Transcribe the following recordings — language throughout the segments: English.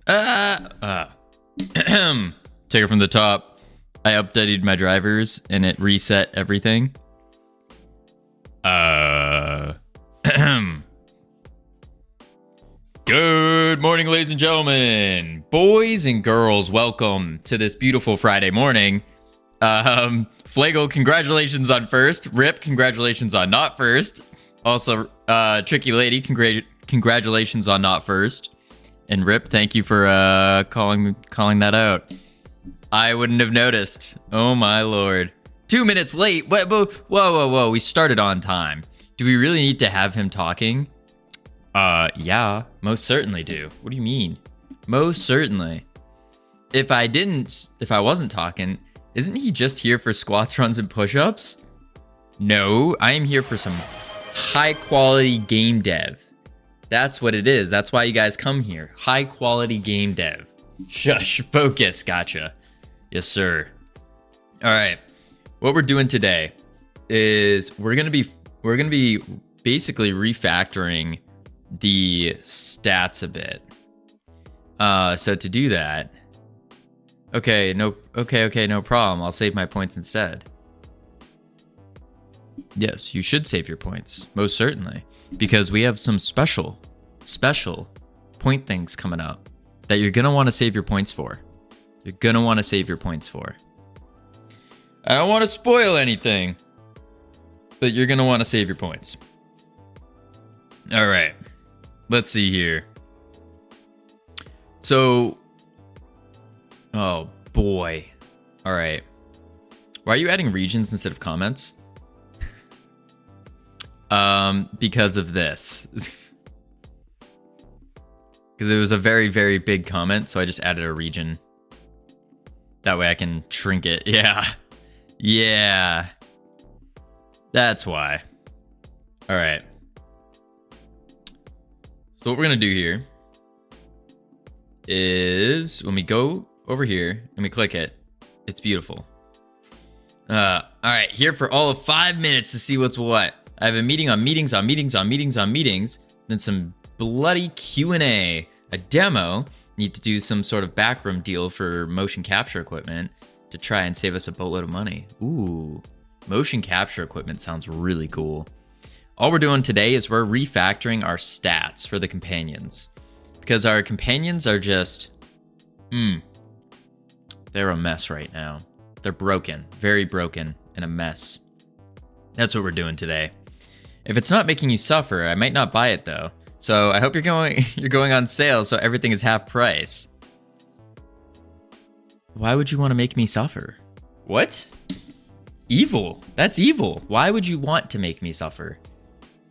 Take it from the top. I updated my drivers and it reset everything. Good morning, ladies and gentlemen, boys and girls. Welcome to this beautiful Friday morning. Flagle, congratulations on first. Rip, congratulations on not first. Also, Tricky Lady, congratulations on not first. And Rip, thank you for calling that out. I wouldn't have noticed. Oh my lord. 2 minutes late. Whoa. We started on time. Do we really need to have him talking? Yeah, most certainly do. What do you mean? Most certainly. If I wasn't talking, isn't he just here for squats, runs, and push-ups? No, I am here for some high-quality game dev. That's what it is. That's why you guys come here. High-quality game dev. Shush, focus, gotcha. Yes, sir. All right, what we're doing today is we're gonna be basically refactoring the stats a bit. So to do that, okay, no problem. I'll save my points instead. Yes, you should save your points, most certainly, because we have some special point things coming up that you're gonna want to save your points for. You're gonna want to save your points for. I don't want to spoil anything, but you're gonna want to save your points. All right. Let's see here. So, oh boy. All right. Why are you adding regions instead of comments? Because of this. Because it was a very, very big comment, so I just added a region. That way I can shrink it. Yeah. That's why. All right. So what we're going to do here is when we go over here and we click it, it's beautiful. All right, here for all of 5 minutes to see what's what. I have a meeting on meetings, then some bloody Q&A, a demo. Need to do some sort of backroom deal for motion capture equipment to try and save us a boatload of money. Ooh, motion capture equipment sounds really cool. All we're doing today is we're refactoring our stats for the companions, because our companions are just, they're a mess right now. They're broken, very broken, and a mess. That's what we're doing today. If it's not making you suffer, I might not buy it though. So I hope you're going on sale, so everything is half price. Why would you want to make me suffer? What? Evil. That's evil. Why would you want to make me suffer?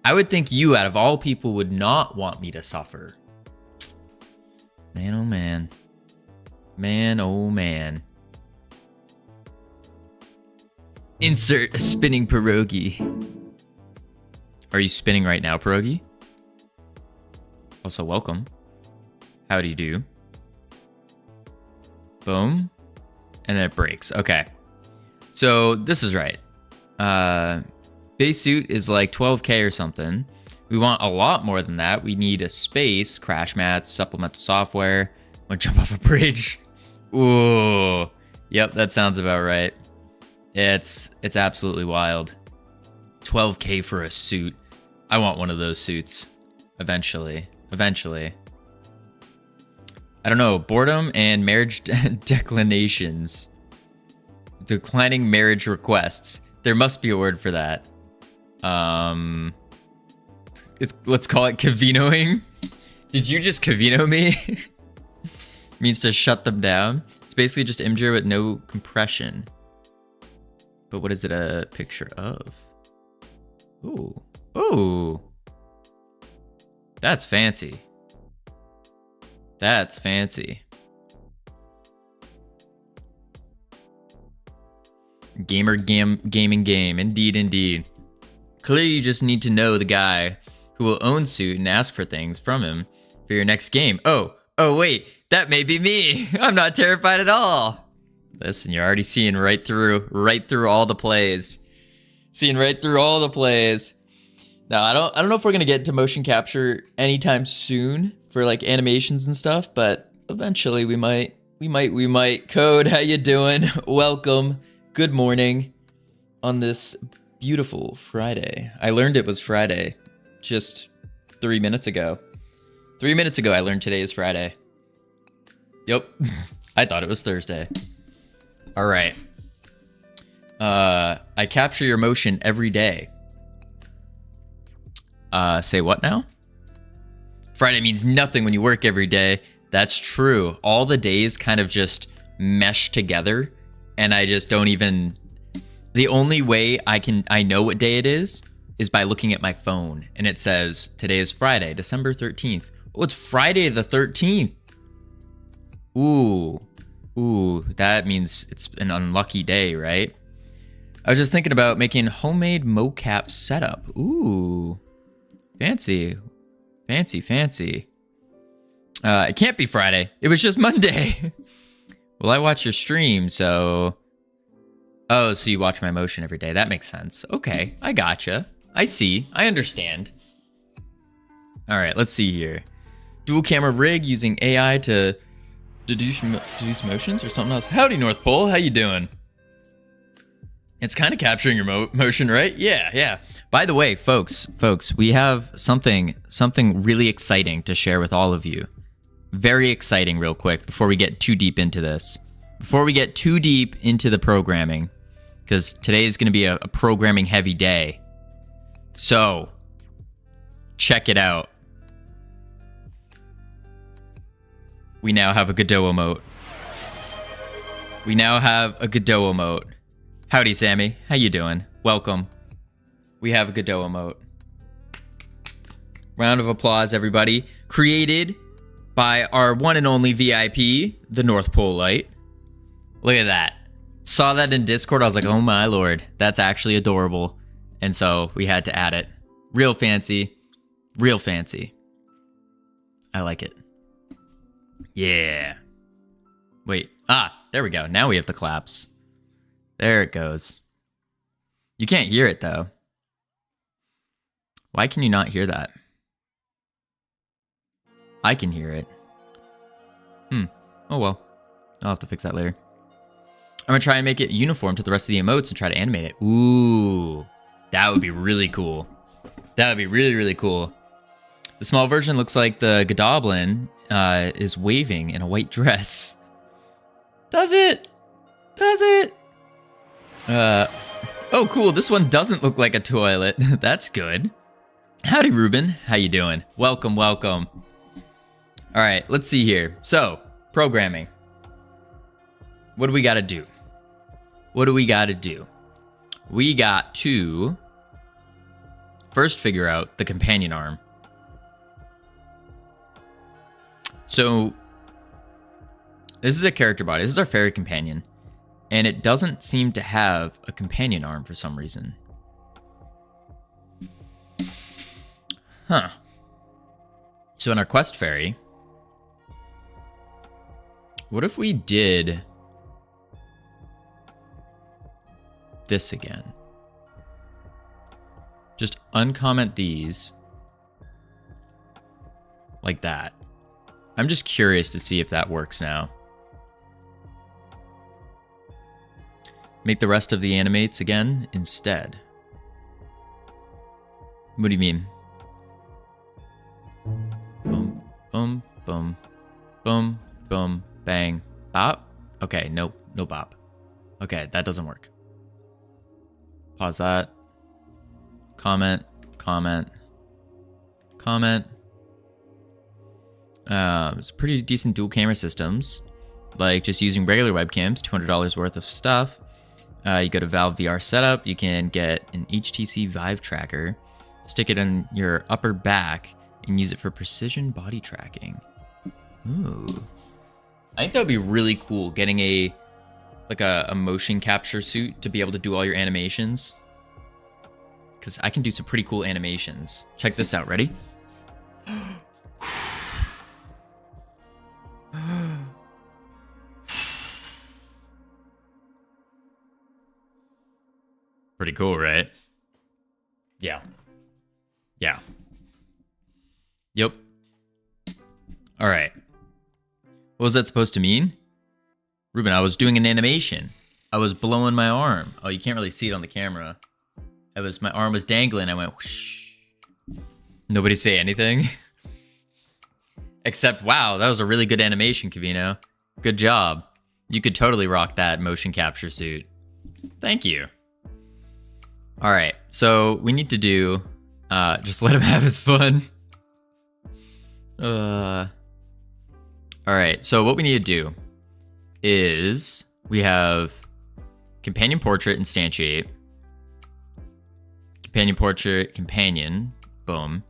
I would think you, out of all people, would not want me to suffer. Man, oh man. Man, oh man. Insert a spinning pierogi. Are you spinning right now, pierogi? Also, welcome. How do you do? Boom. And then it breaks. Okay. So this is right. Base suit is like 12K or something. We want a lot more than that. We need a space, crash mats, supplemental software. Want to jump off a bridge? Ooh. Yep, that sounds about right. It's absolutely wild. 12K for a suit. I want one of those suits. Eventually. I don't know. Boredom and marriage declinations. Declining marriage requests. There must be a word for that. Let's call it Covinoing. Did you just Covino me? Means to shut them down. It's basically just Imgur with no compression. But what is it a picture of? Ooh. That's fancy. Gaming game. Indeed. Clearly you just need to know the guy who will own suit and ask for things from him for your next game. Oh wait, that may be me. I'm not terrified at all. Listen, you're already seeing right through all the plays. Now, I don't know if we're gonna get into motion capture anytime soon for like animations and stuff, but Eventually we might. Code, how you doing? Welcome. Good morning on this beautiful Friday. I learned it was Friday just 3 minutes ago. 3 minutes ago I learned today is Friday. Yep. I thought it was Thursday. All right. I capture your motion every day. Say what now? Friday means nothing when you work every day. That's true. All the days kind of just mesh together, and I just don't even... The only way I know what day it is by looking at my phone, and it says today is Friday, December 13th. Oh, it's Friday the 13th. Ooh, that means it's an unlucky day, right? I was just thinking about making homemade mocap setup. Ooh, fancy. It can't be Friday. It was just Monday. Well, I watch your stream, so... Oh, so you watch my motion every day. That makes sense. Okay, I gotcha. I see. I understand. All right, let's see here. Dual camera rig using AI to deduce motions or something else. Howdy, North Pole. How you doing? It's kind of capturing your motion, right? Yeah. By the way, folks, we have something really exciting to share with all of you. Very exciting, real quick, before we get too deep into this. Before we get too deep into the programming, because today is going to be a programming heavy day. So, check it out. We now have a Godot emote. Howdy, Sammy. How you doing? Welcome. We have a Godot emote. Round of applause, everybody. Created by our one and only VIP, the North Pole Light. Look at that. Saw that in Discord. I was like, oh my lord, that's actually adorable. And so we had to add it. Real fancy. I like it. Yeah. Wait. There we go. Now we have the claps. There it goes. You can't hear it though. Why can you not hear that? I can hear it. Oh well. I'll have to fix that later. I'm gonna try and make it uniform to the rest of the emotes and try to animate it. Ooh. That would be really cool. That would be really cool. The small version looks like the Godoblin is waving in a white dress. Does it? Oh, cool. This one doesn't look like a toilet. That's good. Howdy, Ruben. How you doing? Welcome. All right, let's see here. So, programming. What do we got to do? We got to first figure out the companion arm. So, this is a character body. This is our fairy companion. And it doesn't seem to have a companion arm for some reason. Huh. So in our quest fairy, what if we did this again? Just uncomment these like that. I'm just curious to see if that works now. Make the rest of the animates again instead. What do you mean? Boom, boom, boom, boom, boom, bang, bop. Okay, nope, no bop. Okay, that doesn't work. Pause that. Comment. It's pretty decent dual camera systems. Like just using regular webcams, $200 worth of stuff. You go to Valve VR Setup, you can get an HTC Vive tracker, stick it on your upper back, and use it for precision body tracking. Ooh. I think that would be really cool, getting a motion capture suit to be able to do all your animations. Because I can do some pretty cool animations. Check this out, ready? Pretty cool, right? Yeah. Yep. All right. What was that supposed to mean? Ruben, I was doing an animation. I was blowing my arm. Oh, you can't really see it on the camera. My arm was dangling. I went whoosh. Nobody say anything. Except, wow, that was a really good animation, Covino. Good job. You could totally rock that motion capture suit. Thank you. All right, so we need to do, just let him have his fun. All right, so what we need to do is we have companion portrait instantiate, companion portrait, companion, boom.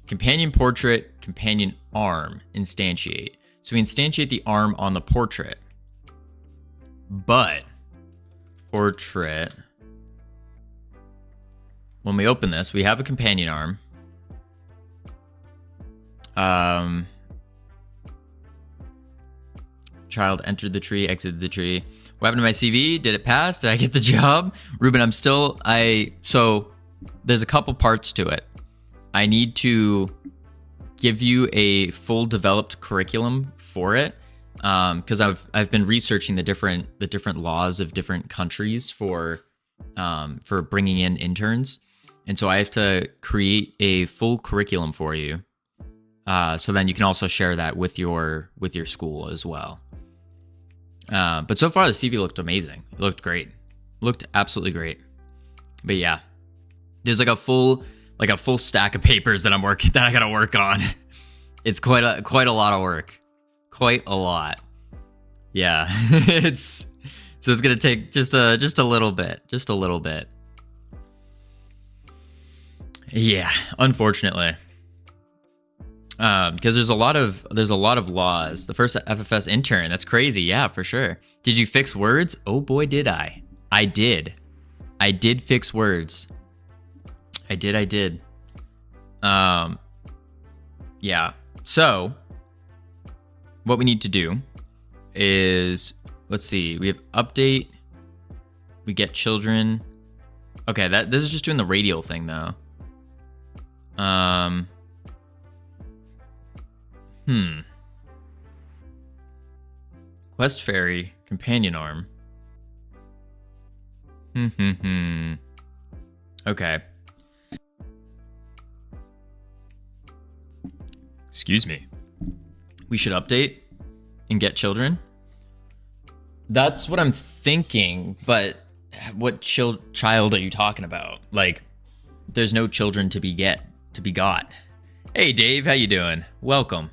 Companion portrait, companion arm, instantiate. So we instantiate the arm on the portrait. But portrait, when we open this, we have a companion arm. Child entered the tree, exited the tree. What happened to my CV? Did it pass? Did I get the job? Ruben, so there's a couple parts to it. I need to give you a full developed curriculum for it, because I've been researching the different laws of different countries for bringing in interns, and so I have to create a full curriculum for you, so then you can also share that with your school as well. But so far the CV looked amazing. It looked great. Looked absolutely great. But yeah, there's like a full stack of papers that I gotta work on. It's quite a lot of work. Quite a lot. Yeah. It's gonna take just a little bit. Just a little bit. Yeah, unfortunately. Because there's a lot of laws. The first FFS intern, that's crazy. Yeah, for sure. Did you fix words? Oh boy, did I. I did fix words. I did. Yeah. So what we need to do is, let's see, we have update, we get children. Okay, this is just doing the radial thing though. Quest fairy, companion arm. Okay. Excuse me. We should update and get children. That's what I'm thinking, but what child are you talking about? Like, there's no children to be got. Hey Dave, how you doing? Welcome.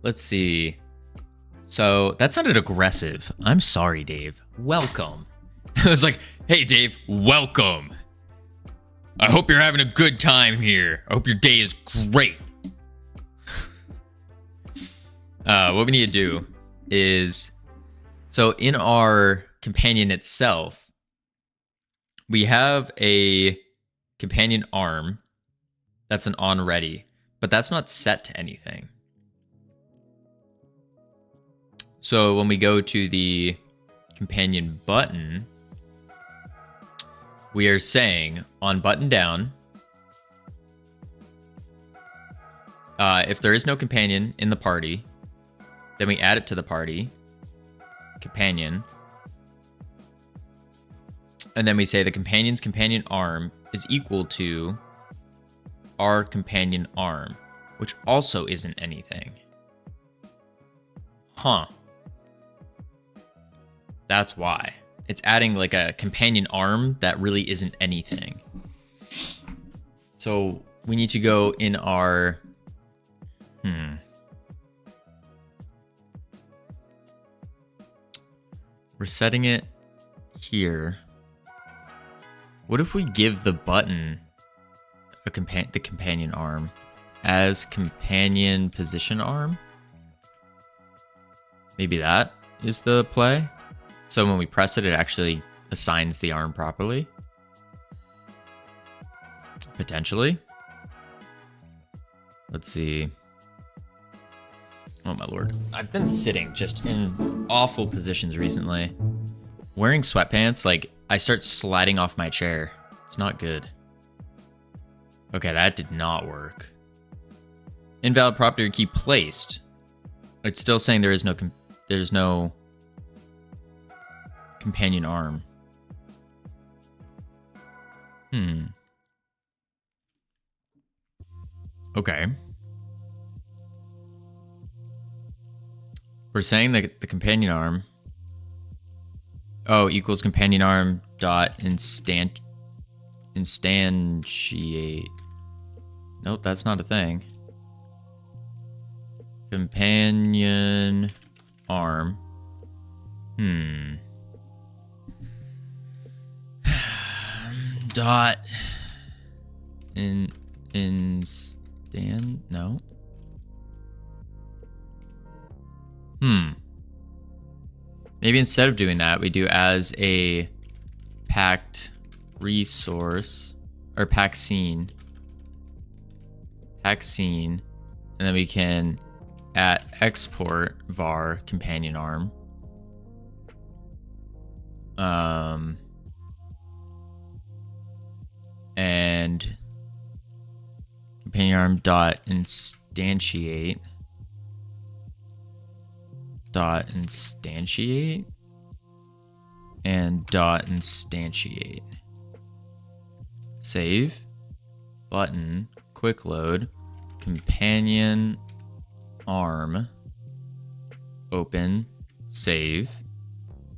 Let's see. So that sounded aggressive. I'm sorry, Dave. Welcome. I was like, hey Dave, welcome. I hope you're having a good time here. I hope your day is great. What we need to do is, so in our companion itself, we have a companion arm that's an on ready, but that's not set to anything. So when we go to the companion button, we are saying on button down, if there is no companion in the party, then we add it to the party, companion, and then we say the companion's companion arm is equal to our companion arm, which also isn't anything. Huh. That's why. It's adding like a companion arm that really isn't anything. So we need to go in our... We're setting it here. What if we give the button the companion arm as companion position arm? Maybe that is the play. So when we press it, it actually assigns the arm properly. Potentially. Let's see. Oh my lord. I've been sitting just in awful positions recently. Wearing sweatpants, like, I start sliding off my chair. It's not good. Okay, that did not work. Invalid property key placed. It's still saying there's no companion arm. Okay. We're saying that the companion arm equals companion arm dot instantiate. Nope, that's not a thing. Companion arm. Dot no. Maybe instead of doing that, we do as a packed resource or pack scene, and then we can at export var companion arm. And companion arm dot instantiate and dot instantiate. Save button, quick load, companion arm, open, save,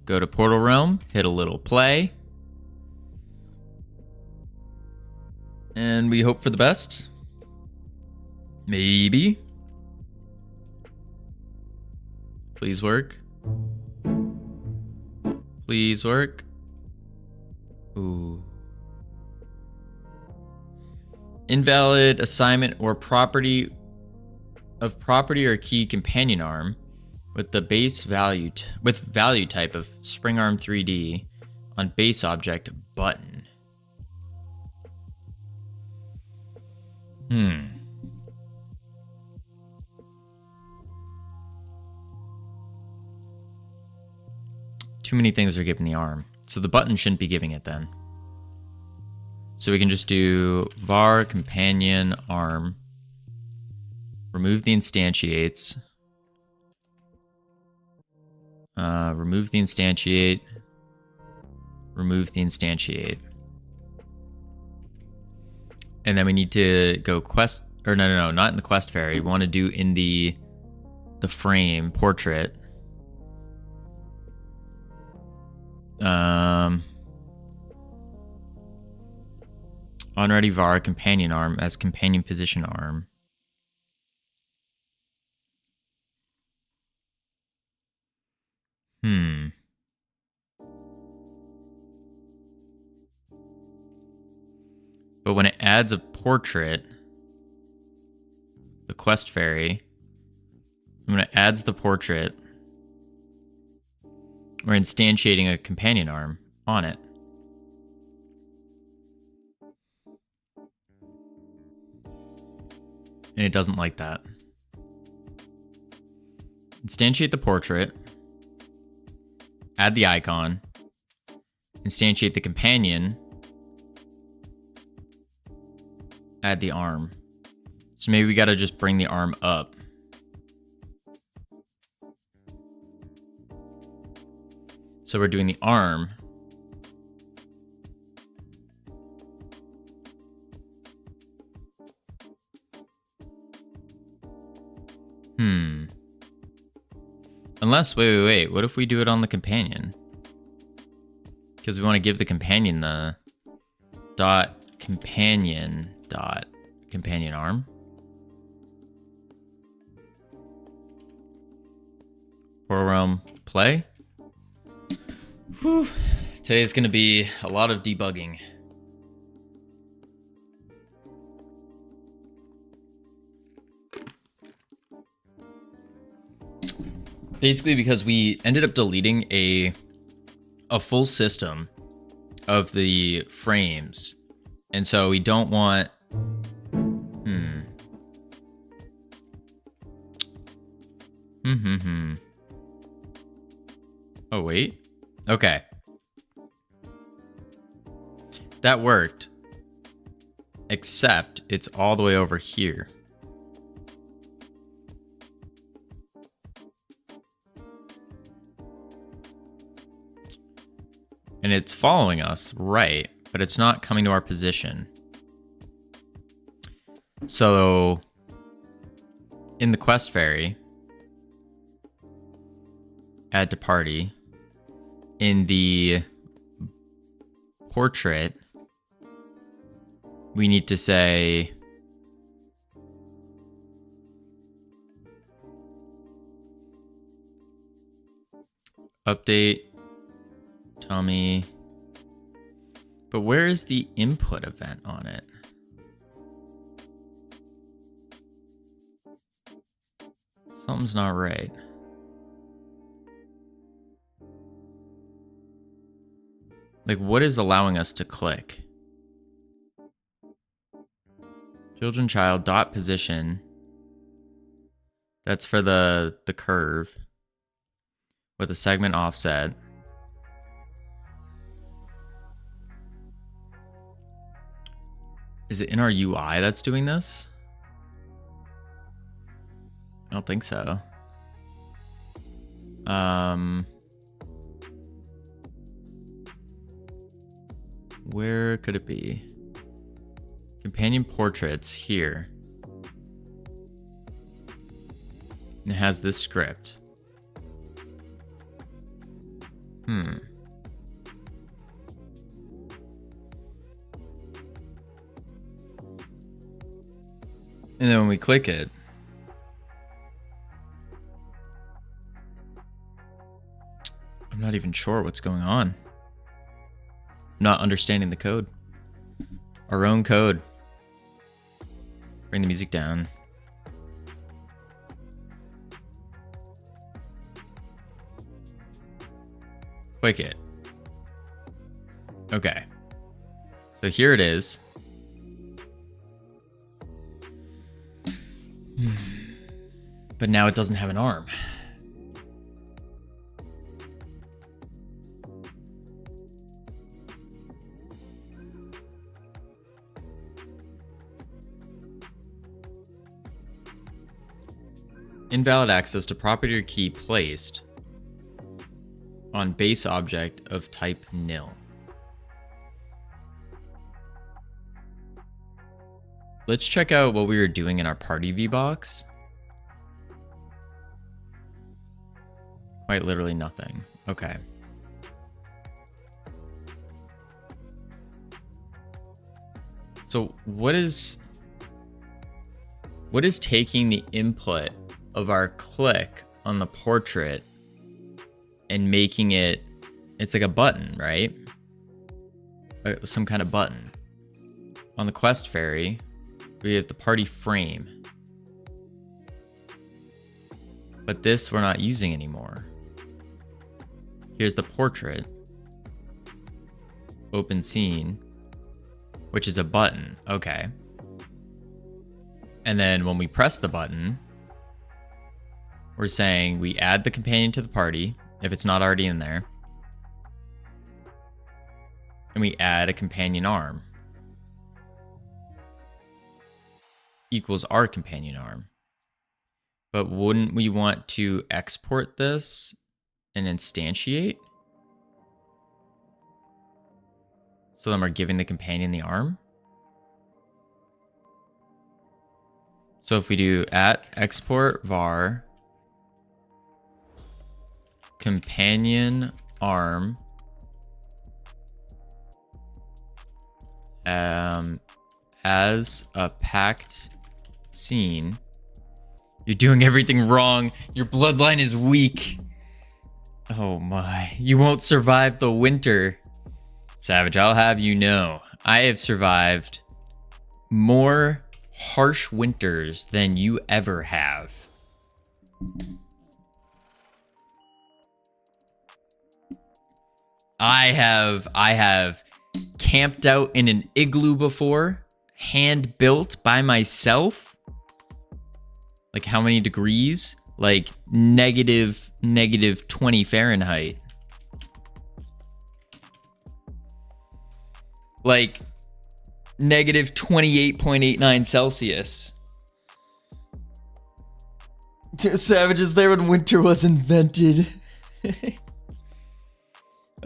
go to portal realm, hit a little play, and we hope for the best. Maybe. Please work. Please work. Ooh. Invalid assignment or property or key companion arm with the base value value type of spring arm 3D on base object button. Too many things are given the arm. So the button shouldn't be giving it then. So we can just do var companion arm, remove the instantiates, remove the instantiate, remove the instantiate. And then we need to go quest, or no, not in the quest fairy. We want to do in the frame portrait. On-ready var companion arm as companion position arm. But when it adds a portrait, the quest fairy, when it adds the portrait, we're instantiating a companion arm on it. And it doesn't like that. Instantiate the portrait, add the icon, instantiate the companion, add the arm. So maybe we gotta just bring the arm up. So we're doing the arm. Unless, wait. What if we do it on the companion? Because we want to give the companion the companion arm. Portal realm play. Whew. Today's going to be a lot of debugging. Basically because we ended up deleting a full system of the frames. And so we don't want... Oh, wait. Okay. That worked. Except it's all the way over here. And it's following us, right? But it's not coming to our position. So in the quest fairy, add to party. In the portrait, we need to say update Tommy. But where is the input event on it? Something's not right. Like, what is allowing us to click? Children child dot position. That's for the curve with a segment offset. Is it in our UI that's doing this? I don't think so. Where could it be? Companion portraits here. And it has this script. And then when we click it, I'm not even sure what's going on. I'm not understanding the code. Our own code. Bring the music down. Click it. Okay. So here it is. But now it doesn't have an arm. Invalid access to property or key placed on base object of type nil. Let's check out what we were doing in our party VBox. Quite literally nothing. Okay. So what is taking the input of our click on the portrait and making it, it's like a button, right? Some kind of button. On the quest fairy, we have the party frame. But this we're not using anymore. Here's the portrait. Open scene, which is a button. Okay. And then when we press the button, we're saying we add the companion to the party if it's not already in there. And we add a companion arm. Equals our companion arm. But wouldn't we want to export this and instantiate? So then we're giving the companion the arm. So if we do @export var companion arm as a packed scene. You're doing everything wrong. Your bloodline is weak. Oh my. You won't survive the winter. Savage, I'll have you know, I have survived more harsh winters than you ever have. I have camped out in an igloo before, hand built by myself. Like how many degrees? Like negative 20 Fahrenheit. Like negative 28.89 Celsius. Savage is there when winter was invented.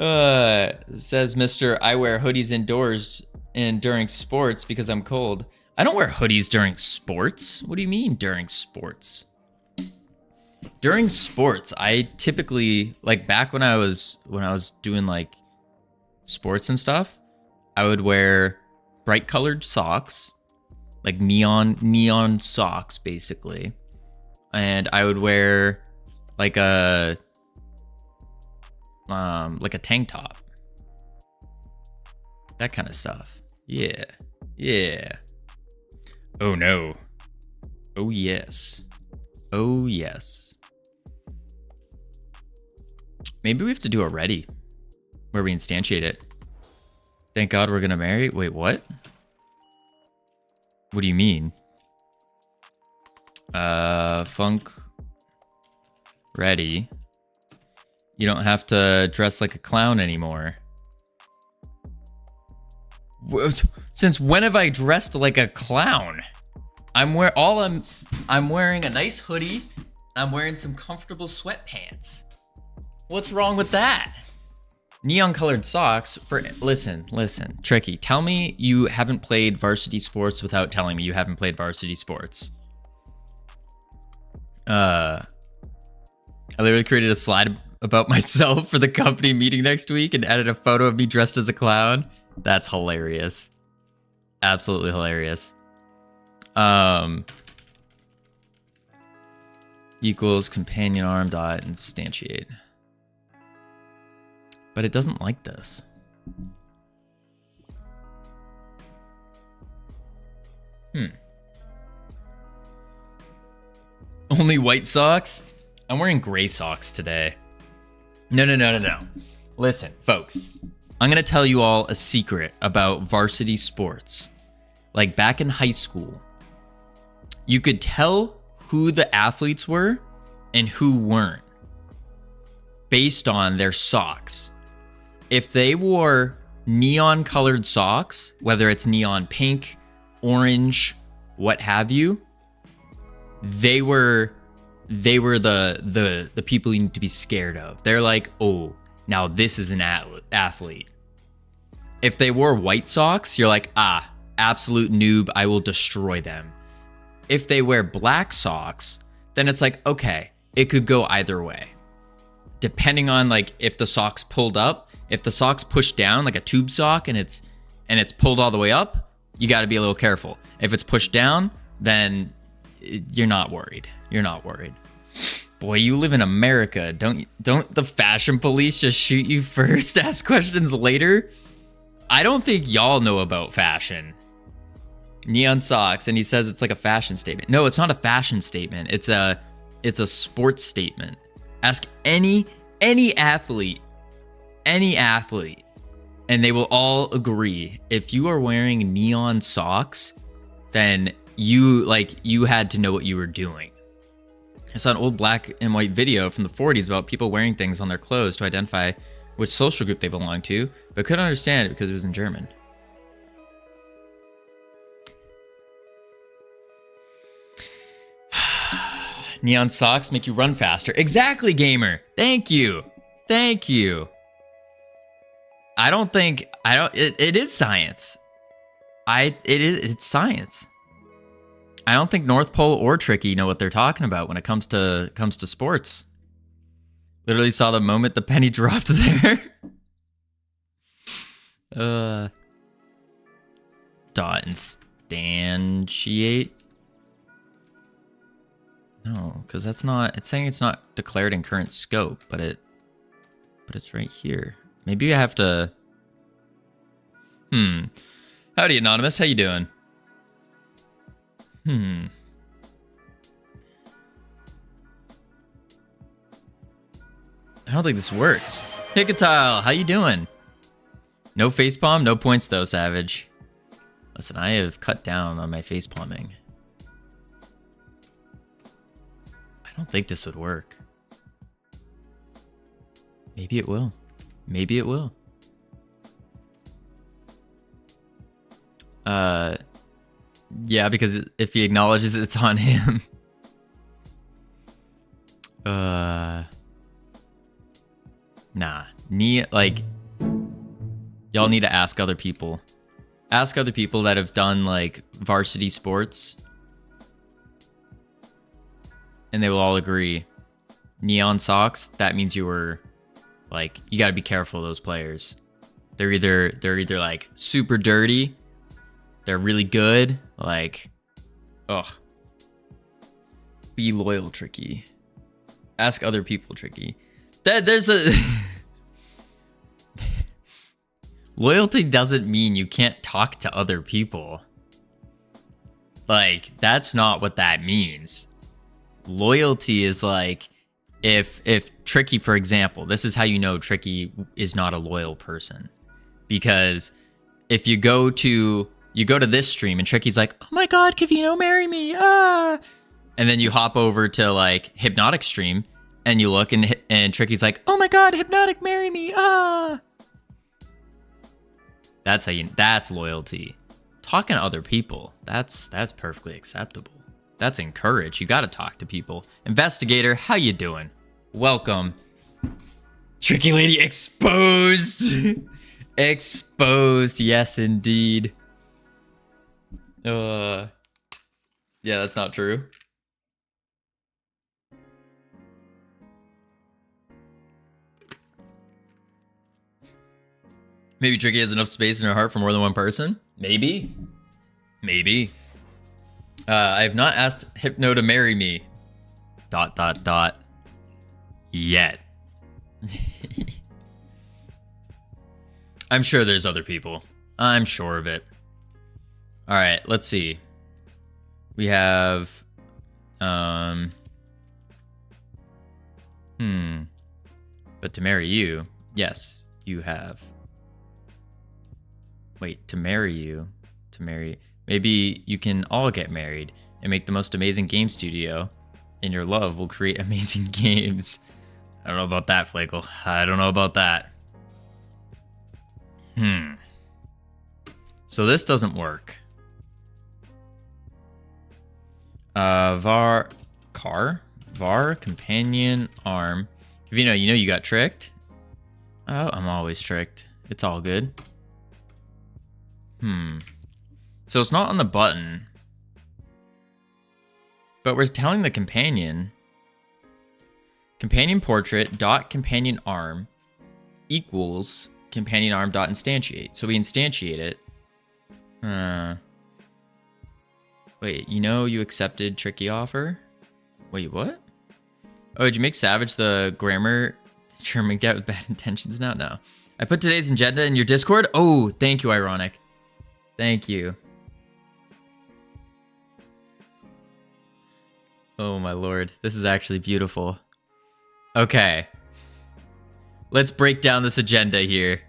Says Mr. I wear hoodies indoors and during sports because I'm cold. I don't wear hoodies during sports. What do you mean during sports? During sports, I typically, like back when I was doing like sports and stuff, I would wear bright colored socks, like neon socks basically. And I would wear like a tank top. That kind of stuff. Yeah. Yeah. Oh no. Oh yes. Oh yes. Maybe we have to do a ready where we instantiate it. Thank God we're gonna marry. Wait, what? What do you mean? Funk ready. You don't have to dress like a clown anymore. Since when have I dressed like a clown? I'm wearing a nice hoodie. I'm wearing some comfortable sweatpants. What's wrong with that? Neon colored socks for listen, Tricky. Tell me you haven't played varsity sports without telling me you haven't played varsity sports. I literally created a slide about myself for the company meeting next week and added a photo of me dressed as a clown. That's hilarious. Absolutely hilarious. Equals companion arm dot instantiate. But it doesn't like this. Only white socks? I'm wearing gray socks today. No. Listen, folks. I'm going to tell you all a secret about varsity sports. Like back in high school, you could tell who the athletes were and who weren't based on their socks. If they wore neon colored socks, whether it's neon pink, orange, what have you, they were the people you need to be scared of. They're like, oh, now this is an athlete. If they wore white socks, you're like, absolute noob, I will destroy them. If they wear black socks, then it's like, okay, it could go either way. Depending on like if the sock's pulled up, if the sock's pushed down like a tube sock and it's pulled all the way up, you got to be a little careful. If it's pushed down, then you're not worried. You're not worried. Boy, you live in America. Don't the fashion police just shoot you first, ask questions later? I don't think y'all know about fashion. Neon socks, and he says it's like a fashion statement. No, it's not a fashion statement. It's a sports statement. Ask any athlete, and they will all agree. If you are wearing neon socks, then you had to know what you were doing. I saw an old black and white video from the 40s about people wearing things on their clothes to identify which social group they belonged to, but couldn't understand it because it was in German. Neon socks make you run faster. Exactly, gamer. Thank you. It is science. It's science. I don't think North Pole or Tricky know what they're talking about when it comes to sports. Literally saw the moment the penny dropped there. Dot instantiate. No, because that's not. It's saying it's not declared in current scope, but it's right here. Maybe I have to. Howdy, Anonymous. How you doing? I don't think this works. Pickatile, how you doing? No facepalm, no points though, Savage. Listen, I have cut down on my facepalming. I don't think this would work. Maybe it will. Maybe it will. Yeah, because if he acknowledges it's on him. Nah, like, y'all need to ask other people. Ask other people that have done like varsity sports, and they will all agree. Neon socks, that means you were like, you got to be careful of those players. They're either like super dirty, they're really good, like, ugh. Be loyal, Tricky. Ask other people, Tricky. There's a loyalty doesn't mean you can't talk to other people. Like, that's not what that means. Loyalty is like, if Tricky, for example, this is how you know Tricky is not a loyal person. Because if you go to this stream and Tricky's like, oh my god, Covino, marry me, ah. And then you hop over to like Hypnotic stream and you look and Tricky's like, oh my god, Hypnotic, marry me, ah. That's loyalty. Talking to other people, that's perfectly acceptable. That's encouraged. You got to talk to people. Investigator, how you doing? Welcome. Tricky Lady exposed. Exposed. Yes, indeed. Yeah, that's not true. Maybe Tricky has enough space in her heart for more than one person. Maybe. Maybe. I have not asked Hypno to marry me. ... Yet. I'm sure there's other people. I'm sure of it. All right, let's see. We have... But to marry you, yes, you have. Wait, to marry you, maybe you can all get married and make the most amazing game studio, and your love will create amazing games. I don't know about that, Flakel. I don't know about that. So this doesn't work. var companion arm. Covino, you know you got tricked. Oh, I'm always tricked. It's all good. So it's not on the button, but we're telling the companion portrait dot companion arm equals companion arm dot instantiate. So we instantiate it. Wait, you know you accepted Tricky offer? Wait, what? Oh, did you make Savage the grammar German get with bad intentions now? No. I put today's agenda in your Discord. Oh, thank you, Ironic. Thank you. Oh my lord, this is actually beautiful. Okay. Let's break down this agenda here.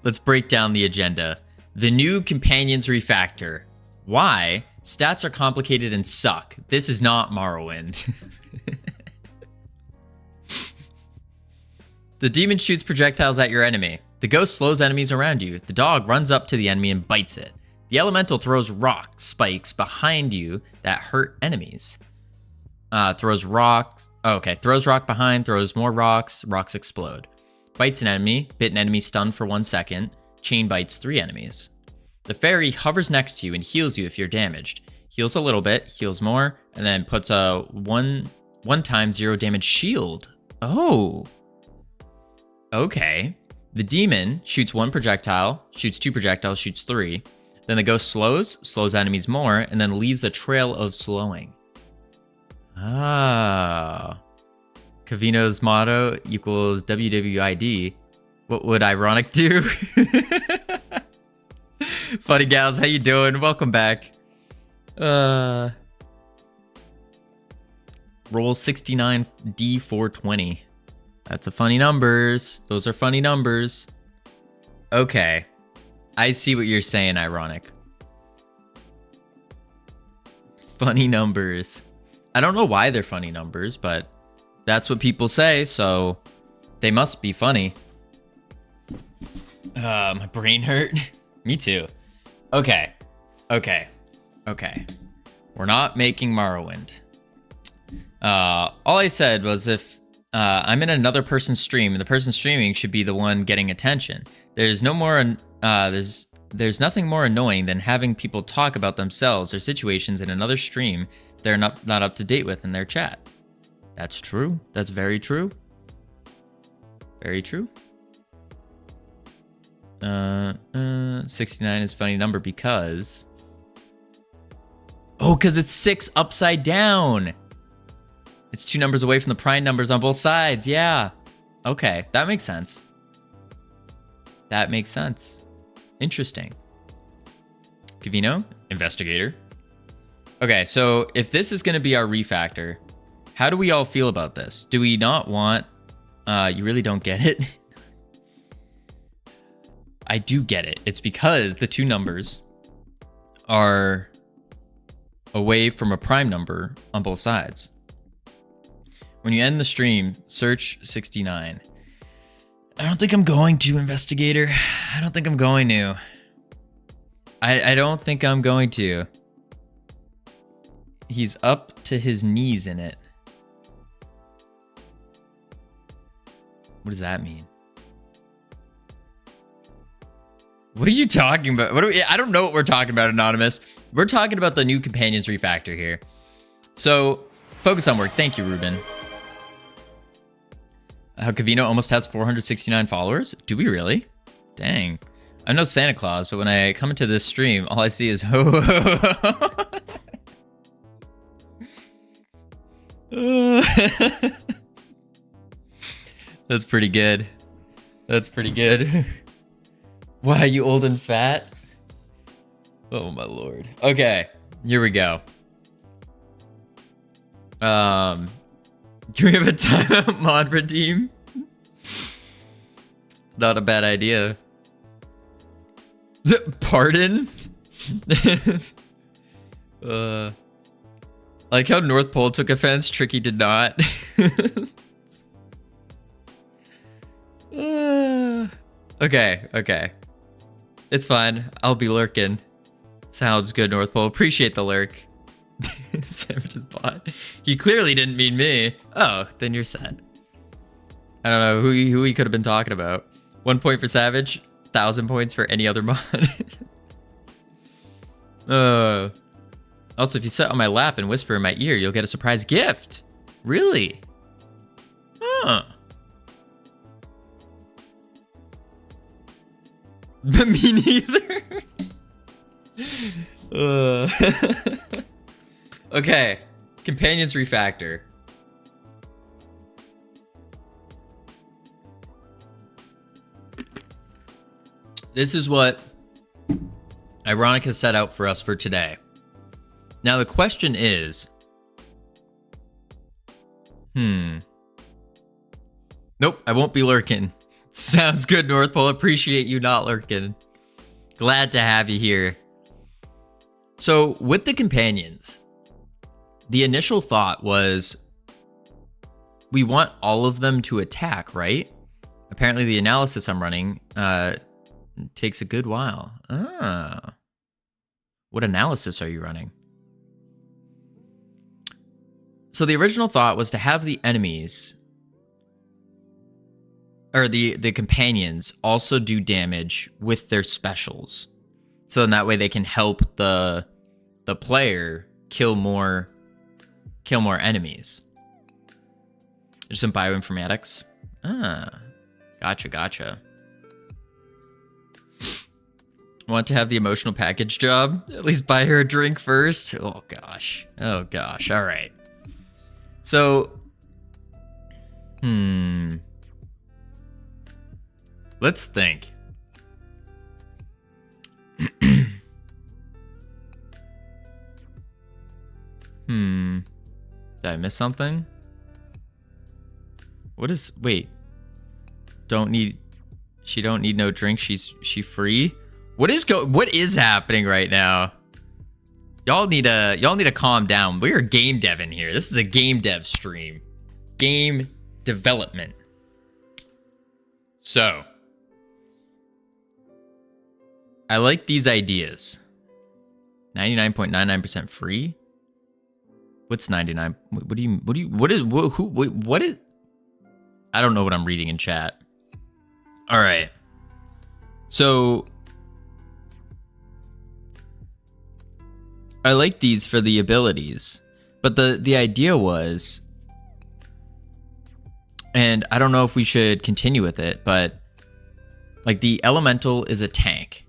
Let's break down the agenda. The new Companions Refactor. Why? Stats are complicated and suck. This is not Morrowind. The demon shoots projectiles at your enemy. The ghost slows enemies around you. The dog runs up to the enemy and bites it. The elemental throws rock spikes behind you that hurt enemies. Throws rocks. Oh, okay, throws rock behind, throws more rocks. Rocks explode. Bites an enemy. Bit an enemy stunned for 1 second. Chain bites 3 enemies. The fairy hovers next to you and heals you if you're damaged. Heals a little bit, heals more, and then puts a one time 0 damage shield. Oh. Okay. The demon shoots 1 projectile, shoots 2 projectiles, shoots 3. Then the ghost slows enemies more, and then leaves a trail of slowing. Ah. Covino's motto equals WWID. What would Ironic do? Funny gals, how you doing? Welcome back. Roll 69 D420. That's a funny numbers. Those are funny numbers. Okay. I see what you're saying, Ironic. Funny numbers. I don't know why they're funny numbers, but that's what people say, so they must be funny. My brain hurt. Me too. Okay. We're not making Morrowind. All I said was if I'm in another person's stream, and the person streaming should be the one getting attention. There's no more. There's nothing more annoying than having people talk about themselves or situations in another stream they're not up to date with in their chat. That's true. That's very true. Very true. 69 is a funny number because... Oh, because it's 6 upside down. It's 2 numbers away from the prime numbers on both sides. Yeah. Okay, that makes sense. That makes sense. Interesting. Covino, investigator. Okay, so if this is going to be our refactor, how do we all feel about this? Do we not want... you really don't get it? I do get it. It's because the 2 numbers are away from a prime number on both sides. When you end the stream, search 69. I don't think I'm going to, investigator. I don't think I'm going to. I don't think I'm going to. He's up to his knees in it. What does that mean? What are you talking about? I don't know what we're talking about, Anonymous. We're talking about the new Companions refactor here. So, focus on work. Thank you, Ruben. How Covino almost has 469 followers? Do we really? Dang. I'm no Santa Claus, but when I come into this stream, all I see is ho ho ho. That's pretty good. That's pretty good. Why, you old and fat? Oh my lord. Okay, here we go. Can we have a timeout mod redeem? It's not a bad idea. Pardon? Like how North Pole took offense, Tricky did not. Okay. It's fine. I'll be lurking. Sounds good, North Pole. Appreciate the lurk. Savage's bot. You clearly didn't mean me. Oh, then you're set. I don't know who he could have been talking about. 1 point for Savage, 1,000 points for any other mod. Also, if you sit on my lap and whisper in my ear, you'll get a surprise gift. Really? Huh. Me neither. Okay, Companions refactor. This is what Ironic has set out for us for today. Now the question is, nope, I won't be lurking. Sounds good, North Pole. Appreciate you not lurking. Glad to have you here. So with the companions, the initial thought was we want all of them to attack, right? Apparently the analysis I'm running takes a good while. What analysis are you running? So the original thought was to have the enemies, or the companions, also do damage with their specials. So in that way they can help the player kill more enemies. There's some bioinformatics. Gotcha. Want to have the emotional package job? At least buy her a drink first. Oh gosh. All right. So, let's think. Did I miss something? Wait. She don't need no drink. She free? What is happening right now? Y'all need to calm down. We're game dev in here. This is a game dev stream. Game development. So, I like these ideas. 99.99% free? What's 99? What is I don't know what I'm reading in chat. All right. So I like these for the abilities, but the idea was, and I don't know if we should continue with it, but like the elemental is a tank.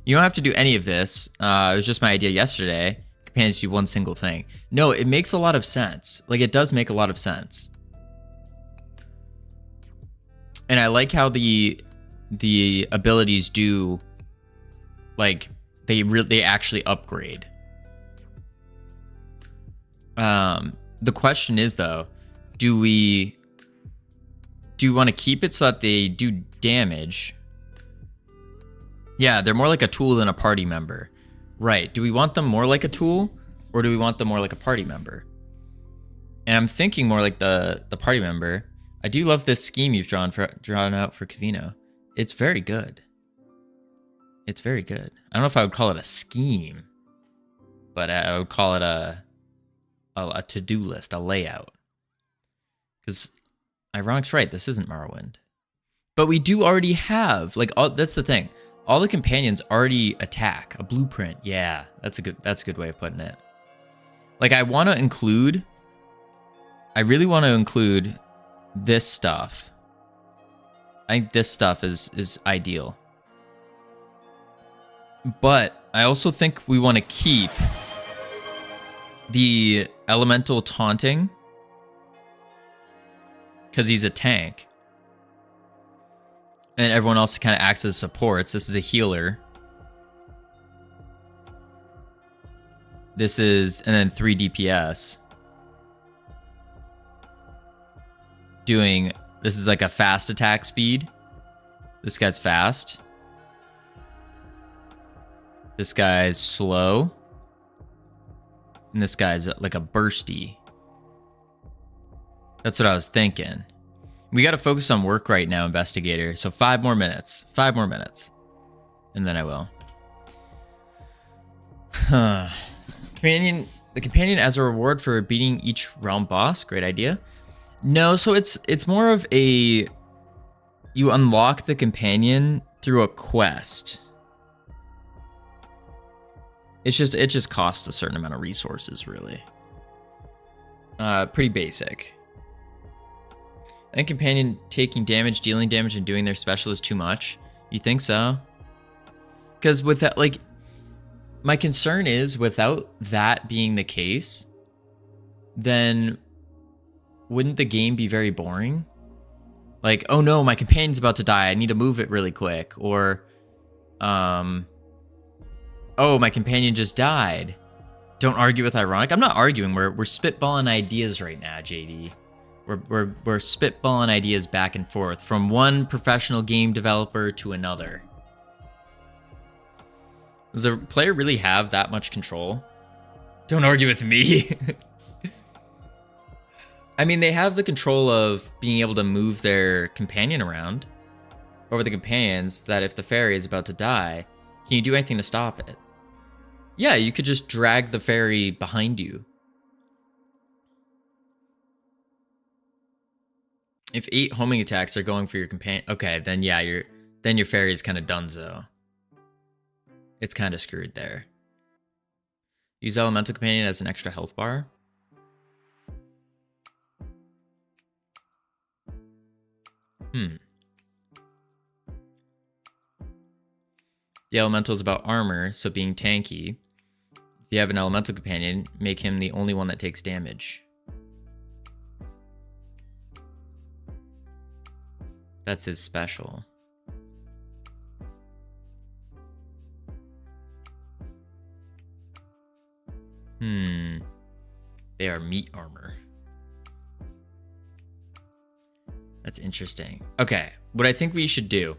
You don't have to do any of this. It was just my idea yesterday. Companions do one single thing. No, it makes a lot of sense. Like, it does make a lot of sense. And I like how the abilities do, like, they actually upgrade. The question is, though, do we want to keep it so that they do damage? Yeah, they're more like a tool than a party member. Right. Do we want them more like a tool, or do we want them more like a party member? And I'm thinking more like the party member. I do love this scheme you've drawn out for Covino. It's very good. It's very good. I don't know if I would call it a scheme, but I would call it a to-do list, a layout. Because Ironic's right, this isn't Morrowind. But we do already have, like, that's the thing. All the companions already attack. A blueprint. Yeah, that's a good way of putting it. Like, I really want to include this stuff. I think this stuff is ideal. But I also think we want to keep the elemental taunting, because he's a tank. And everyone else kind of acts as supports. This is a healer. This is, and then 3 DPS. This is like a fast attack speed. This guy's fast. This guy's slow. And this guy's like a bursty. That's what I was thinking. We got to focus on work right now, investigator. So 5 more minutes. 5 more minutes. And then I will. The companion as a reward for beating each realm boss. Great idea. No, so it's more of a... You unlock the companion through a quest. It just costs a certain amount of resources, really. Pretty basic. I think companion taking damage, dealing damage, and doing their special is too much. You think so? Because with that, like, my concern is without that being the case, then wouldn't the game be very boring? Like, oh no, my companion's about to die. I need to move it really quick. Or, oh, my companion just died. Don't argue with ironic. I'm not arguing. We're spitballing ideas right now, JD. We're spitballing ideas back and forth from one professional game developer to another. Does a player really have that much control? Don't argue with me. I mean, they have the control of being able to move their companion around over the companions, that if the fairy is about to die, can you do anything to stop it? Yeah, you could just drag the fairy behind you. If 8 homing attacks are going for your companion, okay, then yeah, your fairy is kind of donezo. It's kind of screwed there. Use elemental companion as an extra health bar. The elemental is about armor, so being tanky. If you have an elemental companion, make him the only one that takes damage. That's his special. They are meat armor. That's interesting. Okay, what I think we should do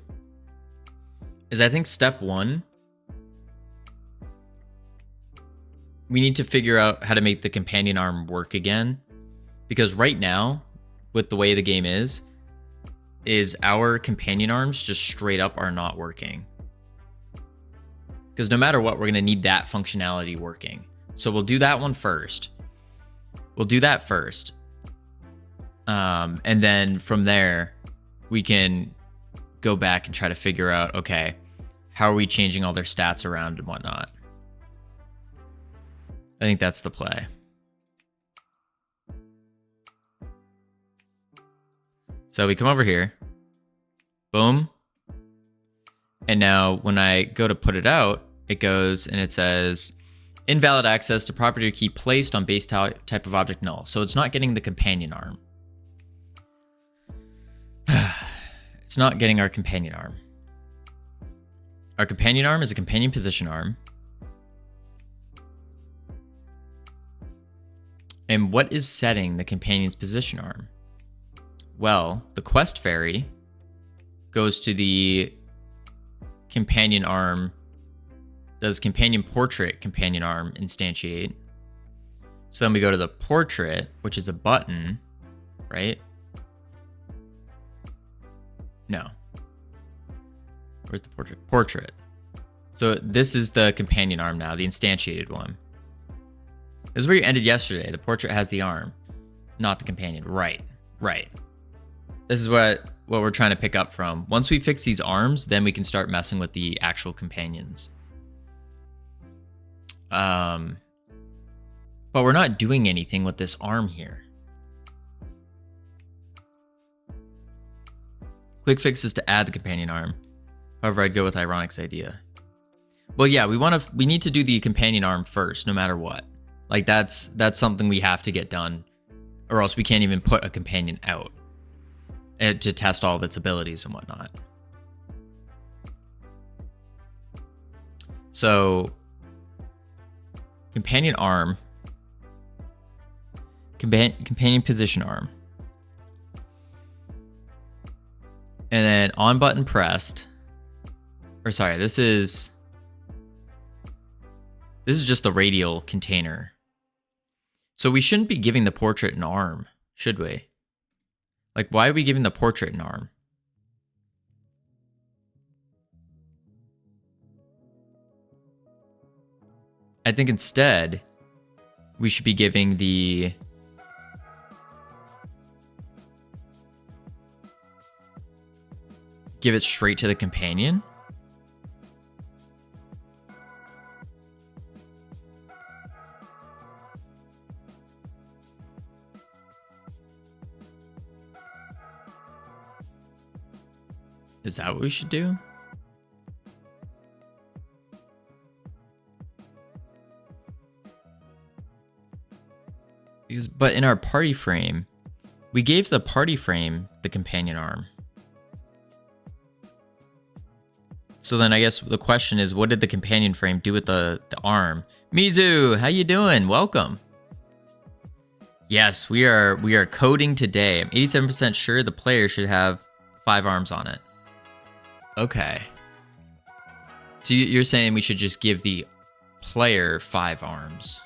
is I think step 1, we need to figure out how to make the companion arm work again. Because right now, with the way the game is our companion arms just straight up are not working. Because no matter what, we're going to need that functionality working. So we'll do that one first. We'll do that first. And then from there, we can go back and try to figure out, okay, how are we changing all their stats around and whatnot? I think that's the play. So we come over here, boom. And now when I go to put it out, it goes and it says invalid access to property key placed on base type of object null. So it's not getting the companion arm. It's not getting our companion arm. Our companion arm is a companion position arm. And what is setting the companion's position arm? Well, the quest fairy goes to the companion arm, does companion portrait companion arm instantiate. So then we go to the portrait, which is a button, right? No. Where's the portrait? Portrait. So this is the companion arm now, the instantiated one. This is where you ended yesterday. The portrait has the arm, not the companion. Right. This is what we're trying to pick up from. Once we fix these arms, then we can start messing with the actual companions. But we're not doing anything with this arm here. Quick fix is to add the companion arm. However, I'd go with Ironic's idea. Well, yeah, we need to do the companion arm first, no matter what. Like that's something we have to get done, or else we can't even put a companion out to test all of its abilities and whatnot. So companion arm, companion position arm, and then on button pressed, or sorry, this is just the radial container. So we shouldn't be giving the portrait an arm, should we? Like, why are we giving the portrait an arm? I think instead, we should be giving the... Give it straight to the companion? Is that what we should do? But in our party frame, we gave the party frame the companion arm. So then I guess the question is, what did the companion frame do with the arm? Mizu, how you doing? Welcome. Yes, we are coding today. I'm 87% sure the player should have 5 arms on it. Okay. So you're saying we should just give the player 5 arms.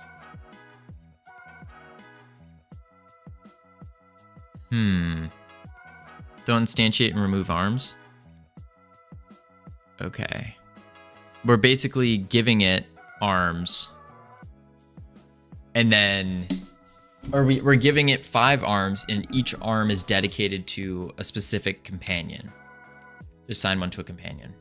Don't instantiate and remove arms. Okay. We're basically giving it arms. And then... Or we're giving it 5 arms, and each arm is dedicated to a specific companion. Just assign one to a companion.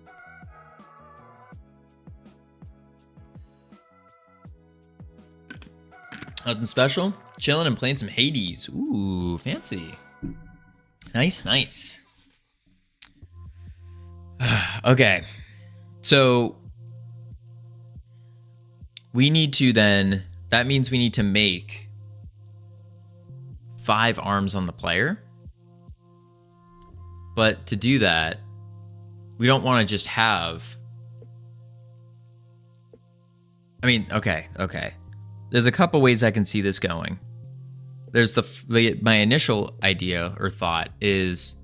Nothing special. Chilling and playing some Hades. Ooh, fancy. Nice. Okay. So we need to then... That means we need to make 5 arms on the player. But to do that, we don't want to just have... I mean, okay. There's a couple ways I can see this going. There's my initial idea or thought is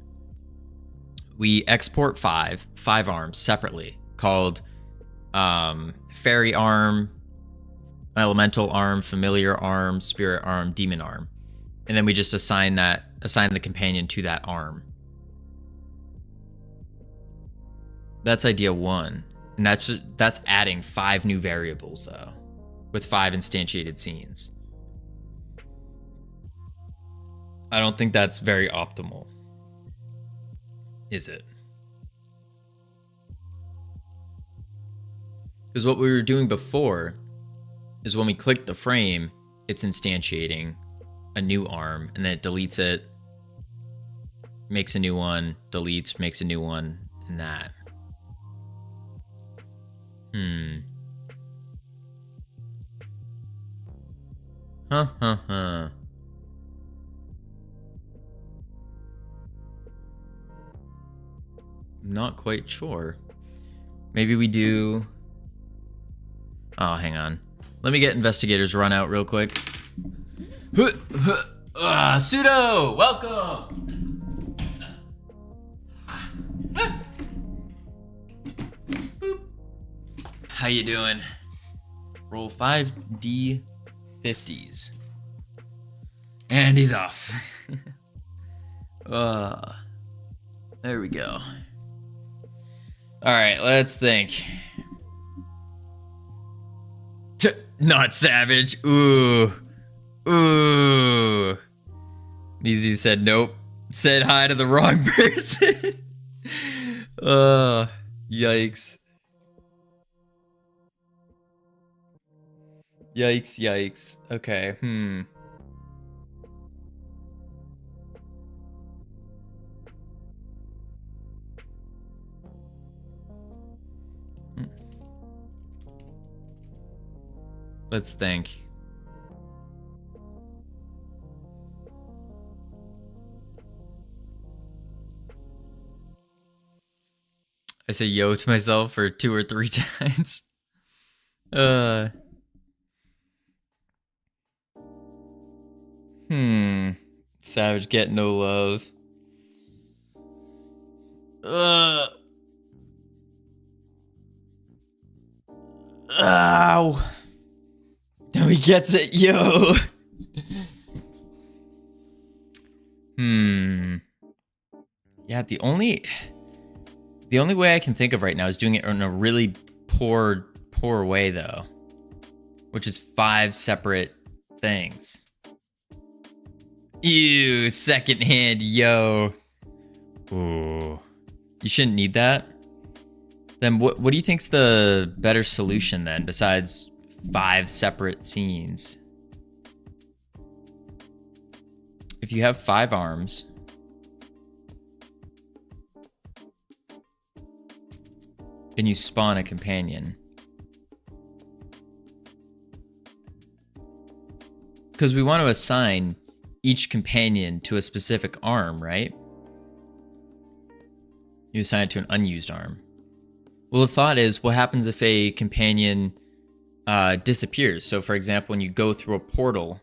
we export 5 arms separately called fairy arm, elemental arm, familiar arm, spirit arm, demon arm. And then we just assign the companion to that arm. That's idea 1. And that's adding 5 new variables though, with 5 instantiated scenes. I don't think that's very optimal. Is it? Because what we were doing before is when we click the frame, it's instantiating a new arm, and then it deletes it, makes a new one, deletes, makes a new one, and that. Huh. I'm not quite sure. Maybe we do... Oh, hang on. Let me get investigators run out real quick. Pseudo, welcome. Boop. How you doing? Roll 5d50s. And he's off. There we go. All right, let's think. Not savage. Ooh. Nizu said nope. Said hi to the wrong person. Yikes. Yikes. Okay, Let's think. I say yo to myself for 2 or 3 times. Savage get no love. Ow. No, he gets it, yo. Yeah, the only way I can think of right now is doing it in a really poor way, though, which is 5 separate things. Ew, secondhand, yo. Ooh, you shouldn't need that. Then what do you think's the better solution then, besides 5 separate scenes? If you have 5 arms, and you spawn a companion, because we want to assign each companion to a specific arm, right? You assign it to an unused arm. Well, the thought is, what happens if a companion disappears? So, for example, when you go through a portal,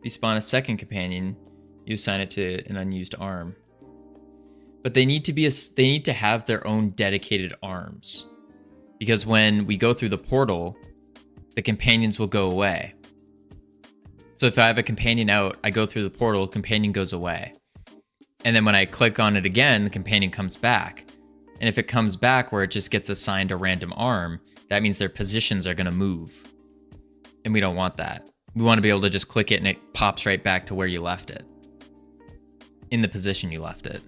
you spawn a second companion, you assign it to an unused arm. But they need to have their own dedicated arms, because when we go through the portal, the companions will go away. So if I have a companion out, I go through the portal, companion goes away. And then when I click on it again, the companion comes back. And if it comes back where it just gets assigned a random arm, that means their positions are going to move. And we don't want that. We want to be able to just click it and it pops right back to where you left it, in the position you left it.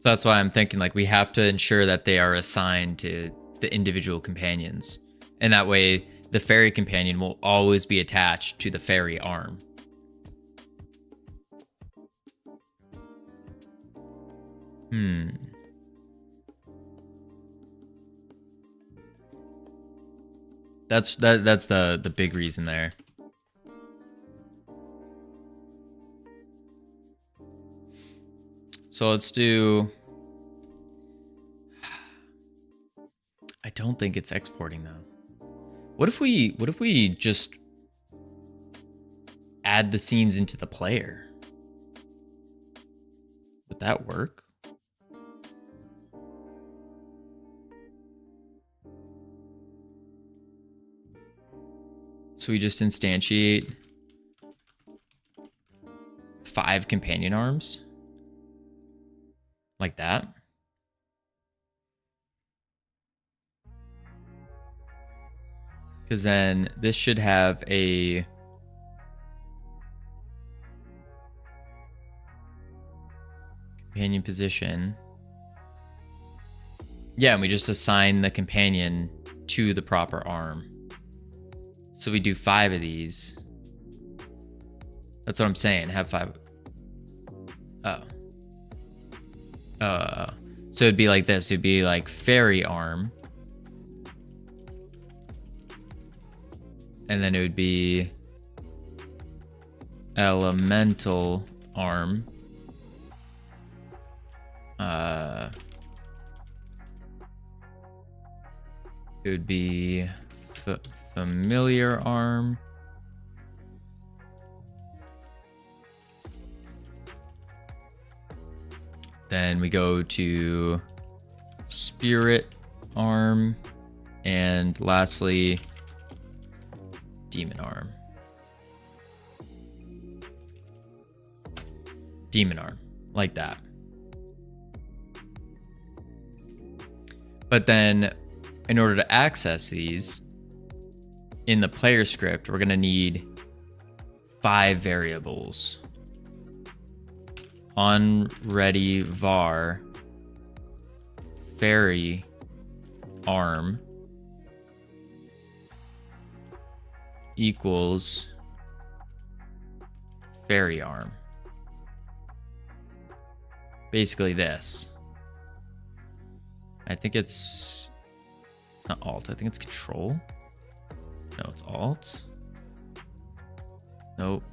So that's why I'm thinking, like, we have to ensure that they are assigned to the individual companions. And that way, the fairy companion will always be attached to the fairy arm. That's the big reason there. So let's do... I don't think it's exporting though. What if we just add the scenes into the player? Would that work? So we just instantiate 5 companion arms? Like that? I Because then this should have a companion position. Yeah, and we just assign the companion to the proper arm. So we do 5 of these. That's what I'm saying. Have 5. Oh. So it'd be like this. It'd be like fairy arm. And then it would be elemental arm. It would be familiar arm. Then we go to spirit arm. And lastly, demon arm. Demon arm, like that. But then in order to access these in the player script, we're going to need 5 variables. OnReady var fairy arm equals fairy arm. Basically this. I think it's not alt. I think it's control. No, it's alt. Nope,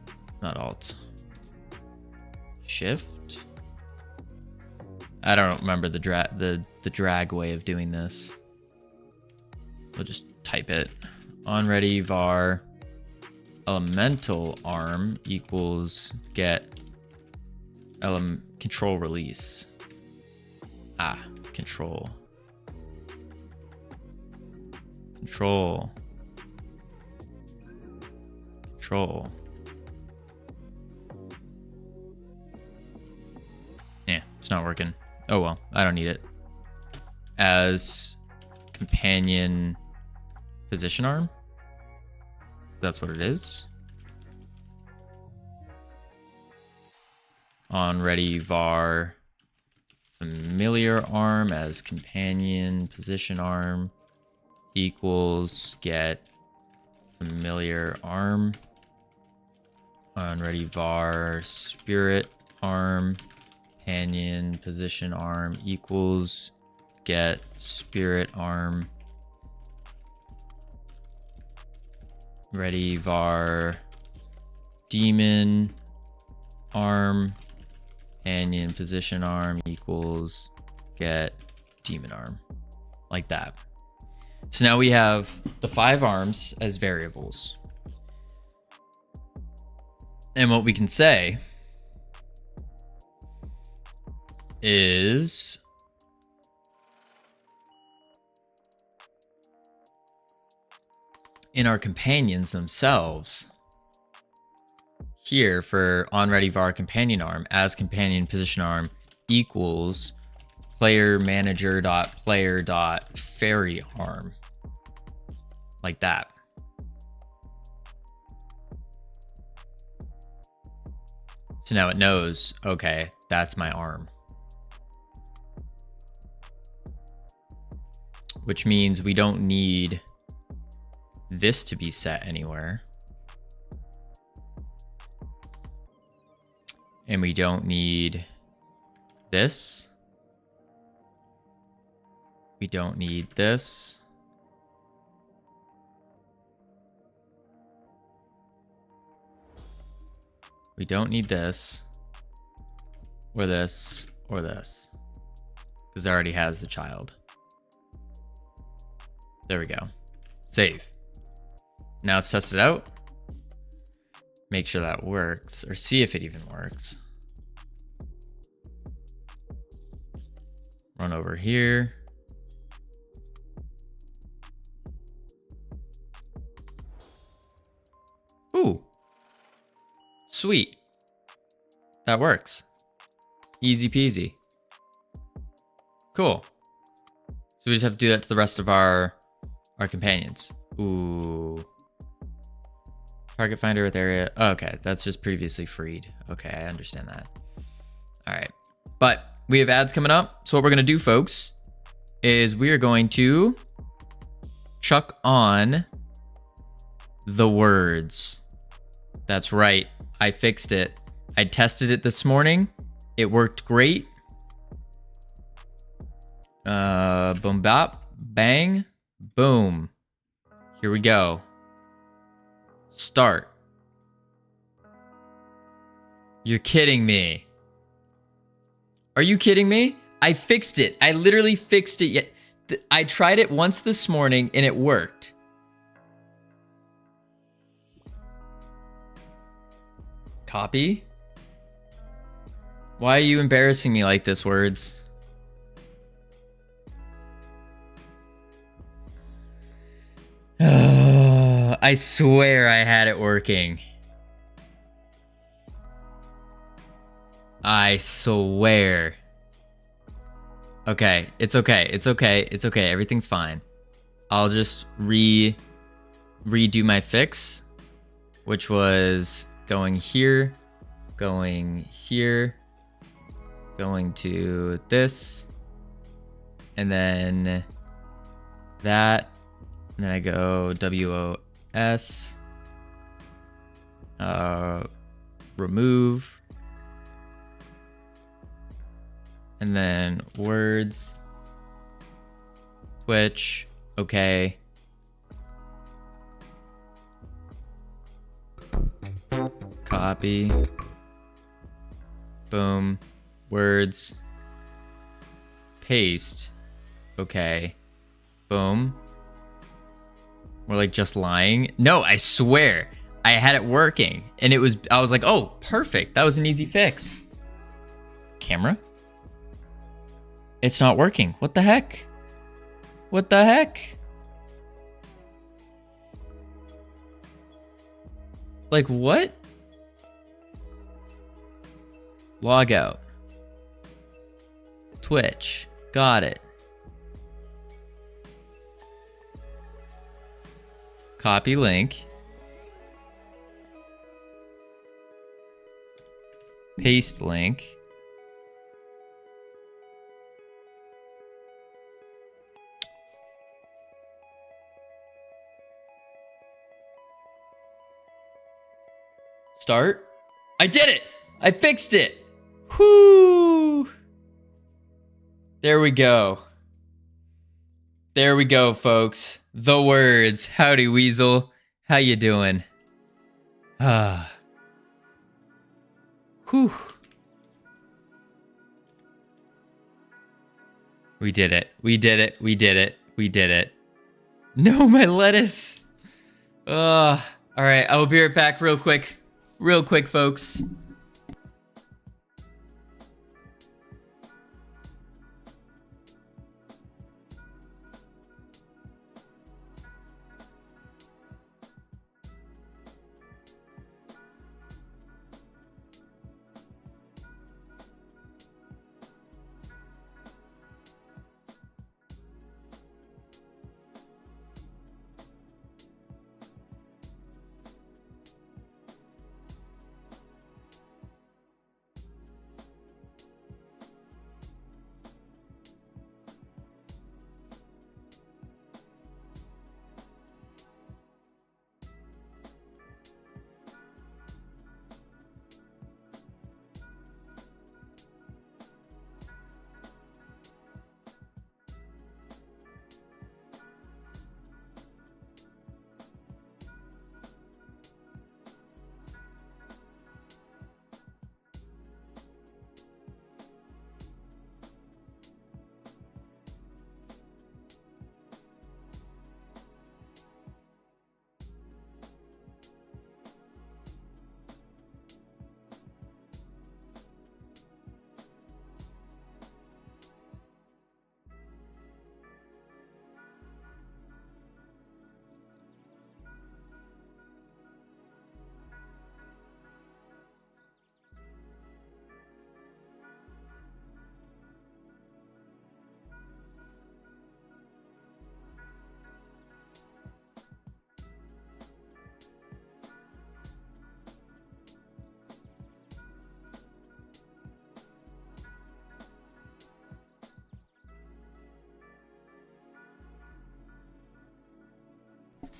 not alt. Shift. I don't remember the drag way of doing this. We'll just type it. OnReady var elemental arm equals get control release. Control. Yeah, it's not working. Oh well, I don't need it. As companion position arm. That's what it is. OnReady var familiar arm as companion position arm equals get familiar arm. OnReady var spirit arm companion position arm equals get spirit arm. Ready var demon arm companion position arm equals get demon arm, like that. So now we have the 5 arms as variables, and what we can say is in our companions themselves, here for OnReady var companion arm as companion position arm equals player manager dot player dot fairy arm, like that. So now it knows, okay, that's my arm. Which means we don't need this to be set anywhere. And we don't need this. We don't need this. We don't need this, or this, or this, because it already has the child. There we go. Save. Now let's test it out. Make sure that works, or see if it even works. Run over here. Ooh. Sweet. That works. Easy peasy. Cool. So we just have to do that to the rest of our companions. Ooh. Target finder with area. Okay, that's just previously freed. Okay, I understand that. All right. But we have ads coming up. So what we're going to do, folks, is we are going to chuck on the words. That's right. I fixed it. I tested it this morning. It worked great. Boom, bop, bang, boom. Here we go. Start. You're kidding me. Are you kidding me? I fixed it. I literally fixed it. Yet I tried it once this morning and it worked. Copy. Why are you embarrassing me like this, words? I swear I had it working. I swear. Okay, it's okay. It's okay. It's okay. Everything's fine. I'll just redo my fix, which was going here, going to this, and then that, and then I go WOS, remove, and then words, Twitch, okay. Copy. Boom. Words. Paste. Okay. Boom. We're like just lying. No, I swear. I had it working. And I was like, oh, perfect. That was an easy fix. Camera? It's not working. What the heck? What the heck? Like what? Log out. Twitch. Got it. Copy link. Paste link. Start. I did it! I fixed it! Whoo! There we go. There we go, folks. The words. Howdy, Weasel. How you doing? Ah. Whew. We did it. We did it. We did it. We did it. No, my lettuce. All right, I will be right back real quick. Real quick, folks.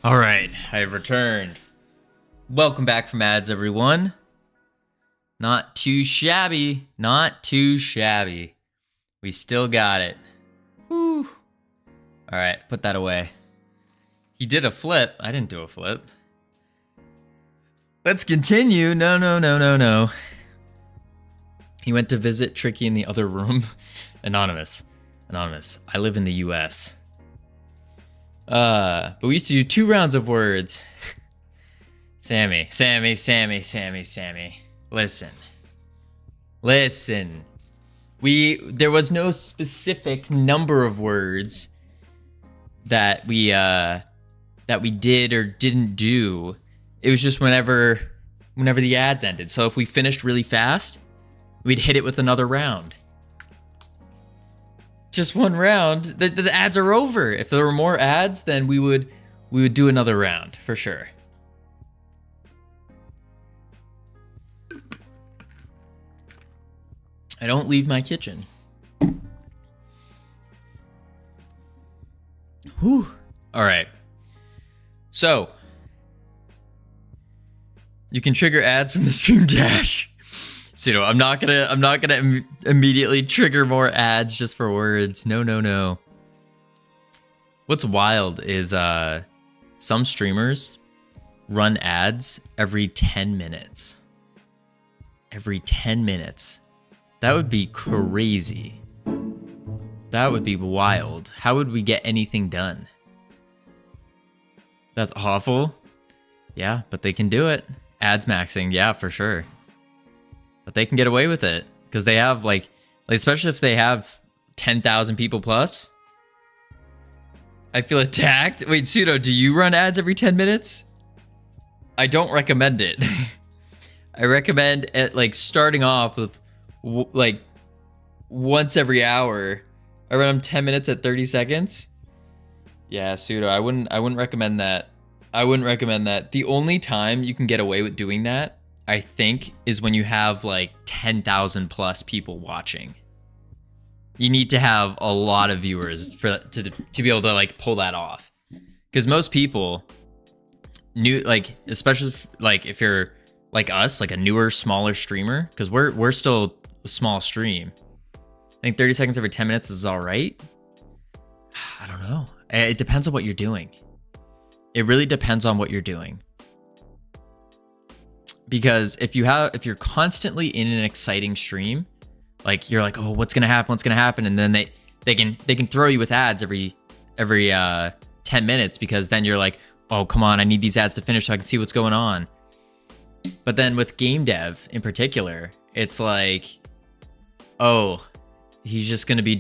All right, I've returned. Welcome back from ads, everyone. Not too shabby, not too shabby. We still got it. Woo. All right, put that away. He did a flip. I didn't do a flip. Let's continue. No. He went to visit Tricky in the other room. Anonymous. I live in the US. But we used to do 2 rounds of words. Sammy. Listen. There was no specific number of words that we did or didn't do. It was just whenever the ads ended. So if we finished really fast, we'd hit it with another round. Just one round, the ads are over. If there were more ads, then we would do another round for sure. I don't leave my kitchen. Whew. All right. So you can trigger ads from the stream dash. So I'm not gonna immediately trigger more ads just for words. No. What's wild is some streamers run ads every 10 minutes. Every 10 minutes. That would be crazy. That would be wild. How would we get anything done? That's awful. Yeah, but they can do it. Ads maxing, yeah, for sure. But they can get away with it because they have like especially if they have 10,000 people plus. I feel attacked. Wait, Pseudo, do you run ads every 10 minutes? I don't recommend it. I recommend it like starting off with like once every hour. I run them 10 minutes at 30 seconds. Yeah, Pseudo, I wouldn't recommend that. I wouldn't recommend that. The only time you can get away with doing that, I think, is when you have like 10,000 plus people watching. You need to have a lot of viewers to be able to like pull that off. Because most people, especially if you're like us, like a newer, smaller streamer, because we're still a small stream. I think 30 seconds every 10 minutes is all right. I don't know. It depends on what you're doing. It really depends on what you're doing. Because if you're constantly in an exciting stream, like you're like, oh, what's gonna happen, and then they can throw you with ads every 10 minutes because then you're like, oh, come on, I need these ads to finish so I can see what's going on. But then with game dev in particular, it's like, oh, he's just gonna be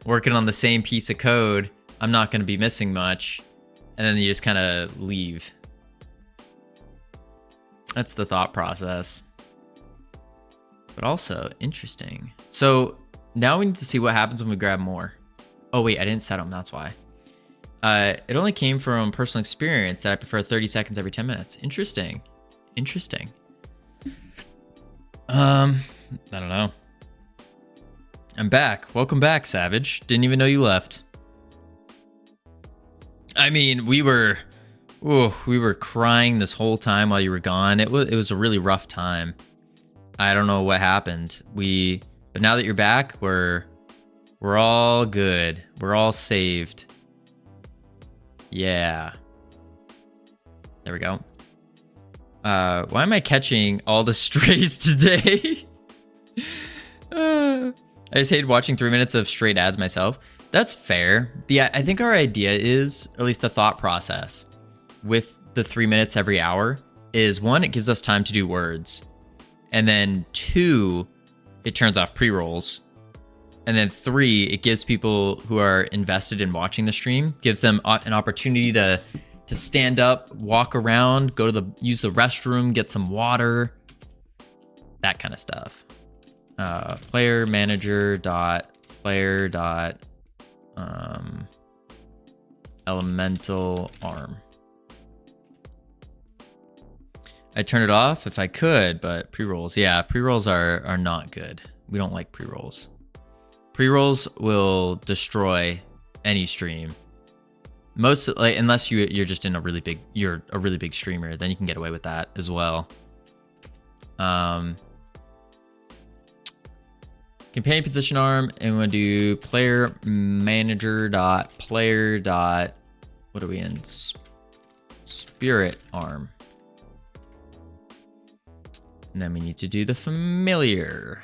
working on the same piece of code. I'm not gonna be missing much, and then you just kind of leave. That's the thought process. But also, interesting. So now we need to see what happens when we grab more. Oh wait, I didn't set them, that's why. It only came from personal experience that I prefer 30 seconds every 10 minutes. Interesting. I don't know. I'm back. Welcome back, Savage. Didn't even know you left. I mean, we were crying this whole time while you were gone. It was a really rough time. I don't know what happened. But now that you're back, we're all good. We're all saved. Yeah. There we go. Why am I catching all the strays today? I just hated watching 3 minutes of straight ads myself. That's fair. I think our idea is, or at least the thought process with the 3 minutes every hour is, 1, it gives us time to do words. And then 2, it turns off pre-rolls. And then 3, it gives people who are invested in watching the stream, gives them an opportunity to stand up, walk around, use the restroom, get some water, that kind of stuff. Player manager dot player dot elemental arm. I'd turn it off if I could, but pre-rolls, yeah, pre-rolls are not good. We don't like pre-rolls. Pre-rolls will destroy any stream. Most like unless you're just in a really big streamer, then you can get away with that as well. Companion position arm, and we're gonna do player manager dot player dot, what are we in? Spirit arm. And then we need to do the familiar.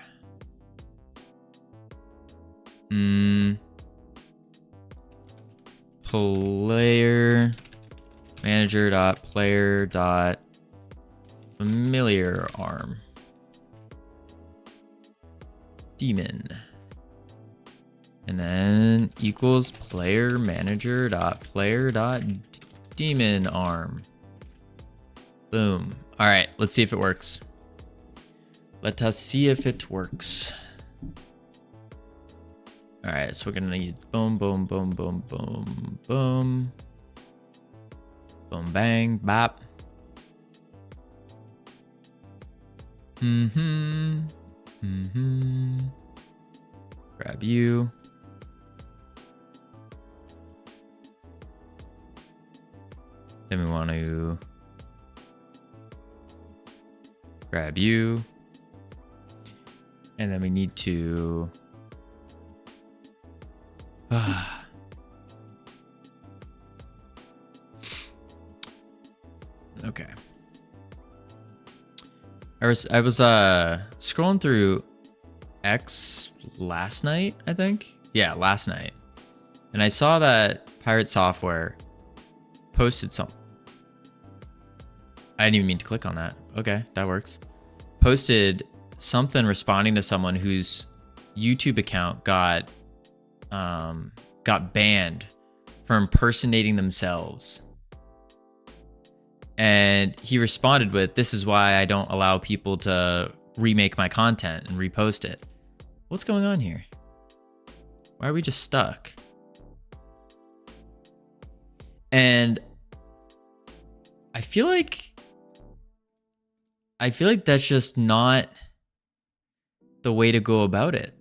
Player manager dot player dot familiar arm. Demon. And then equals player manager dot player dot demon arm. Boom. All right, let's see if it works. Let us see if it works. All right, so we're gonna need boom, boom, boom, boom, boom, boom, boom, bang, bop. Grab you. Then we want to grab you. And then we need to okay. I was scrolling through X last night, I think. Yeah, last night. And I saw that Pirate Software posted something. I didn't even mean to click on that. Okay, that works. Posted something responding to someone whose YouTube account got banned for impersonating themselves. And he responded with, "This is why I don't allow people to remake my content and repost it." What's going on here? Why are we just stuck? And I feel like that's just not the way to go about it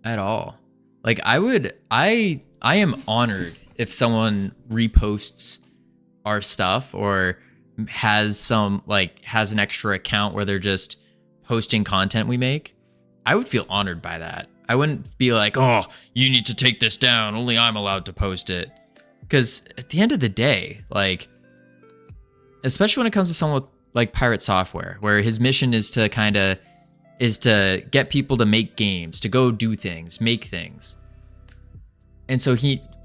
at all. Like I am honored if someone reposts our stuff or has an extra account where they're just posting content we make. I would feel honored by that. I wouldn't be like, "Oh, you need to take this down. Only I'm allowed to post it." Because at the end of the day, like, especially when it comes to someone with like Pirate Software, where his mission is to get people to make games, to go do things, make things. And so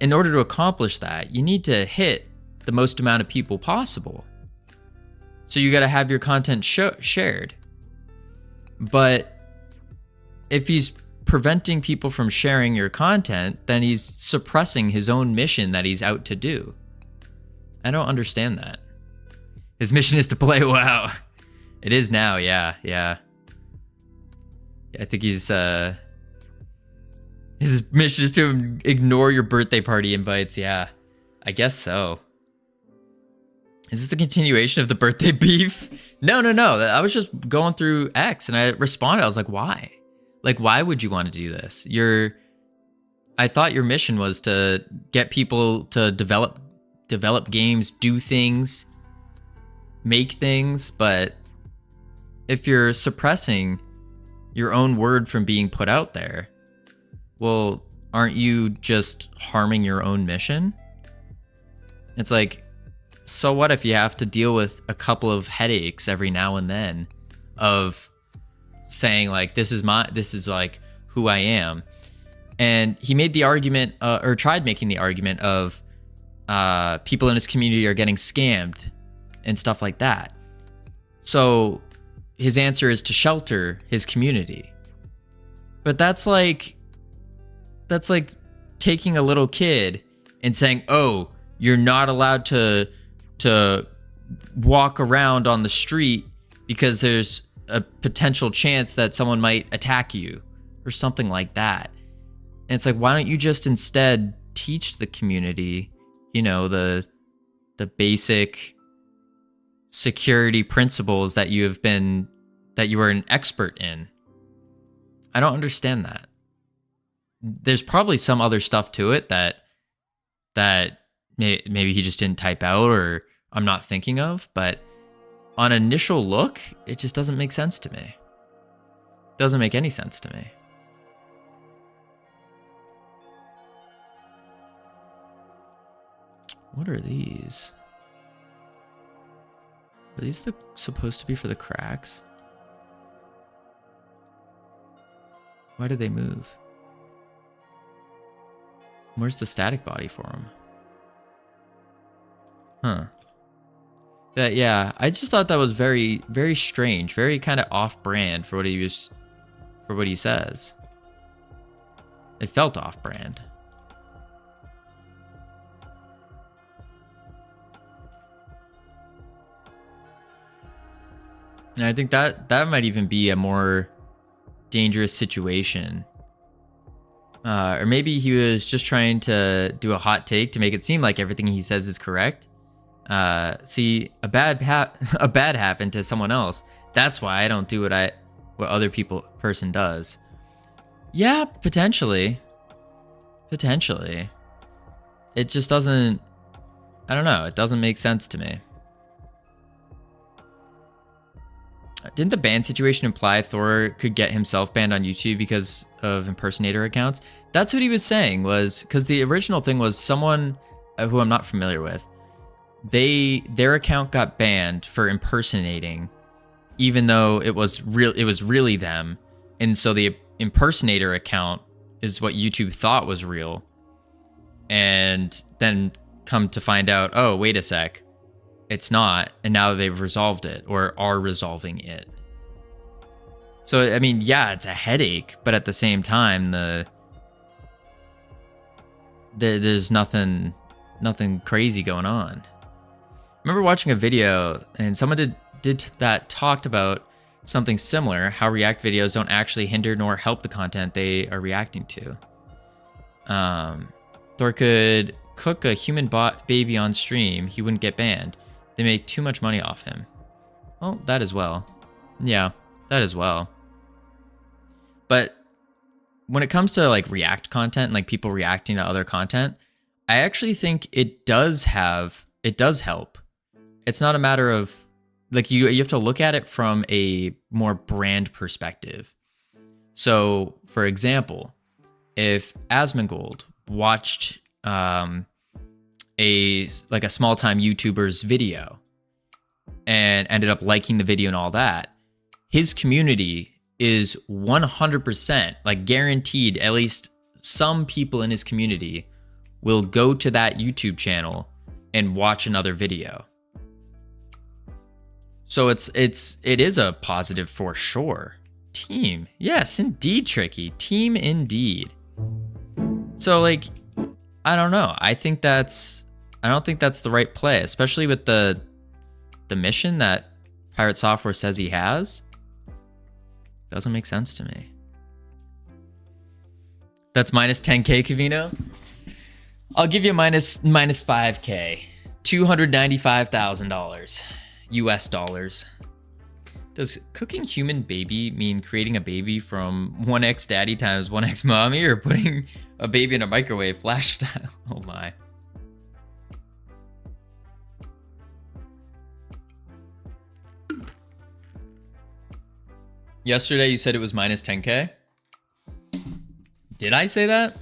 in order to accomplish that, you need to hit the most amount of people possible. So you got to have your content shared. But if he's preventing people from sharing your content, then he's suppressing his own mission that he's out to do. I don't understand that. His mission is to play WoW. It is now, yeah. I think his mission is to ignore your birthday party invites. Yeah, I guess so. Is this the continuation of the birthday beef? No. I was just going through X and I responded. I was like, why? Like, why would you want to do this? I thought your mission was to get people to develop games, do things, make things. But if you're suppressing your own word from being put out there, well, aren't you just harming your own mission? It's like, so what if you have to deal with a couple of headaches every now and then of saying like, this is like who I am. And he made the argument, or tried making the argument of people in his community are getting scammed and stuff like that. So his answer is to shelter his community. But that's like taking a little kid and saying, "Oh, you're not allowed to walk around on the street because there's a potential chance that someone might attack you," or something like that. And it's like, why don't you just instead teach the community, the basic security principles that you are an expert in? I don't understand that. There's probably some other stuff to it that that maybe he just didn't type out or I'm not thinking of, but on initial look, it just doesn't make sense to me. Doesn't make any sense to me. What are these? Are these supposed to be for the cracks? Why did they move? Where's the static body for them? Huh. Yeah, I just thought that was very, very strange, very kind of off-brand for what he says. It felt off-brand. And I think that might even be a more dangerous situation. Or maybe he was just trying to do a hot take to make it seem like everything he says is correct. See, a bad happened to someone else. That's why I don't do what other person does. Yeah, potentially. Potentially. It just doesn't, I don't know. It doesn't make sense to me. Didn't the ban situation imply Thor could get himself banned on YouTube because of impersonator accounts? That's what he was saying, was because the original thing was someone who I'm not familiar with, their account got banned for impersonating, even though it was really them. And so the impersonator account is what YouTube thought was real. And then come to find out, oh, wait a sec, it's not, and now they've resolved it or are resolving it. So I mean, yeah, it's a headache, but at the same time, there's nothing crazy going on. I remember watching a video and someone talked about something similar, how React videos don't actually hinder nor help the content they are reacting to. Thor could cook a human baby on stream, he wouldn't get banned. They make too much money off him. Oh, that as well. Yeah, that as well. But when it comes to like React content and like people reacting to other content, I actually think it does help. It's not a matter of like you have to look at it from a more brand perspective. So, for example, if Asmongold watched a small time YouTuber's video and ended up liking the video and all that, his community is 100% like guaranteed, at least some people in his community will go to that YouTube channel and watch another video. So it is a positive for sure. Team. Yes, indeed, Tricky. Team indeed. So like, I don't know. I don't think that's the right play, especially with the mission that Pirate Software says he has. Doesn't make sense to me. That's minus 10K, Covino. I'll give you minus 5K. $295,000 US dollars. Does cooking human baby mean creating a baby from 1x daddy times 1x mommy, or putting a baby in a microwave flash style? Oh my. Yesterday you said it was minus 10K. Did I say that?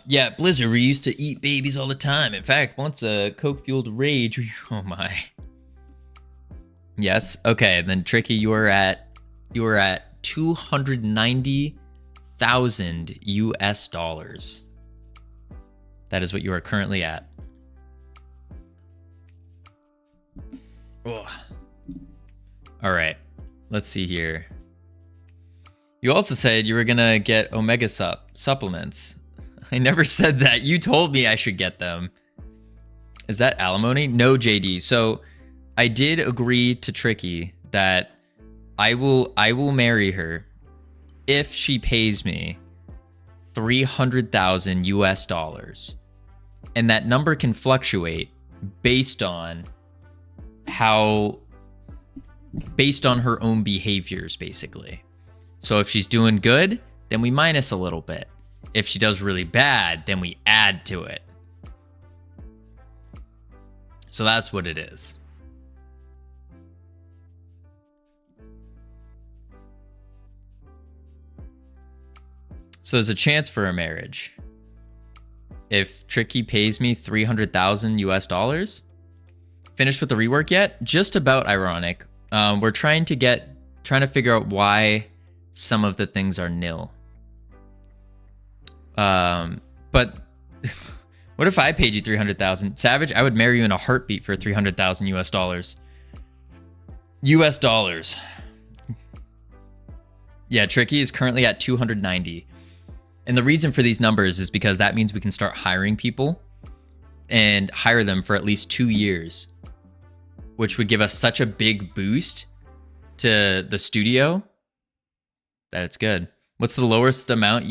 Yeah, Blizzard, we used to eat babies all the time. In fact, once a coke-fueled rage, oh my. Yes, okay, then Tricky, you were at 290,000 US dollars. That is what you are currently at. Ugh. All right, let's see here. You also said you were gonna get Omega supplements. I never said that. You told me I should get them. Is that alimony? No, JD. So I did agree to Tricky that I will marry her if she pays me 300,000 US dollars. And that number can fluctuate based on her own behaviors, basically. So if she's doing good, then we minus a little bit. If she does really bad, then we add to it. So that's what it is. So there's a chance for a marriage. If Tricky pays me 300,000 US dollars. Finished with the rework yet? Just about ironic. We're trying to figure out why some of the things are nil. But what if I paid you 300,000? Savage, I would marry you in a heartbeat for 300,000 US dollars. US dollars. Yeah, Tricky is currently at 290. And the reason for these numbers is because that means we can start hiring people and hire them for at least 2 years, which would give us such a big boost to the studio that it's good. What's the lowest amount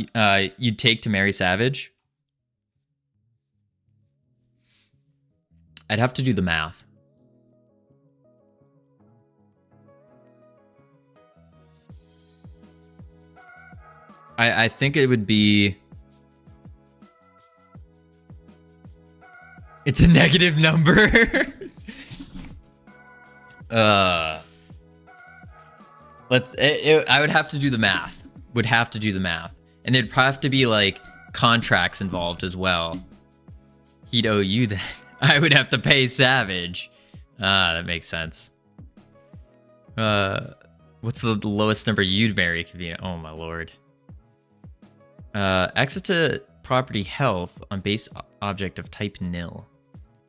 you'd take to marry Savage? I'd have to do the math. I think it would be... It's a negative number. I would have to do the math. Would have to do the math. And there'd probably have to be like contracts involved as well. He'd owe you that. I would have to pay Savage. That makes sense. What's the lowest number you'd marry, Covino? Oh my lord. Exit to property health on base object of type nil.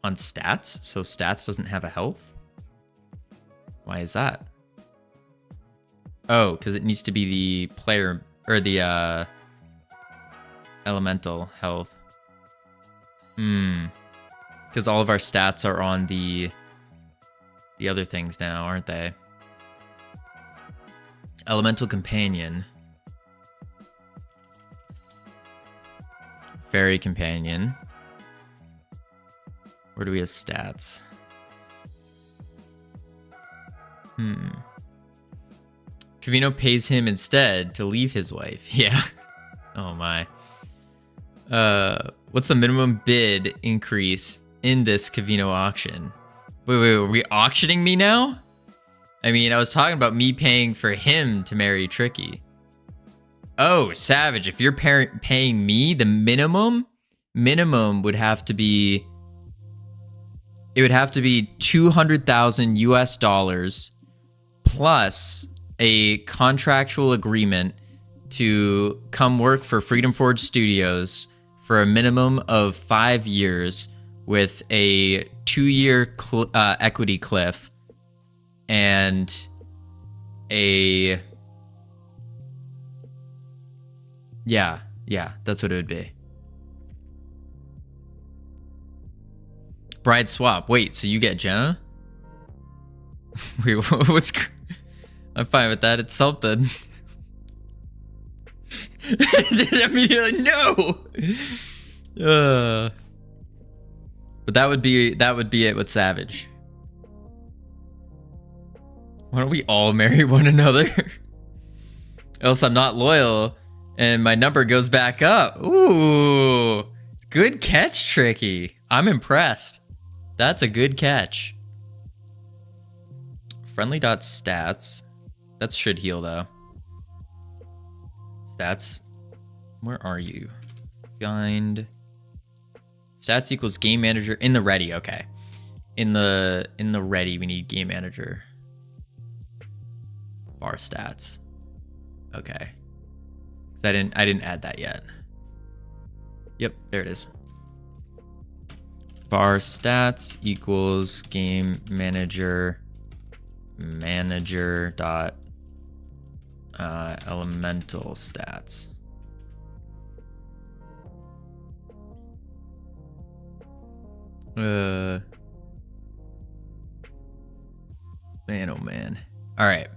On stats? So stats doesn't have a health? Why is that? Oh, because it needs to be the player or the elemental health. Because all of our stats are on the other things now, aren't they? Elemental companion. Fairy companion. Where do we have stats? Covino pays him instead to leave his wife. Yeah. Oh my. What's the minimum bid increase in this Covino auction? Wait, are we auctioning me now? I mean, I was talking about me paying for him to marry Tricky. Oh, Savage, if you're paying me, the minimum would have to be... It would have to be 200,000 US dollars plus a contractual agreement to come work for Freedom Forge Studios for a minimum of 5 years with a 2-year equity cliff and a... Yeah, that's what it would be. Bride swap. Wait, so you get Jenna? Wait, what's... I'm fine with that. It's something. Immediately, no! But that would be it with Savage. Why don't we all marry one another? Else I'm not loyal and my number goes back up. Ooh, good catch, Tricky. I'm impressed. That's a good catch. Friendly.stats. That should heal though. Stats. Where are you? Find stats equals game manager in the ready. Okay. In the ready, we need game manager. Bar stats. Okay. I didn't add that yet. Yep, there it is. Bar stats equals game manager dot elemental stats. Man, oh man. All right.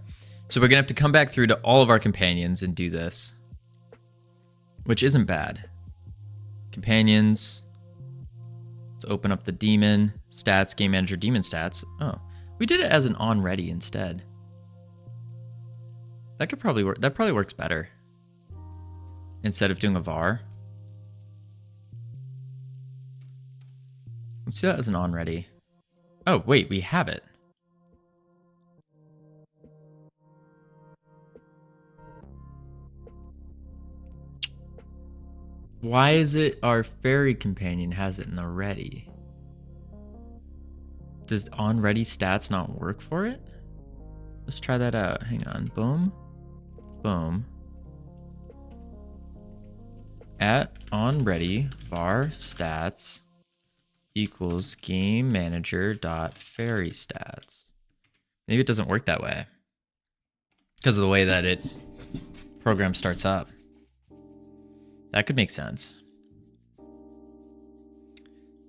So we're gonna have to come back through to all of our companions and do this, which isn't bad. Companions. Let's open up the demon stats, game manager, demon stats. Oh, we did it as an on ready instead. That could probably work. That probably works better instead of doing a var. Let's do that as an on ready. Oh, wait, we have it. Why is it our fairy companion has it in the ready? Does on ready stats not work for it? Let's try that out. Hang on. Boom. Boom. At on ready var stats equals game manager dot fairy stats. Maybe it doesn't work that way because of the way that it program starts up. That could make sense.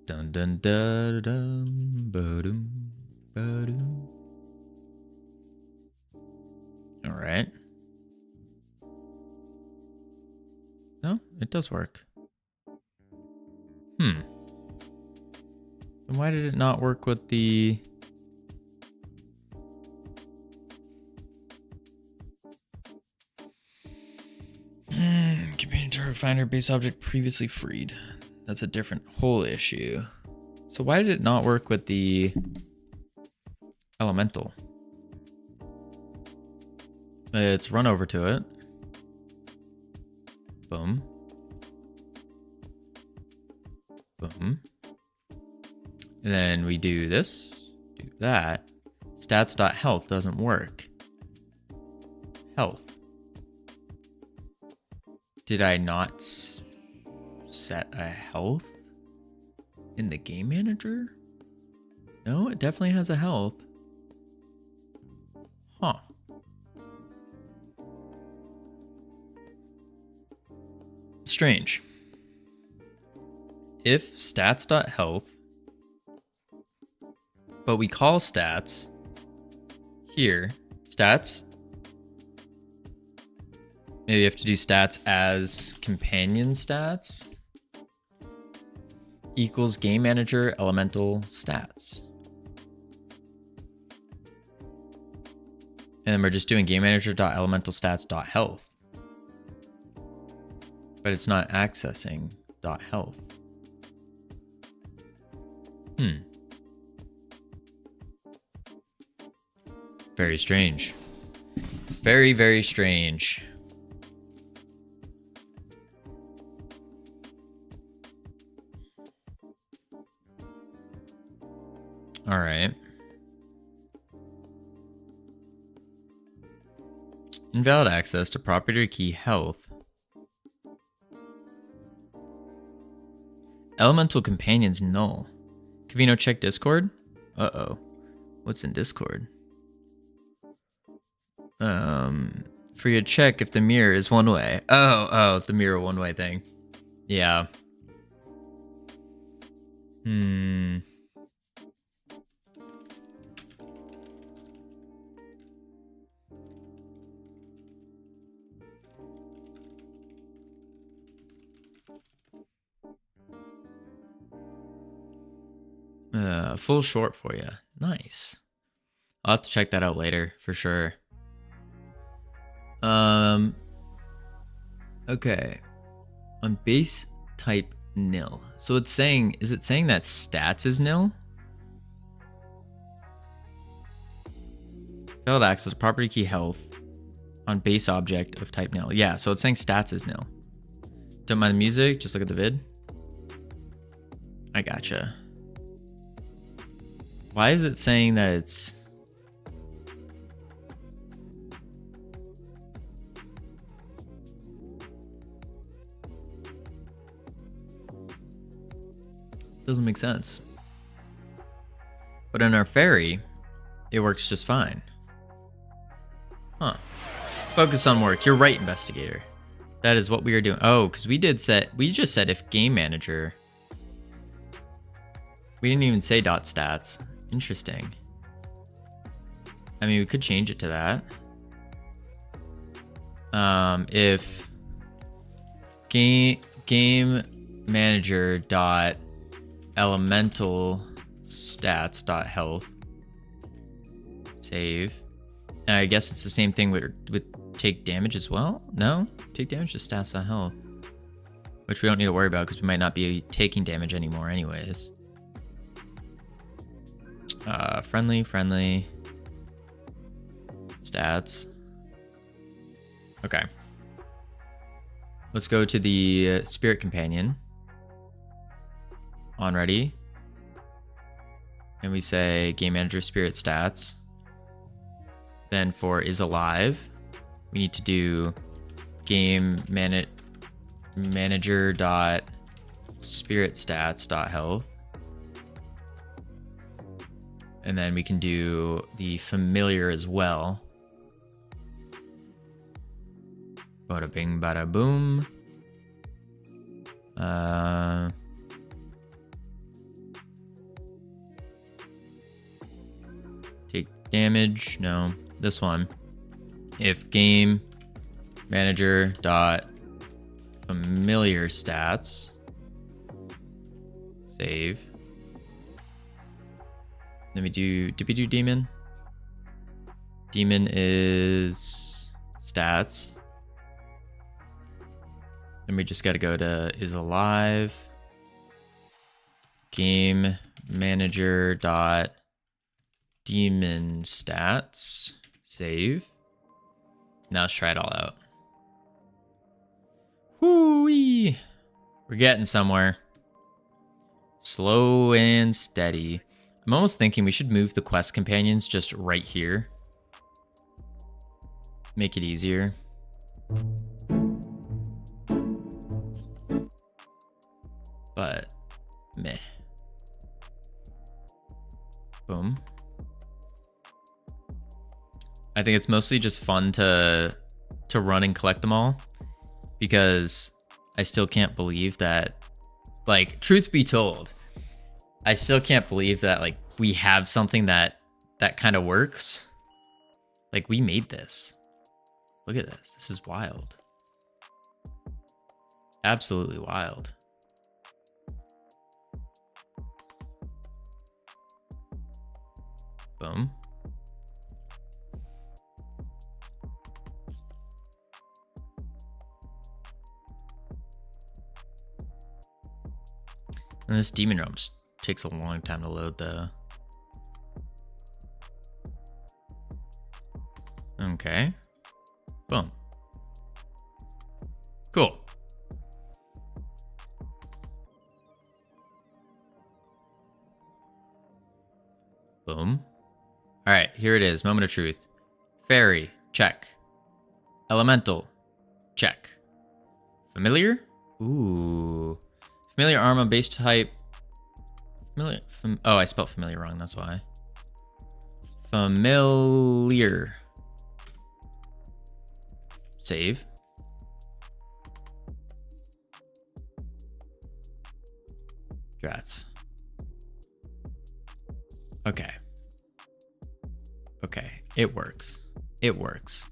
Dun dun dun dun ba-dum, ba-dum. All right. No, it does work. Then why did it not work with the... Companion target finder base object previously freed. That's a different whole issue. So why did it not work with the elemental? Let's run over to it. Boom. Boom. And then we do this, do that. Stats.health doesn't work. Health. Did I not set a health in the game manager? No, it definitely has a health. Huh. Strange. If stats.health, but we call stats here, stats. Maybe you have to do stats as companion stats equals game manager elemental stats. And then we're just doing game manager dot elemental stats dot health. But it's not accessing dot health. Very strange. Very, very strange. All right. Invalid access to property key health. Elemental companions null. Covino, check Discord. Uh-oh. What's in Discord? For you to check if the mirror is one way. Oh, the mirror one way thing. Yeah. Full short for you. Nice. I'll have to check that out later for sure. Okay. On base type nil. So it's saying, is it saying that stats is nil? Failed access property key health on base object of type nil. Yeah, so it's saying stats is nil. Don't mind the music, just look at the vid. I gotcha. Why is it saying that it's... Doesn't make sense. But in our fairy, it works just fine. Huh. Focus on work. You're right, investigator. That is what we are doing. Oh, because we just said if game manager. We didn't even say dot stats. Interesting. I mean, we could change it to that. If game manager dot elemental stats dot health, save. And I guess it's the same thing with take damage as well. No, take damage is stats dot health, which we don't need to worry about because we might not be taking damage anymore anyways. Friendly. Stats. Okay. Let's go to the Spirit Companion. On ready. And we say Game Manager Spirit Stats. Then for is alive, we need to do Game Manager dot Spirit Stats dot Health. And then we can do the familiar as well. Bada bing, bada boom. Take damage. No, this one. If game manager dot familiar stats, save. Let me do, did we do demon? Demon is stats. Then we just got to go to is alive. Game manager dot demon stats, save. Now let's try it all out. Whoo-wee. We're getting somewhere. Slow and steady. I'm almost thinking we should move the quest companions just right here. Make it easier. But, meh. Boom. I think it's mostly just fun to run and collect them all. Because I still can't believe that, like, truth be told, I still can't believe that, like, we have something that kind of works. Like, we made this. Look at this. This is wild. Absolutely wild. Boom. And this demon realm just takes a long time to load though. Okay. Boom. Cool. Boom. All right, here it is. Moment of truth. Fairy, check. Elemental, check. Familiar? Ooh. Familiar armor base type. Familiar. Oh, I spelled familiar wrong. That's why. Familiar. Save. Drats. Okay. Okay. It works. It works.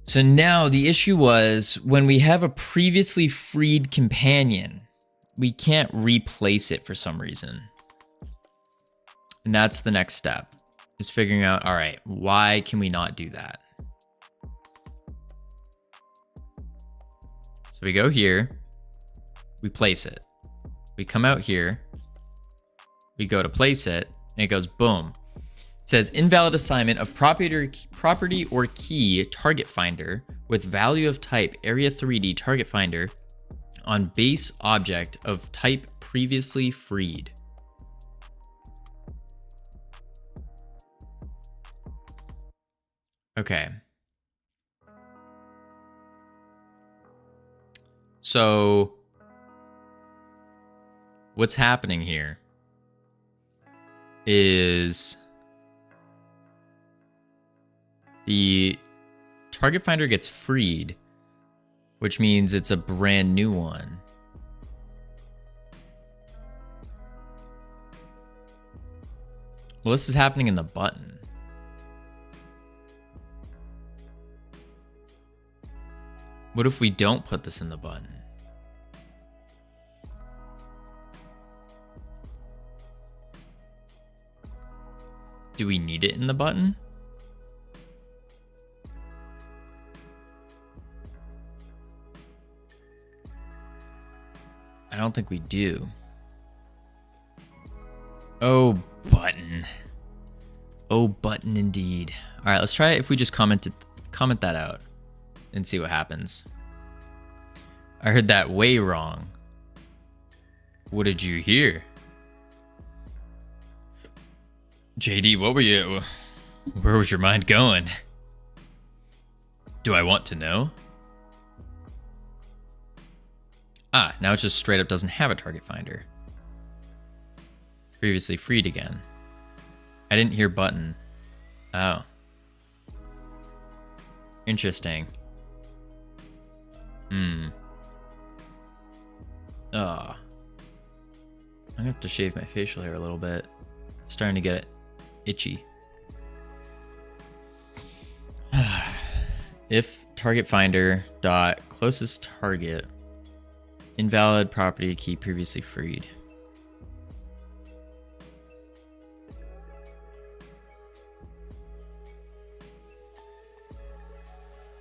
So now the issue was when we have a previously freed companion, we can't replace it for some reason. And that's the next step, is figuring out, all right, why can we not do that? So we go here, we place it. We come out here, we go to place it, and it goes boom. It says invalid assignment of property or key target finder with value of type area 3D target finder on base object of type previously freed. Okay. So what's happening here is the target finder gets freed, which means it's a brand new one. Well, this is happening in the button. What if we don't put this in the button? Do we need it in the button? I don't think we do. Oh, button. Oh, button indeed. All right, let's try it if we just comment that out and see what happens. I heard that way wrong. What did you hear? JD, where was your mind going? Do I want to know? Ah, now it just straight up doesn't have a target finder. Previously freed again. I didn't hear button. Oh. Interesting. Oh. I'm gonna have to shave my facial hair a little bit. It's starting to get itchy. If target finder dot closest target invalid property key previously freed.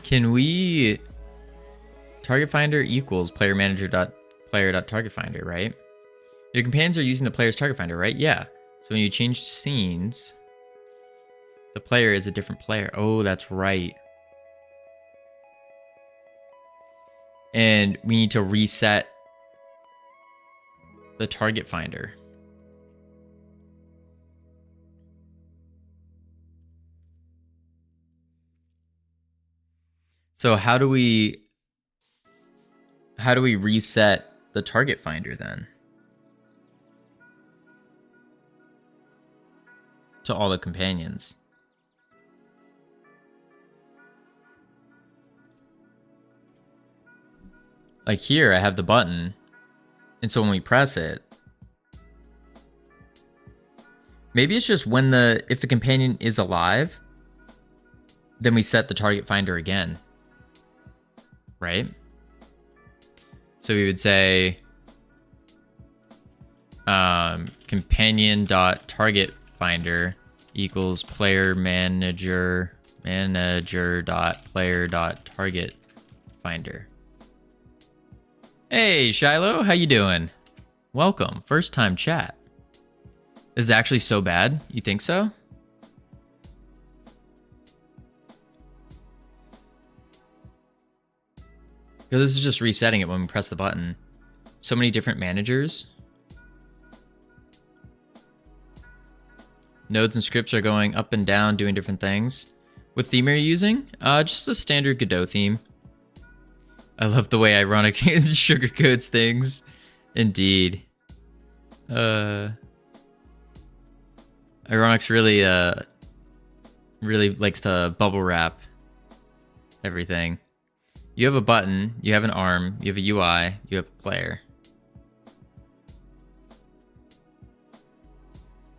Can we target finder equals player manager dot player dot target finder, right? Your companions are using the player's target finder, right? Yeah. So when you change scenes, the player is a different player. Oh, that's right. And we need to reset the target finder. So how do we reset the target finder then? To all the companions. Like here, I have the button, and so when we press it, maybe it's just if the companion is alive, then we set the target finder again, right? So we would say companion dot target finder equals player manager dot player dot target finder. Hey Shiloh, how you doing? Welcome, first time chat. Is it actually so bad? You think so? Because this is just resetting it when we press the button. So many different managers. Nodes and scripts are going up and down, doing different things. What theme are you using? Just the standard Godot theme. I love the way Ironic sugarcoats things. Indeed. Ironic's really likes to bubble wrap everything. You have a button, you have an arm, you have a UI, you have a player.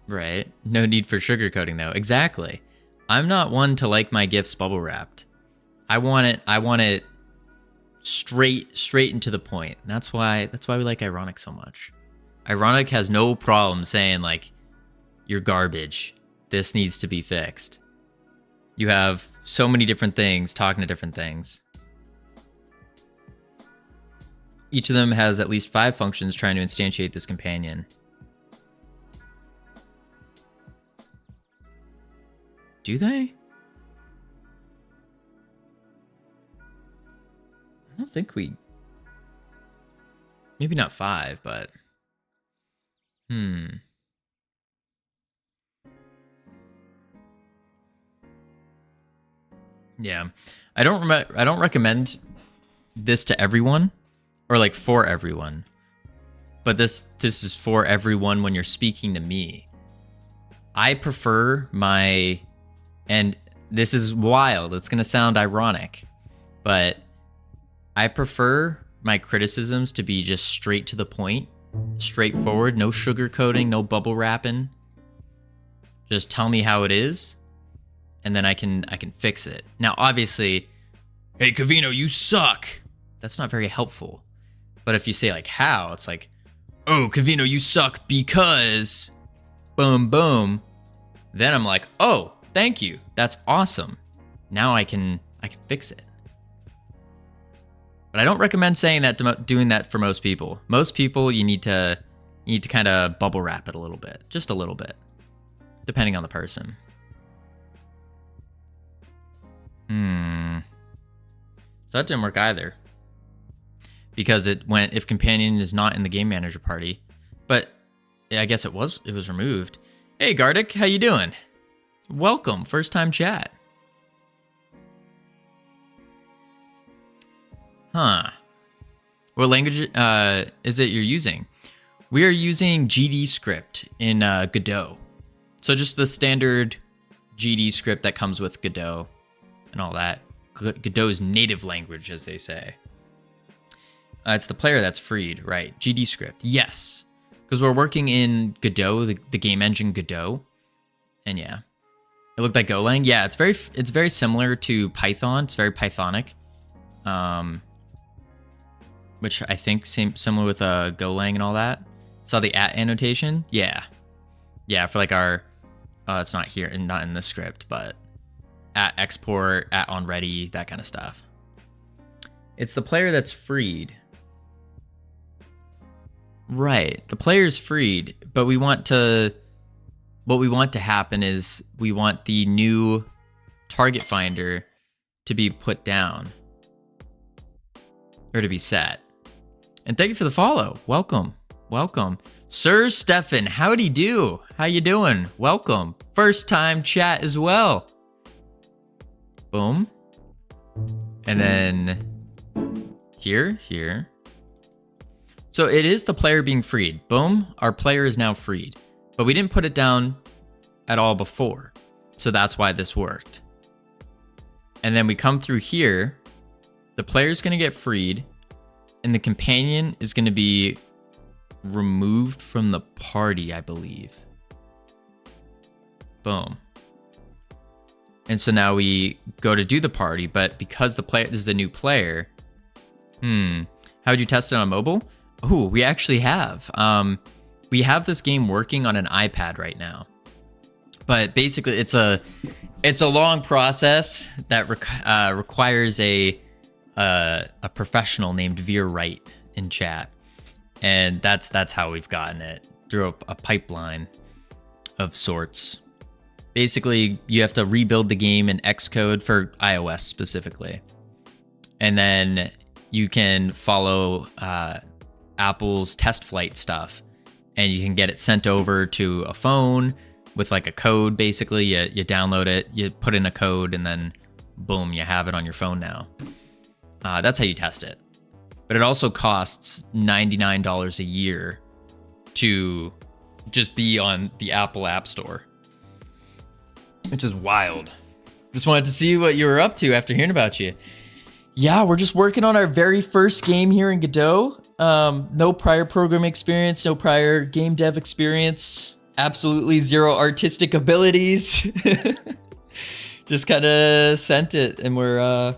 Right. No need for sugarcoating though. Exactly. I'm not one to like my GIFs bubble wrapped. I want it straight into the point. That's why we like Ironic so much. Ironic has no problem saying like, you're garbage. This needs to be fixed. You have so many different things talking to different things. Each of them has at least 5 functions trying to instantiate this companion. Do they? I don't think we... Maybe not 5, but... Yeah. I don't recommend this to everyone. Or like for everyone. But this is for everyone when you're speaking to me. I prefer my... And this is wild. It's going to sound ironic. But I prefer my criticisms to be just straight to the point. Straightforward. No sugarcoating. No bubble wrapping. Just tell me how it is. And then I can fix it. Now, obviously... Hey, Covino, you suck! That's not very helpful. But if you say like how, it's like, oh, Covino, you suck because boom, boom. Then I'm like, oh, thank you. That's awesome. Now I can fix it. But I don't recommend saying that, doing that for most people. Most people, you need to You need to kind of bubble wrap it a little bit, just a little bit, depending on the person. So that didn't work either, because it went if companion is not in the game manager party, but I guess it was removed. Hey Gardic, how you doing? Welcome, first time chat. Huh. What language is it you're using? We are using GD script in Godot. So just the standard GD script that comes with Godot and all that. Godot's native language, as they say. It's the player that's freed, right? GD script, yes. Because we're working in Godot, the game engine Godot. And yeah. It looked like Golang. Yeah, it's very similar to Python. It's very Pythonic. Which I think similar with Golang and all that. Saw the @ annotation? Yeah. Yeah, for like our it's not here and not in the script, but @ export, @ on ready, that kind of stuff. It's the player that's freed. Right. The player's freed, but what we want to happen is we want the new target finder to be put down or to be set. And thank you for the follow. Welcome. Welcome. Sir Stefan, howdy do? How you doing? Welcome. First time chat as well. Boom. And then here. So it is the player being freed. Boom. Our player is now freed. But we didn't put it down at all before. So that's why this worked. And then we come through here. The player's going to get freed. And the companion is going to be removed from the party, I believe. Boom. And so now we go to do the party, but because the player is the new player, how would you test it on mobile? Oh, we actually have. We have this game working on an iPad right now. But basically, it's a long process that requires a professional named Veer Wright in chat, and that's how we've gotten it through a pipeline of sorts. Basically, you have to rebuild the game in Xcode for iOS specifically, and then you can follow Apple's test flight stuff, and you can get it sent over to a phone with like a code. Basically, you download it, you put in a code, and then boom, you have it on your phone now. That's how you test it. But it also costs $99 a year to just be on the Apple App Store, which is wild. Just wanted to see what you were up to after hearing about you. Yeah, we're just working on our very first game here in Godot. No prior programming experience, no prior game dev experience, absolutely zero artistic abilities. Just kind of sent it, and we're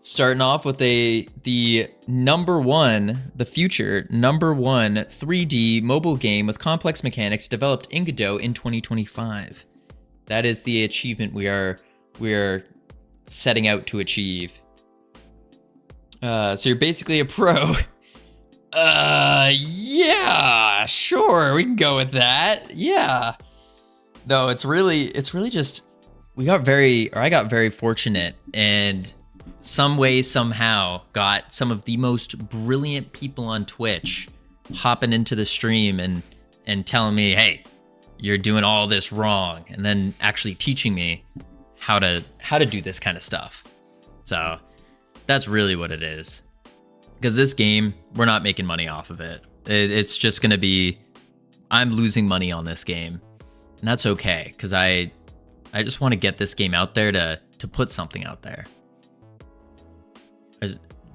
starting off with the future number one 3D mobile game with complex mechanics developed in Godot in 2025. That is the achievement we are setting out to achieve. So you're basically a pro. Yeah, sure, we can go with that. Yeah. No, it's really just I got very fortunate, and some way, somehow, got some of the most brilliant people on Twitch hopping into the stream and telling me, hey, you're doing all this wrong, and then actually teaching me how to do this kind of stuff. So that's really what it is. Because this game, we're not making money off of it. It's just going to be, I'm losing money on this game. And that's okay, because I just want to get this game out there to put something out there.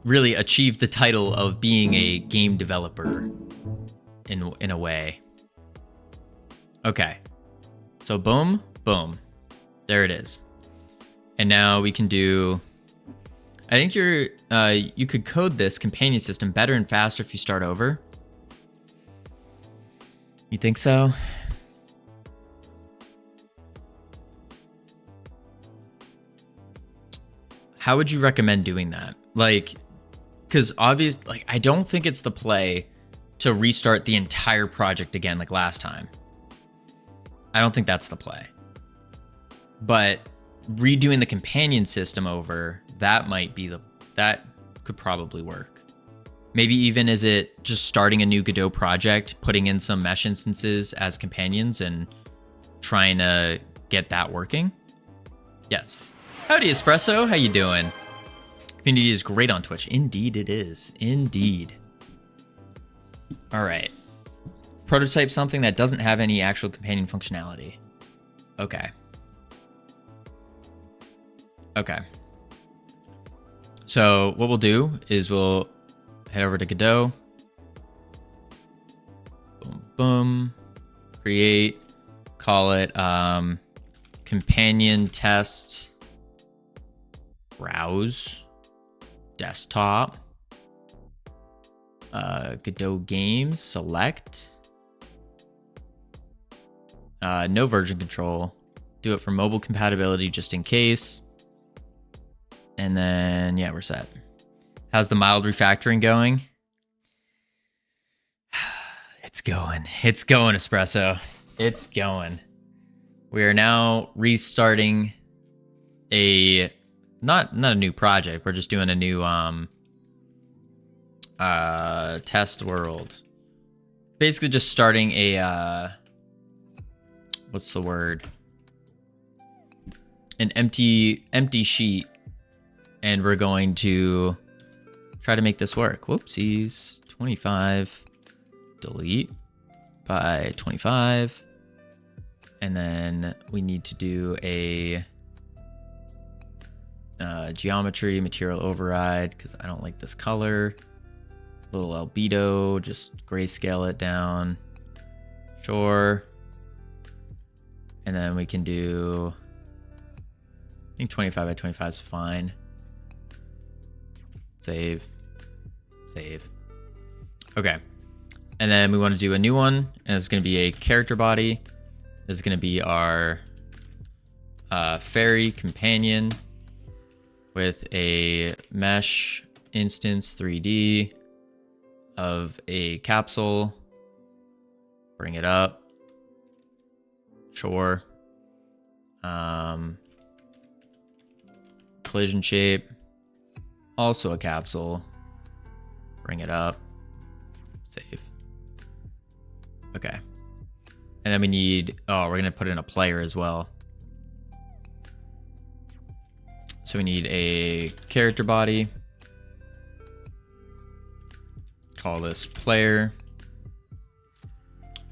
Really achieve the title of being a game developer in a way. Okay. So boom, boom. There it is. And now we can do, I think you could code this companion system better and faster if you start over. You think so? How would you recommend doing that? Like, because I don't think it's the play to restart the entire project again like last time. I don't think that's the play. But redoing the companion system over, that could probably work. Maybe even is it just starting a new Godot project, putting in some mesh instances as companions and trying to get that working? Yes. Howdy, Espresso. How you doing? Community is great on Twitch. Indeed it is. Indeed. All right. Prototype something that doesn't have any actual companion functionality. Okay. Okay. So what we'll do is we'll head over to Godot. Boom, boom. Create. Call it companion test. Browse. Desktop. Godot games. Select. No version control. Do it for mobile compatibility just in case. And then, yeah, we're set. How's the mild refactoring going? It's going. It's going, Espresso. It's going. We are now restarting not a new project. We're just doing a new test world. Basically just starting a what's the word? An empty sheet. And we're going to try to make this work. Whoopsies. 25. Delete by 25. And then we need to do a geometry material override because I don't like this color. Little albedo, just grayscale it down. Sure. And then we can do, I think 25 by 25 is fine. Save. Save. Okay. And then we want to do a new one, and it's going to be a character body. This is going to be our fairy companion with a mesh instance 3D of a capsule. Bring it up. Sure. Collision shape. Also a capsule. Bring it up. Save. Okay. And then we need, we're going to put in a player as well. So we need a character body. Call this player.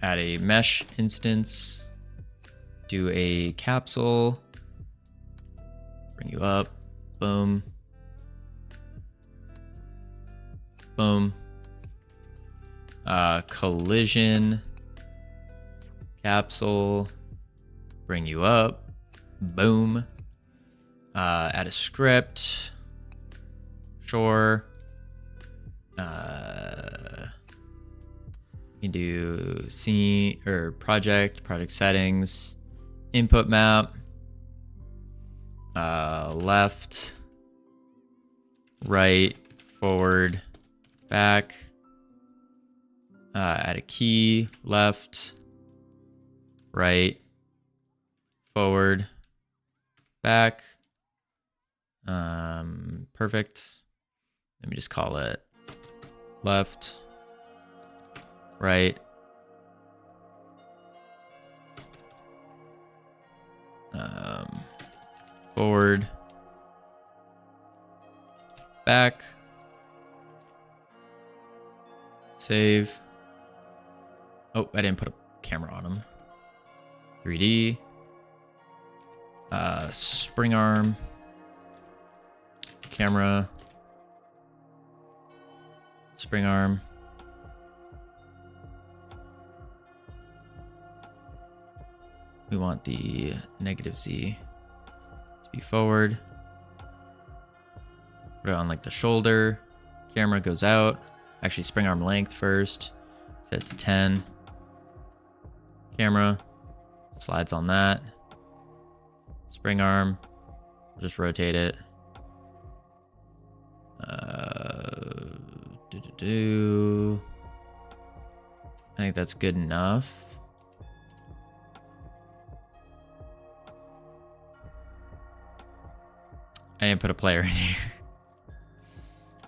Add a mesh instance. Do a capsule. Bring you up. Boom. Boom. Collision. Capsule. Bring you up. Boom. Add a script. Sure. You can do scene or project settings, input map, left, right, forward, back, add a key, left, right, forward, back. Perfect. Let me just call it left, right, forward, back, save. Oh, I didn't put a camera on him. 3D, spring arm, camera, spring arm. We want the negative Z to be forward. Put it on like the shoulder. Camera goes out. Actually, spring arm length first. Set it to 10. Camera slides on that. Spring arm. Just rotate it. I think that's good enough. I didn't put a player in here.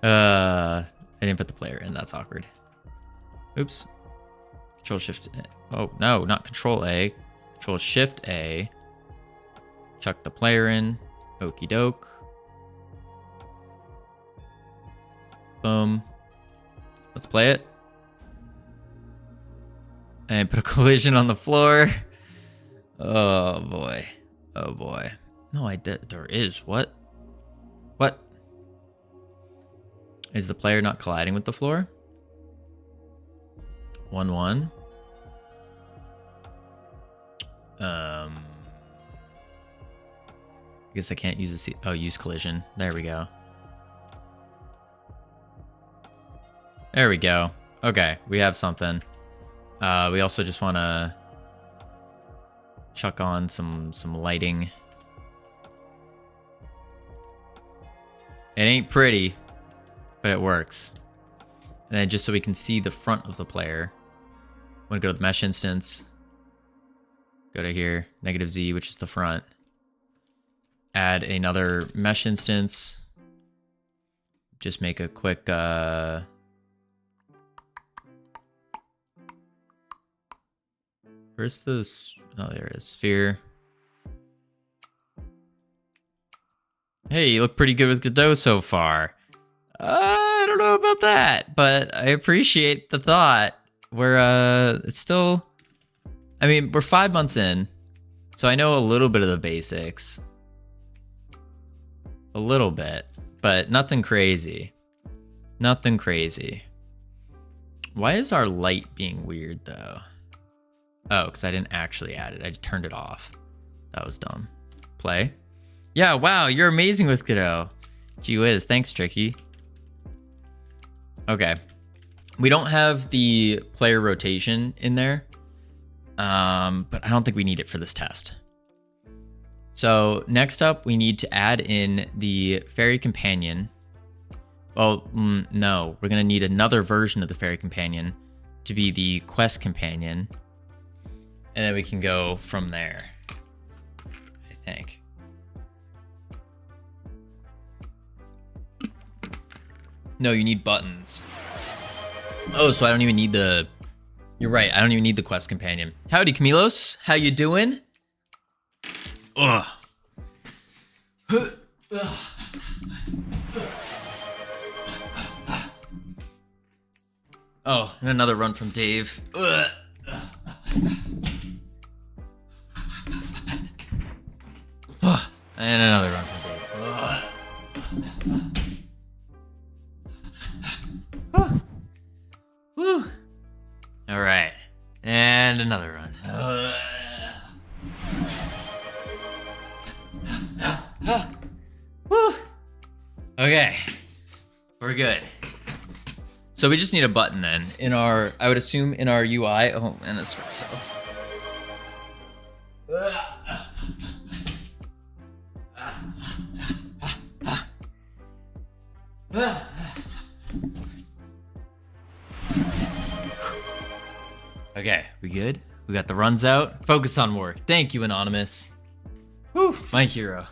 I didn't put the player in. That's awkward. Oops. Control Shift A. Oh, no, not Control A. Control Shift A. Chuck the player in. Okie doke. Boom. Let's play it. And put a collision on the floor. Oh, boy. Oh, boy. No, I did. There is. What? What? Is the player not colliding with the floor? 1-1. I guess I can't use the C. Oh, use collision. There we go. There we go. Okay, we have something. We also just want to chuck on some lighting. It ain't pretty, but it works. And then just so we can see the front of the player, I'm gonna go to the mesh instance. Go to here, -Z, which is the front. Add another mesh instance. Just make a quick where's this? Oh, there it is. Sphere. Hey, you look pretty good with Godot so far. I don't know about that, but I appreciate the thought. It's still, I mean, we're 5 months in, so I know a little bit of the basics. A little bit, but nothing crazy. Nothing crazy. Why is our light being weird, though? Oh, because I didn't actually add it. I just turned it off. That was dumb. Play. Yeah, wow, you're amazing with Godot. Gee whiz, thanks, Tricky. Okay. We don't have the player rotation in there, but I don't think we need it for this test. So next up, we need to add in the fairy companion. Oh, no, we're gonna need another version of the fairy companion to be the quest companion. And then we can go from there, I think. No, you need buttons. Oh, so I don't even need the... You're right, I don't even need the quest companion. Howdy, Camilos. How you doing? Ugh. Oh, and another run from Dave. Ugh. And another run from Dave. Woo. All right, and another run. Woo. Okay, we're good. So we just need a button then in our, I would assume in our UI. Oh, and espresso. Okay, we good? We got the runs out. Focus on work. Thank you, Anonymous. Whew, my hero.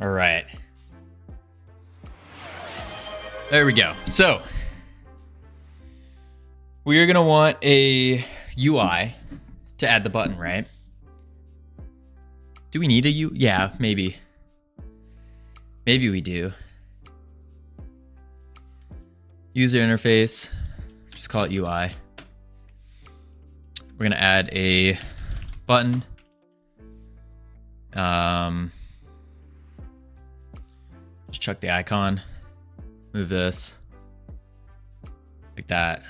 All right. There we go. So we are gonna want a UI to add the button, right? Do we need a U? Yeah, maybe. Maybe we do. User interface. Just call it UI. We're gonna add a button. Just chuck the icon. Move this like that.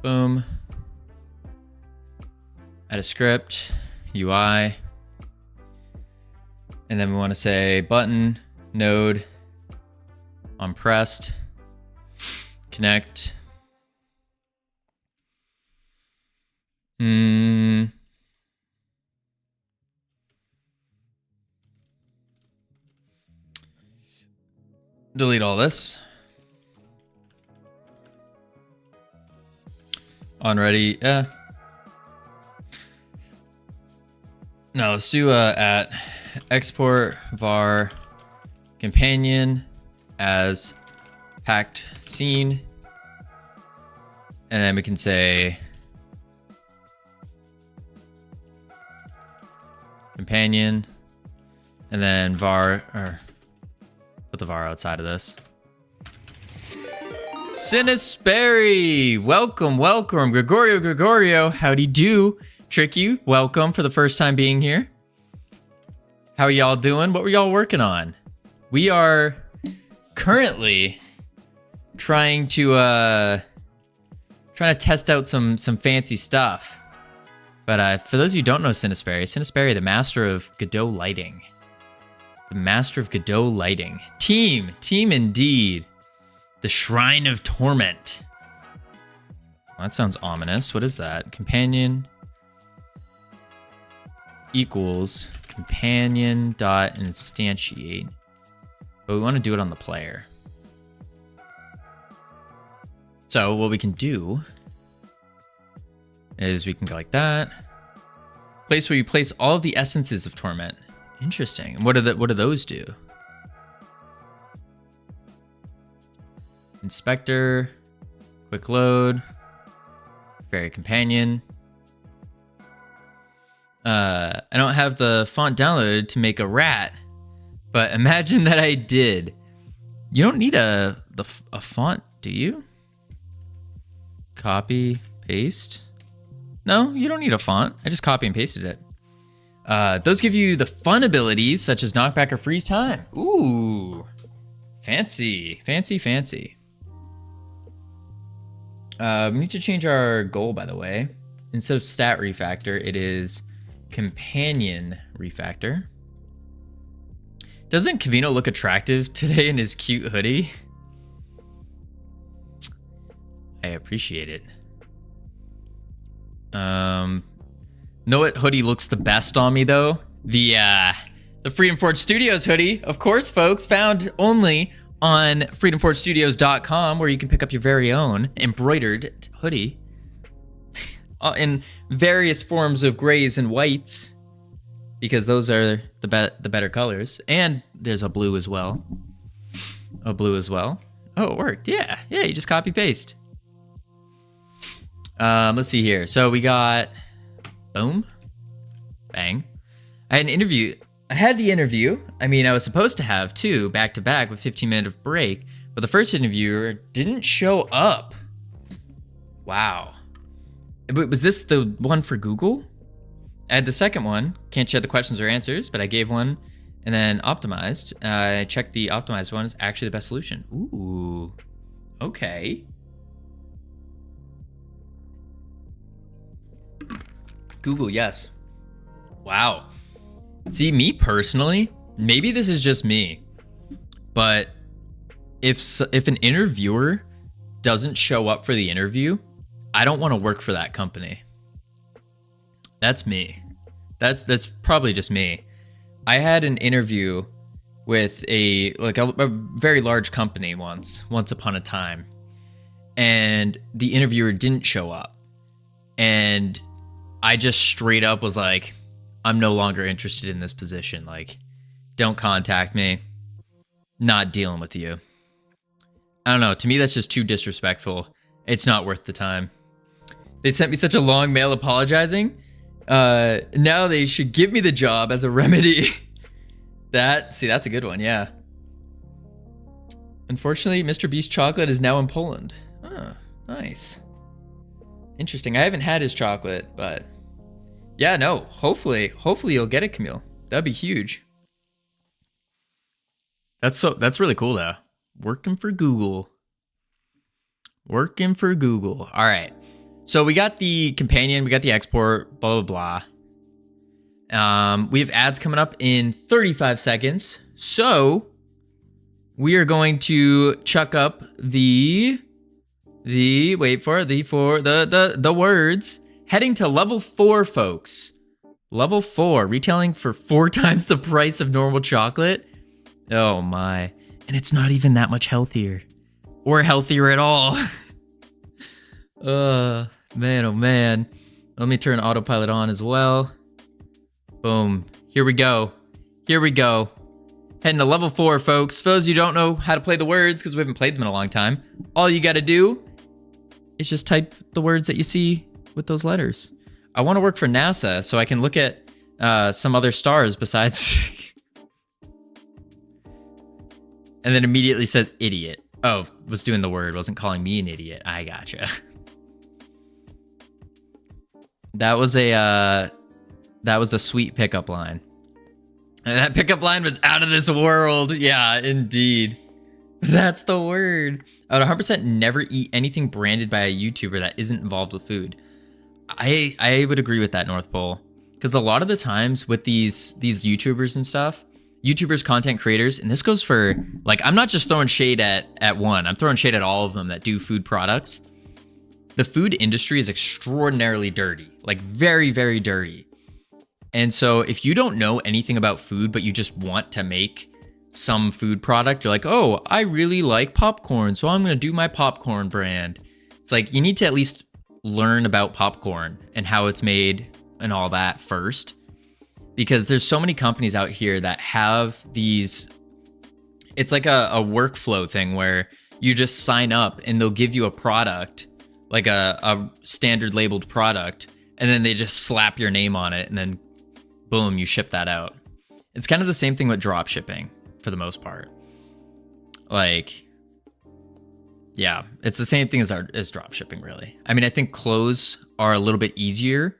Boom. Add a script, UI. And then we want to say button, node, on pressed, connect. Delete all this. On ready. No, let's do at export var companion as packed scene. And then we can say companion and then var, or put the var outside of this. Sinisperry, welcome, welcome. Gregorio, howdy do. Tricky, welcome for the first time being here. How are y'all doing? What were y'all working on? We are currently trying to test out some fancy stuff. But for those of you who don't know Sinisperry, the master of Godot lighting. The master of Godot lighting. Team indeed. The Shrine of Torment. Well, that sounds ominous. What is that? Companion equals companion dot instantiate. But we want to do it on the player. So what we can do is we can go like that. Place where you place all of the essences of Torment. Interesting. And what do those do? Inspector, quick load, fairy companion. I don't have the font downloaded to make a rat, but imagine that I did. You don't need a font, do you? Copy, paste. No, you don't need a font. I just copy and pasted it. Those give you the fun abilities such as knockback or freeze time. Ooh, fancy. We need to change our goal, by the way. Instead of stat refactor, it is companion refactor. Doesn't Covino look attractive today in his cute hoodie? I appreciate it. Know what hoodie looks the best on me though? The Freedom Forge Studios hoodie, of course, folks, found only on freedomforgestudios.com, where you can pick up your very own embroidered hoodie in various forms of grays and whites, because those are the better colors. And there's a blue as well. Oh, it worked. Yeah, you just copy paste. Let's see here. So we got boom, bang. I had the interview. I mean, I was supposed to have two back to back with 15-minute of break, but the first interviewer didn't show up. Wow. Was this the one for Google? I had the second one. Can't share the questions or answers, but I gave one and then optimized. I checked the optimized one is actually the best solution. Ooh, okay. Google, yes. Wow. See, me personally, maybe this is just me, but if an interviewer doesn't show up for the interview, I don't want to work for that company. That's me. That's probably just me. I had an interview with a very large company once upon a time, and the interviewer didn't show up, and I just straight up was like, I'm no longer interested in this position. Like, don't contact me. Not dealing with you. I don't know. To me, that's just too disrespectful. It's not worth the time. They sent me such a long mail apologizing. Now they should give me the job as a remedy. That's a good one. Yeah. Unfortunately, Mr. Beast chocolate is now in Poland. Oh, nice. Interesting. I haven't had his chocolate, but yeah, no, hopefully you'll get it, Camille. That'd be huge. That's really cool though. Working for Google. All right. So we got the companion, we got the export, blah, blah, blah. We have ads coming up in 35 seconds. So we are going to chuck up the words. Heading to level 4, folks. Level 4, retailing for 4 times the price of normal chocolate. Oh my. And it's not even that much healthier. Or healthier at all. Man, oh man. Let me turn autopilot on as well. Boom. Here we go. Here we go. Heading to level 4, folks. For those of you who don't know how to play the words, because we haven't played them in a long time, all you got to do is just type the words that you see with those letters. I want to work for NASA so I can look at some other stars besides... And then immediately says idiot. Oh, was doing the word, wasn't calling me an idiot. I gotcha. That was a sweet pickup line. And that pickup line was out of this world. Yeah, indeed. That's the word. I would 100% never eat anything branded by a YouTuber that isn't involved with food. I would agree with that, North Pole. Because a lot of the times with these YouTubers and stuff, YouTubers, content creators, and this goes for, like, I'm not just throwing shade at one. I'm throwing shade at all of them that do food products. The food industry is extraordinarily dirty. Like, very, very dirty. And so if you don't know anything about food, but you just want to make some food product, you're like, oh, I really like popcorn, so I'm going to do my popcorn brand. It's like, you need to at least learn about popcorn and how it's made and all that first. Because there's so many companies out here that have these, it's like a workflow thing where you just sign up and they'll give you a product, like a standard labeled product, and then they just slap your name on it and then boom, you ship that out. It's kind of the same thing with drop shipping for the most part. Like, yeah, it's the same thing as drop shipping, really. I mean, I think clothes are a little bit easier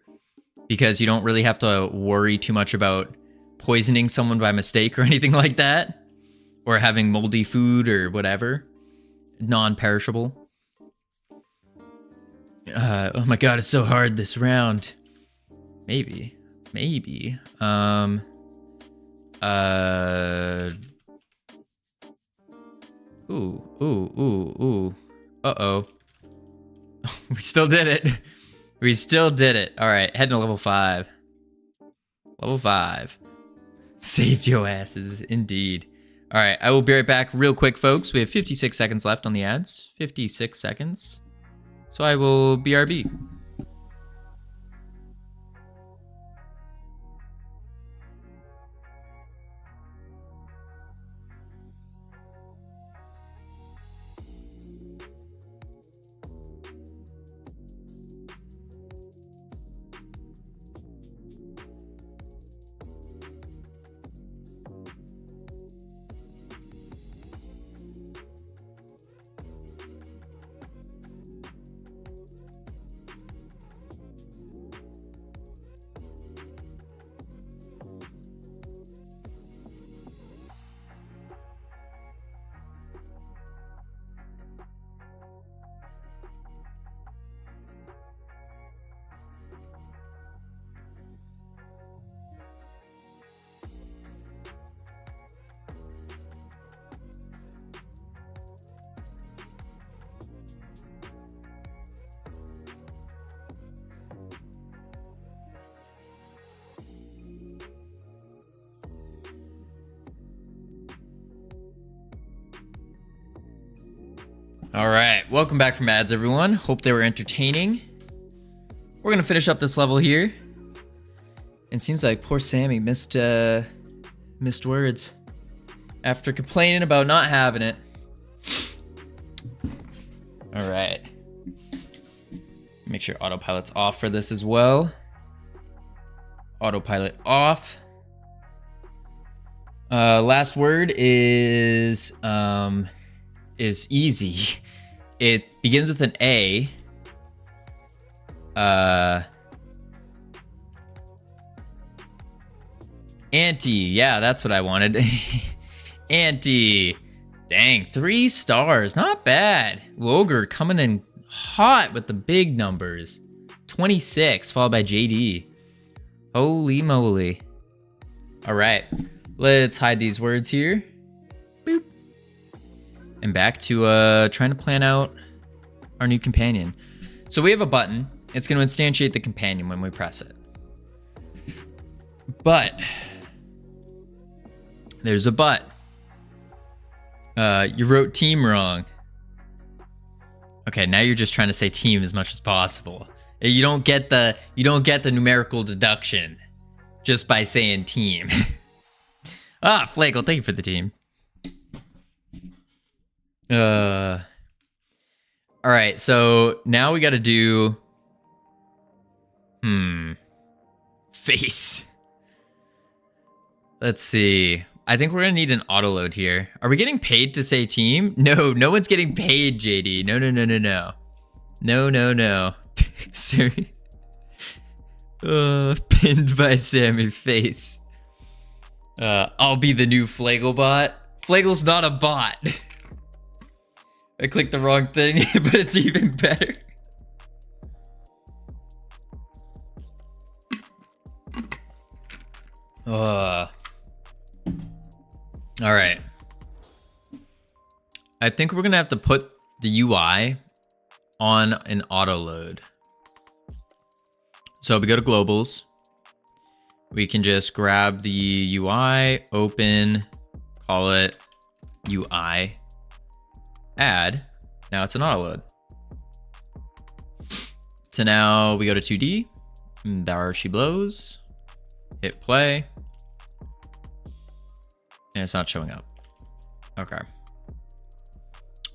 because you don't really have to worry too much about poisoning someone by mistake or anything like that, or having moldy food or whatever, non-perishable. Oh my god, it's so hard this round. Maybe. Ooh. Uh-oh. We still did it. We still did it. All right, heading to level 5. Level 5. Saved your asses, indeed. All right, I will be right back real quick, folks. We have 56 seconds left on the ads. 56 seconds. So I will BRB. All right, welcome back from ads, everyone. Hope they were entertaining. We're gonna finish up this level here. It seems like poor Sammy missed words after complaining about not having it. All right. Make sure autopilot's off for this as well. Autopilot off. Last word is easy. It begins with an A. Anti. Yeah, that's what I wanted. Anti. Dang, 3 stars. Not bad. Woger coming in hot with the big numbers. 26, followed by JD. Holy moly. All right, let's hide these words here. Boop. And back to trying to plan out our new companion. So we have a button. It's going to instantiate the companion when we press it. But there's a but. You wrote team wrong. Okay, now you're just trying to say team as much as possible. You don't get the numerical deduction just by saying team. Flagel, thank you for the team. All right, so now we got to do face. Let's see. I think we're gonna need an auto load here. Are we getting paid to say team? No one's getting paid, JD. No. Sammy. Pinned by Sammy face. I'll be the new Flagel bot. Flagel's not a bot. I clicked the wrong thing, but it's even better. All right. I think we're gonna have to put the UI on an auto load. So we go to globals. We can just grab the UI, open, call it UI, add. Now it's an auto load. So now we go to 2D. There she blows. Hit play. And it's not showing up. Okay.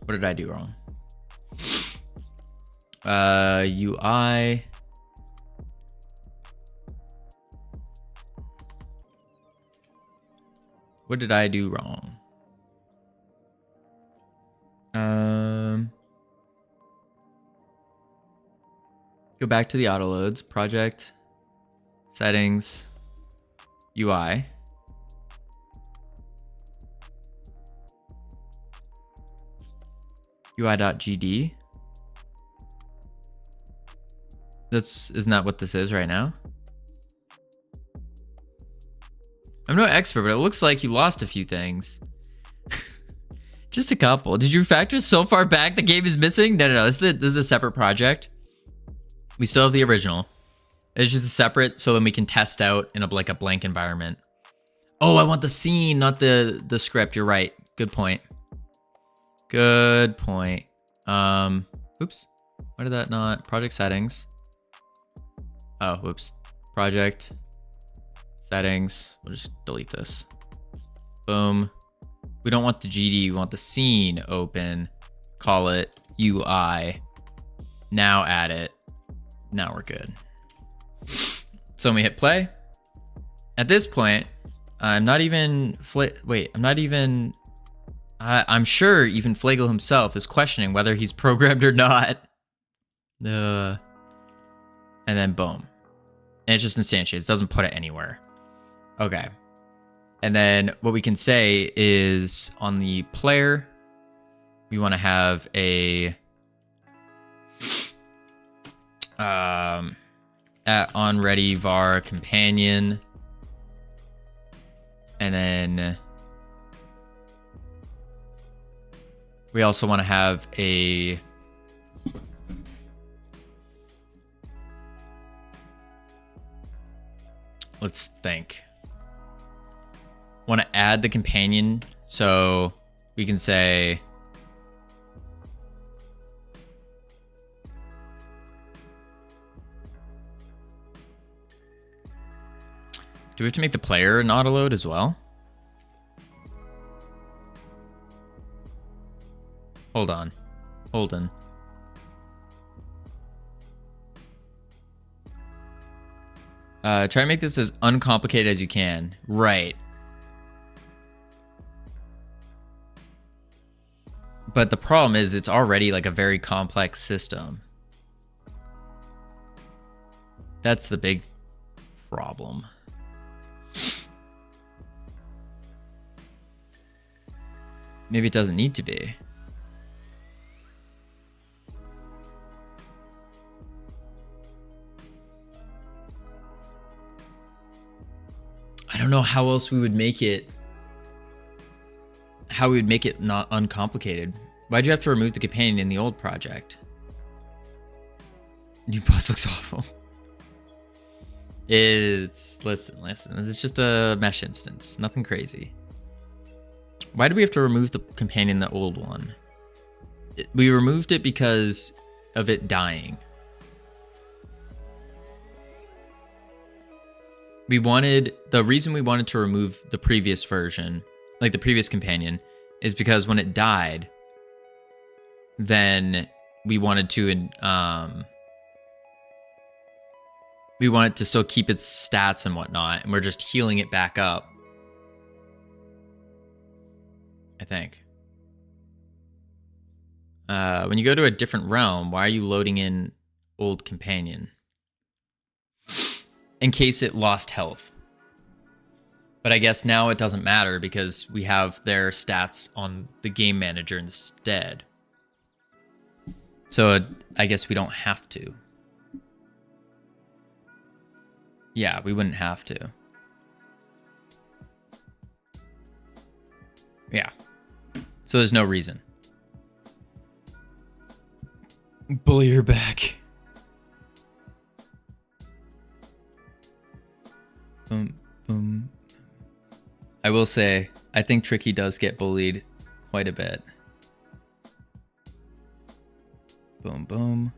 What did I do wrong? UI. What did I do wrong? Go back to the auto loads, project, settings, UI. UI.gd. Isn't that what this is right now? I'm no expert, but it looks like you lost a few things. Just a couple. Did you refactor so far back the game is missing? No. This is a separate project. We still have the original. It's just a separate, so then we can test out in a blank environment. Oh, I want the scene, not the script. You're right. Good point. Good point. Oops. Why did that not? Project settings. Oh, whoops. Project settings. We'll just delete this. Boom. We don't want the GD. We want the scene open. Call it UI. Now add it. Now we're good. So when we hit play, at this point, I'm not even I'm sure even Flagel himself is questioning whether he's programmed or not. And then boom. And it just instantiates. It doesn't put it anywhere. Okay. And then what we can say is on the player, we want to have a at on ready var companion. And then we also want to have a let's think. Want to add the companion, so we can say do we have to make the player an auto load as well? Hold on. Try to make this as uncomplicated as you can. Right. But the problem is it's already like a very complex system. That's the big problem. Maybe it doesn't need to be. I don't know how else we would make it. How we would make it not uncomplicated. Why'd you have to remove the companion in the old project? New boss looks awful. Listen. It's just a mesh instance. Nothing crazy. Why do we have to remove the companion in the old one? We removed it because of it dying. the reason we wanted to remove the previous version, like the previous companion, is because when it died, then we wanted to still keep its stats and whatnot, and we're just healing it back up, I think. When you go to a different realm, why are you loading in old companion? In case it lost health. But I guess now it doesn't matter because we have their stats on the game manager instead. So I guess we don't have to. Yeah, we wouldn't have to. Yeah. So there's no reason. Bully her back. Boom, boom. I will say, I think Tricky does get bullied quite a bit. Boom, boom.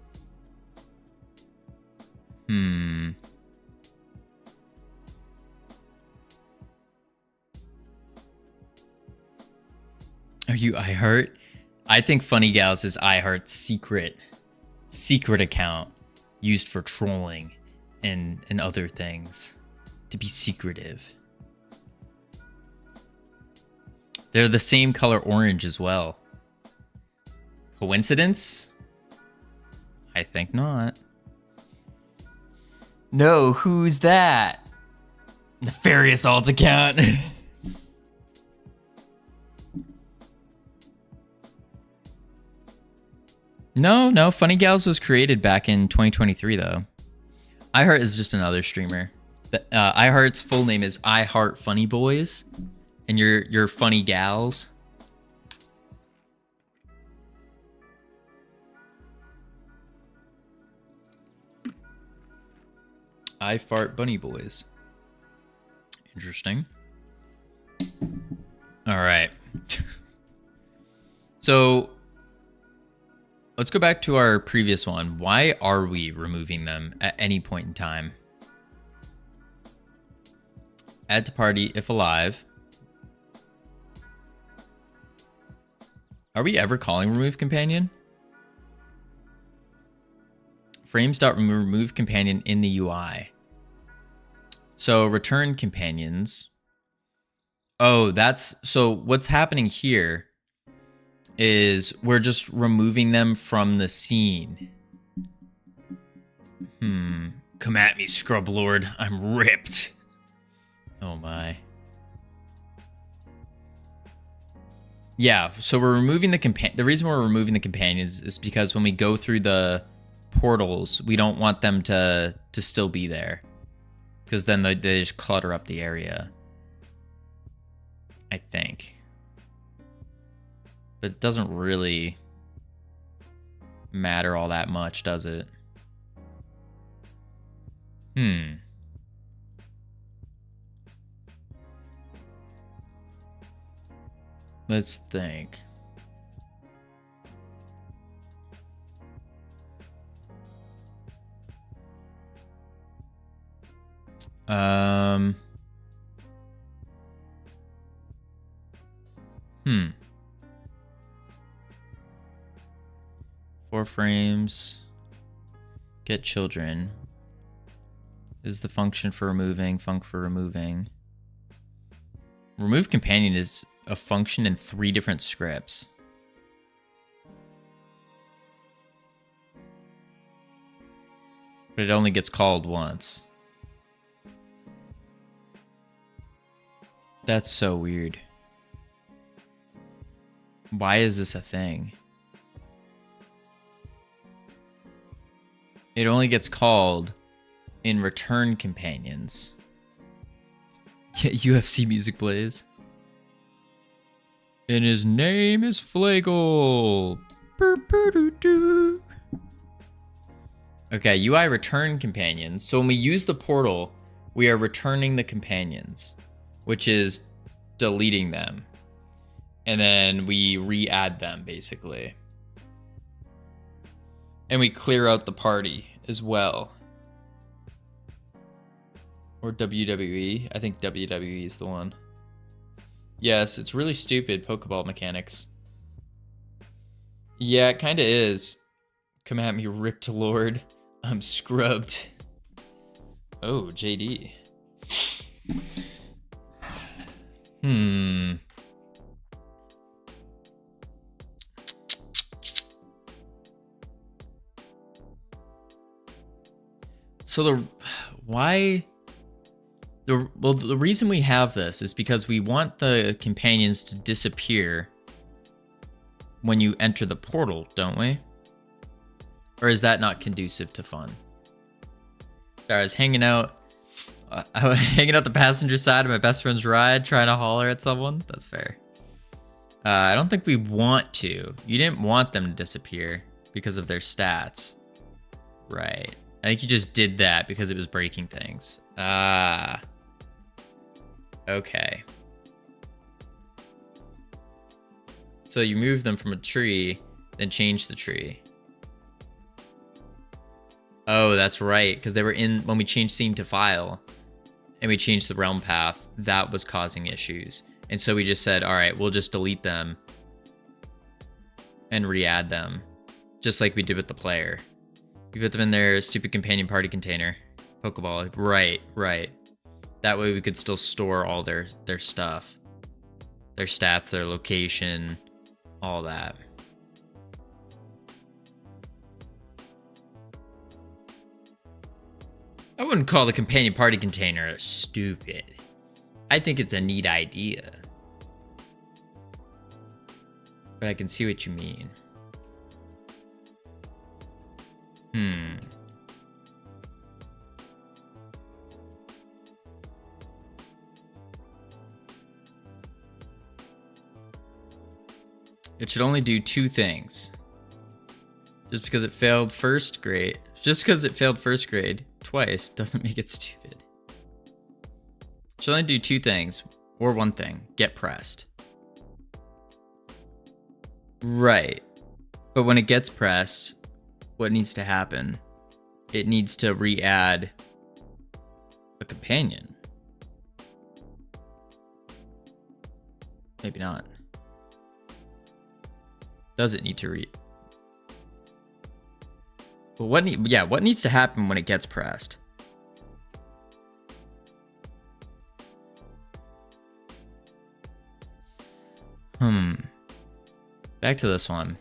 Are you iHeart? I think Funny Gals is iHeart's secret account used for trolling and other things. To be secretive. They're the same color orange as well. Coincidence? I think not. No, who's that? Nefarious alt account. No, Funny Gals was created back in 2023 though. iHeart is just another streamer. iHeart's full name is iHeart Funny Boys, and you're Funny Gals. I Fart Bunny Boys. Interesting. All right. So let's go back to our previous one. Why are we removing them at any point in time? Add to party if alive. Are we ever calling remove companion? Frames.remove companion in the UI. So return companions. Oh, so what's happening here is we're just removing them from the scene. Come at me, Scrub Lord. I'm ripped. Oh my. Yeah, so we're removing the reason we're removing the companions is because when we go through the portals, we don't want them to still be there. Because then they just clutter up the area. I think. But it doesn't really matter all that much, does it? Let's think. Four frames. Get children. Is the function for removing, func for removing. Remove companion is a function in 3 different scripts. But it only gets called once. That's so weird. Why is this a thing? It only gets called in return companions. Yeah, UFC music plays. And his name is Flagel. Okay, UI return companions. So when we use the portal, we are returning the companions, which is deleting them. And then we re-add them, basically. And we clear out the party as well. Or WWE. I think WWE is the one. Yes, it's really stupid Pokeball mechanics. Yeah, it kind of is. Come at me, ripped lord. I'm scrubbed. Oh, JD. So the reason we have this is because we want the companions to disappear when you enter the portal, don't we? Or is that not conducive to fun? Sorry, I was hanging out the passenger side of my best friend's ride, trying to holler at someone. That's fair. I don't think we want to. You didn't want them to disappear because of their stats. Right. I think you just did that because it was breaking things. Ah. Okay. So you move them from a tree, then change the tree. Oh, that's right. Because they were in when we changed scene to file and we changed the realm path, that was causing issues. And so we just said, all right, we'll just delete them and re-add them, just like we did with the player. We put them in their stupid companion party container. Pokeball. Right, right. That way we could still store all their stuff. Their stats, their location, all that. I wouldn't call the companion party container stupid. I think it's a neat idea. But I can see what you mean. It should only do two things. Just because it failed first grade twice doesn't make it stupid. It should only do two things, or one thing. Get pressed. Right. But when it gets pressed, what needs to happen? It needs to re-add a companion. Maybe not. Does it need to read? But what needs to happen when it gets pressed? Back to this one.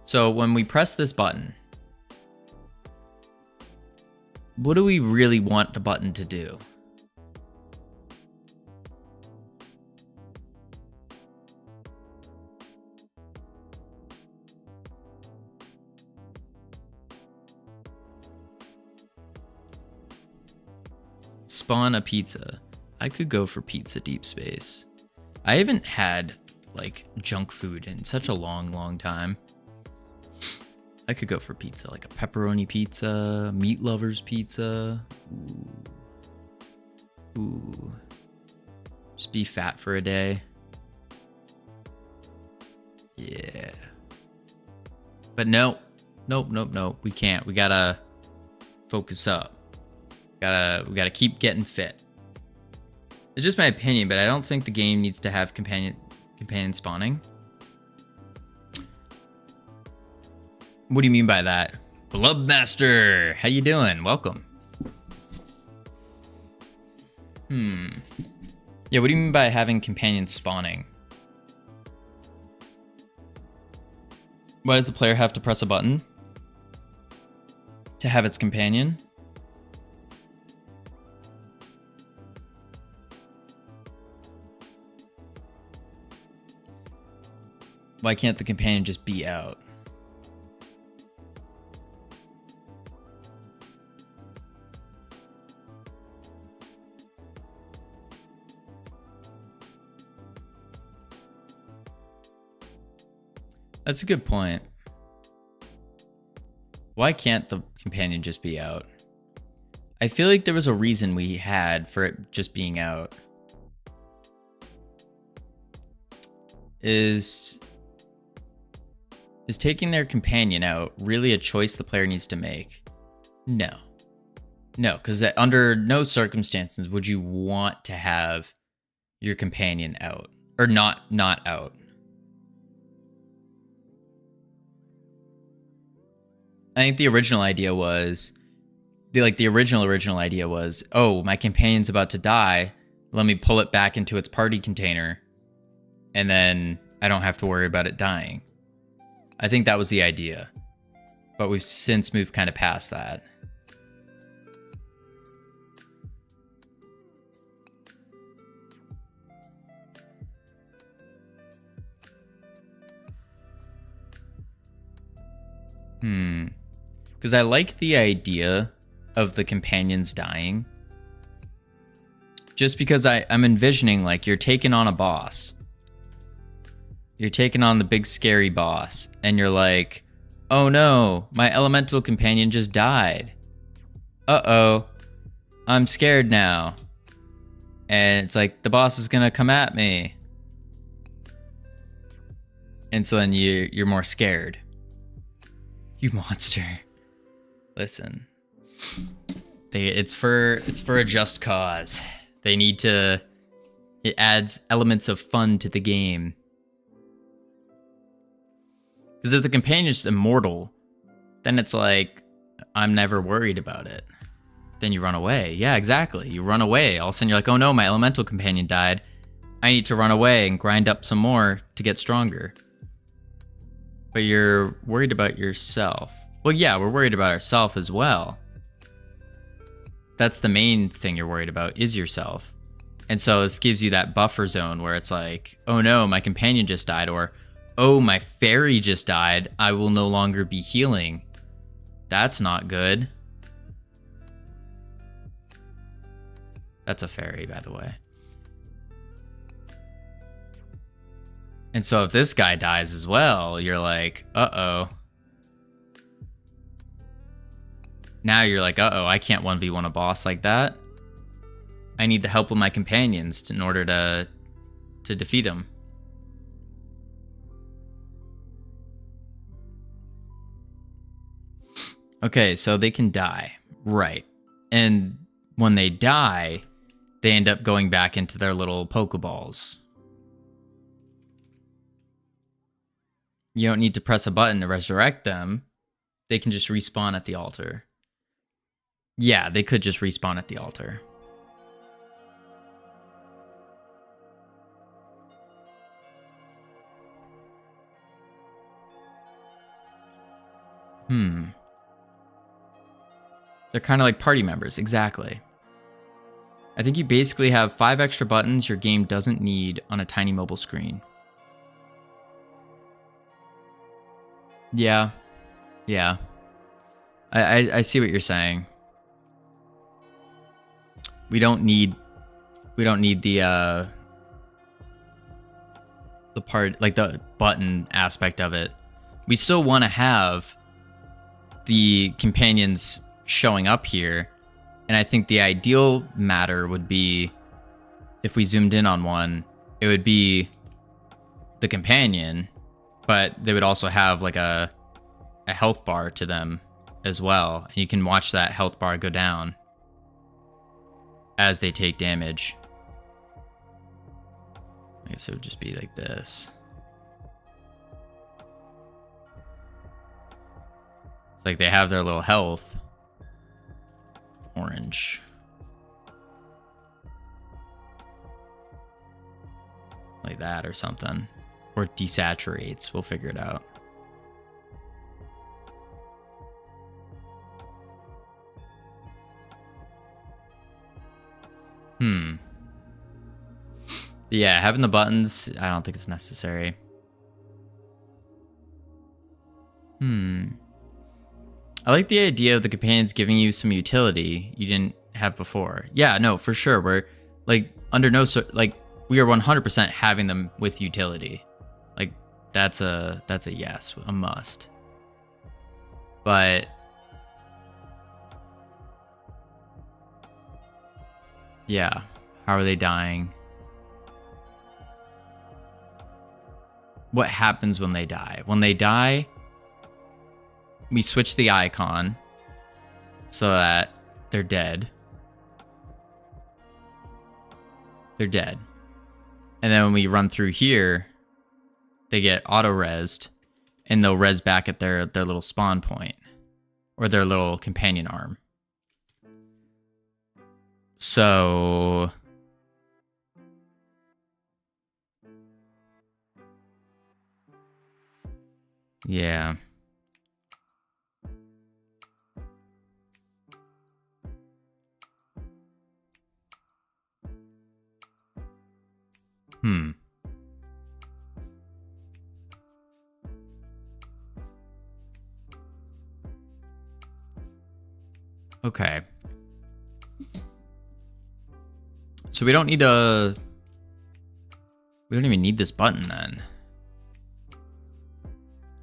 So when we press this button, what do we really want the button to do? Spawn a pizza. I could go for pizza deep space. I haven't had like junk food in such a long time. I could go for pizza, like a pepperoni pizza, meat lovers pizza. Ooh. Just be fat for a day. Yeah. But nope. We can't. We gotta focus up. We gotta keep getting fit. It's just my opinion, but I don't think the game needs to have companion spawning. What do you mean by that? Bloodmaster, how you doing? Welcome. Yeah, what do you mean by having companion spawning? Why does the player have to press a button to have its companion? Why can't the companion just be out? That's a good point. Why can't the companion just be out? I feel like there was a reason we had for it just being out. Is taking their companion out really a choice the player needs to make? No. No, because under no circumstances would you want to have your companion out. Or not out. I think the original idea was... The original idea was, oh, my companion's about to die. Let me pull it back into its party container. And then I don't have to worry about it dying. I think that was the idea. But we've since moved kind of past that. Because I like the idea of the companions dying. Just because I'm envisioning, like, you're taking on a boss. You're taking on the big scary boss. And you're like, oh no, my elemental companion just died. Uh-oh, I'm scared now. And it's like, the boss is gonna come at me. And so then you're more scared. You monster. Listen. It's for a just cause. They need to... It adds elements of fun to the game. Because if the companion's immortal, then it's like, I'm never worried about it. Then you run away. Yeah, exactly. You run away. All of a sudden you're like, oh no, my elemental companion died. I need to run away and grind up some more to get stronger. But you're worried about yourself. Well, yeah, we're worried about ourselves as well. That's the main thing you're worried about, is yourself. And so this gives you that buffer zone where it's like, oh no, my companion just died, or oh, my fairy just died. I will no longer be healing. That's not good. That's a fairy, by the way. And so if this guy dies as well, you're like, uh-oh. Now you're like, uh-oh, I can't 1v1 a boss like that. I need the help of my companions in order to defeat him. Okay, so they can die. Right. And when they die, they end up going back into their little Pokeballs. You don't need to press a button to resurrect them. They can just respawn at the altar. Yeah, they could just respawn at the altar. They're kind of like party members, exactly. I think you basically have 5 extra buttons your game doesn't need on a tiny mobile screen. Yeah. Yeah. I see what you're saying. We don't need the part, like the button aspect of it. We still want to have the companions showing up here, and I think the ideal matter would be, if we zoomed in on one, it would be the companion, but they would also have like a health bar to them as well, and you can watch that health bar go down as they take damage. I guess it would just be like this. It's like they have their little health. Orange. Like that or something. Or it desaturates. We'll figure it out. Yeah, having the buttons, I don't think it's necessary. I like the idea of the companions giving you some utility you didn't have before. Yeah, no, for sure. We're like under no we are 100% having them with utility. Like that's a yes, a must. But yeah, how are they dying? What happens when they die? When they die, we switch the icon so that they're dead. They're dead. And then when we run through here, they get auto-resed, and they'll res back at their little spawn point, or their little companion arm. So yeah. Okay. So we don't need a... We don't even need this button then.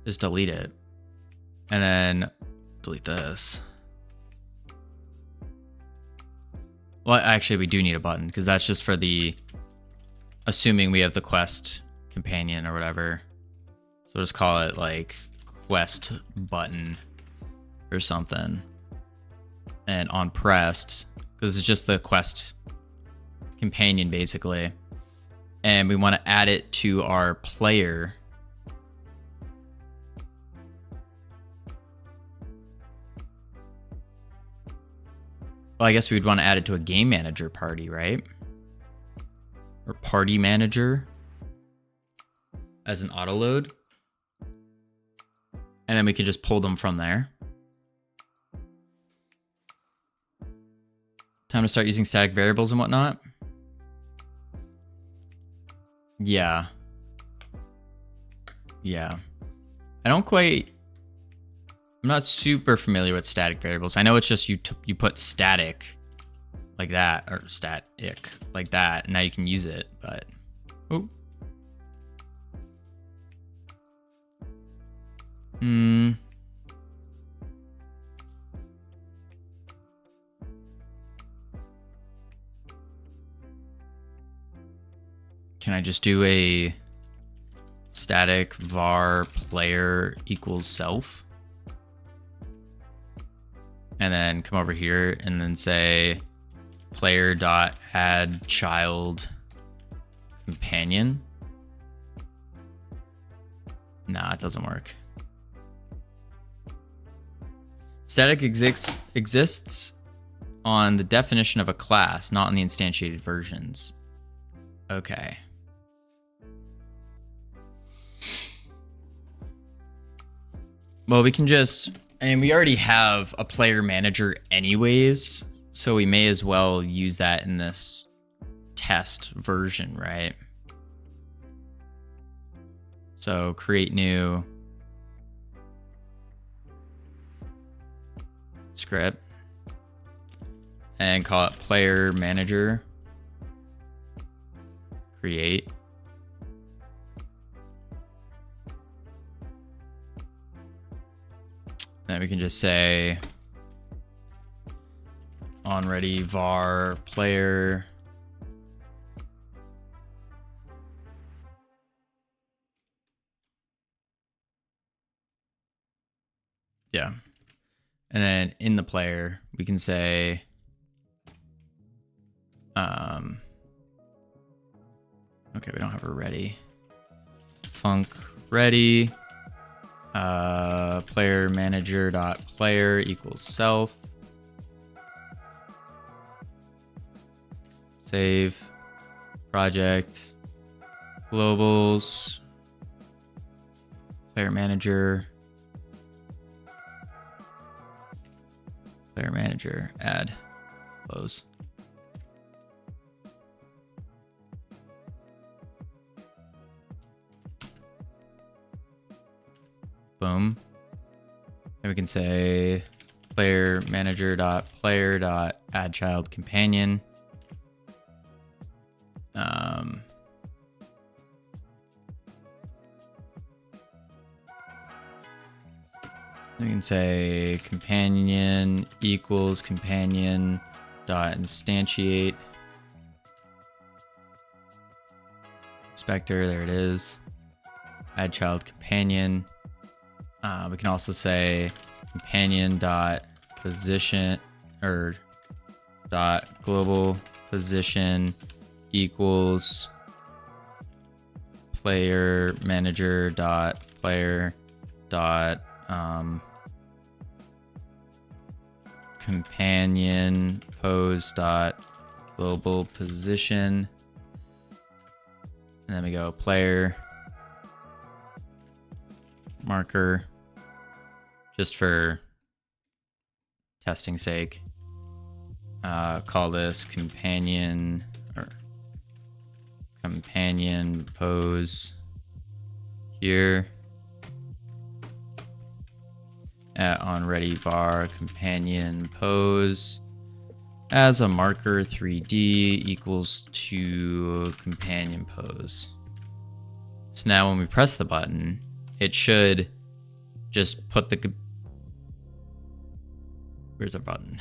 Just delete it. And then delete this. Well, actually, we do need a button because that's just for the... Assuming we have the quest companion or whatever. So we'll just call it like quest button or something. And on pressed, because it's just the quest companion basically. And we want to add it to our player. Well, I guess we'd want to add it to a game manager party, right? Or party manager as an auto load. And then we can just pull them from there. Time to start using static variables and whatnot. Yeah. Yeah. I'm not super familiar with static variables. I know it's just you put static like that, or static like that, and now you can use it, but... Oh. Can I just do a static var player equals self? And then come over here and then say player dot add child companion. Nah, it doesn't work. Static exists on the definition of a class, not on the instantiated versions. Okay. Well, we can just, and we already have a player manager anyways, so we may as well use that in this test version, right? So create new script and call it player manager. Create. Then we can just say onReady var player yeah. And then in the player we can say okay, we don't have a ready. Func ready. Player manager dot player equals self. Save. Project. Globals. Player manager. Player manager. Add. Close. Boom. And we can say player manager dot player dot add child companion. We can say companion equals companion dot instantiate inspector. There it is. Add child companion. We can also say companion dot position or dot global position equals player manager dot player dot companion pose dot global position, and then we go player marker, just for testing sake. Call this companion or companion pose here. At onReady var companion pose as a marker 3D equals to companion pose. So now when we press the button, it should just put the... Where's our button?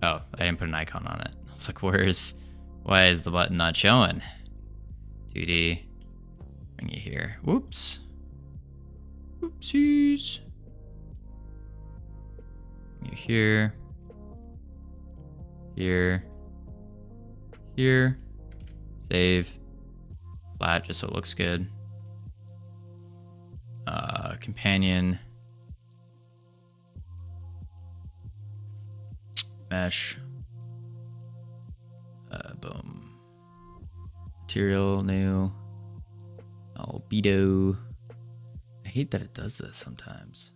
Oh, I didn't put an icon on it. I was like, why is the button not showing? 2D. Bring you here. Whoops. Oopsies. You here. Here. Here. Save. Flat, just so it looks good. Companion. Mesh. Boom. Material, new. Albedo. I hate that it does this sometimes.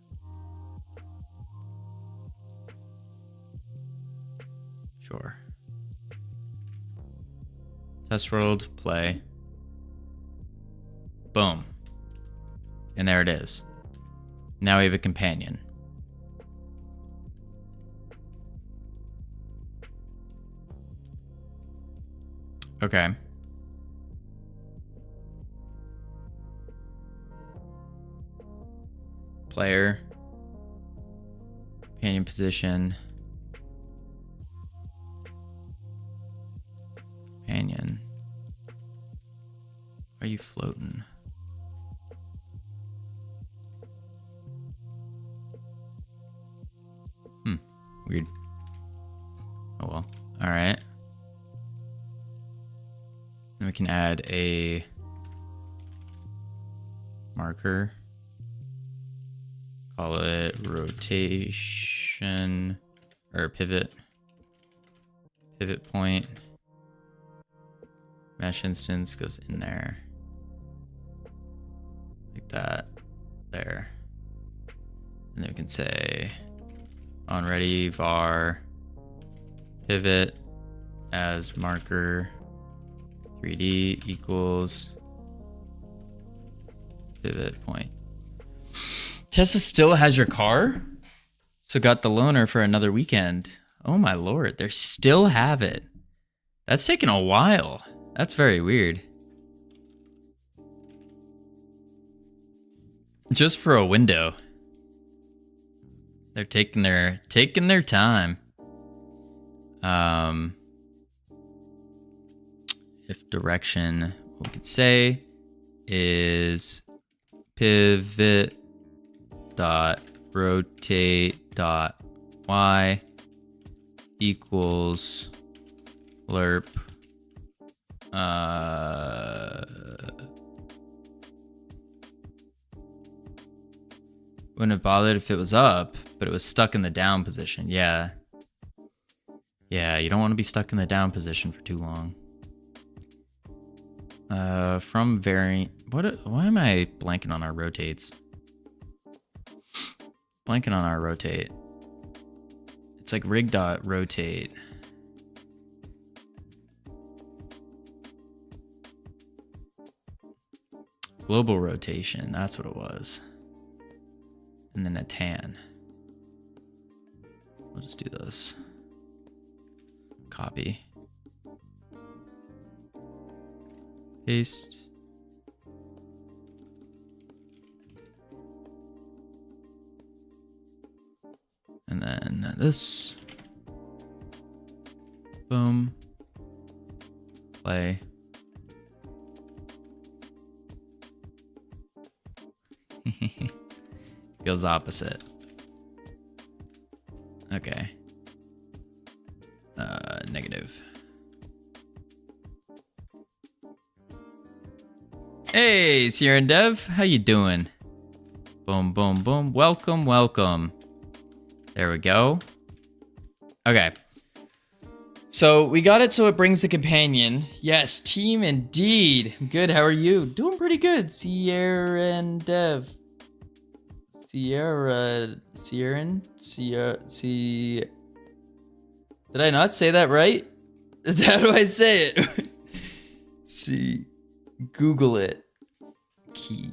Sure. Test world, play. Boom. And there it is. Now we have a companion. Okay. Player. Companion position. Companion. Why are you floating? Weird. Oh well. Alright. Then we can add a marker. Call it rotation or pivot. Pivot point. Mesh instance goes in there. Like that. There. And then we can say onReady var pivot as marker 3D equals pivot point. Tesla still has your car? So got the loaner for another weekend. Oh my lord, they still have it. That's taken a while. That's very weird. Just for a window. They're taking their time. If direction, what we could say is pivot dot rotate dot y equals lerp wouldn't have bothered if it was up, but it was stuck in the down position. Yeah, you don't want to be stuck in the down position for too long. From variant, why am I blanking on our rotates? Blanking on our rotate. It's like rig.rotate. Global rotation, that's what it was. And then a tan. We'll just do this. Copy. Paste. And then this. Boom. Play. Feels opposite. Negative. Hey, Sierra and Dev, how you doing? Boom, boom, boom. Welcome, welcome. There we go. Okay. So we got it so it brings the companion. Yes, team indeed. Good, how are you? Doing pretty good, Sierra and Dev. Sierra... Did I not say that right? How do I say it? See, Google it. Key.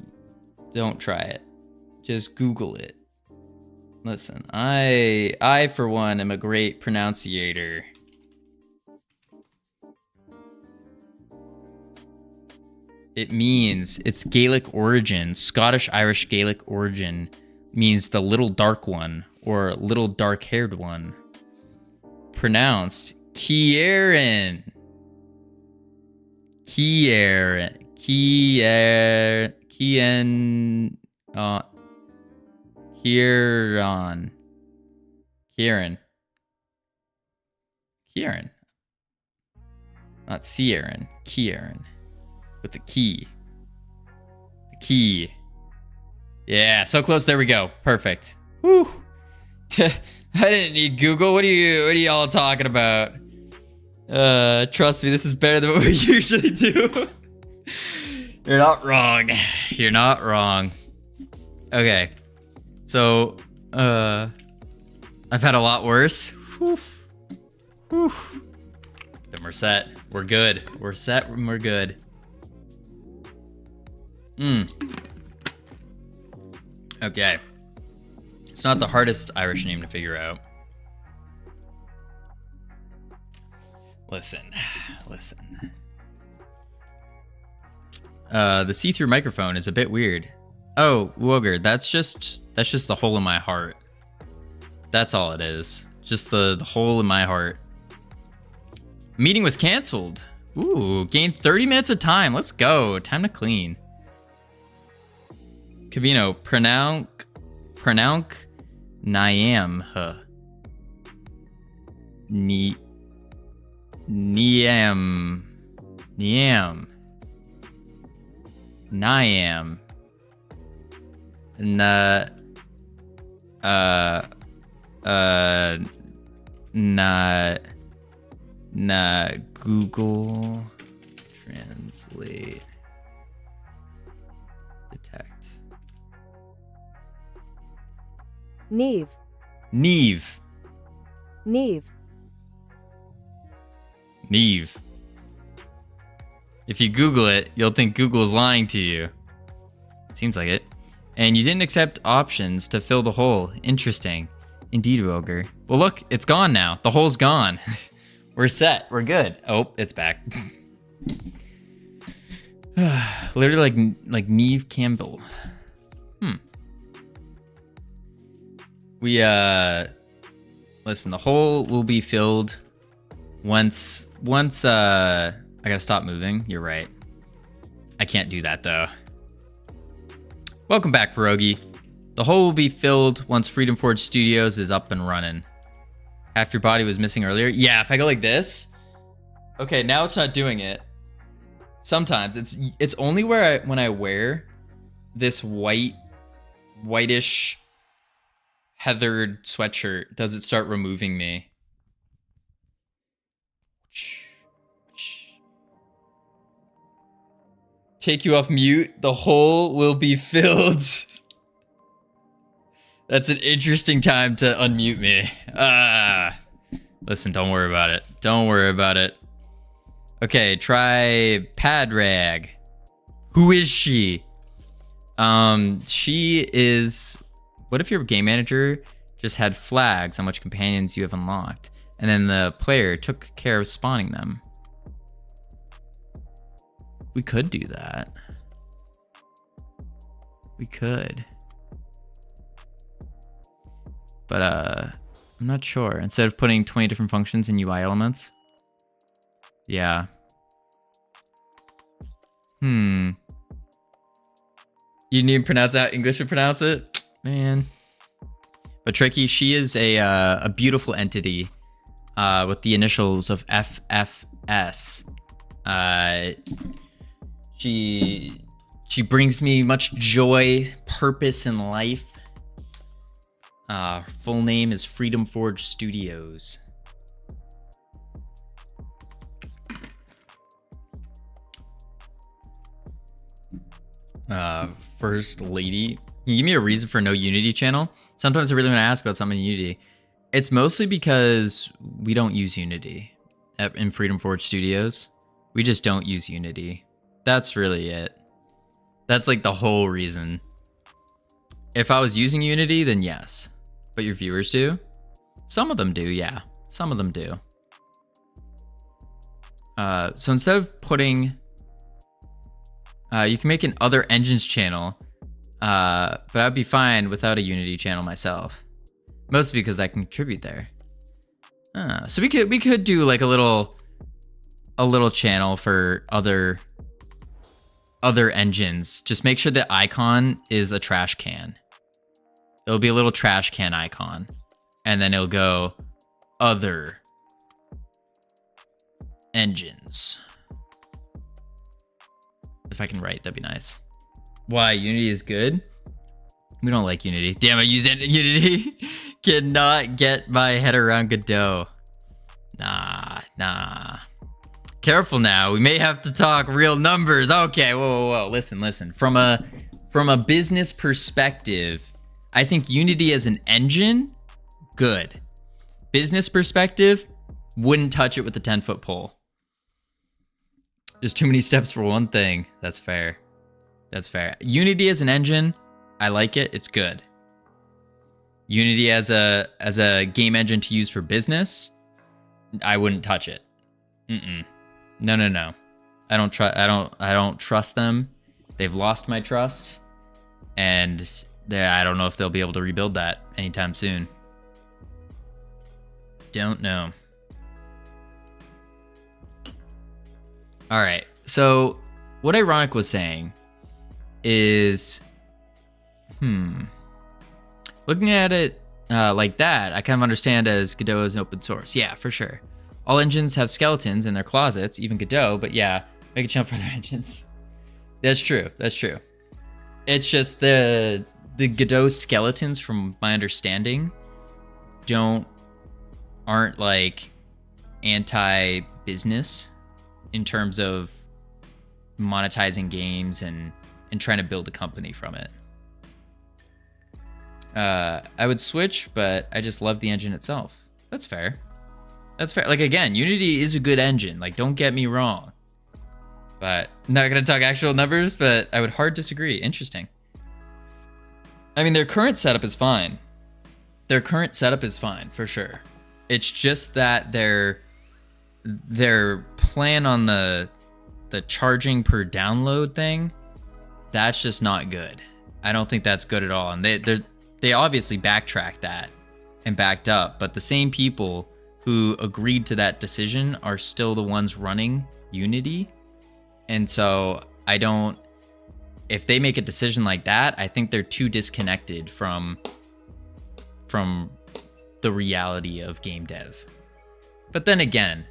Don't try it. Just Google it. Listen, I for one am a great pronunciator. It means it's Gaelic origin, Scottish Irish Gaelic origin means the little dark one or little dark haired one. Pronounced Kieran. Kieran. Kieran. Kieran. Kieran. Kieran. Kieran. Not Sieran. Kieran. With the key. The key. Yeah, so close. There we go. Perfect. Whew. I didn't need Google. What are y'all talking about? Trust me, this is better than what we usually do. You're not wrong. You're not wrong. Okay. So, I've had a lot worse. Whew. Whew. Then we're set. We're good. We're set and we're good. Okay. It's not the hardest Irish name to figure out. Listen. The see-through microphone is a bit weird. Oh, Woger, that's just the hole in my heart. That's all it is. Just the hole in my heart. Meeting was canceled. Ooh, gained 30 minutes of time. Let's go. Time to clean. Covino, pronounce Niam. Niam. Niam. Google Translate. Detect. Neve. Neve. Neve. Neve. If you Google it, you'll think Google's lying to you. Seems like it. And you didn't accept options to fill the hole. Interesting. Indeed, Roger. Well, look, it's gone now. The hole's gone. We're set. We're good. Oh, it's back. Literally like Neve Campbell. We, listen, the hole will be filled once, I gotta stop moving. You're right. I can't do that, though. Welcome back, Pierogi. The hole will be filled once Freedom Forge Studios is up and running. Half your body was missing earlier. Yeah, if I go like this. Okay, now it's not doing it. Sometimes it's only when I wear this whitish heathered sweatshirt does it start removing me. Take you off mute. The hole will be filled. That's an interesting time to unmute me. Listen, don't worry about it. Don't worry about it. Okay, try Padrag. Who is she? She is... What if your game manager just had flags on which companions you have unlocked, and then the player took care of spawning them? We could do that. We could. But, I'm not sure. Instead of putting 20 different functions in UI elements? Yeah. You need to pronounce out English to pronounce it? Man. But Tricky, she is a beautiful entity. with the initials of FFS. She brings me much joy, purpose in life. Her full name is Freedom Forge Studios. First lady, can you give me a reason for no Unity channel? Sometimes I really want to ask about something in Unity. It's mostly because we don't use Unity in Freedom Forge Studios. We just don't use Unity. That's really it. That's like the whole reason. If I was using Unity, then yes. But your viewers do? Some of them do, yeah. Some of them do. So instead of putting... you can make an other engines channel, but I'd be fine without a Unity channel myself. Mostly because I can contribute there. So we could do like a little channel for other engines. Just make sure the icon is a trash can. It'll be a little trash can icon, and then it'll go other engines. If I can write, that'd be nice. Why? Unity is good? We don't like Unity. Damn, I use Unity. Cannot get my head around Godot. Nah. Careful now. We may have to talk real numbers. Okay, whoa. Listen. From a business perspective, I think Unity as an engine, good. Business perspective, wouldn't touch it with a 10-foot pole. There's too many steps for one thing. That's fair. Unity as an engine, I like it. It's good. Unity as a game engine to use for business, I wouldn't touch it. No. I don't trust them. They've lost my trust, and I don't know if they'll be able to rebuild that anytime soon. Don't know. All right. So what Ironic was saying is, looking at it like that, I kind of understand as Godot is an open source. Yeah, for sure. All engines have skeletons in their closets, even Godot, but yeah, make a channel for other engines. That's true. It's just the Godot skeletons, from my understanding, aren't like anti-business in terms of monetizing games and trying to build a company from it. I would switch, but I just love the engine itself. That's fair. Like, again, Unity is a good engine. Like, don't get me wrong. But I'm not going to talk actual numbers, but I would hard disagree. Interesting. I mean, their current setup is fine. For sure. It's just that their plan on the charging per download thing, that's just not good. I don't think that's good at all. And they obviously backtracked that and backed up, but the same people who agreed to that decision are still the ones running Unity. And so if they make a decision like that, I think they're too disconnected from the reality of game dev. But then again,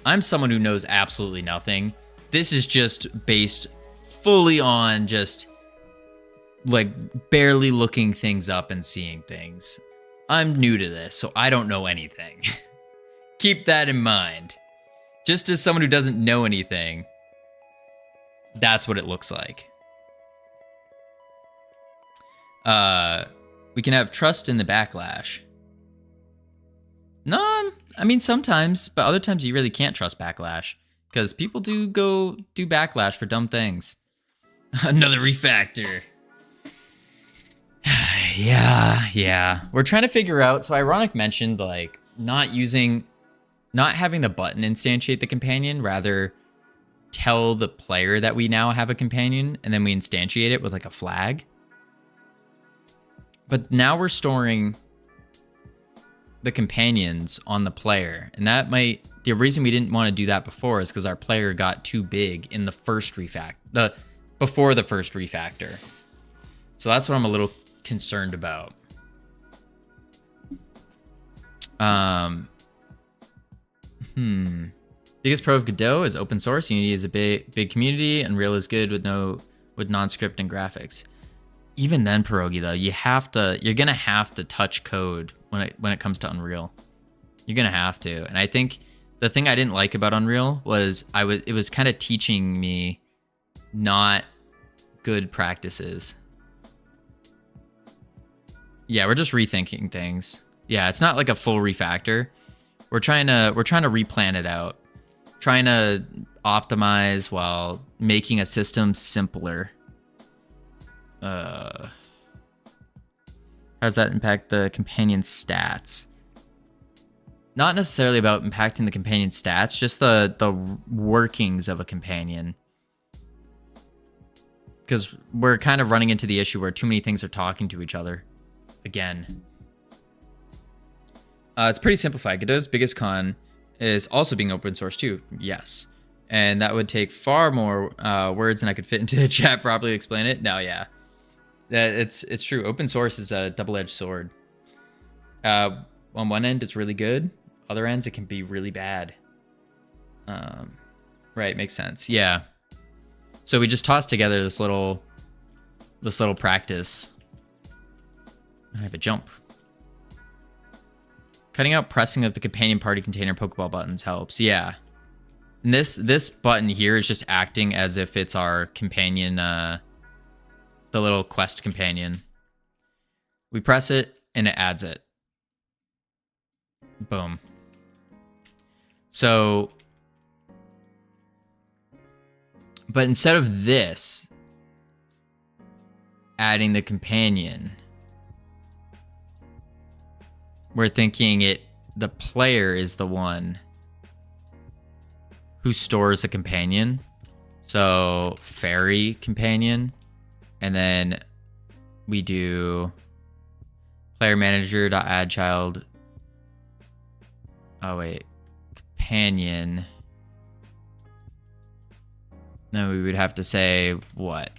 I'm someone who knows absolutely nothing. This is just based fully on just like barely looking things up and seeing things. I'm new to this, so I don't know anything. Keep that in mind. Just as someone who doesn't know anything, that's what it looks like. We can have trust in the backlash. No, I mean sometimes, but other times you really can't trust backlash because people do backlash for dumb things. Another refactor. Yeah. We're trying to figure out. So Ironic mentioned like not having the button instantiate the companion, rather tell the player that we now have a companion, and then we instantiate it with like a flag. But now we're storing the companions on the player, and the reason we didn't want to do that before is because our player got too big in the first before the first refactor. So that's what I'm a little concerned about. Biggest pro of Godot is open source. Unity is a big community. Unreal is good with non-script and graphics. Even then, Pierogi, though, you're gonna have to touch code when it comes to Unreal. You're gonna have to. And I think the thing I didn't like about Unreal was it was kind of teaching me not good practices. Yeah, we're just rethinking things. Yeah, it's not like a full refactor. We're trying to replan it out. Trying to optimize while making a system simpler. How does that impact the companion stats? Not necessarily about impacting the companion stats, just the workings of a companion. Because we're kind of running into the issue where too many things are talking to each other. Again. It's pretty simplified. Godot's biggest con is also being open source too. Yes. And that would take far more words than I could fit into the chat properly to explain it. No, yeah. It's true. Open source is a double-edged sword. On one end, it's really good. Other ends, it can be really bad. Right, makes sense. Yeah. So we just tossed together this little practice. I have a jump. Cutting out pressing of the companion party container Pokeball buttons helps. Yeah. And this button here is just acting as if it's our companion, the little quest companion. We press it and it adds it. Boom. So, but instead of this adding the companion, we're thinking the player is the one who stores a companion. So fairy companion. And then we do player manager.add child. Oh wait, companion. Then we would have to say what?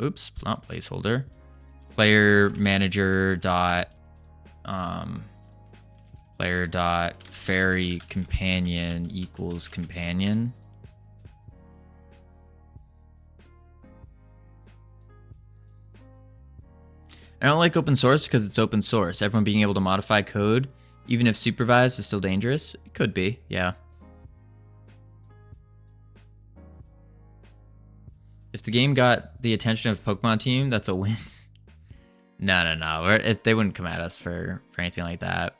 Oops, not placeholder. Player manager dot player dot fairy companion equals companion. I don't like open source because it's open source. Everyone being able to modify code, even if supervised, is still dangerous. It could be, yeah. If the game got the attention of Pokemon Team, that's a win. No. They wouldn't come at us for anything like that.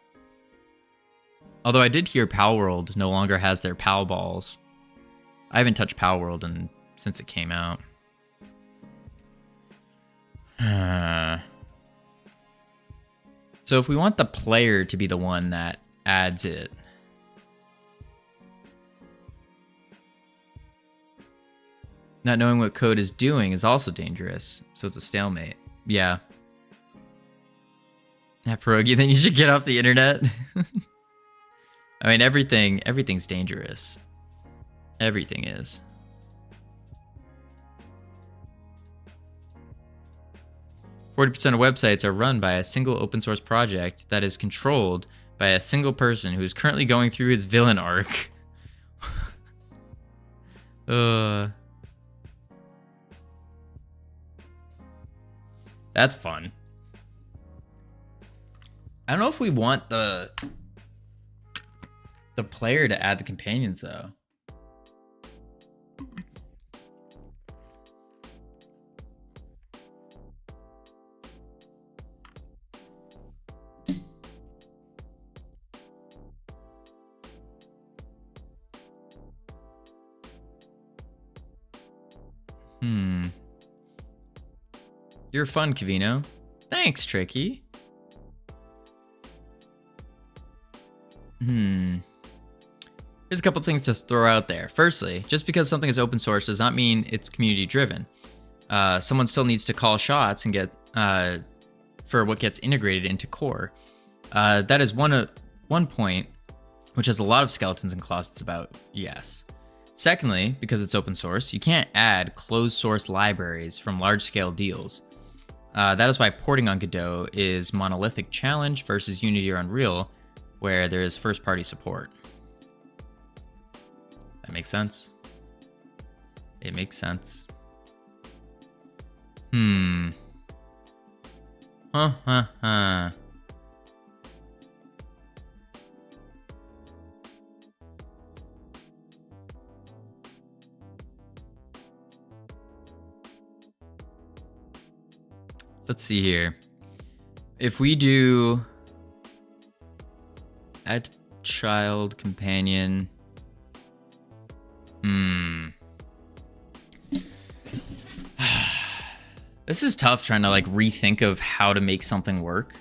Although I did hear Pal World no longer has their Pal Balls. I haven't touched Pal World since it came out. So if we want the player to be the one that adds it, not knowing what code is doing is also dangerous. So it's a stalemate. Yeah. That Pierogi, then you should get off the internet. I mean, everything's dangerous. Everything is. %40 of websites are run by a single open source project that is controlled by a single person who is currently going through his villain arc. That's fun. I don't know if we want the player to add the companions though. You're fun, Covino. Thanks, Tricky. Here's a couple things to throw out there. Firstly, just because something is open source does not mean it's community driven. Someone still needs to call shots and get for what gets integrated into core. That is one point, which has a lot of skeletons in closets about. Yes. Secondly, because it's open source, you can't add closed source libraries from large scale deals. That is why porting on Godot is monolithic challenge versus Unity or Unreal, where there is first-party support. That makes sense. It makes sense. Huh. Let's see here. If we do add child companion. This is tough trying to like rethink of how to make something work.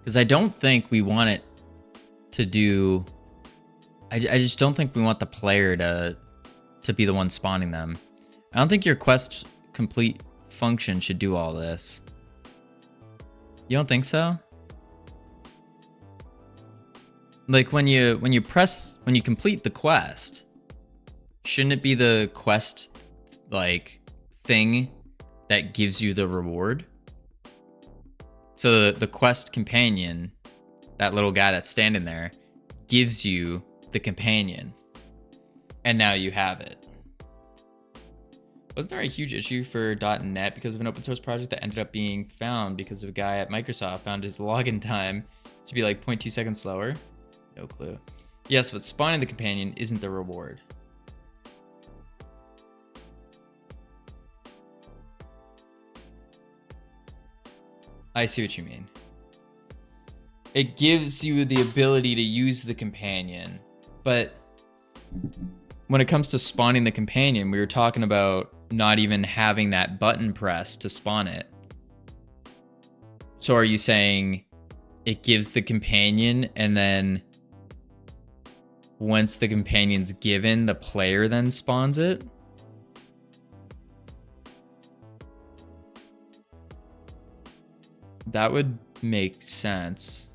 Because I don't think we want it to do... I just don't think we want the player to be the one spawning them. I don't think your quest complete function should do all this. You don't think so? Like when you complete the quest, shouldn't it be the quest like thing that gives you the reward? So the quest companion, that little guy that's standing there, gives you the companion, and now you have it. Wasn't there a huge issue for .NET because of an open source project that ended up being found because of a guy at Microsoft found his login time to be like 0.2 seconds slower? No clue. Yes, but spawning the companion isn't the reward. I see what you mean. It gives you the ability to use the companion, but when it comes to spawning the companion, we were talking about not even having that button pressed to spawn it. So are you saying it gives the companion, and then once the companion's given, the player then spawns it? That would make sense.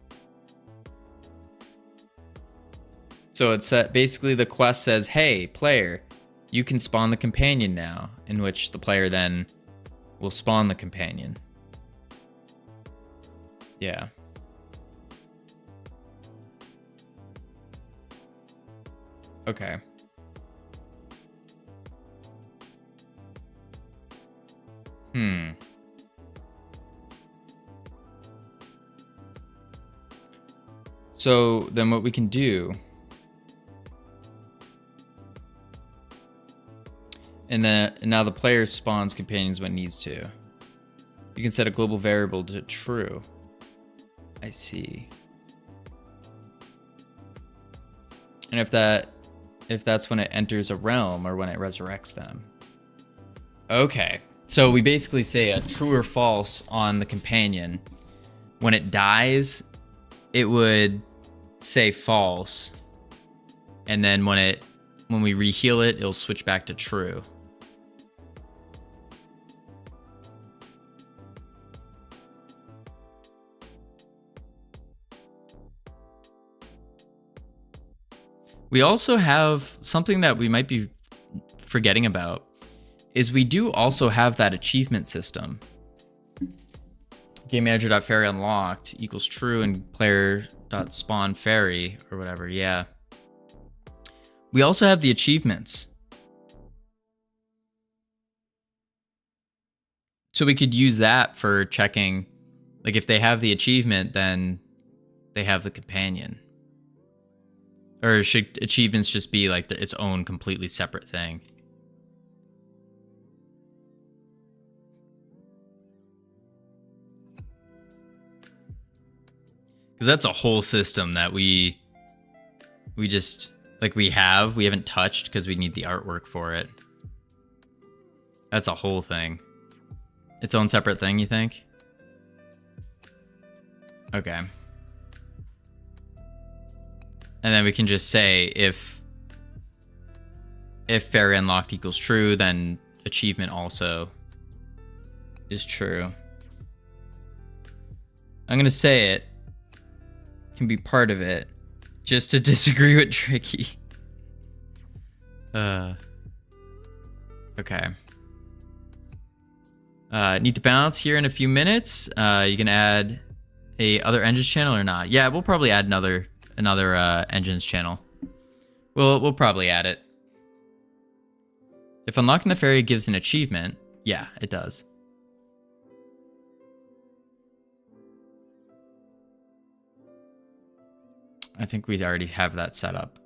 So it's basically the quest says, hey, player, you can spawn the companion now, in which the player then will spawn the companion. Yeah. Okay. So then what we can do, and now the player spawns companions when it needs to. You can set a global variable to true. I see. And if that's when it enters a realm or when it resurrects them. Okay. So we basically say a true or false on the companion. When it dies, it would say false. And then when we reheal it, it'll switch back to true. We also have something that we might be forgetting about, is we do also have that achievement system. GameManager.fairy unlocked equals true and player.spawn fairy or whatever. Yeah. We also have the achievements. So we could use that for checking, like if they have the achievement, then they have the companion. Or should achievements just be like its own completely separate thing? Because that's a whole system that we just, like we haven't touched because we need the artwork for it. That's a whole thing. Its own separate thing, you think? Okay. And then we can just say if fairy unlocked equals true, then achievement also is true. I'm going to say it can be part of it just to disagree with Tricky. Okay. Need to bounce here in a few minutes. You can add a other engines channel or not? Yeah, we'll probably add another engines channel. We'll probably add it. If unlocking the ferry gives an achievement, yeah, it does. I think we already have that set up.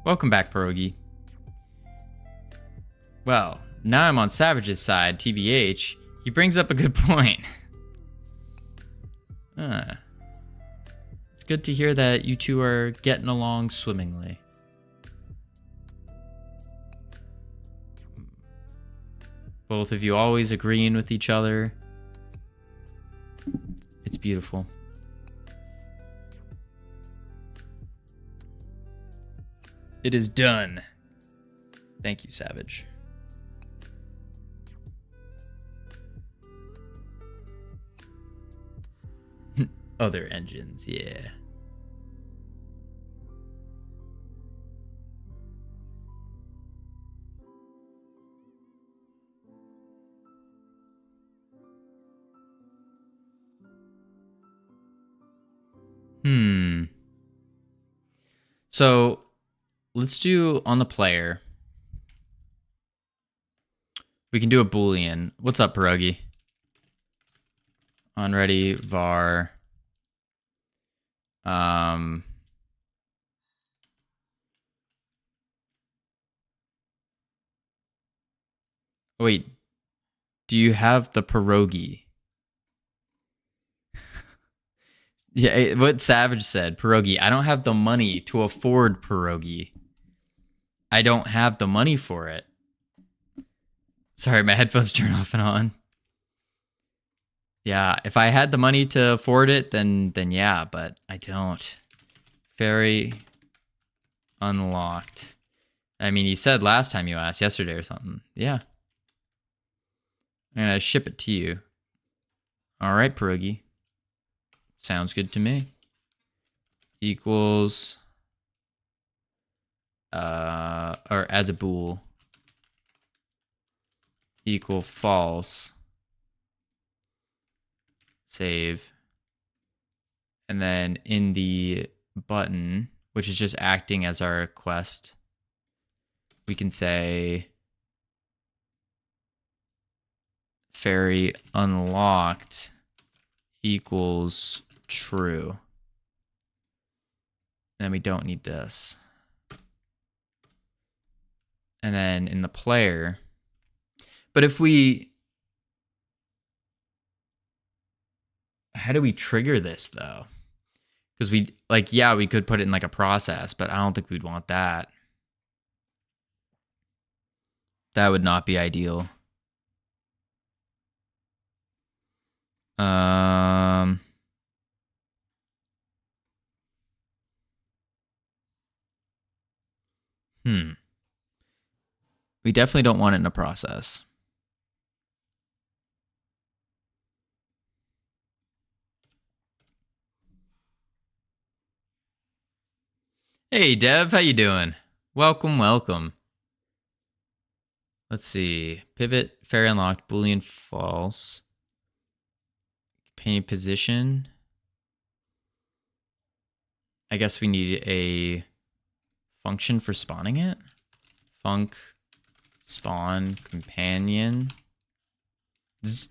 Welcome back, Pierogi. Well, now I'm on Savage's side, TBH. He brings up a good point. It's good to hear that you two are getting along swimmingly. Both of you always agreeing with each other. It's beautiful. It is done. Thank you, Savage. Other engines, yeah. So let's do on the player. We can do a Boolean. What's up, Pierogi? On ready, var. Wait, do you have the pierogi? Yeah, what Savage said, pierogi. I don't have the money to afford pierogi. I don't have the money for it. Sorry, my headphones turn off and on. Yeah, if I had the money to afford it, then yeah, but I don't. Ferry unlocked. I mean, he said last time you asked, yesterday or something. Yeah. I'm gonna ship it to you. All right, pierogi. Sounds good to me. Equals, or as a bool, equal false. Save. And then in the button, which is just acting as our request, we can say ferry unlocked equals true. Then we don't need this. And then in the player, but if we, how do we trigger this though? Because we, like, yeah, we could put it in like a process, but I don't think we'd want that. That would not be ideal. We definitely don't want it in a process. Hey, Dev, how you doing? Welcome, welcome. Let's see. Pivot, ferry unlocked, Boolean false. Painting position. I guess we need a function for spawning it. Func spawn companion. Zzz.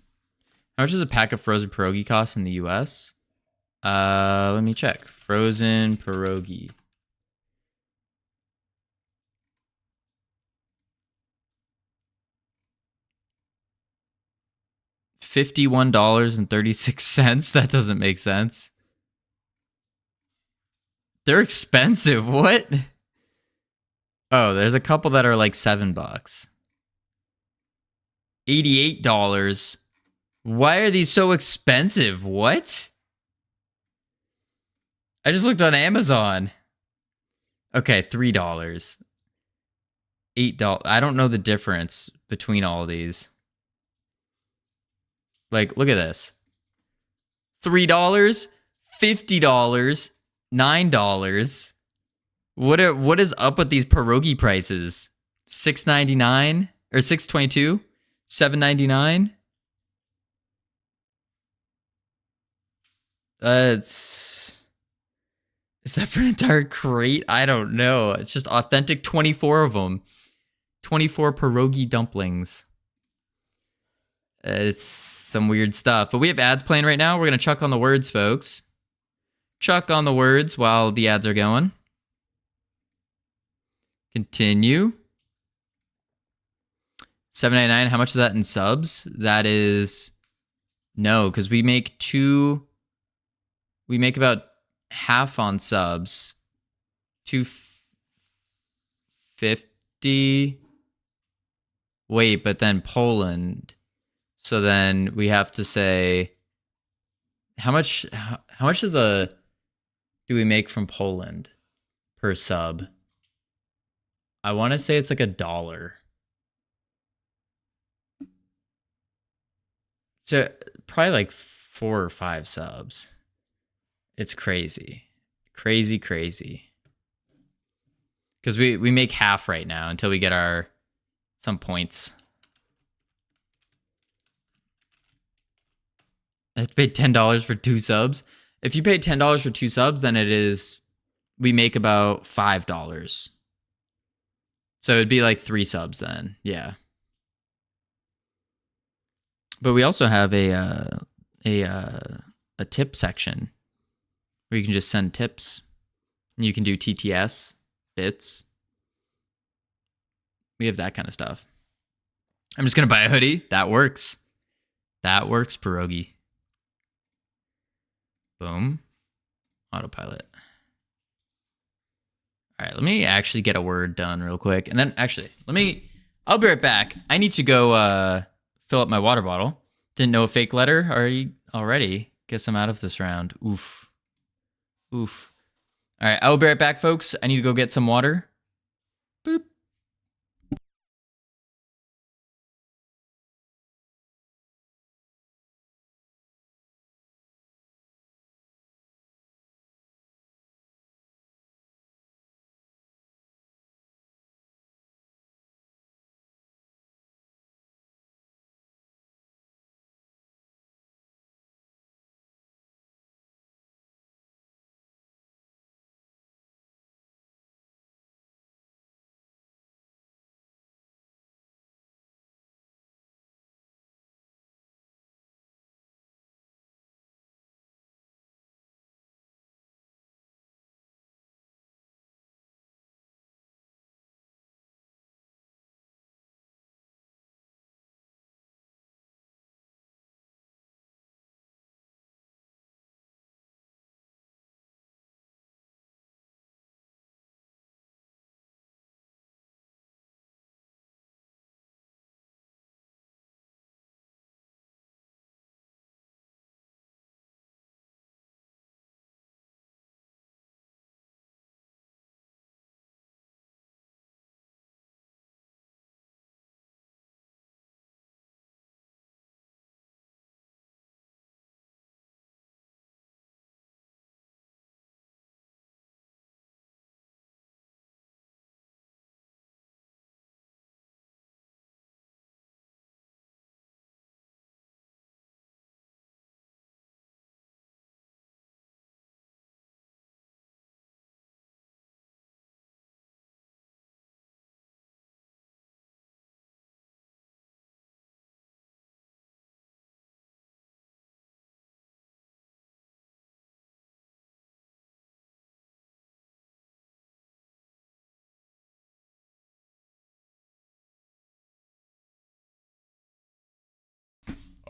How much does a pack of frozen pierogi cost in the US? Let me check. Frozen pierogi. $51.36. That doesn't make sense. They're expensive. What? Oh, there's a couple that are like $7. $88. Why are these so expensive? What? I just looked on Amazon. Okay, $3. $8. I don't know the difference between all of these. Like, look at this. $3, $50, $9. What is up with these pierogi prices? $6.99 or $6.22? $7.99? Is that for an entire crate? I don't know. It's just authentic 24 of them. 24 pierogi dumplings. It's some weird stuff. But we have ads playing right now. We're going to chuck on the words, folks. Chuck on the words while the ads are going. Continue. $7.99. How much is that in subs? That is... No, because we make about half on subs. $2.50. Wait, but then Poland. So then we have to say how much do we make from Poland per sub? I want to say it's like $1. So probably like 4 or 5 subs. It's crazy. Crazy. Because we make half right now until we get some points. I have to pay $10 for 2 subs. If you pay $10 for 2 subs, then we make about $5. So it'd be like 3 subs then. Yeah. But we also have a tip section where you can just send tips. And you can do TTS, bits. We have that kind of stuff. I'm just going to buy a hoodie. That works. That works, pierogi. Boom. Autopilot. All right, let me actually get a word done real quick. And then actually, I'll be right back. I need to go fill up my water bottle. Didn't know a fake letter already. Guess I'm out of this round. Oof. All right, I will be right back, folks. I need to go get some water. Boop.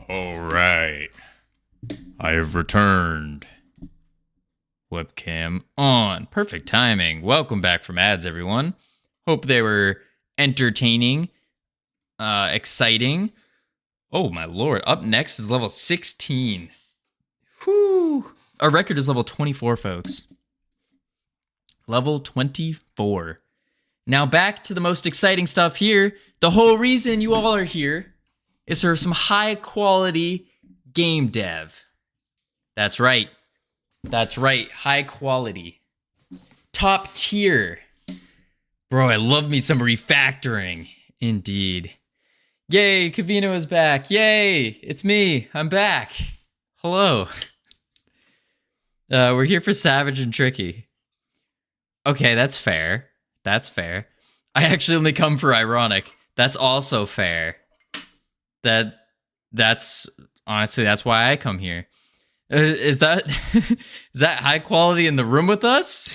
All right. I have returned. Webcam on. Perfect timing. Welcome back from ads, everyone. Hope they were entertaining, exciting. Oh, my lord. Up next is level 16. Whew. Our record is level 24, folks. Level 24. Now back to the most exciting stuff here. The whole reason you all are here is for some high quality game dev. That's right. High quality. Top tier. Bro, I love me some refactoring. Indeed. Yay, Covino is back. Yay, it's me. I'm back. Hello. We're here for Savage and Tricky. Okay, that's fair. That's fair. I actually only come for Ironic. That's also fair. That's honestly, that's why I come here. Is that is that high quality in the room with us?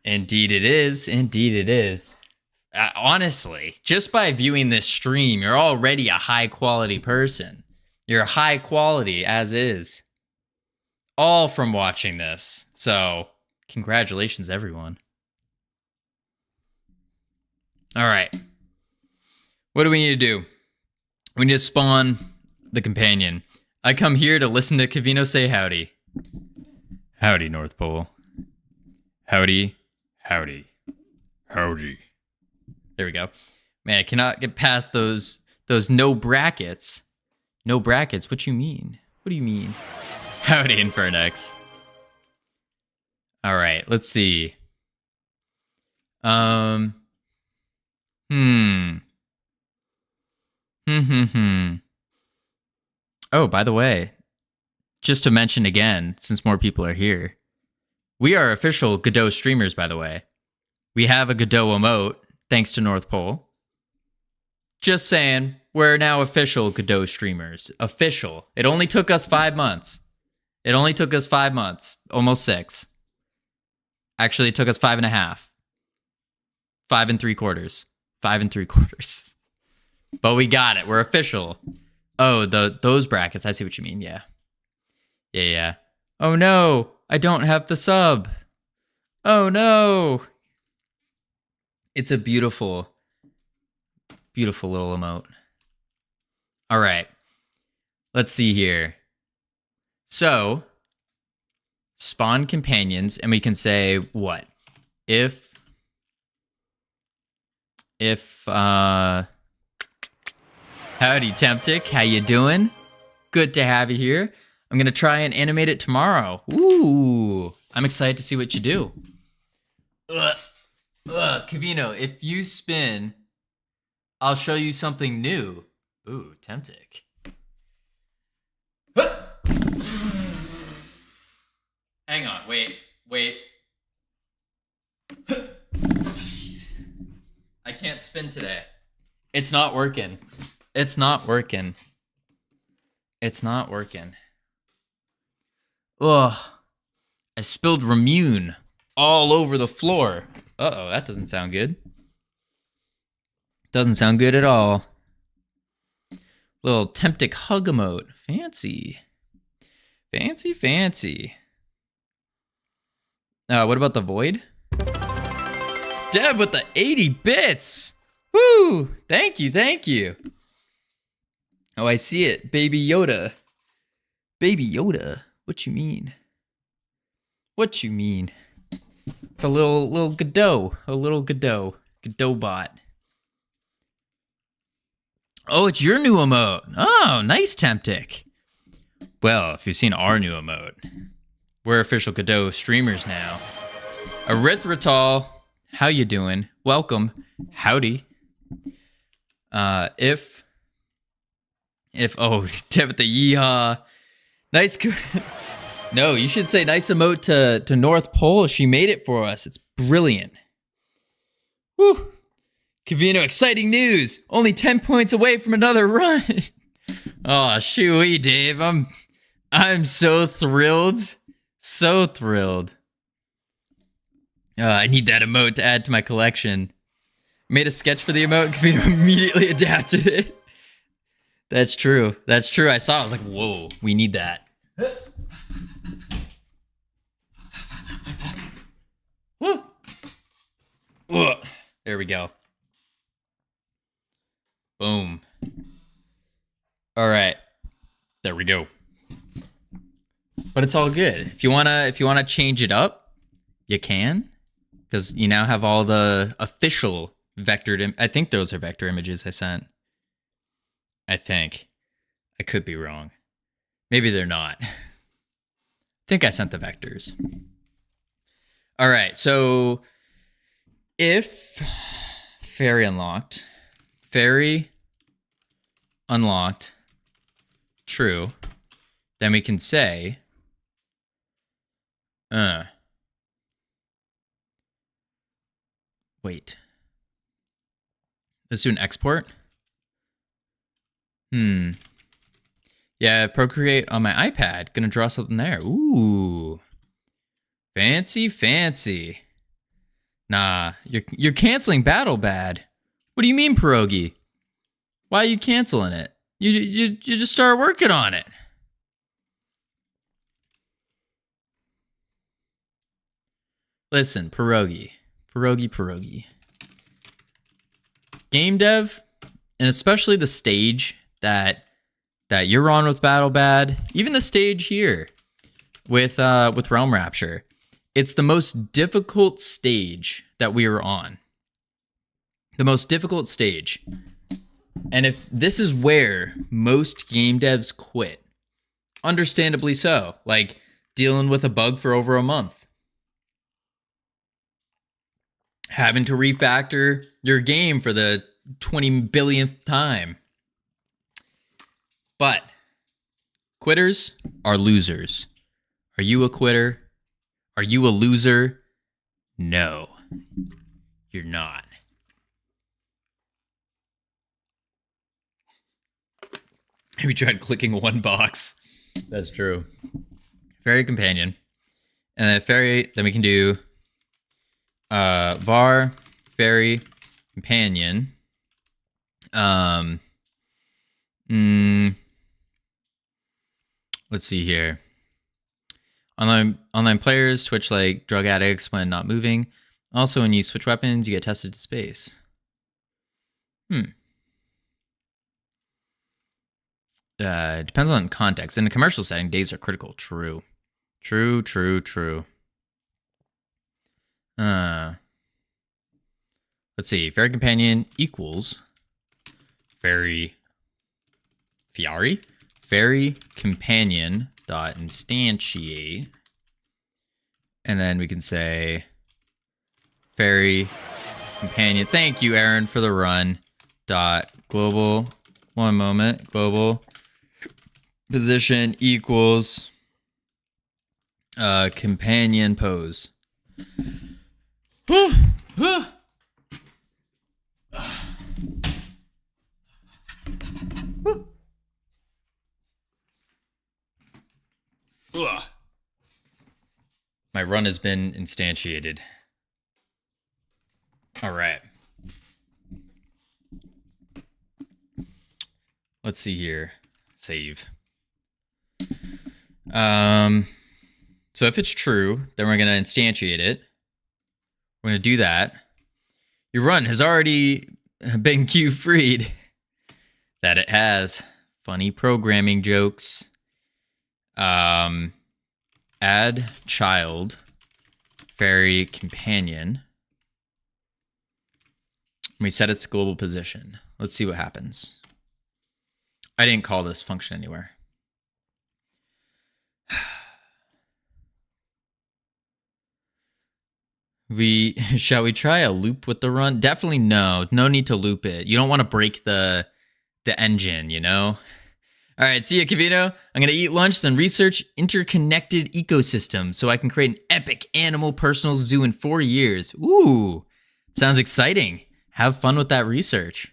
Indeed it is. Indeed it is. Honestly, just by viewing this stream, you're already a high quality person. You're high quality as is. All from watching this. So, congratulations, everyone. All right. What do we need to do? We need to spawn the companion. I come here to listen to Covino say howdy. Howdy, North Pole. Howdy. Howdy. Howdy. There we go. Man, I cannot get past those no brackets. No brackets? What you mean? What do you mean? Howdy, Infernex. All right, let's see. Oh, by the way, just to mention again, since more people are here, we are official Godot streamers, by the way. We have a Godot emote, thanks to North Pole. Just saying, we're now official Godot streamers. Official. It only took us 5 months. It only took us 5 months. Almost 6. Actually, it took us 5.5. 5 3/4. 5 3/4. But we got it. We're official. Oh, those brackets. I see what you mean. Yeah. Yeah. Oh no, I don't have the sub. Oh no. It's a beautiful, beautiful little emote. All right. Let's see here. So, spawn companions, and we can say what? If howdy, Temptic, how you doing? Good to have you here. I'm gonna try and animate it tomorrow. Ooh, I'm excited to see what you do. Covino, if you spin, I'll show you something new. Ooh, Temptic. Hang on, wait. I can't spin today. It's not working. It's not working. Ugh. I spilled Ramune all over the floor. Uh-oh, that doesn't sound good. Doesn't sound good at all. Little Temptic hug emote. Fancy. What about the Void? Dev with the 80 bits. Woo! Thank you. Oh, I see it. Baby Yoda. What you mean? It's a little Godot. Godot bot. Oh, it's your new emote. Oh, nice, Temptic. Well, if you've seen our new emote, we're official Godot streamers now. Erythritol, how you doing? Welcome. Howdy. If Dev with the yeehaw. Nice. No, you should say nice emote to North Pole. She made it for us. It's brilliant. Woo. Covino, exciting news. Only 10 points away from another run. Oh, shooey, Dave. I'm so thrilled. So thrilled. I need that emote to add to my collection. Made a sketch for the emote. Covino immediately adapted it. That's true. I saw it. I was like, whoa, we need that. Woo. There we go. Boom. All right. There we go. But it's all good. If you wanna change it up, you can, because you now have all the official vectored. I think those are vector images I sent. I think. I could be wrong. Maybe they're not. I think I sent the vectors. All right. So if fairy unlocked, true, then we can say, wait, let's do an export. Yeah, Procreate on my iPad. Gonna draw something there. Ooh. Fancy. Nah, you're canceling Battle Bad. What do you mean, Pierogi? Why are you canceling it? You just started working on it. Listen, Pierogi. Game dev, and especially the stage that you're on with Battle Bad, even the stage here with Realm Rapture, it's the most difficult stage that we are on. The most difficult stage. And if this is where most game devs quit, understandably so, like dealing with a bug for over a month, having to refactor your game for the 20 billionth time. But quitters are losers. Are you a quitter? Are you a loser? No, you're not. Have you tried clicking one box? That's true. Fairy companion. And then fairy, then we can do var fairy companion. Let's see here. Online players twitch like drug addicts when not moving. Also, when you switch weapons, you get tested to space. Depends on context. In a commercial setting, days are critical. True. Let's see. Fairy companion equals fairy companion dot instantiate, and then we can say fairy companion. Thank you, Aaron, for the run. Dot global. One moment. Global position equals companion pose. My run has been instantiated. All right. Let's see here. Save. So if it's true, then we're going to instantiate it. We're going to do that. Your run has already been queue-freed. That it has. Funny programming jokes. Add child fairy companion. We set its global position. Let's see what happens. I didn't call this function anywhere. Shall we try a loop with the run? Definitely no. No need to loop it. You don't want to break the engine, you know? All right, see ya, Covino. I'm going to eat lunch, then research interconnected ecosystems so I can create an epic animal personal zoo in 4 years. Ooh, sounds exciting. Have fun with that research.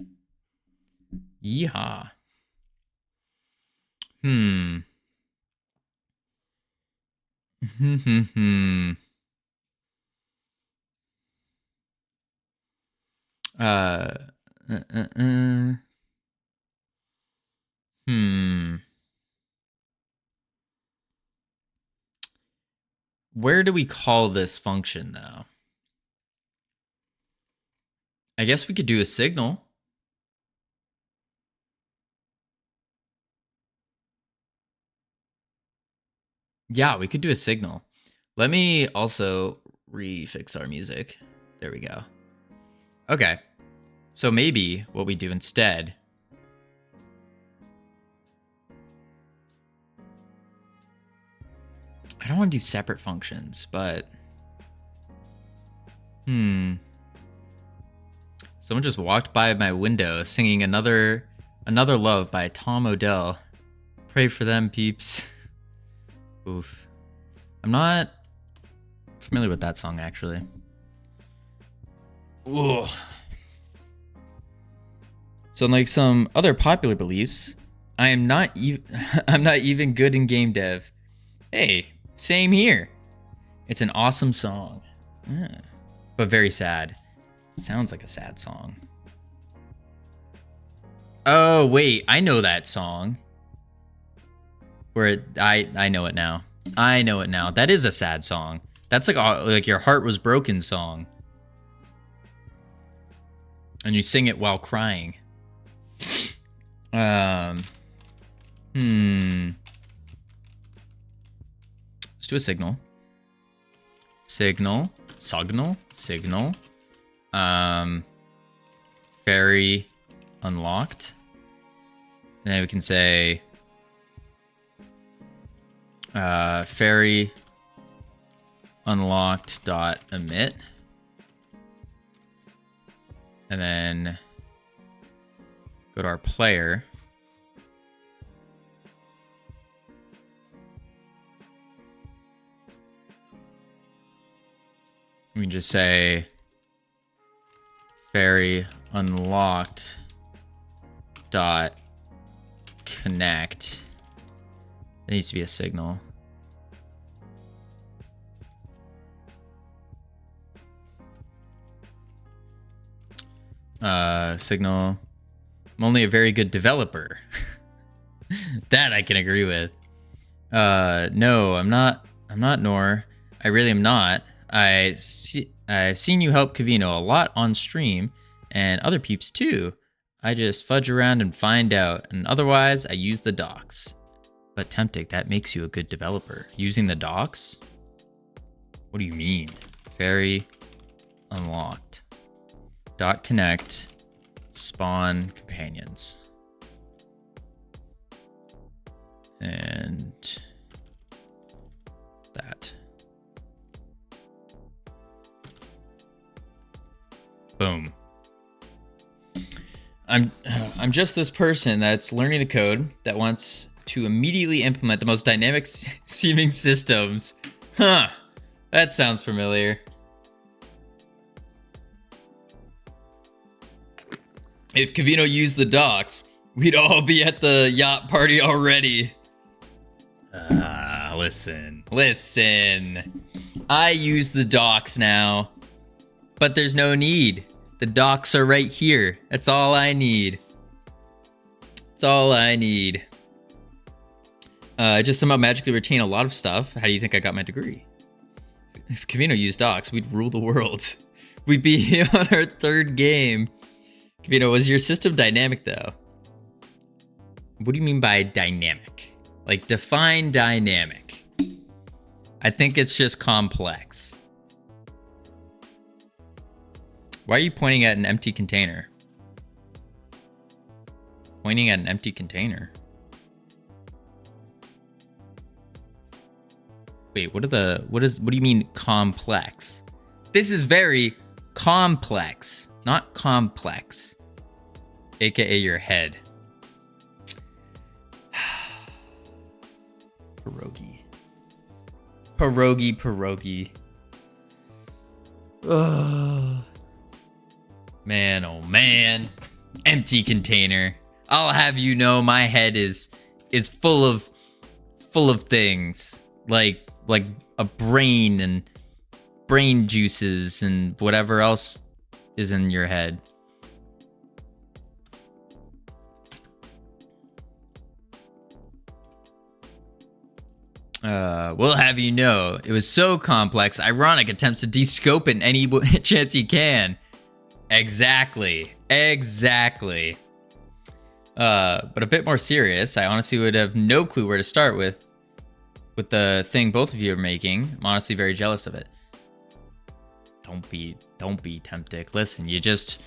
Yeehaw. Where do we call this function, though? I guess we could do a signal. Yeah, we could do a signal. Let me also refix our music. There we go. Okay. So maybe what we do instead... I don't want to do separate functions, but... Someone just walked by my window singing Another Love by Tom Odell. Pray for them, peeps. Oof. I'm not familiar with that song, actually. Ooh. So unlike some other popular beliefs, I'm not even good in game dev. Hey, same here. It's an awesome song. But very sad. Sounds like a sad song. Oh, wait, I know that song. I know it now. I know it now. That is a sad song. That's like your heart was broken song. And you sing it while crying. Let's do a signal. Signal. Fairy unlocked. And then we can say fairy unlocked dot emit. And then go to our player. We can just say fairy unlocked dot connect. There needs to be a signal. Signal. I'm only a very good developer. That I can agree with. No, I'm not, Nor. I really am not. I've seen you help Covino a lot on stream, and other peeps too. I just fudge around and find out, and otherwise I use the docs. But Temptic, that makes you a good developer. Using the docs? What do you mean? Fairy unlocked. Dot connect. Spawn companions. And that. Boom. I'm just this person that's learning the code that wants to immediately implement the most dynamic seeming systems. Huh. That sounds familiar. If Covino used the docs, we'd all be at the yacht party already. Listen. I use the docs now, but there's no need. The docs are right here. That's all I need. I just somehow magically retain a lot of stuff. How do you think I got my degree? If Covino used docs, we'd rule the world. We'd be on our third game. Covino, was your system dynamic though? What do you mean by dynamic? Like, define dynamic. I think it's just complex. Why are you pointing at an empty container? Pointing at an empty container? Wait, what do you mean complex? This is very complex, not complex. AKA your head. Pierogi. Ugh. Man, oh man. Empty container. I'll have you know my head is full of things. Like a brain and brain juices and whatever else is in your head. We'll have you know, it was so complex, Ironic attempts to de-scope it in any chance he can. Exactly. But a bit more serious, I honestly would have no clue where to start with the thing both of you are making. I'm honestly very jealous of it. Don't be Temptic. Listen, you just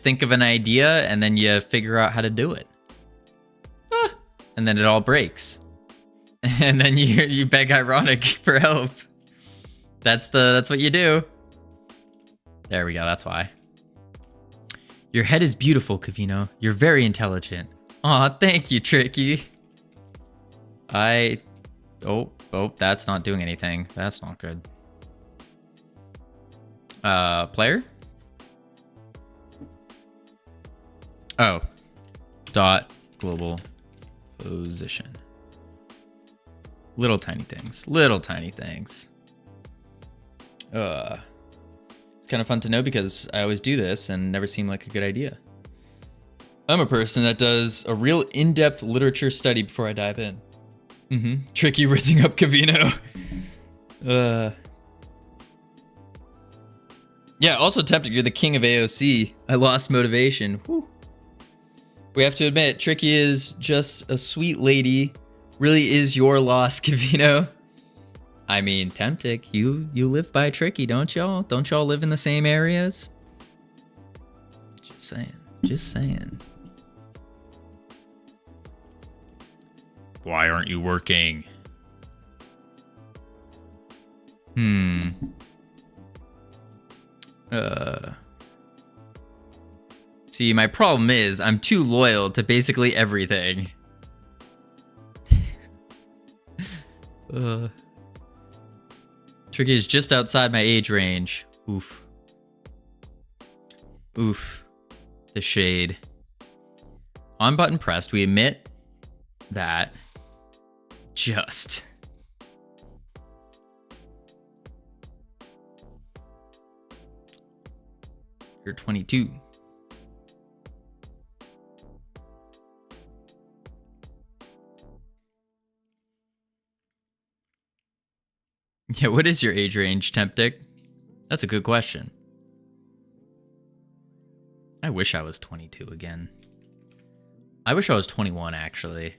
think of an idea and then you figure out how to do it. And then it all breaks. And then you beg Ironic for help. That's what you do. There we go. That's why. Your head is beautiful, Covino. You're very intelligent. Aw, thank you, Tricky. Oh, that's not doing anything. That's not good. Player? Oh. Dot global position. Little tiny things. Little tiny things. It's kind of fun to know because I always do this and never seem like a good idea. I'm a person that does a real in-depth literature study before I dive in. Tricky rizzing up Covino. Yeah, also Tempted, you're the king of AOC. I lost motivation. Whew. We have to admit, Tricky is just a sweet lady. Really is your loss, Covino. I mean, Temptic, you live by Tricky, don't y'all? Don't y'all live in the same areas? Just saying. Just saying. Why aren't you working? See, my problem is I'm too loyal to basically everything. Tricky is just outside my age range. Oof. Oof. The shade. On button pressed, we admit that just. You're 22. Yeah, what is your age range, Temptic? That's a good question. I wish I was 22 again. I wish I was 21, actually.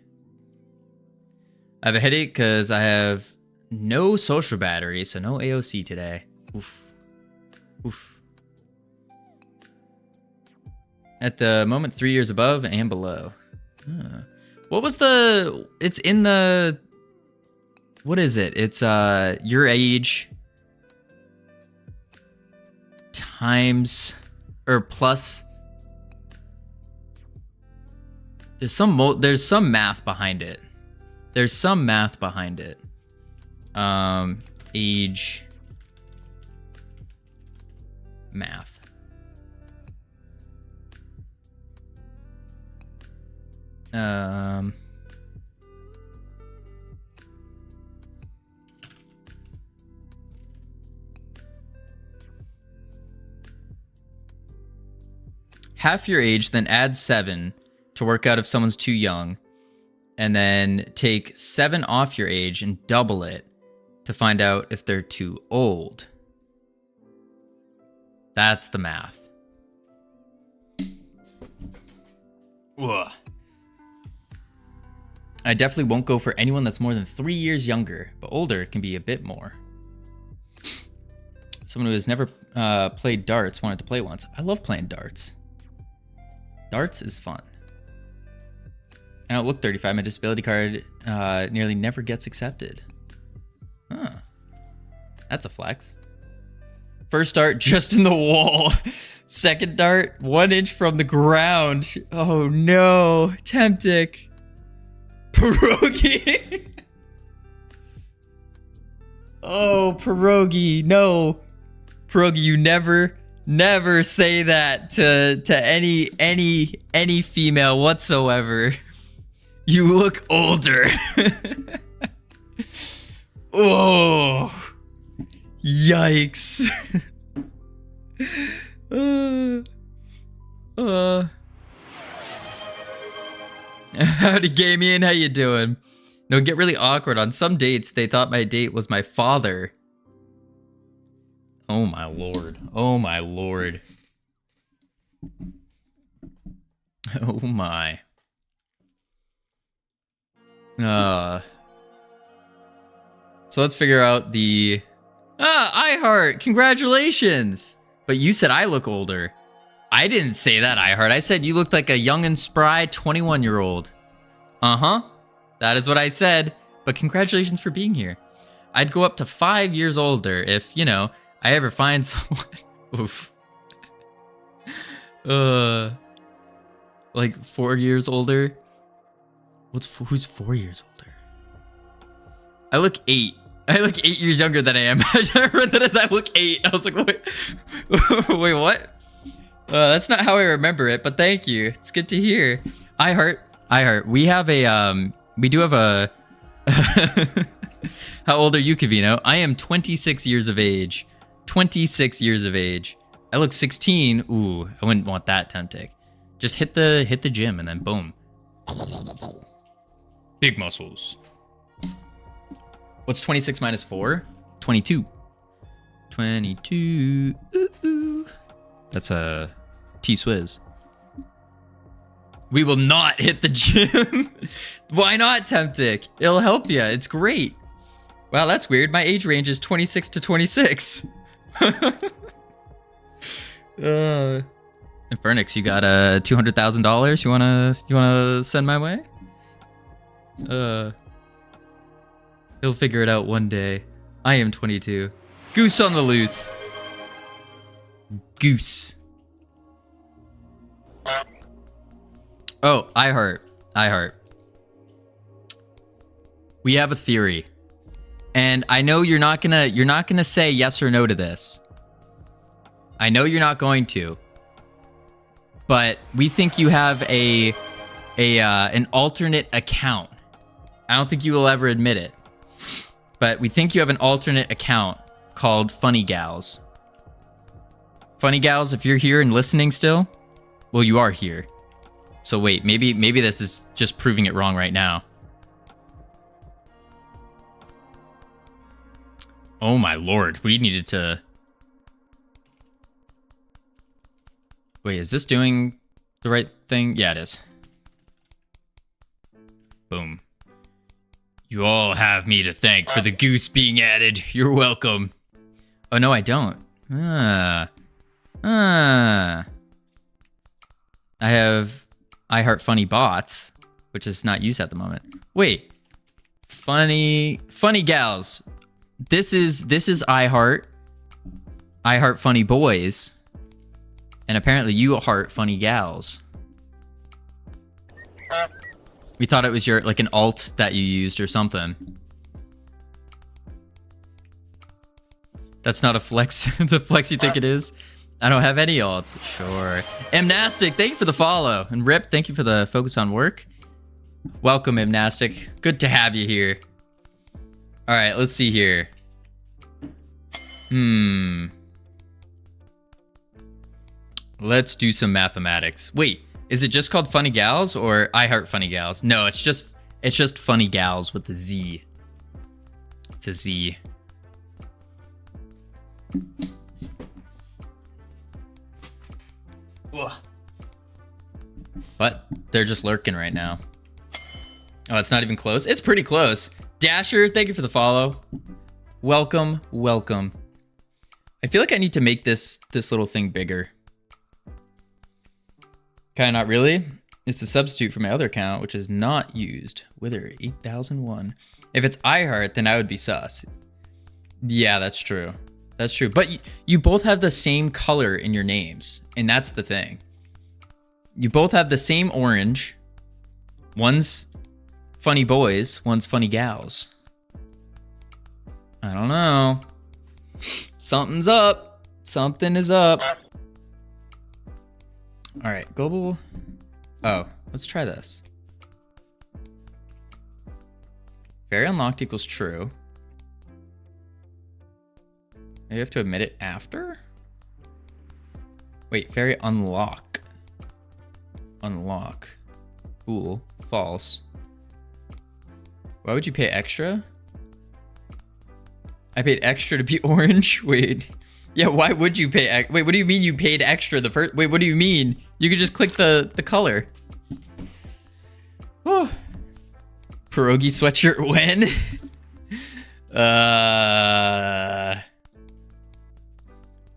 I have a headache because I have no social battery, so no AOC today. Oof. Oof. At the moment, 3 years above and below. What was the... It's in the... What is it? It's your age times or plus. There's some math behind it. There's some math behind it. Age math. Half your age, then add 7 to work out if someone's too young, and then take 7 off your age and double it to find out if they're too old. That's the math. Ugh. I definitely won't go for anyone that's more than 3 years younger, but older can be a bit more. Someone who has never played darts wanted to play once. I love playing darts. Darts is fun. I don't look 35. My disability card nearly never gets accepted. Huh. That's a flex. First dart just in the wall. Second dart 1 inch from the ground. Oh no, Temptic. Pierogi. Oh, Pierogi, no. Pierogi, you never say that to any female whatsoever. You look older. Oh, yikes. Howdy, Gamian, how you doing? No, get really awkward. On some dates, they thought my date was my father. Oh my lord. Oh my lord. Oh my. So let's figure out the... iHeart, congratulations! But you said I look older. I didn't say that, iHeart. I said you looked like a young and spry 21-year-old. Uh-huh. That is what I said. But congratulations for being here. I'd go up to 5 years older if, you know, I ever find someone... Oof. Like 4 years older. Who's 4 years older? I look 8. I look 8 years younger than I am. I read that as I look 8. I was like, wait, what? That's not how I remember it, but thank you. It's good to hear. I heart. We have a, we do have a, how old are you, Covino? I am 26 years of age. 26 years of age. I look 16. Ooh, I wouldn't want that tempting. Just hit the gym and then boom. Big muscles. What's 26 minus 4? 22. 22. Ooh, ooh. That's a T-Swizz. We will not hit the gym. Why not, Temptic? It'll help you. It's great. Wow, that's weird. My age range is 26 to 26. Infernix, you got $200,000. You wanna send my way? He'll figure it out one day. I am 22. Goose on the loose. Goose. Oh, I heart. We have a theory. And I know you're not gonna say yes or no to this. I know you're not going to. But we think you have an alternate account. I don't think you will ever admit it. But we think you have an alternate account called Funny Gals. Funny Gals, if you're here and listening still, well, you are here. So wait, maybe this is just proving it wrong right now. Oh my lord, we needed to... Wait, is this doing the right thing? Yeah, it is. Boom. You all have me to thank for the goose being added. You're welcome. Oh, no, I don't. I have I Heart Funny Bots, which is not used at the moment. Wait. Funny Gals. This is I Heart Funny Boys. And apparently you heart Funny Gals. We thought it was like an alt that you used or something. That's not a flex. The flex you think it is? I don't have any alts. Sure. Amnastic, thank you for the follow. And Rip, thank you for the focus on work. Welcome, Amnastic. Good to have you here. All right, let's see here. Let's do some mathematics. Wait, is it just called Funny Gals or I Heart Funny Gals? No, it's just Funny Gals with a Z. It's a Z. Ugh. What? They're just lurking right now. Oh, it's not even close. It's pretty close. Dasher, thank you for the follow. Welcome. I feel like I need to make this little thing bigger. Kinda not really. It's a substitute for my other account, which is not used. Wither 8001. If it's iHeart, then I would be sus. Yeah, that's true. That's true. But you both have the same color in your names, and that's the thing. You both have the same orange. One's Funny Boys, one's Funny Gals. I don't know. Something's up. Something is up. All right, global. Oh, let's try this. Fairy unlocked equals true. You have to admit it after? Wait, fairy unlock. Unlock. Cool. False. Why would you pay extra? I paid extra to be orange? Wait. Yeah, why would you pay? Wait, what do you mean you paid extra the first? Wait, what do you mean? You could just click the color. Oh. Pierogi sweatshirt when?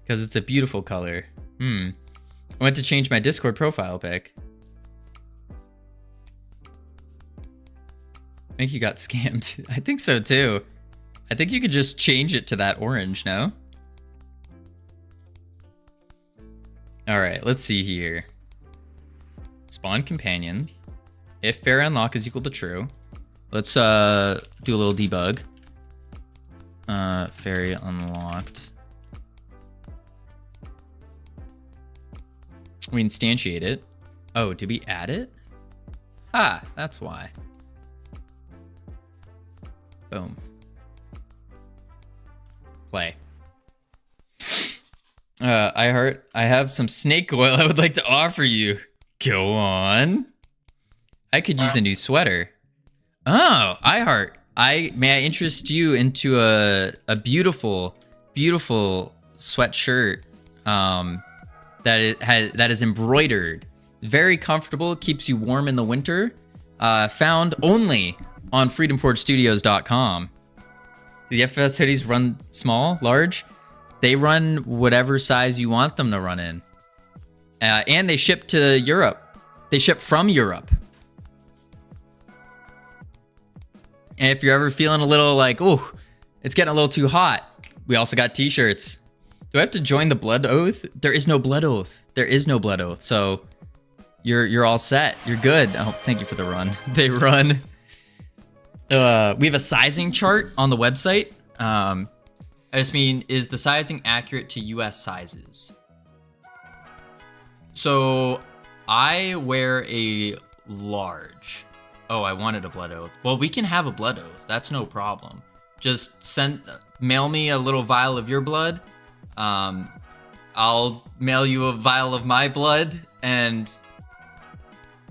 Because it's a beautiful color. I went to change my Discord profile pic. I think you got scammed. I think so too. I think you could just change it to that orange, no? All right, let's see here. Spawn companion. If fairy unlock is equal to true. Let's do a little debug. Fairy unlocked. We instantiate it. Oh, did we add it? Ah, that's why. Boom. Play. I have some snake oil I would like to offer you. Go on. I could use a new sweater. Oh, may I interest you into a beautiful sweatshirt that is embroidered, very comfortable, keeps you warm in the winter. Found only on freedomforgestudios.com. The FS hoodies run small, large. They run whatever size you want them to run in. And they ship to Europe. They ship from Europe. And if you're ever feeling a little like, oh, it's getting a little too hot, we also got t-shirts. Do I have to join the blood oath? There is no blood oath. There is no blood oath. So you're all set. You're good. Oh, thank you for the run. They run. We have a sizing chart on the website. I just mean, is the sizing accurate to US sizes? So I wear a large. Oh, I wanted a blood oath. Well, we can have a blood oath. That's no problem. Just mail me a little vial of your blood. I'll mail you a vial of my blood, and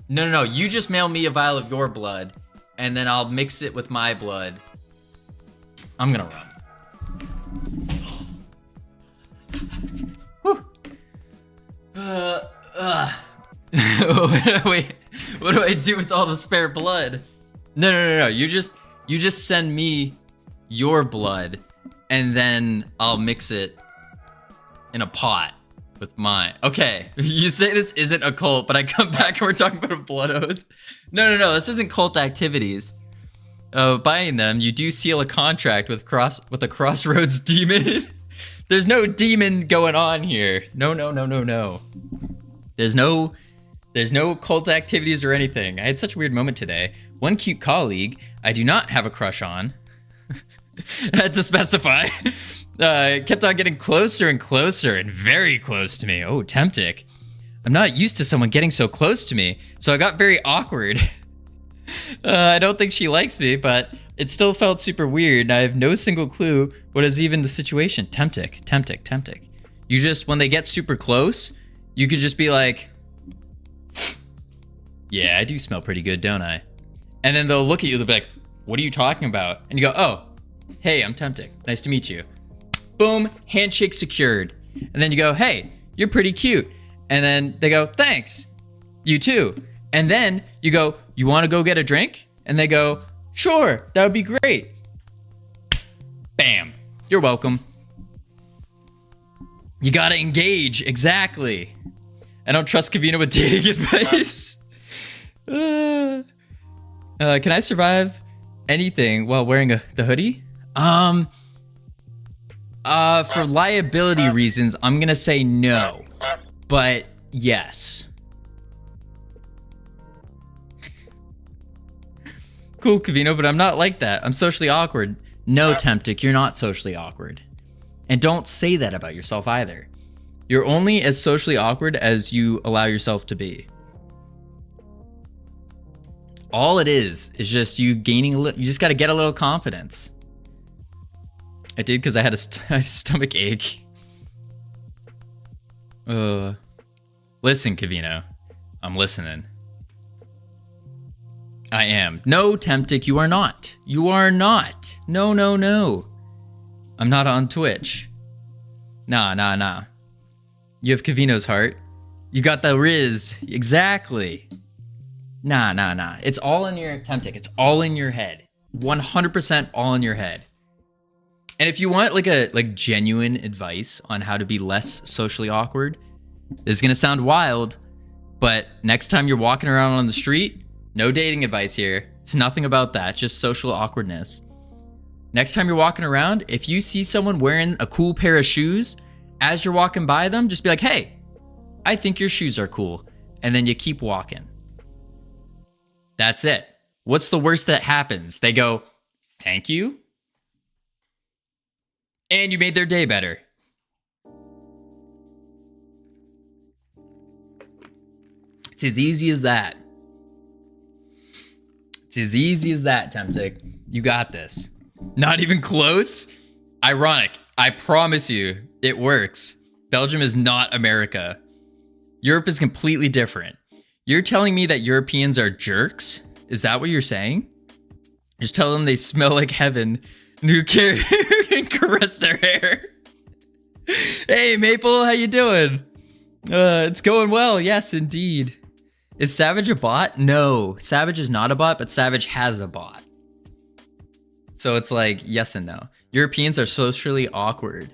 no. You just mail me a vial of your blood, and then I'll mix it with my blood. I'm gonna run. Wait, what do I do with all the spare blood? No. You just send me your blood, and then I'll mix it in a pot with mine. Okay, you say this isn't a cult, but I come back and we're talking about a blood oath. No. This isn't cult activities. Buying them, you do seal a contract with a crossroads demon. There's no demon going on here. No. There's no cult activities or anything. I had such a weird moment today. One cute colleague I do not have a crush on. I had to specify. Kept on getting closer and closer and very close to me. Oh, tempting. I'm not used to someone getting so close to me, so I got very awkward. I don't think she likes me, but it still felt super weird, and I have no single clue what is even the situation. Tempting. You just, when they get super close, you could just be like, yeah, I do smell pretty good, don't I? And then they'll look at you, they'll be like, what are you talking about? And you go, oh, hey, I'm tempting. Nice to meet you. Boom, handshake secured. And then you go, hey, you're pretty cute. And then they go, thanks. You too. And then you go, you want to go get a drink? And they go, sure, that would be great. Bam, you're welcome. You gotta engage, exactly. I don't trust Covino with dating advice. Can I survive anything while wearing the hoodie? For liability reasons, I'm gonna say no, but yes. Cool, Covino, but I'm not like that. I'm socially awkward. No, Temptic, you're not socially awkward. And don't say that about yourself either. You're only as socially awkward as you allow yourself to be. All it is just you gaining a little, you just gotta get a little confidence. I did because I had a stomach ache. Listen, Covino. I'm listening. I am. No, Temptic, you are not. You are not. No. I'm not on Twitch. Nah. You have Covino's heart. You got the Riz. Exactly. Nah. It's all in your Temptic. It's all in your head. 100% all in your head. And if you want like genuine advice on how to be less socially awkward, this is gonna sound wild, but next time you're walking around on the street, no dating advice here. It's nothing about that, just social awkwardness. Next time you're walking around, if you see someone wearing a cool pair of shoes, as you're walking by them, just be like, hey, I think your shoes are cool. And then you keep walking. That's it. What's the worst that happens? They go, thank you. And you made their day better. It's as easy as that. It's as easy as that, Temptic. You got this. Not even close? Ironic. I promise you, it works. Belgium is not America. Europe is completely different. You're telling me that Europeans are jerks? Is that what you're saying? Just tell them they smell like heaven. New care and caress their hair. Hey, Maple, how you doing? It's going well. Yes, indeed. Is Savage a bot? No, Savage is not a bot, but Savage has a bot. So it's like yes and no. Europeans are socially awkward.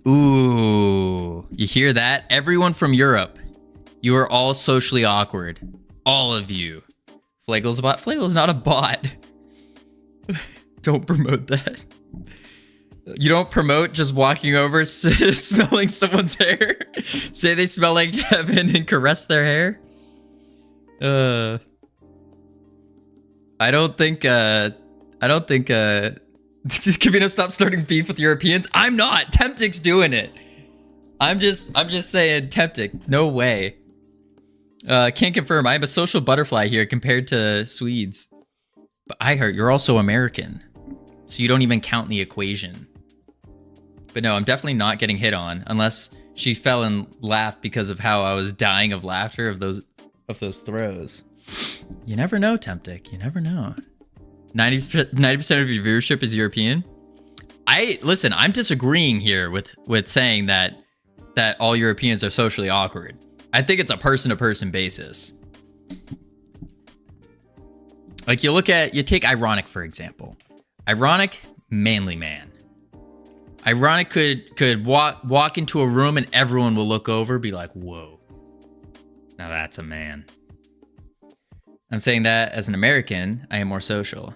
Ooh, you hear that? Everyone from Europe, you are all socially awkward. All of you. Flagel's a bot. Flagel's not a bot. Don't promote that. You don't promote just walking over, smelling someone's hair. Say they smell like heaven and caress their hair. I don't think Covino, stop starting beef with Europeans. I'm not. Temptic's doing it. I'm just saying Temptic. No way. Can't confirm. I'm a social butterfly here compared to Swedes. But I heard you're also American. So you don't even count in the equation. But no, I'm definitely not getting hit on unless she fell and laughed because of how I was dying of laughter of those throws. You never know, Temptic. You never know. 90% of your viewership is European. Listen, I'm disagreeing here with saying that all Europeans are socially awkward. I think it's a person-to-person basis. Like you take Ironic, for example. Ironic, manly man. Ironic could walk into a room and everyone will look over, be like, whoa, now that's a man. I'm saying that as an American, I am more social.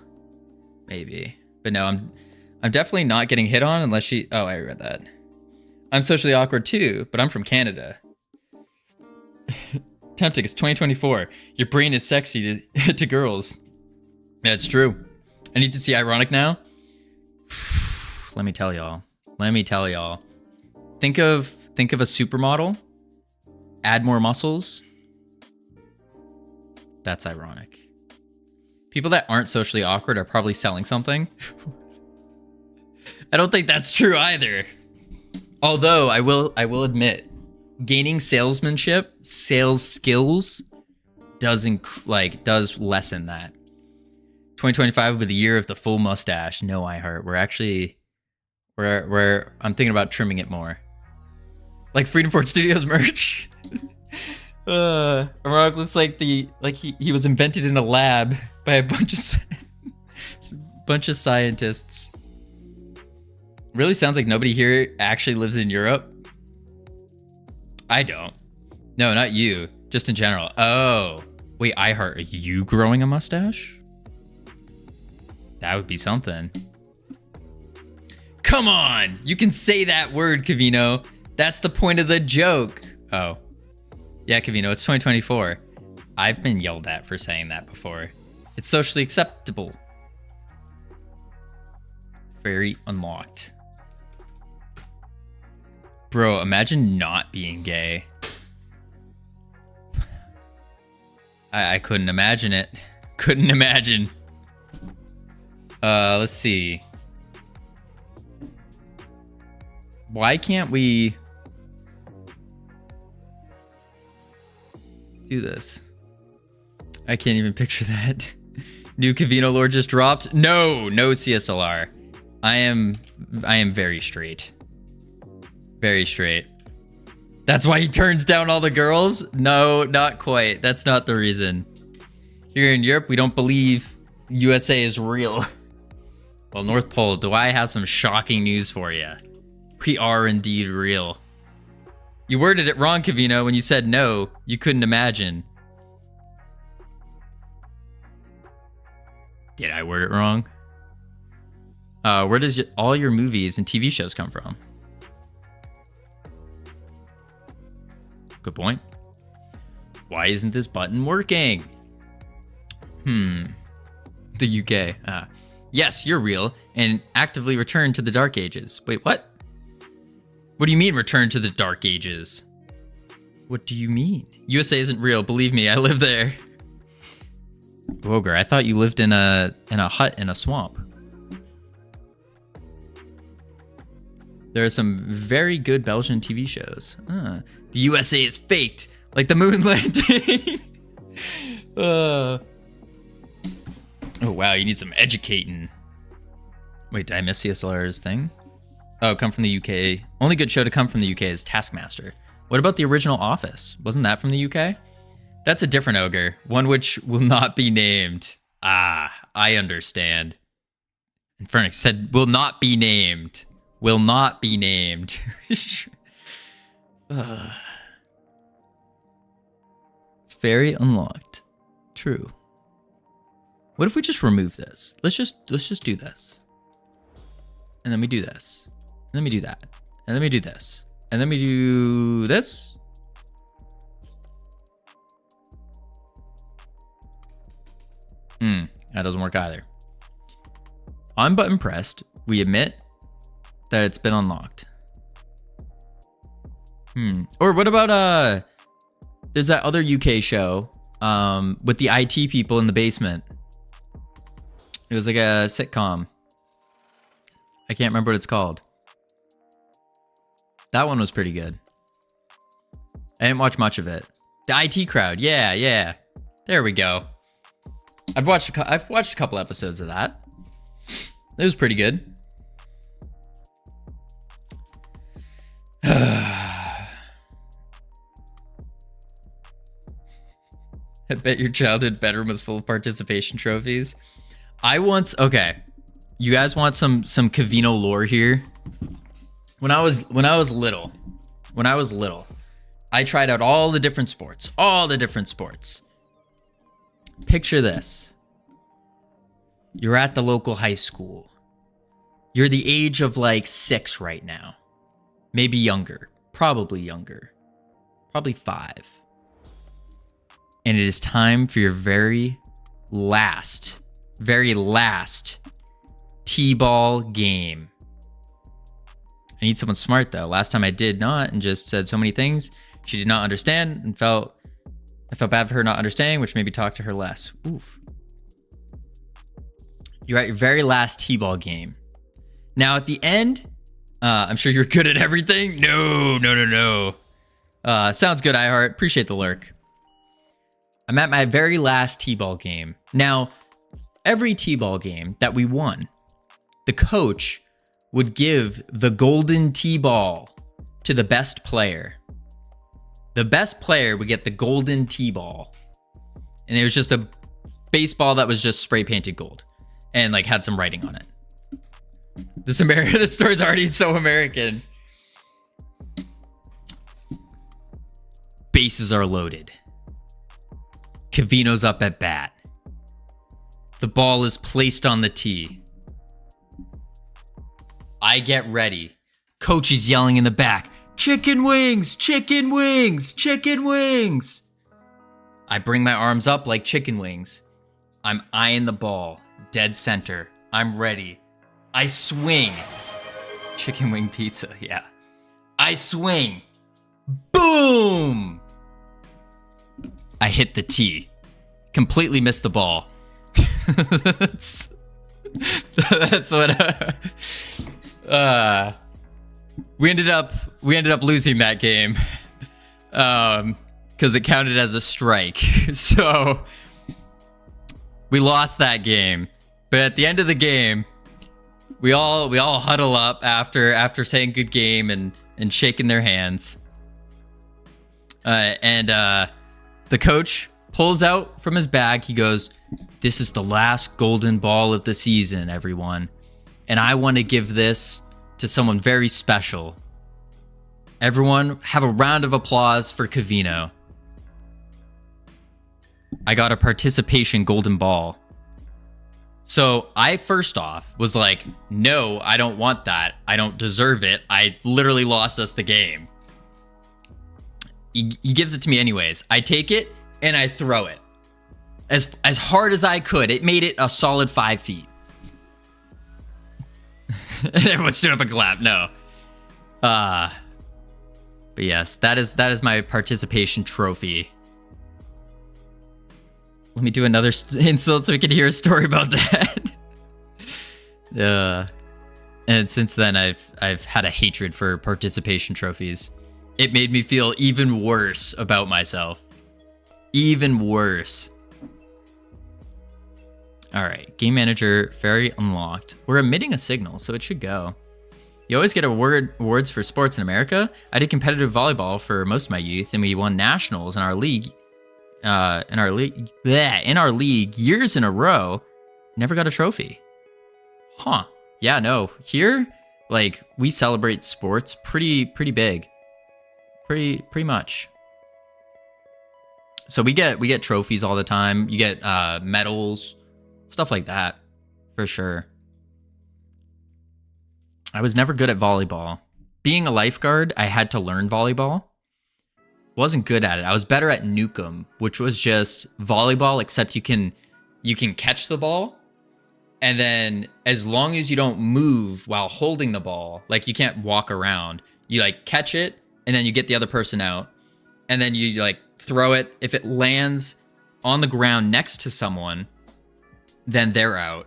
Maybe. But no, I'm definitely not getting hit on unless she... Oh, I read that. I'm socially awkward too, but I'm from Canada. Tempting, it's 2024. Your brain is sexy to girls. Yeah, it's true. I need to see Ironic now. Let me tell y'all. Think of a supermodel. Add more muscles. That's Ironic. People that aren't socially awkward are probably selling something. I don't think that's true either. Although I will admit, gaining sales skills does lessen that. 2025 will be the year of the full mustache. No, I heart. I'm thinking about trimming it more. Like Freedom Fort Studios merch. Ironic looks like he was invented in a lab by a bunch of scientists. Really sounds like nobody here actually lives in Europe. I don't. No, not you. Just in general. Oh. Wait, iHeart, are you growing a mustache? That would be something. Come on! You can say that word, Covino. That's the point of the joke. Oh. Yeah, Covino, it's 2024. I've been yelled at for saying that before. It's socially acceptable. Very unlocked. Bro, imagine not being gay. I couldn't imagine it. Couldn't imagine. Let's see. Why can't we do this? I can't even picture that. New Covino lore just dropped. No CSLR. I am very straight. Very straight. That's why he turns down all the girls? No, not quite. That's not the reason. Here in Europe, we don't believe USA is real. Well, North Pole, do I have some shocking news for you? We are indeed real. You worded it wrong, Covino, when you said no, you couldn't imagine. Did I word it wrong? Where does all your movies and TV shows come from? Good point. Why isn't this button working? The UK. Yes, you're real and actively return to the Dark Ages. Wait, what? What do you mean return to the Dark Ages? What do you mean? USA isn't real. Believe me, I live there. Woger, I thought you lived in a hut in a swamp. There are some very good Belgian TV shows. The USA is faked, like the moon landing. Oh wow, you need some educating. Wait, did I miss CSLR's thing? Oh, come from the UK. Only good show to come from the UK is Taskmaster. What about the original Office? Wasn't that from the UK? That's a different ogre, one which will not be named. I understand. Infernix said, will not be named. Will not be named. Fairy unlocked. True. What if we just remove this? Let's just do this. And then we do this. And then we do that. And then we do this. And then we do this. That doesn't work either. On button pressed, we admit that it's been unlocked. Or what about there's that other UK show with the IT people in the basement. It was like a sitcom. I can't remember what it's called. That one was pretty good. I didn't watch much of it. The IT Crowd. Yeah. There we go. I've watched a couple episodes of that. It was pretty good. I bet your childhood bedroom was full of participation trophies. Okay. You guys want some Covino lore here? When I was little, I tried out all the different sports. Picture this. You're at the local high school. You're the age of like 6 right now. Maybe younger. Probably 5. And it is time for your very last T-ball game. I need someone smart though. Last time I did not and just said so many things she did not understand and I felt bad for her not understanding, which made me talk to her less. Oof. You're at your very last T-ball game. Now at the end, I'm sure you're good at everything. No. Sounds good, iHeart. Appreciate the lurk. I'm at my very last T-ball game. Now, every T-ball game that we won, the coach would give the golden T-ball to the best player. The best player would get the golden T-ball. And it was just a baseball that was just spray painted gold and like had some writing on it. This story's already so American. Bases are loaded. Covino's up at bat. The ball is placed on the tee. I get ready. Coach is yelling in the back, "Chicken wings, chicken wings, chicken wings." I bring my arms up like chicken wings. I'm eyeing the ball, dead center. I'm ready. I swing. Chicken wing pizza, yeah. I swing. Boom! I hit the tee. Completely missed the ball. That's what we ended up losing that game. Because it counted as a strike. So we lost that game. But at the end of the game, we all huddle up after saying good game and shaking their hands. And the coach pulls out from his bag. He goes, "This is the last golden ball of the season, everyone. And I want to give this to someone very special. Everyone, have a round of applause for Covino." I got a participation golden ball. So I first off was like, no, I don't want that. I don't deserve it. I literally lost us the game. He gives it to me anyways. I take it and I throw it as hard as I could. It made it a solid 5 feet. And everyone stood up and clapped. No. But yes, that is my participation trophy. Let me do another insult so we can hear a story about that. And since then, I've had a hatred for participation trophies. It made me feel even worse about myself. Even worse. All right, game manager fairy unlocked. We're emitting a signal, so it should go. You always get awards for sports in America. I did competitive volleyball for most of my youth, and we won nationals in our league. In our league years in a row. Never got a trophy. Huh. Yeah, no. Here, like, we celebrate sports pretty big. Pretty much. So we get trophies all the time. You get medals, stuff like that, for sure. I was never good at volleyball. Being a lifeguard, I had to learn volleyball. Wasn't good at it. I was better at Nukem, which was just volleyball, except you can catch the ball. And then as long as you don't move while holding the ball, like you can't walk around, you like catch it and then you get the other person out and then you like throw it. If it lands on the ground next to someone, then they're out.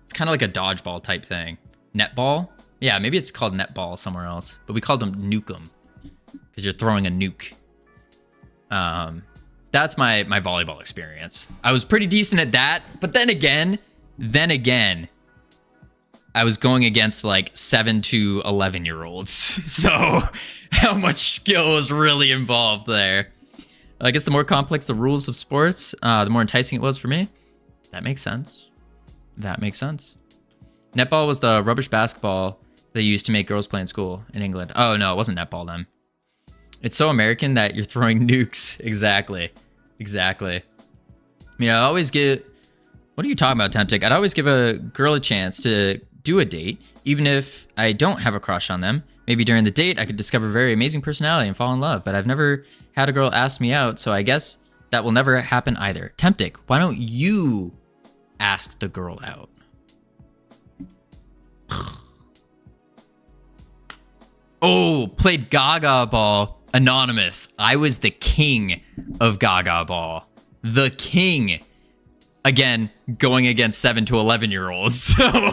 It's kind of like a dodgeball type thing. Netball? Yeah, maybe it's called netball somewhere else, but we called them Nukem because you're throwing a nuke. That's my volleyball experience. I was pretty decent at that, but then again, I was going against like 7 to 11-year-olds. So how much skill was really involved there? I guess the more complex the rules of sports, the more enticing it was for me. That makes sense. Netball was the rubbish basketball they used to make girls play in school in England. Oh, no, it wasn't netball then. It's so American that you're throwing nukes. Exactly. I mean, I always get... What are you talking about, Temptic? I'd always give a girl a chance to do a date, even if I don't have a crush on them. Maybe during the date, I could discover a very amazing personality and fall in love, but I've never had a girl ask me out, so I guess that will never happen either. Temptic, why don't you ask the girl out? Oh, played Gaga Ball. Anonymous. I was the king of Gaga Ball. The king. Again, going against 7 to 11-year-olds. So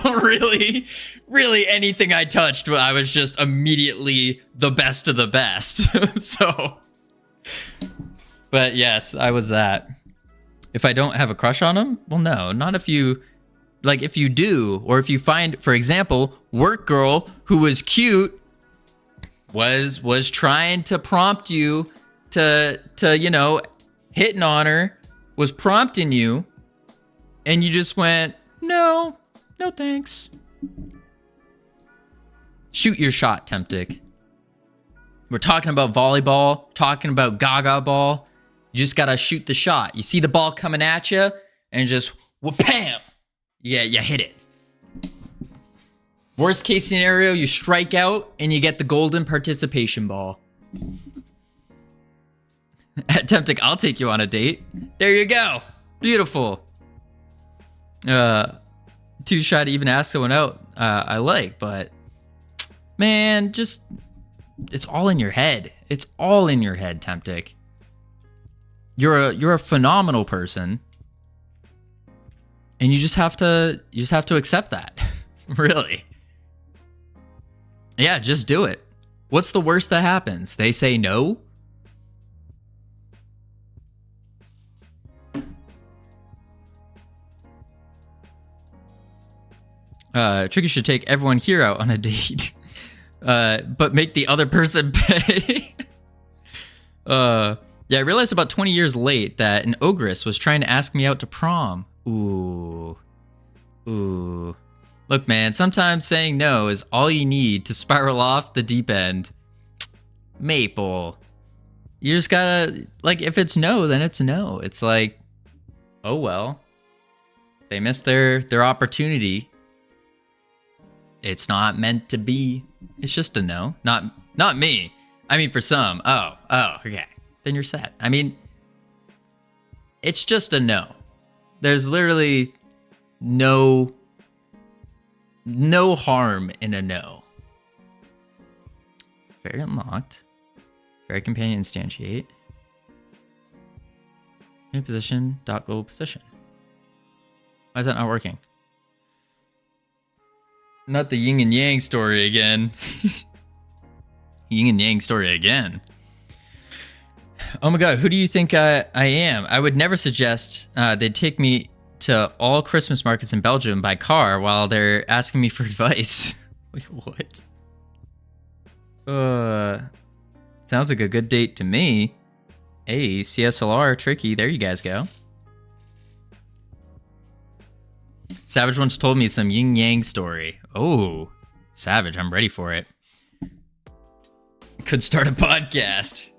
really anything I touched, I was just immediately the best of the best. So, but yes, I was that. If I don't have a crush on him, well, no, not if you, like if you do, or if you find, for example, work girl who was cute, was trying to prompt you to you know, hitting on her, was prompting you, and you just went, no thanks. Shoot your shot, Temptic. We're talking about volleyball, talking about Gaga Ball. You just gotta shoot the shot. You see the ball coming at you, and just wha-pam! Yeah, you hit it. Worst case scenario, you strike out, and you get the golden participation ball. Temptic, I'll take you on a date. There you go. Beautiful. Too shy to even ask someone out I like, but man, just it's all in your head. It's all in your head, Temptic. You're a phenomenal person, and you just have to accept that. Really. Yeah, just do it. What's the worst that happens? They say no? Tricky should take everyone here out on a date, but make the other person pay. Yeah, I realized about 20 years late that an ogress was trying to ask me out to prom. Ooh. Look, man, sometimes saying no is all you need to spiral off the deep end. Maple. You just gotta, like, if it's no, then it's no. It's like, oh well. They missed their opportunity. It's not meant to be. It's just a no. Not me. I mean, for some. Oh, okay. Then you're set. I mean, it's just a no. There's literally no harm in a no. Fairy unlocked. Fairy companion instantiate. New position, dot global position. Why is that not working? Not the yin and yang story again. Yin and yang story again. Oh my god, who do you think I am? I would never suggest they'd take me to all Christmas markets in Belgium by car while they're asking me for advice. Wait, what? Sounds like a good date to me. Hey, CSLR, tricky. There you guys go. Savage once told me some yin yang story. Oh, Savage, I'm ready for it. Could start a podcast.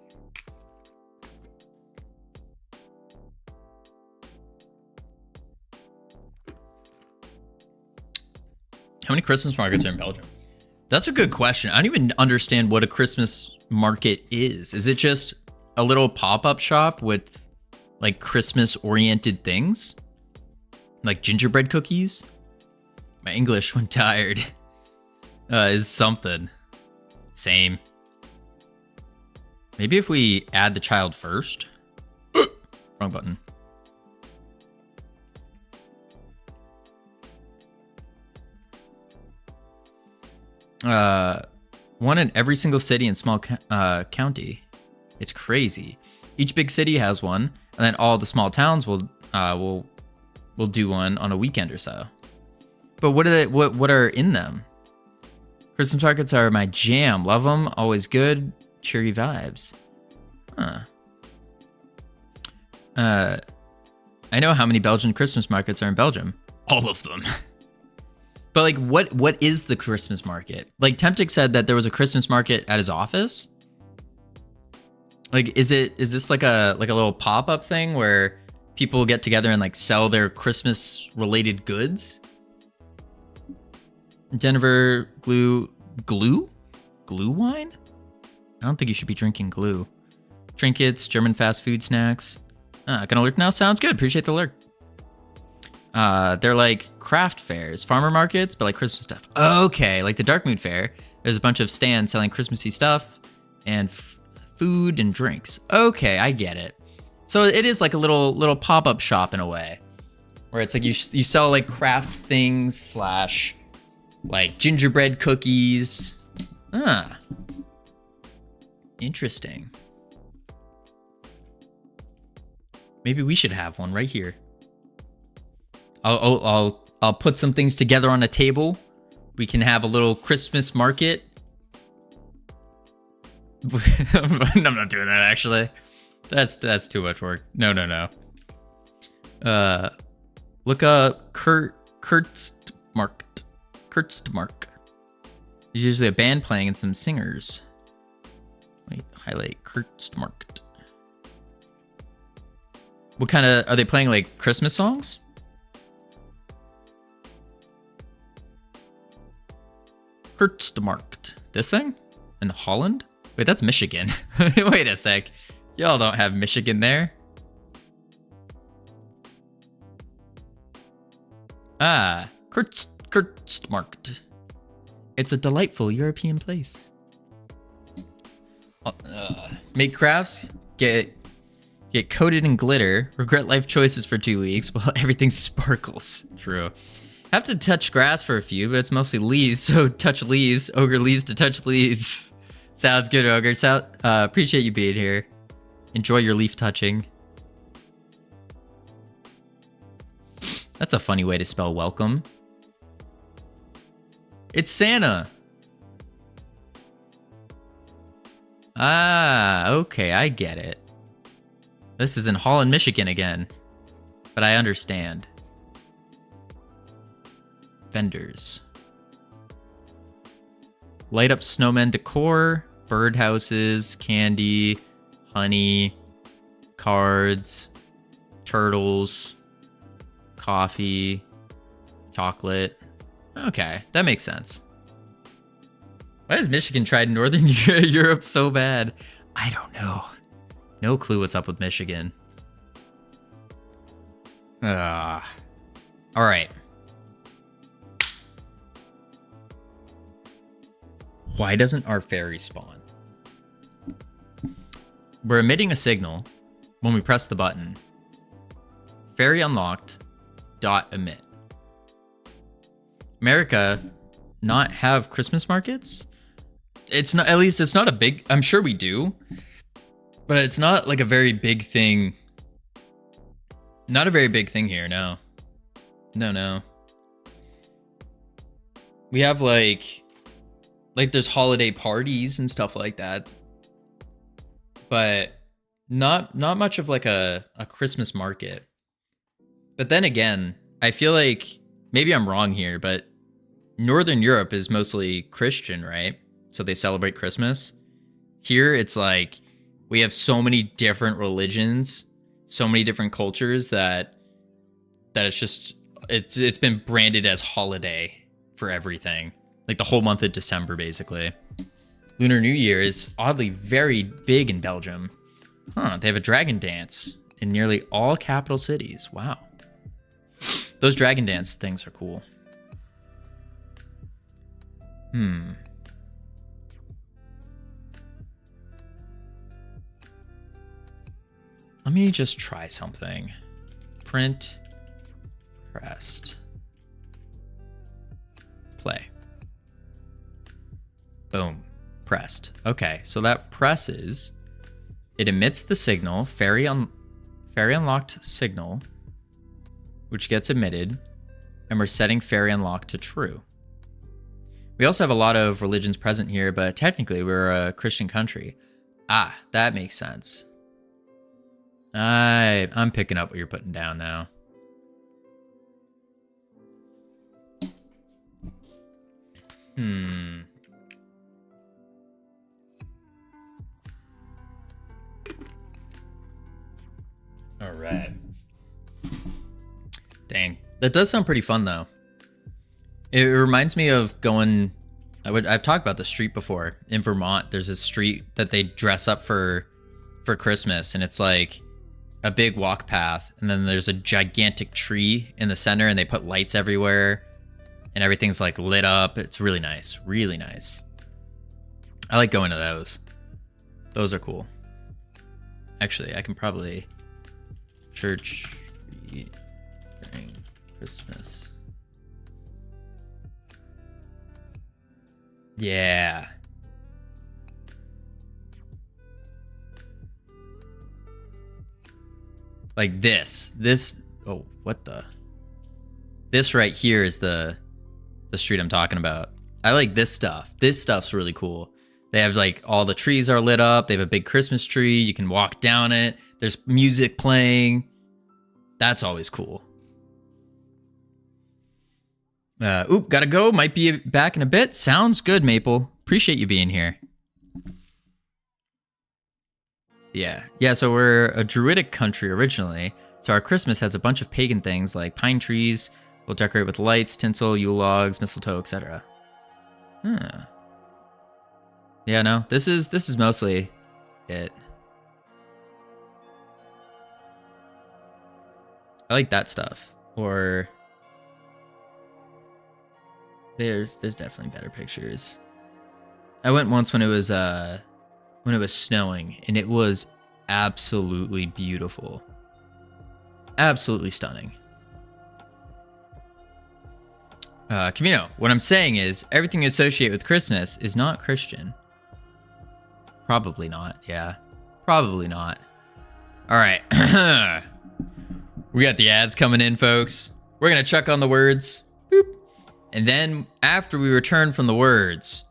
How many Christmas markets are in Belgium? That's a good question. I don't even understand what a Christmas market is. Is it just a little pop-up shop with like Christmas-oriented things? Like gingerbread cookies? My English, when tired, is something. Same. Maybe if we add the child first. Wrong button. One in every single city and small county. It's crazy. Each big city has one, and then all the small towns will do one on a weekend or so. But what are in them? Christmas markets are my jam. Love them. Always good. Cheery vibes. Huh. I know how many Belgian Christmas markets are in Belgium. All of them. But like, what is the Christmas market? Like, Temptic said that there was a Christmas market at his office. Like, is this like a little pop-up thing where people get together and like sell their Christmas related goods? Denver glue wine? I don't think you should be drinking glue. Trinkets, German fast food snacks. Gonna lurk now? Sounds good. Appreciate the lurk. They're like craft fairs, farmer markets, but like Christmas stuff. Okay, like the Dark Mood Fair. There's a bunch of stands selling Christmassy stuff and food and drinks. Okay, I get it. So it is like a little pop-up shop in a way, where it's like you sell like craft things / like gingerbread cookies. Interesting. Maybe we should have one right here. I'll put some things together on a table. We can have a little Christmas market. I'm not doing that actually. That's too much work. No. Look up Kurtzmarkt. There's usually a band playing and some singers. Wait, highlight Kurtzmarkt. What kind of, are they playing like Christmas songs? Kurtzmarkt. This thing? In Holland? Wait, that's Michigan. Wait a sec. Y'all don't have Michigan there. Kurtzmarkt. It's a delightful European place. Make crafts, get coated in glitter, regret life choices for 2 weeks while everything sparkles. True. Have to touch grass for a few, but it's mostly leaves, so touch leaves. Ogre leaves to touch leaves. Sounds good, Ogre. Appreciate you being here. Enjoy your leaf touching. That's a funny way to spell welcome. It's Santa. Okay, I get it. This is in Holland, Michigan again, but I understand. Vendors. Light up snowmen decor, birdhouses, candy, honey, cards, turtles, coffee, chocolate. Okay, that makes sense. Why has Michigan tried Northern Europe so bad? I don't know. No clue what's up with Michigan. All right. Why doesn't our ferry spawn? We're emitting a signal when we press the button. Ferry unlocked. .emit. America not have Christmas markets? It's not, at least it's not a big, I'm sure we do, but it's not like a very big thing. Not a very big thing here, no. No. We have like there's holiday parties and stuff like that, but not much of like a Christmas market. But then again, I feel like maybe I'm wrong here, but Northern Europe is mostly Christian, right? So they celebrate Christmas. Here, it's like we have so many different religions, so many different cultures that it's been branded as holiday for everything. Like the whole month of December, basically. Lunar New Year is oddly very big in Belgium. They have a dragon dance in nearly all capital cities. Wow. Those dragon dance things are cool. Let me just try something. Print, pressed, play. Boom, pressed. Okay, so that presses. It emits the signal, ferry unlocked signal, which gets emitted, and we're setting ferry unlock to true. We also have a lot of religions present here, but technically we're a Christian country. Ah, that makes sense. I'm picking up what you're putting down now. All right. Dang. That does sound pretty fun, though. It reminds me of going... I've talked about the street before. In Vermont, there's a street that they dress up for Christmas, and it's like a big walk path, and then there's a gigantic tree in the center, and they put lights everywhere, and everything's like lit up. It's really nice. Really nice. I like going to those. Those are cool. Actually, I can probably... Church during Christmas. Yeah. Like this. Oh, what the? This right here is the street I'm talking about. I like this stuff. This stuff's really cool. They have like all the trees are lit up. They have a big Christmas tree. You can walk down it. There's music playing. That's always cool. Gotta go. Might be back in a bit. Sounds good, Maple. Appreciate you being here. Yeah, so we're a druidic country originally. So our Christmas has a bunch of pagan things like pine trees. We'll decorate with lights, tinsel, Yule logs, mistletoe, etc. Yeah, no, this is mostly it. I like that stuff. Or there's definitely better pictures. I went once when it was snowing, and it was absolutely beautiful. Absolutely stunning. Covino, what I'm saying is everything associated with Christmas is not Christian. Probably not, yeah. Probably not. All right. We got the ads coming in, folks. We're going to chuck on the words. Boop. And then after we return from the words,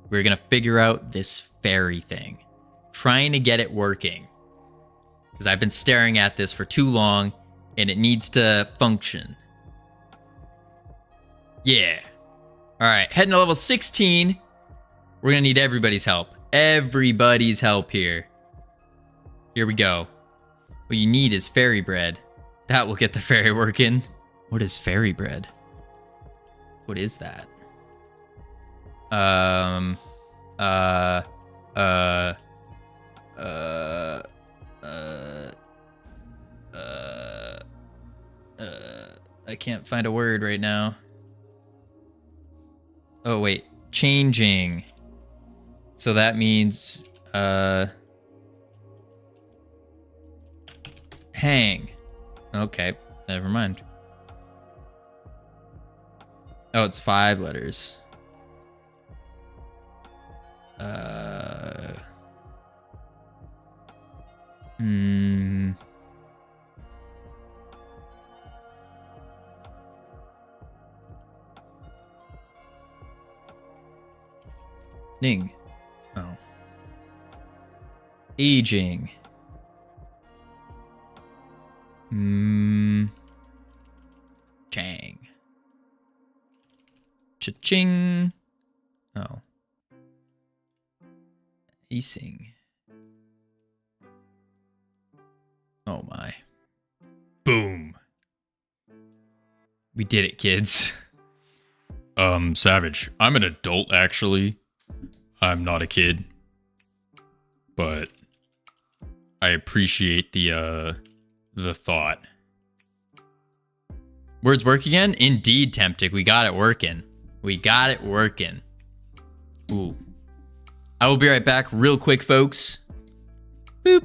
we're going to figure out this fairy thing. Trying to get it working. Because I've been staring at this for too long, and it needs to function. Yeah. All right, heading to level 16. We're going to need everybody's help. Everybody's help here. Here we go. What you need is fairy bread. That will get the fairy working. What is fairy bread? What is that? uh, uh, I can't find a word right now. Oh, wait. Changing. So that means, hang. Okay, never mind. Oh, it's 5 letters. Ning. Oh. Aging. Chang. Cha-ching. Oh. Acing. Oh my. Boom. We did it, kids. Savage. I'm an adult, actually. I'm not a kid. But I appreciate the thought. Words work again? Indeed, Temptic. We got it working. We got it working. Ooh. I will be right back real quick, folks. Boop.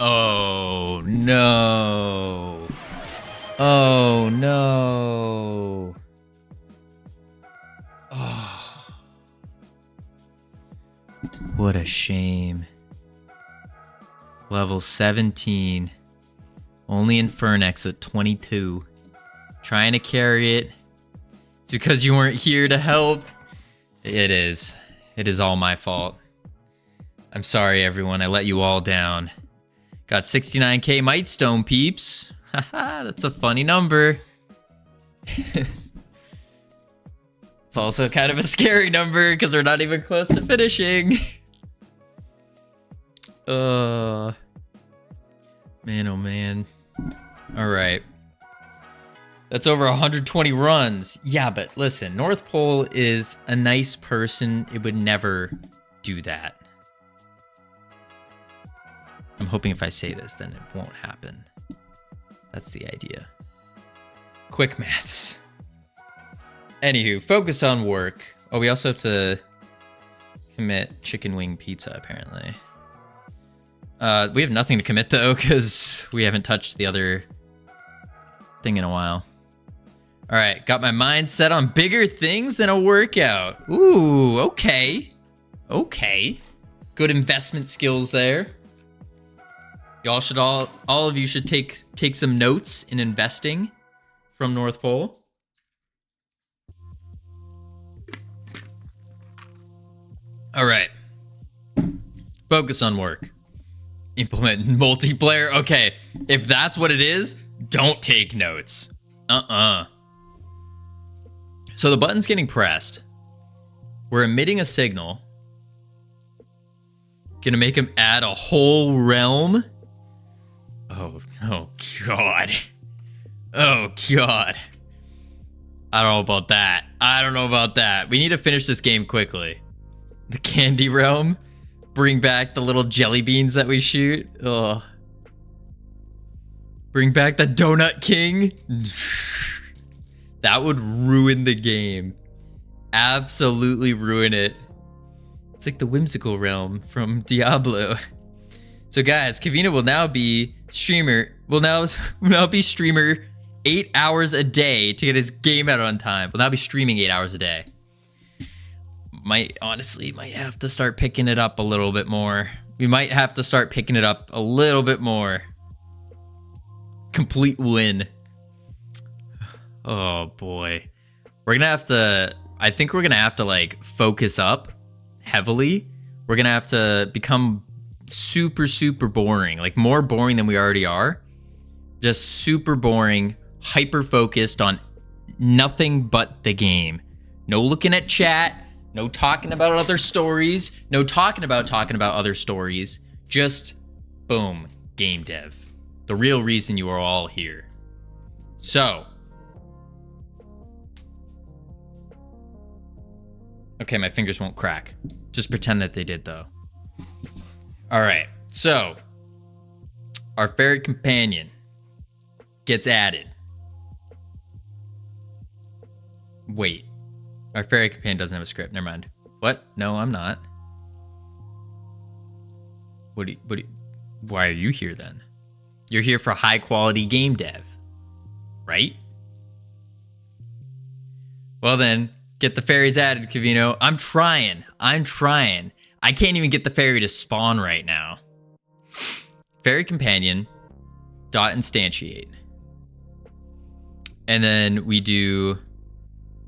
Oh, no. Oh, no. Oh. What a shame. Level 17. Only in Fernex at 22. Trying to carry it. It's because you weren't here to help. It is. It is all my fault. I'm sorry, everyone. I let you all down. Got 69k Mightstone peeps. Haha, that's a funny number. It's also kind of a scary number because we're not even close to finishing. Man, oh man. All right. That's over 120 runs. Yeah, but listen, North Pole is a nice person. It would never do that. I'm hoping if I say this, then it won't happen. That's the idea. Quick maths. Anywho, focus on work. Oh, we also have to commit chicken wing pizza, apparently. We have nothing to commit, though, because we haven't touched the other thing in a while. All right, got my mind set on bigger things than a workout. Ooh, okay. Okay. Good investment skills there. Y'all should all of you should take some notes in investing from North Pole. All right. Focus on work. Implement multiplayer. Okay, if that's what it is, don't take notes. So the button's getting pressed. We're emitting a signal. Gonna make him add a whole realm. Oh God. Oh God. I don't know about that. I don't know about that. We need to finish this game quickly. The candy realm. Bring back the little jelly beans that we shoot. Ugh. Bring back the Donut King. That would ruin the game. Absolutely ruin it. It's like the whimsical realm from Diablo. So guys, Covino will now be streamer. Will now be streamer 8 hours a day to get his game out on time. Will now be streaming 8 hours a day. Might have to start picking it up a little bit more. We might have to start picking it up a little bit more. Complete win. Oh boy. We're gonna have to, I think we're gonna have to like focus up heavily. We're gonna have to become super boring, like more boring than we already are. Just super boring, hyper focused on nothing but the game. No looking at chat, no talking about other stories, no talking about other stories. Just boom, game dev. The real reason you are all here. So, okay, my fingers won't crack. Just pretend that they did, though. All right, so our ferret companion gets added. Wait, our ferret companion doesn't have a script. Never mind. What? No, I'm not. Why are you here then? You're here for high quality game dev, right? Well then, get the fairies added, Covino. I'm trying. I can't even get the fairy to spawn right now. Fairy companion dot instantiate. And then we do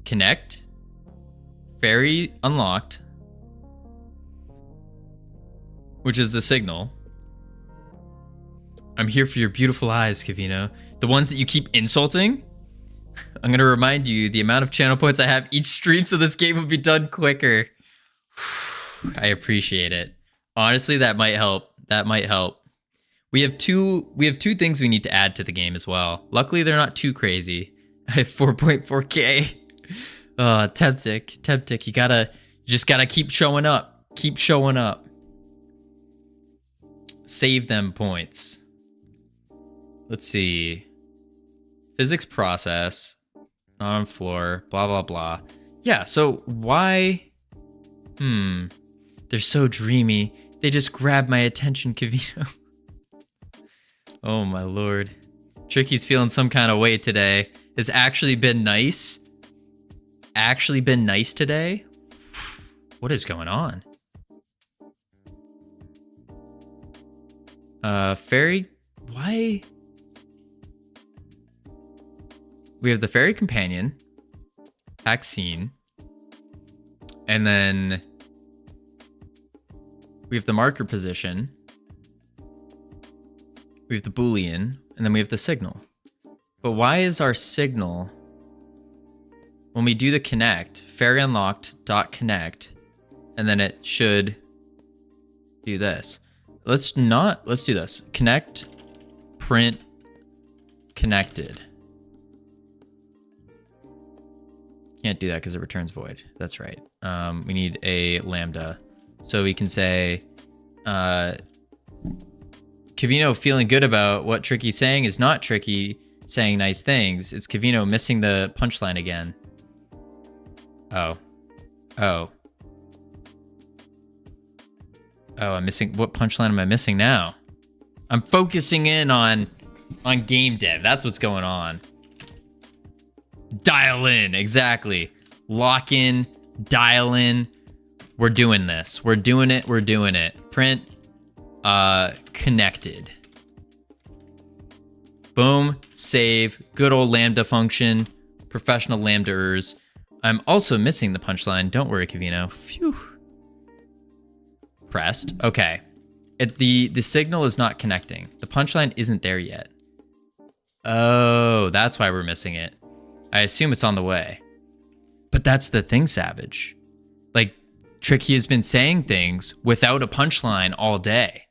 connect, fairy unlocked, which is the signal. I'm here for your beautiful eyes, Covino. The ones that you keep insulting. I'm gonna remind you the amount of channel points I have each stream so this game will be done quicker. I appreciate it. Honestly, that might help. That might help. We have two things we need to add to the game as well. Luckily, they're not too crazy. I have 4.4k. Temptic. You just gotta keep showing up. Keep showing up. Save them points. Let's see. Physics process. Not on floor. Blah, blah, blah. Yeah, so why? They're so dreamy. They just grab my attention, Covino. Oh my lord. Tricky's feeling some kind of way today. Has actually been nice. Actually been nice today? What is going on? Fairy? Why? we have the fairy companion, vaccine, and then we have the marker position, we have the Boolean, and then we have the signal. But why is our signal, when we do the connect, fairy unlocked dot connect, and then it should do this. Let's do this. Connect, print, connected. Can't do that because it returns void. That's right. We need a lambda. So we can say, Covino feeling good about what Tricky's saying is not Tricky saying nice things. It's Covino missing the punchline again. Oh, I'm missing. What punchline am I missing now? I'm focusing in on game dev. That's what's going on. Dial in, exactly. Lock in, dial in. We're doing this. We're doing it. We're doing it. Print, connected. Boom, save. Good old lambda function. Professional lambdaers. I'm also missing the punchline. Don't worry, Covino. Phew. Pressed. Okay. The signal is not connecting. The punchline isn't there yet. Oh, that's why we're missing it. I assume it's on the way. But that's the thing, Savage. Like, Tricky has been saying things without a punchline all day.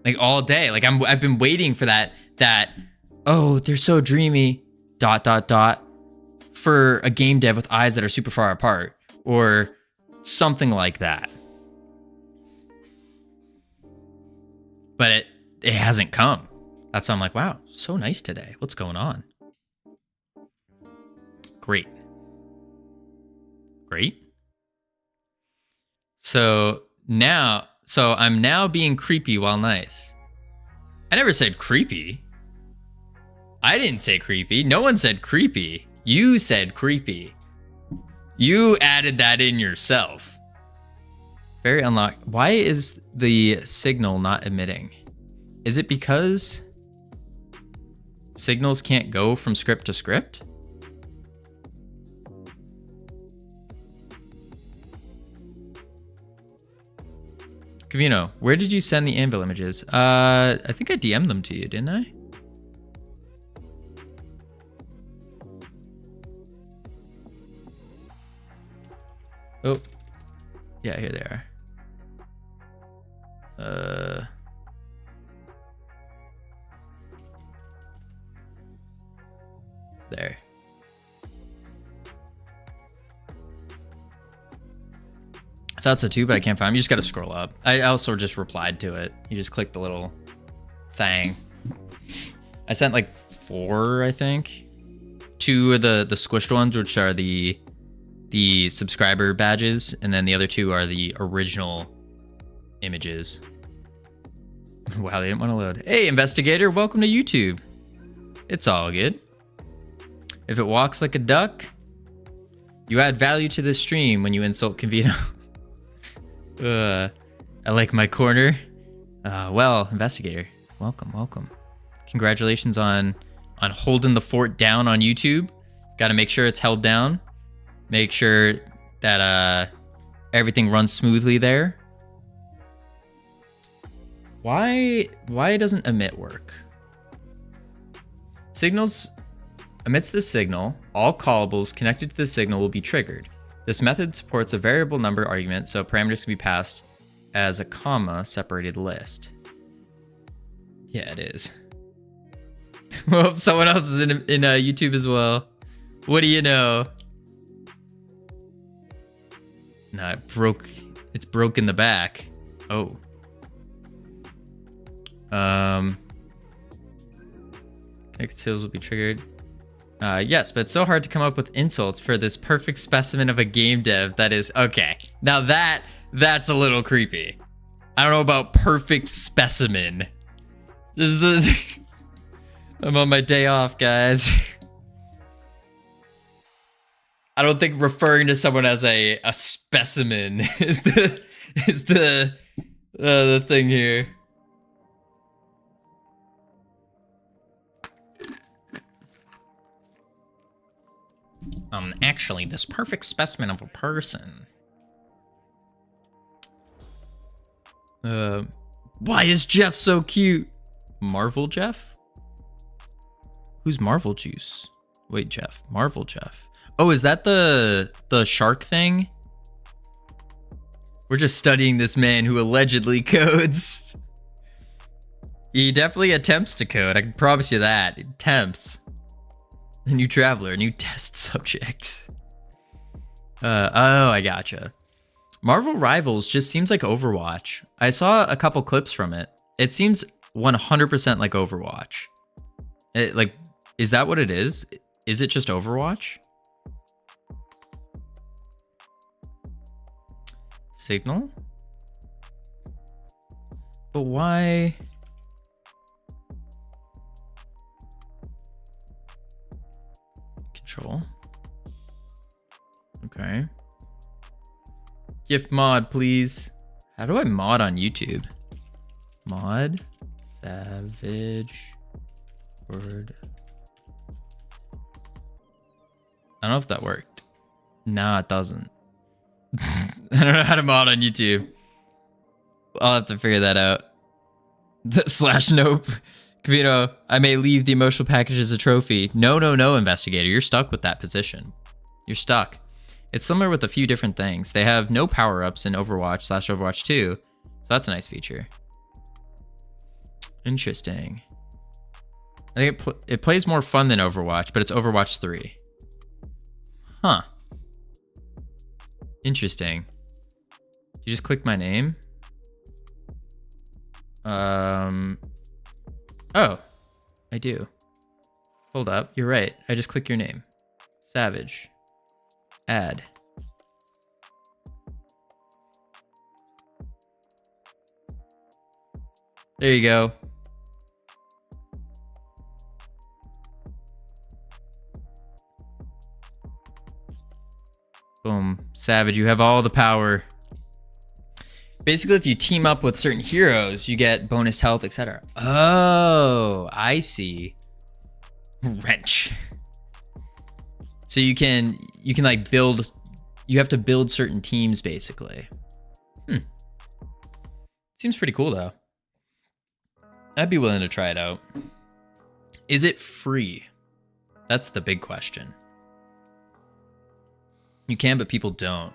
Like, all day. Like, I've been waiting for that, oh, they're so dreamy, ... for a game dev with eyes that are super far apart. Or something like that. But it hasn't come. That's why I'm like, wow, so nice today. What's going on? Great. So I'm now being creepy while nice. I never said creepy. I didn't say creepy. No one said creepy. You said creepy. You added that in yourself. Very unlocked. Why is the signal not emitting? Is it because signals can't go from script to script? Covino, where did you send the anvil images? I think I DM'd them to you, didn't I? Oh, yeah, here they are. There. I thought so too, but I can't find them. You just got to scroll up. I also just replied to it. You just click the little thing. I sent like 4, I think. 2 are the squished ones, which are the subscriber badges, and then the other 2 are the original images. Wow, they didn't want to load. Hey, investigator, welcome to YouTube. It's all good. If it walks like a duck, you add value to this stream when you insult Covino. I like my corner. Well, investigator, welcome. Congratulations on holding the fort down on YouTube. Got to make sure it's held down. Make sure that everything runs smoothly there. Why doesn't emit work? Signals emits the signal. All callables connected to the signal will be triggered. This method supports a variable number argument, so parameters can be passed as a comma separated list. Yeah, it is. Well, someone else is in YouTube as well. What do you know? Nah, it broke. It's broke in the back. Oh. Connected sales will be triggered. Yes, but it's so hard to come up with insults for this perfect specimen of a game dev that is... Okay, now that's a little creepy. I don't know about perfect specimen. This is the... I'm on my day off, guys. I don't think referring to someone as a specimen is the thing here. Actually, this perfect specimen of a person. Why is Jeff so cute? Marvel Jeff? Who's Marvel Juice? Wait, Jeff. Marvel Jeff. Oh, is that the shark thing? We're just studying this man who allegedly codes. He definitely attempts to code. I can promise you that. He attempts. A new traveler, a new test subject. Oh, I gotcha. Marvel Rivals just seems like Overwatch. I saw a couple clips from it. It seems 100% like Overwatch. Is that what it is? Is it just Overwatch? Signal? But why? Control. Okay. Gift mod, please. How do I mod on YouTube? Mod. Savage. Word. I don't know if that worked. Nah, it doesn't. I don't know how to mod on YouTube. I'll have to figure that out. Slash nope. Covino, I may leave the emotional package as a trophy. No, investigator. You're stuck with that position. You're stuck. It's similar with a few different things. They have no power-ups in Overwatch / Overwatch 2. So that's a nice feature. Interesting. I think it plays more fun than Overwatch, but it's Overwatch 3. Huh. Interesting. You just click my name? Oh, I do. Hold up. You're right. I just click your name. Savage. Add. There you go. Boom. Savage, you have all the power. Basically, if you team up with certain heroes, you get bonus health, etc. Oh, I see. Wrench. So you can like build, you have to build certain teams basically. Seems pretty cool though. I'd be willing to try it out. Is it free? That's the big question. You can, but people don't.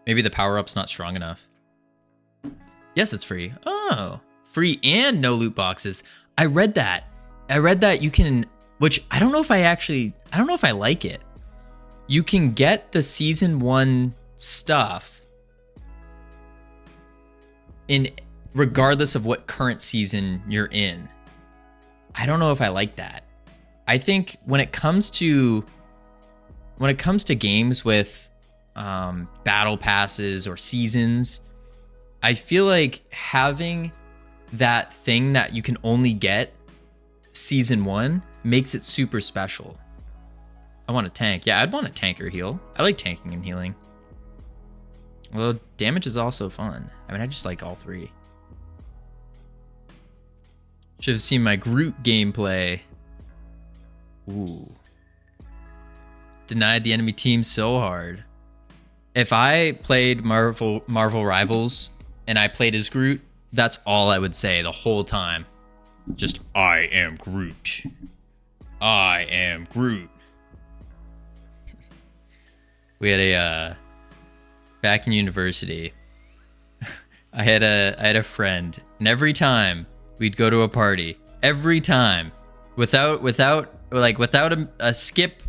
Maybe the power-up's not strong enough. Yes, it's free. Oh, free and no loot boxes. I read that. You can, which I don't know if I like it. You can get the season 1 stuff in regardless of what current season you're in. I don't know if I like that. I think when it comes to games with battle passes or seasons, I feel like having that thing that you can only get season 1 makes it super special. I want a tank. Yeah, I'd want a tank or heal. I like tanking and healing. Well, damage is also fun. I mean, I just like all three. Should have seen my Groot gameplay. Ooh. Denied the enemy team so hard. If I played Marvel Rivals and I played as Groot, that's all I would say the whole time. Just, I am Groot. I am Groot. We had a back in university. I had a friend, and every time we'd go to a party, every time, without a skip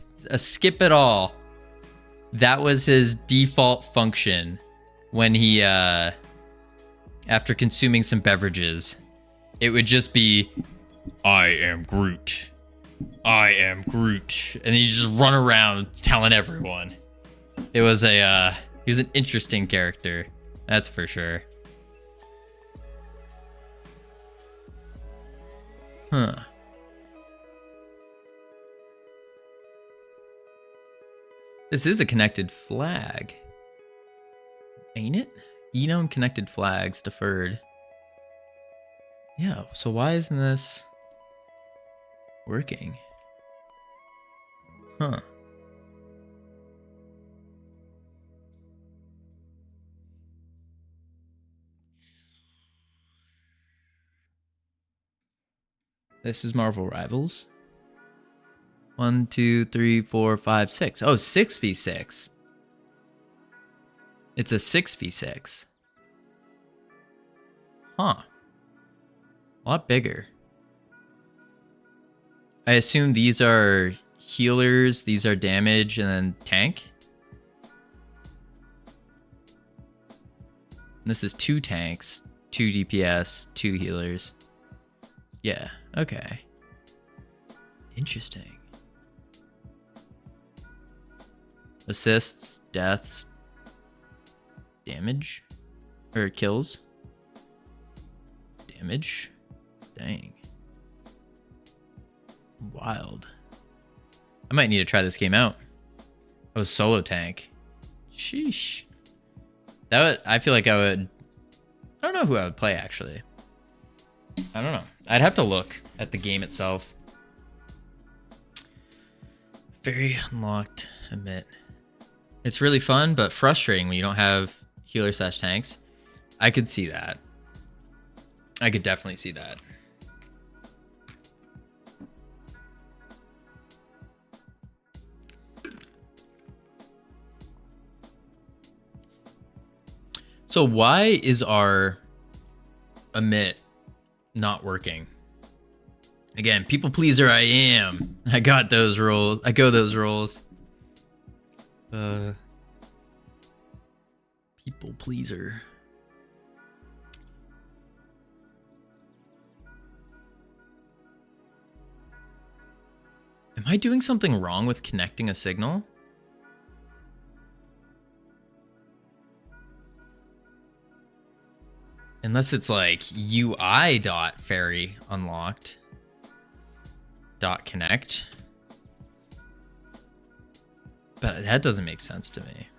at all, that was his default function when he after consuming some beverages. It would just be, I am Groot. I am Groot. And you just run around telling everyone. It was he was an interesting character. That's for sure. Huh. This is a connected flag. Ain't it? Enome connected flags deferred. Yeah, so why isn't this working? Huh. This is Marvel Rivals. 1, 2, 3, 4, 5, 6. Oh, 6v6. It's a 6v6. Huh. A lot bigger. I assume these are healers, these are damage, and then tank. And this is 2 tanks, 2 DPS, 2 healers. Yeah, okay. Interesting. Assists, deaths, damage, or kills. Damage. Dang. Wild. I might need to try this game out. Oh, solo tank. Sheesh. That would, I feel like I would, I don't know who I would play actually. I don't know. I'd have to look at the game itself. Very unlocked, admit. It's really fun, but frustrating when you don't have healer / tanks. I could see that. I could definitely see that. So why is our emit not working? Again, people pleaser I am. I got those roles. I go those roles. People pleaser. Am I doing something wrong with connecting a signal? Unless it's like UI.fairy unlocked. .connect. But that doesn't make sense to me.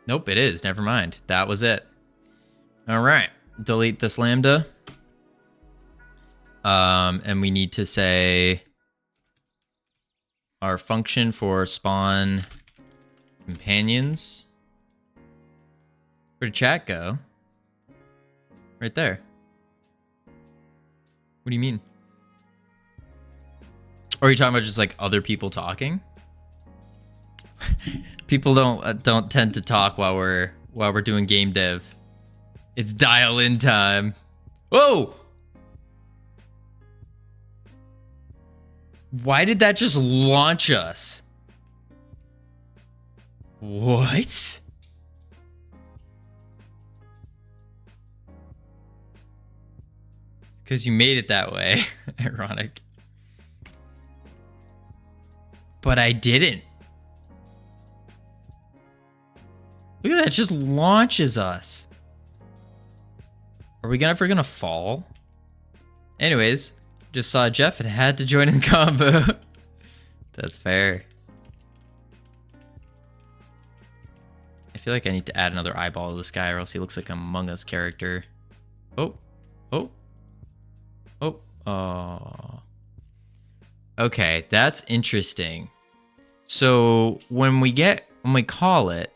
Nope, it is. Never mind. That was it. All right. Delete this lambda. And we need to say our function for spawn companions. Where'd chat go? Right there. What do you mean? Or are you talking about just like other people talking? People don't tend to talk while we're doing game dev. It's dial in time. Whoa! Why did that just launch us? What? Because you made it that way. Ironic. But I didn't. Look at that, it just launches us. Are we ever gonna fall? Anyways, just saw Jeff and had to join in the combo. That's fair. I feel like I need to add another eyeball to this guy or else he looks like an Among Us character. Oh. Oh. Oh. Oh. Okay, that's interesting. So when we call it,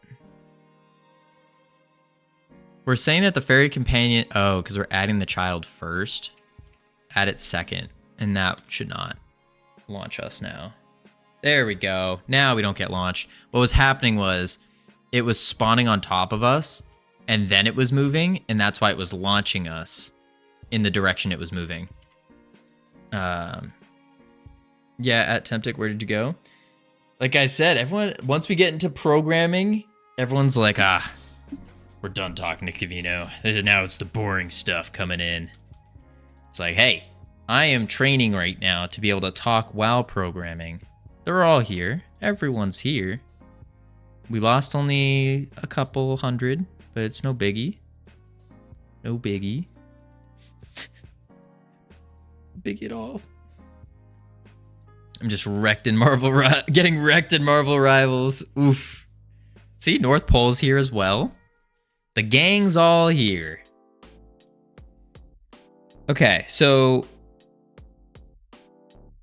we're saying that the fairy companion, oh, because we're adding the child first, add it second, and that should not launch us now. There we go. Now we don't get launched. What was happening was it was spawning on top of us, and then it was moving, and that's why it was launching us in the direction it was moving. Yeah, at Temptic, where did you go? Like I said, everyone, once we get into programming, everyone's like, we're done talking to Covino. Now it's the boring stuff coming in. It's like, hey, I am training right now to be able to talk while programming. They're all here. Everyone's here. We lost only a couple hundred, but it's no biggie. No biggie. Big at all. I'm just wrecked in getting wrecked in Marvel Rivals. Oof. See, North Pole's here as well. The gang's all here. Okay, so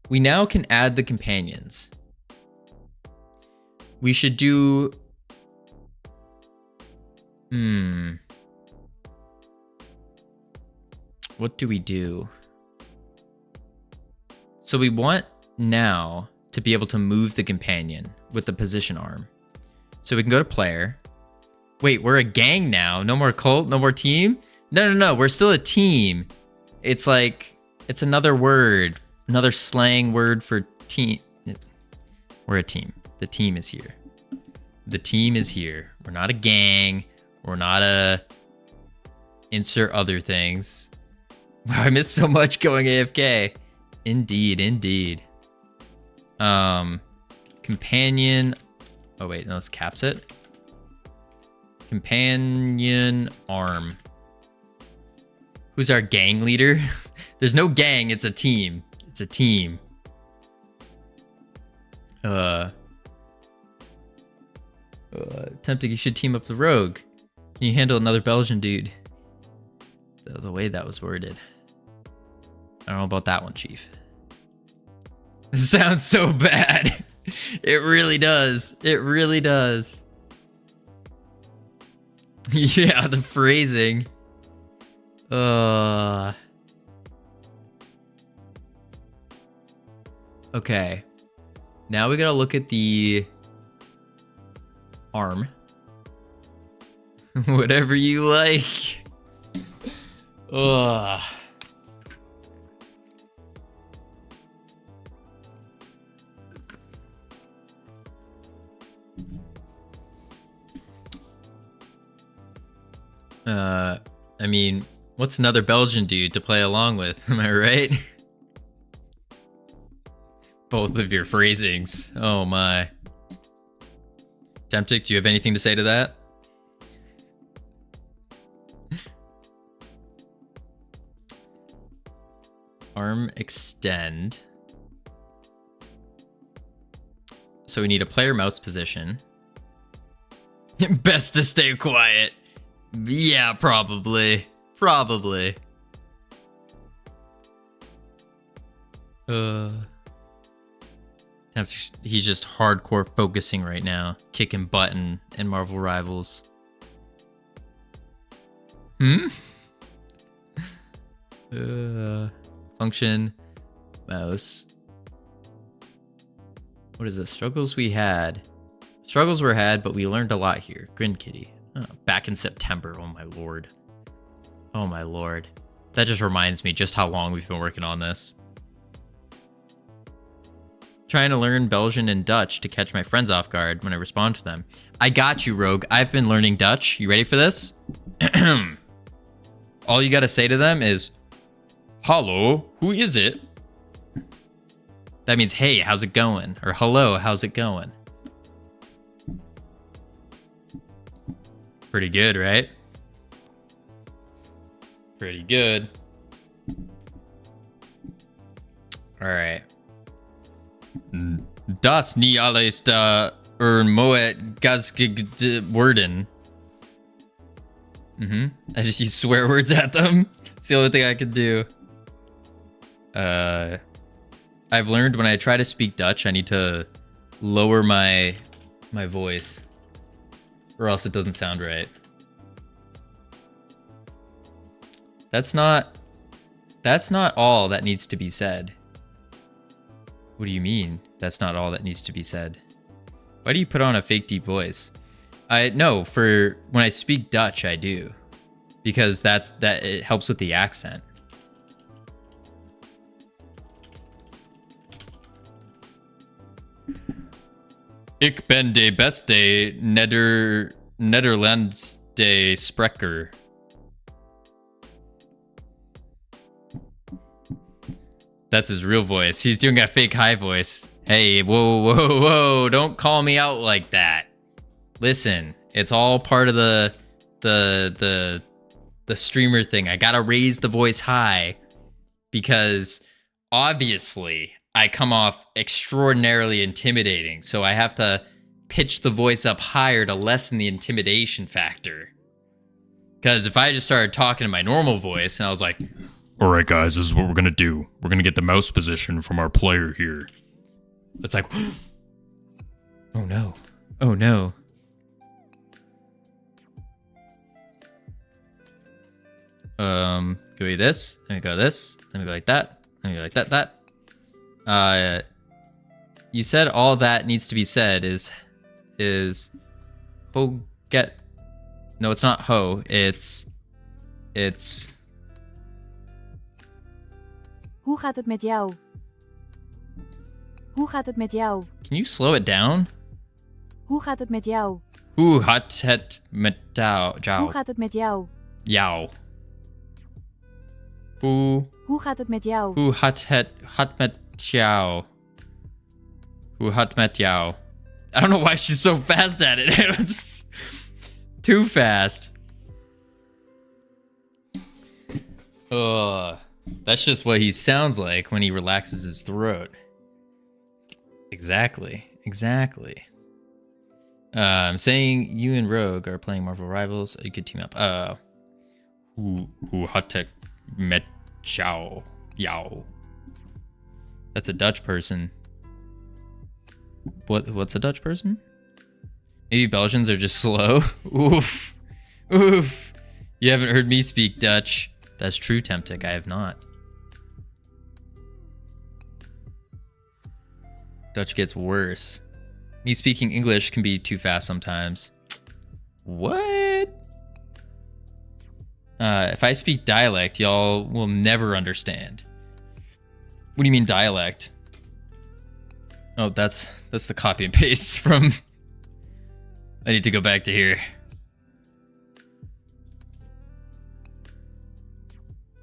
we now can add the companions. We should do... What what do we do? So we want now to be able to move the companion with the position arm. So we can go to player. Wait, we're a gang now. No more cult, no more team? No. We're still a team. It's like, it's another word, another slang word for team. We're a team. The team is here. The team is here. We're not a gang. We're not a insert other things. Wow, I missed so much going AFK. Indeed. Companion. Oh wait, no, let's caps it. Companion arm. Who's our gang leader? There's no gang, it's a team. It's a team. Tempting, you should team up the rogue. Can you handle another Belgian dude? The way that was worded. I don't know about that one, Chief. This sounds so bad. It really does. It really does. Yeah, the phrasing. Okay. Now we gotta look at the arm. Whatever you like. Ugh. I mean, what's another Belgian dude to play along with? Am I right? Both of your phrasings. Oh my. Temptic, do you have anything to say to that? Arm extend. So we need a player mouse position. Best to stay quiet. Yeah, probably. Probably. He's just hardcore focusing right now. Kicking butt in Marvel Rivals. Function. Mouse. What is this? Struggles we had. Struggles were had, but we learned a lot here. Grin Kitty. Oh, back in September. Oh my lord. Oh my lord. That just reminds me just how long we've been working on this. Trying to learn Belgian and Dutch to catch my friends off guard when I respond to them. I got you, Rogue. I've been learning Dutch. You ready for this? All you gotta say to them is, "Hallo, who is it?" That means, hey, how's it going? Or hello, how's it going? Pretty good, right? Pretty good. All right. Das nie alles da moet worden. I just use swear words at them. It's the only thing I could do. I've learned when I try to speak Dutch, I need to lower my voice, or else it doesn't sound right. That's not all that needs to be said. What do you mean? That's not all that needs to be said. Why do you put on a fake deep voice? No, for when I speak Dutch, I do, because it helps with the accent. Ik ben de beste Nederlands de spreker. That's his real voice. He's doing a fake high voice. Hey, whoa, don't call me out like that. Listen, it's all part of the streamer thing. I gotta raise the voice high because obviously I come off extraordinarily intimidating. So I have to pitch the voice up higher to lessen the intimidation factor. Because if I just started talking in my normal voice and I was like, "All right, guys, this is what we're going to do. We're going to get the mouse position from our player here." It's like, oh no. Oh no. Go go this, then we go this, then we go like that, then we go like that. You said all that needs to be said is ho get. No, it's not ho. It's. Hoe gaat het met jou? Hoe gaat het met jou? Can you slow it down? Hoe gaat het met jou? Hoe gaat het met jou? Hoe gaat het met jou? Jou. Hoe gaat het met jou? Hoe gaat het met jou? Hoe gaat met jou? I don't know why she's so fast at it. It's too fast. That's just what he sounds like when he relaxes his throat. Exactly. I'm saying you and Rogue are playing Marvel Rivals. You could team up. Who hat met jou? Yow. That's a Dutch person. What's a Dutch person? Maybe Belgians are just slow. Oof. You haven't heard me speak Dutch. That's true, Temptic. I have not. Dutch gets worse. Me speaking English can be too fast sometimes. What? If I speak dialect, y'all will never understand. What do you mean dialect? Oh, that's the copy and paste from... I need to go back to here.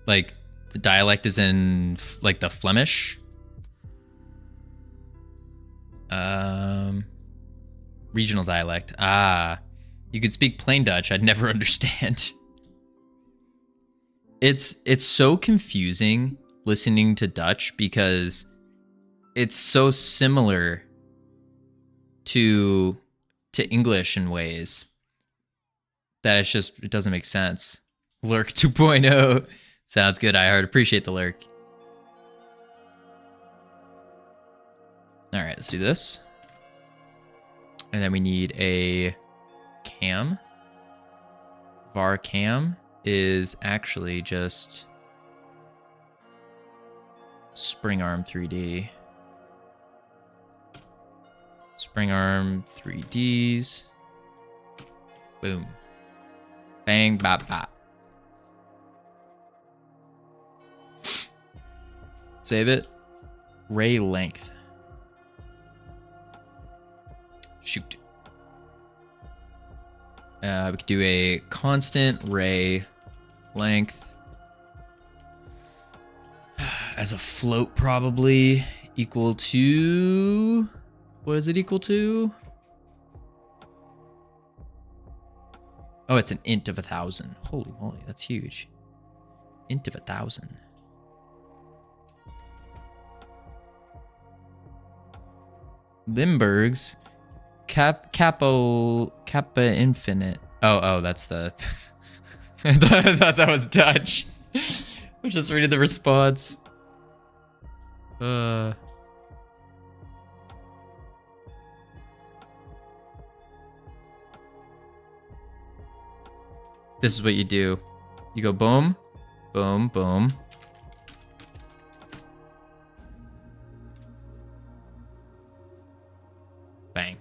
Like, the dialect is in, like, the Flemish. Regional dialect. Ah. You could speak plain Dutch. I'd never understand. It's so confusing listening to Dutch because it's so similar to English in ways that it doesn't make sense. Lurk 2.0. Sounds good, I heard. Appreciate the lurk. All right, let's do this. And then we need a cam. Var cam is actually just spring arm 3D. Spring arm 3Ds. Boom. Bang, bop, bop. Save it. Ray length. Shoot. We could do a constant ray length as a float, probably equal to... What is it equal to? Oh, it's an int of 1,000. Holy moly, that's huge. Int of 1,000. Limburg's Kappa Infinite. Oh, that's the... I thought that was Dutch. I'm just reading the response. This is what you do. You go boom, boom, boom. Bang.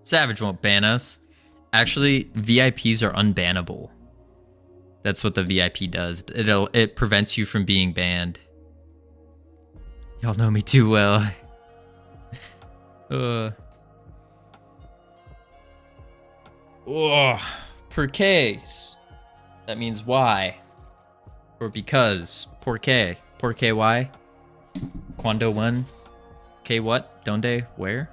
Savage won't ban us. Actually, VIPs are unbannable. That's what the VIP does. It prevents you from being banned. Y'all know me too well. Oh, per case. That means why. Or because. Por qué. Por qué why? Cuando one. Que what? Donde? Where?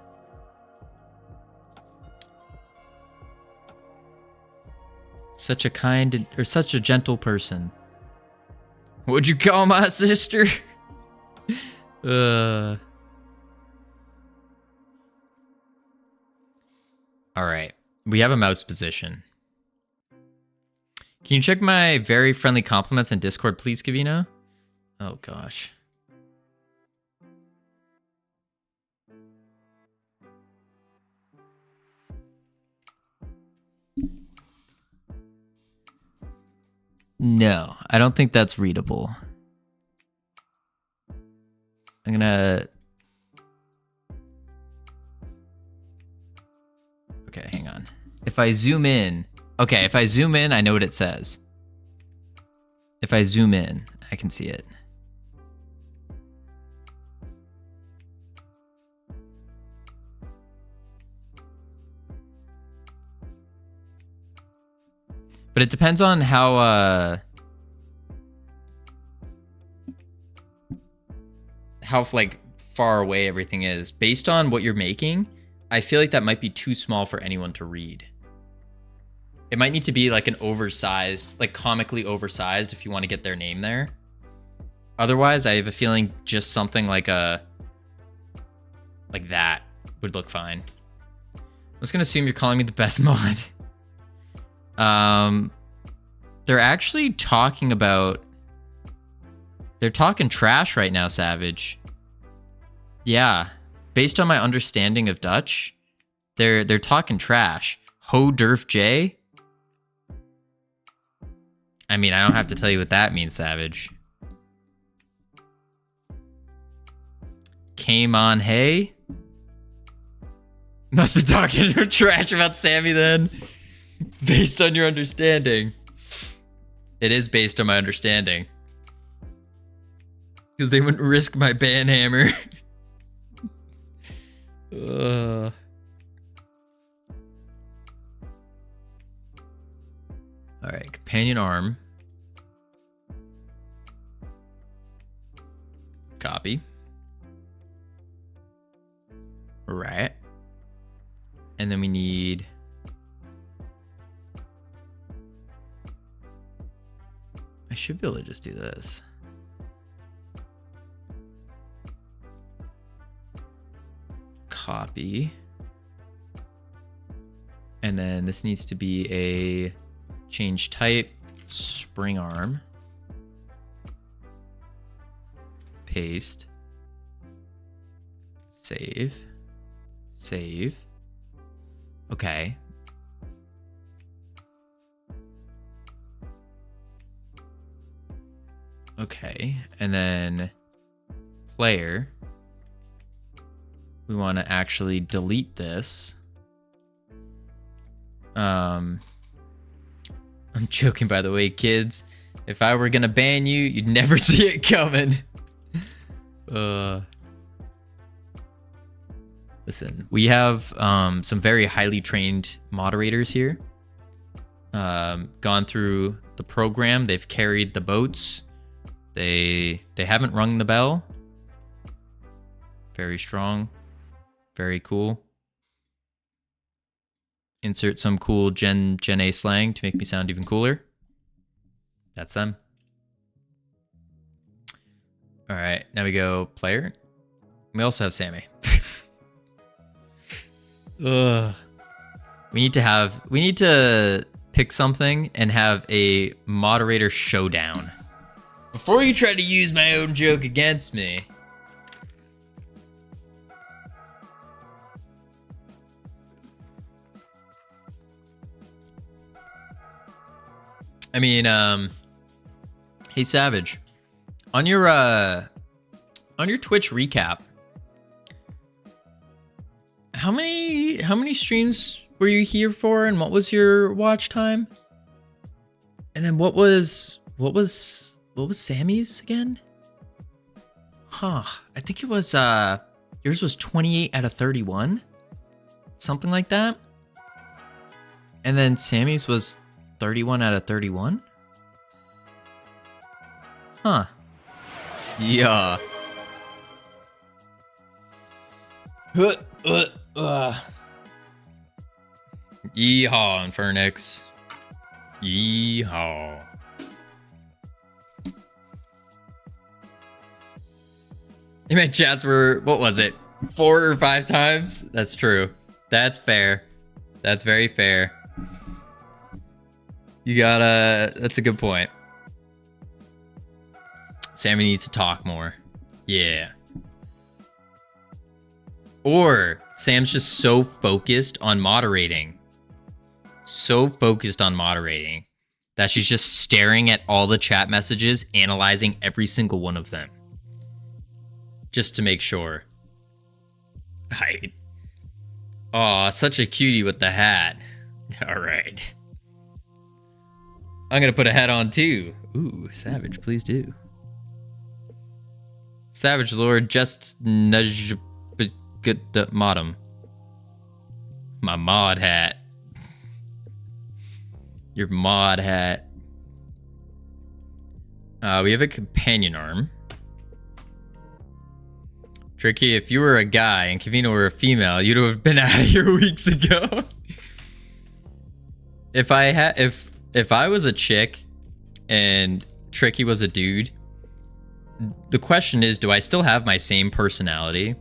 Such a kind or such a gentle person. What'd you call my sister? All right. We have a mouse position. Can you check my very friendly compliments in Discord, please, Covino? Oh, gosh. No, I don't think that's readable. I'm gonna... Okay, hang on. If I zoom in... Okay, if I zoom in, I know what it says. If I zoom in, I can see it. But it depends on how like far away everything is. Based on what you're making, I feel like that might be too small for anyone to read. It might need to be like an oversized, like comically oversized if you want to get their name there. Otherwise, I have a feeling just something like that would look fine. I'm just gonna assume you're calling me the best mod. They're actually talking about... They're talking trash right now, Savage. Yeah. Based on my understanding of Dutch, they're talking trash. Ho Durf J? I mean, I don't have to tell you what that means, Savage. Came on hey? Must be talking trash about Sammy then. Based on your understanding. It is based on my understanding. Because they wouldn't risk my ban hammer. Alright, companion arm. Copy. Right. And then we need... I should be able to just do this. Copy. And then this needs to be a change type, spring arm. Paste. Save. Save. Okay. Okay, and then player. We want to actually delete this. I'm joking, by the way, kids. If I were gonna ban you, you'd never see it coming. Listen, we have some very highly trained moderators here. Gone through the program. They've carried the boats. They haven't rung the bell. Very strong. Very cool. Insert some cool Gen A slang to make me sound even cooler. That's them. All right, now we go player. We also have Sammy. Ugh. We need to pick something and have a moderator showdown. Before you try to use my own joke against me. I mean, hey Savage, on your Twitch recap, how many streams were you here for, and what was your watch time? And then what was Sammy's again? Huh, I think it was yours was 28 out of 31, something like that. And then Sammy's was 31 out of 31? Huh. Yeah. Yeehaw, Infernix. Yeehaw. You meant chats were, what was it? 4 or 5 times? That's true. That's fair. That's very fair. You gotta, that's a good point. Sammy needs to talk more. Yeah. Or Sam's just so focused on moderating. So focused on moderating that she's just staring at all the chat messages, analyzing every single one of them. Just to make sure. Aw, such a cutie with the hat. All right. I'm going to put a hat on too. Ooh, Savage, please do. Savage Lord, just nudge the modem. My mod hat. Your mod hat. We have a companion arm. Tricky, if you were a guy and Covino were a female, you'd have been out of here weeks ago. If I was a chick and Tricky was a dude, the question is, do I still have my same personality?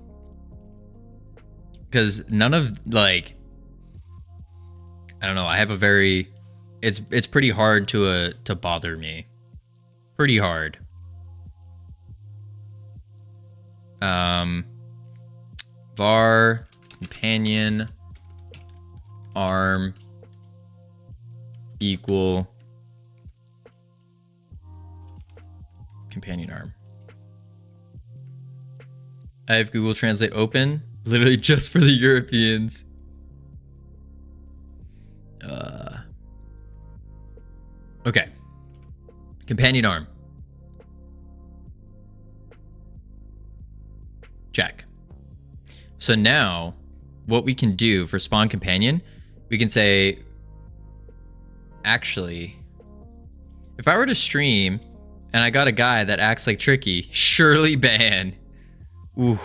Because none of, like, I don't know, I have a very, it's pretty hard to bother me. Pretty hard. Var, companion, arm, equal, companion arm. I have Google Translate open, literally just for the Europeans. Okay. Companion arm. Check. So now, what we can do for spawn companion, we can say, actually, if I were to stream and I got a guy that acts like Tricky, surely ban. Ooh.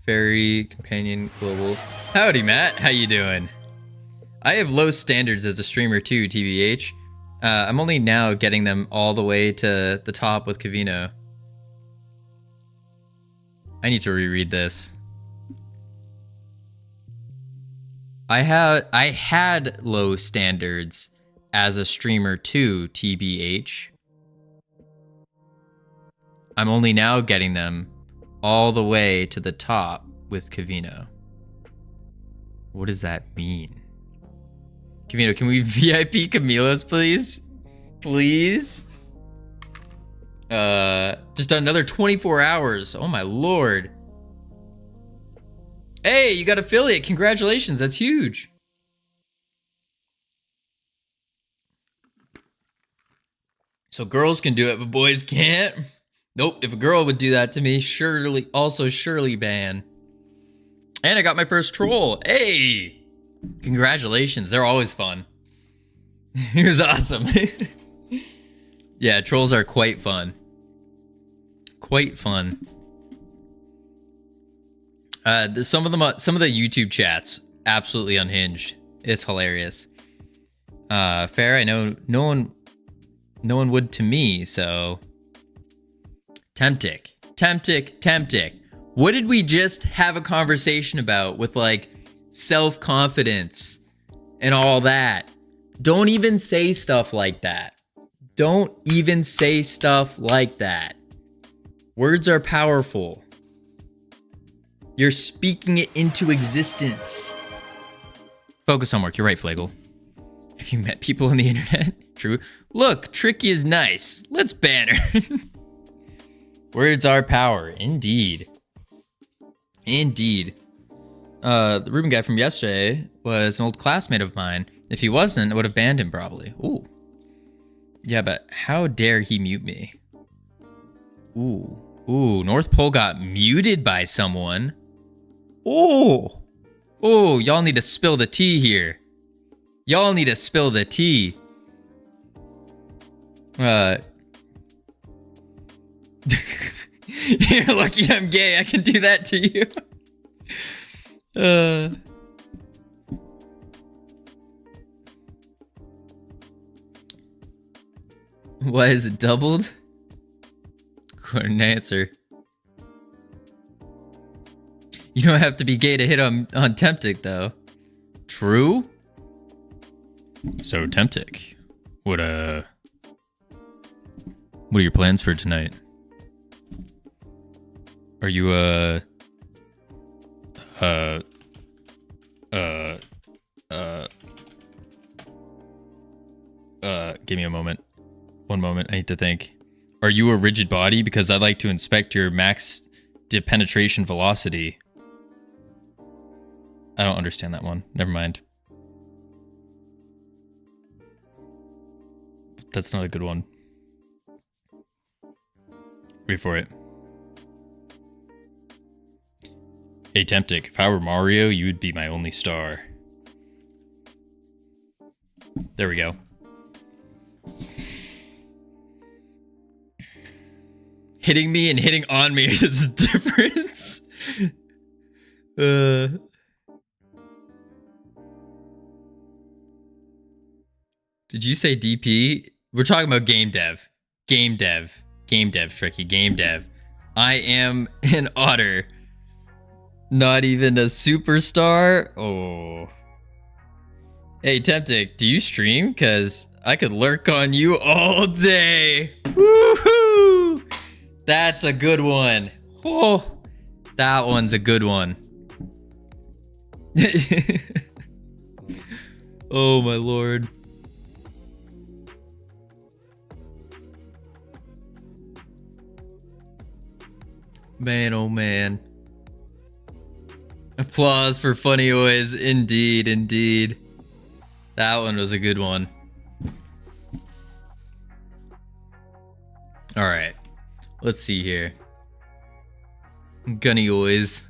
Fairy companion global. Howdy, Matt. How you doing? I have low standards as a streamer too, TBH. I'm only now getting them all the way to the top with Covino. I need to reread this. I had low standards as a streamer too, TBH. I'm only now getting them all the way to the top with Covino. What does that mean? Covino, can we VIP Camilas, please? Please? Just another 24 hours. Oh my lord. Hey, you got affiliate. Congratulations. That's huge. So girls can do it, but boys can't? Nope. If a girl would do that to me, surely ban. And I got my first troll. Hey! Congratulations. They're always fun. He was awesome. Yeah, trolls are quite fun. Quite fun. Some of the YouTube chats, absolutely unhinged. It's hilarious. Fair, I know no one would to me, so... Temptic. What did we just have a conversation about with, like, self-confidence and all that? Don't even say stuff like that. Don't even say stuff like that. Words are powerful. You're speaking it into existence. Focus on work. You're right, Flagel. Have you met people on the internet? True. Look, Tricky is nice. Let's ban her. Words are power. Indeed. Indeed. The Ruben guy from yesterday was an old classmate of mine. If he wasn't, I would have banned him probably. Ooh. Yeah, but how dare he mute me? Ooh. Ooh, North Pole got muted by someone. Ooh. Ooh, y'all need to spill the tea here. Y'all need to spill the tea. You're lucky I'm gay. I can do that to you. Why is it doubled? Couldn't answer. You don't have to be gay to hit on Temptic, though. True? So, Temptic, what are your plans for tonight? Are you, Give me a moment. One moment. I need to think. Are you a rigid body? Because I'd like to inspect your max penetration velocity. I don't understand that one. Never mind. That's not a good one. Wait for it. Hey, Temptic, if I were Mario, you would be my only star. There we go. Hitting me and hitting on me is a difference. Did you say DP? We're talking about game dev. Game dev. Game dev, Tricky. Game dev. I am an otter. Not even a superstar? Oh. Hey, Temptic, do you stream? Because I could lurk on you all day. Woohoo! That's a good one. Oh, that one's a good one. Oh, my lord. Man, oh man. Applause for Funny Oys. Indeed, indeed. That one was a good one. All right. Let's see here. Gunny Oys.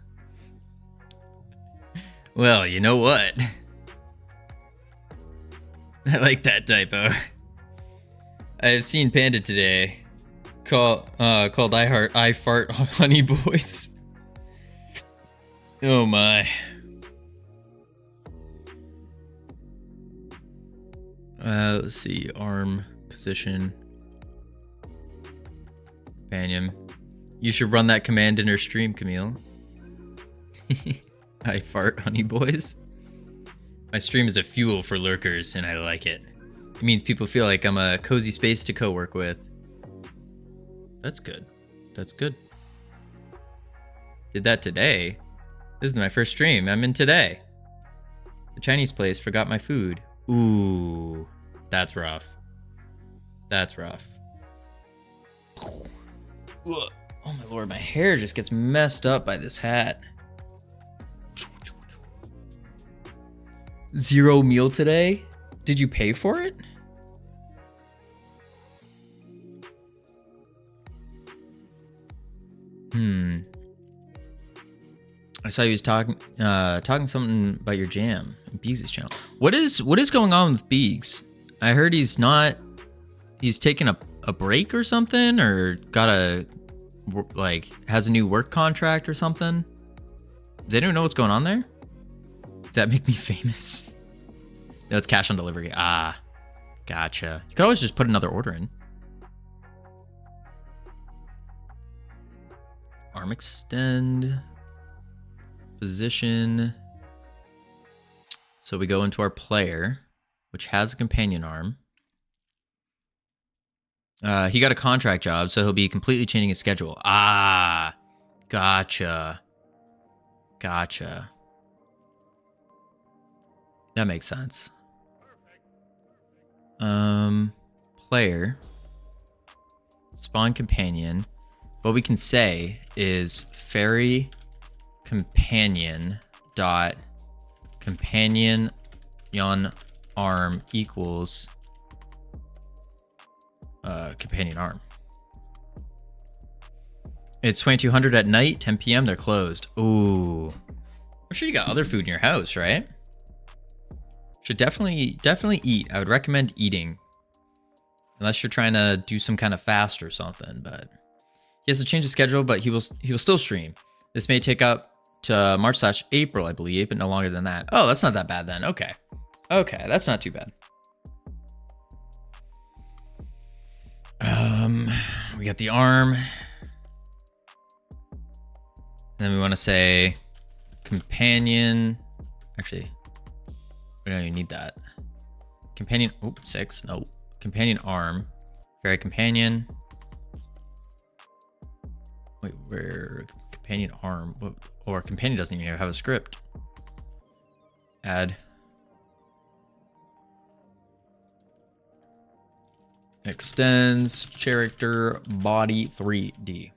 Well, you know what? I like that typo. I have seen Panda today. Called I Fart Honey Boys. Oh my. Let's see. Arm position. Companion. You should run that command in her stream, Camille. I Fart Honey Boys. My stream is a fuel for lurkers, and I like it. It means people feel like I'm a cozy space to co-work with. That's good. That's good. Did that today. This is my first stream. I'm in today. The Chinese place forgot my food. Ooh, that's rough. That's rough. Oh my lord, my hair just gets messed up by this hat. 0 meal today? Did you pay for it? I saw you was talking something about your jam in Beegs' channel. What is going on with Beegs? I heard he's taking a break or something, or has a new work contract or something. Does anyone know what's going on there? Does that make me famous? No, it's cash on delivery. Ah, gotcha. You could always just put another order in. Arm extend. Position. So we go into our player, which has a companion arm. He got a contract job, so he'll be completely changing his schedule. Ah, gotcha. Gotcha. That makes sense. Player. Spawn companion. What we can say is fairy companion dot companion yon arm equals companion arm. It's 2200 at night, 10 p.m. They're closed. Ooh, I'm sure you got other food in your house, right? Should definitely eat. I would recommend eating, unless you're trying to do some kind of fast or something. But he has to change his schedule, but he will still stream. This may take up to March/April, I believe, but no longer than that. Oh, that's not that bad then. Okay, that's not too bad. We got the arm. And then we want to say companion. Actually, we don't even need that. Companion. Oh, 6. No. Companion arm. Fairy companion. Wait, where? Companion arm. What? Or companion doesn't even have a script. Add. Extends character body 3D.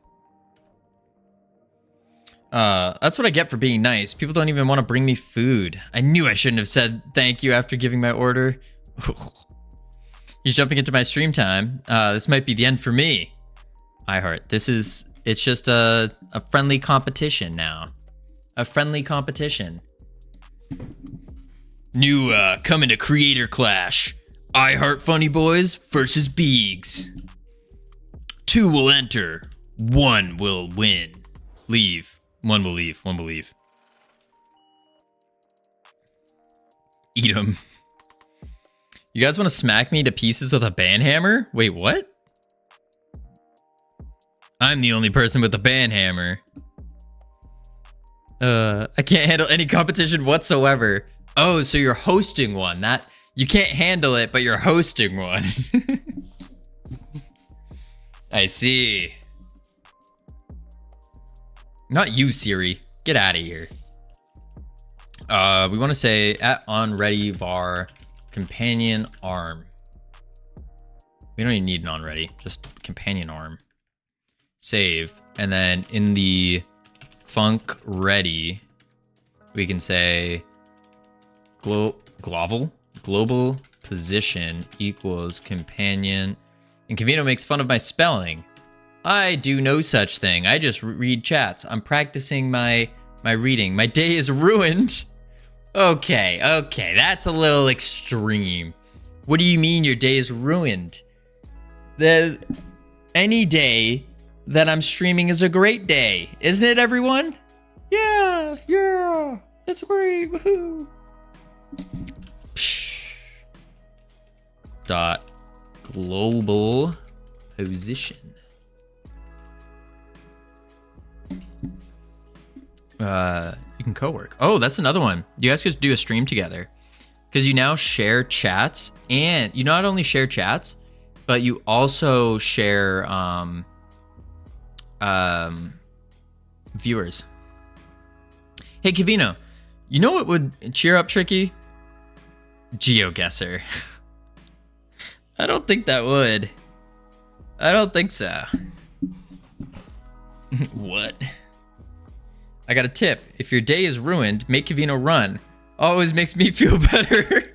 That's what I get for being nice. People don't even want to bring me food. I knew I shouldn't have said thank you after giving my order. He's jumping into my stream time. This might be the end for me. iHeart, it's just a friendly competition now. A friendly competition. New, coming to Creator Clash. iHeart Funny Boys versus Beegs. 2 will enter. 1 will win. Leave. 1 will leave. 1 will leave. Eat 'em. You guys want to smack me to pieces with a banhammer? Wait, what? I'm the only person with a banhammer. I can't handle any competition whatsoever. Oh, so you're hosting one. That you can't handle it, but you're hosting one. I see. Not you, Siri. Get out of here. We want to say at on ready var companion arm. We don't even need an on ready, just companion arm. Save, and then in the func ready, we can say global position equals companion. And Covino makes fun of my spelling. I do no such thing. I just read chats. I'm practicing my reading. My day is ruined. Okay, that's a little extreme. What do you mean your day is ruined? Any day that I'm streaming is a great day, isn't it, everyone? Yeah, it's great. Woohoo! Dot global position. You can co-work. Oh, that's another one. You guys could do a stream together because you now share chats, and you not only share chats, but you also share viewers. Hey, Covino, you know what would cheer up Tricky? GeoGuessr. I don't think that would. I don't think so. What? I got a tip. If your day is ruined, make Covino run. Always makes me feel better.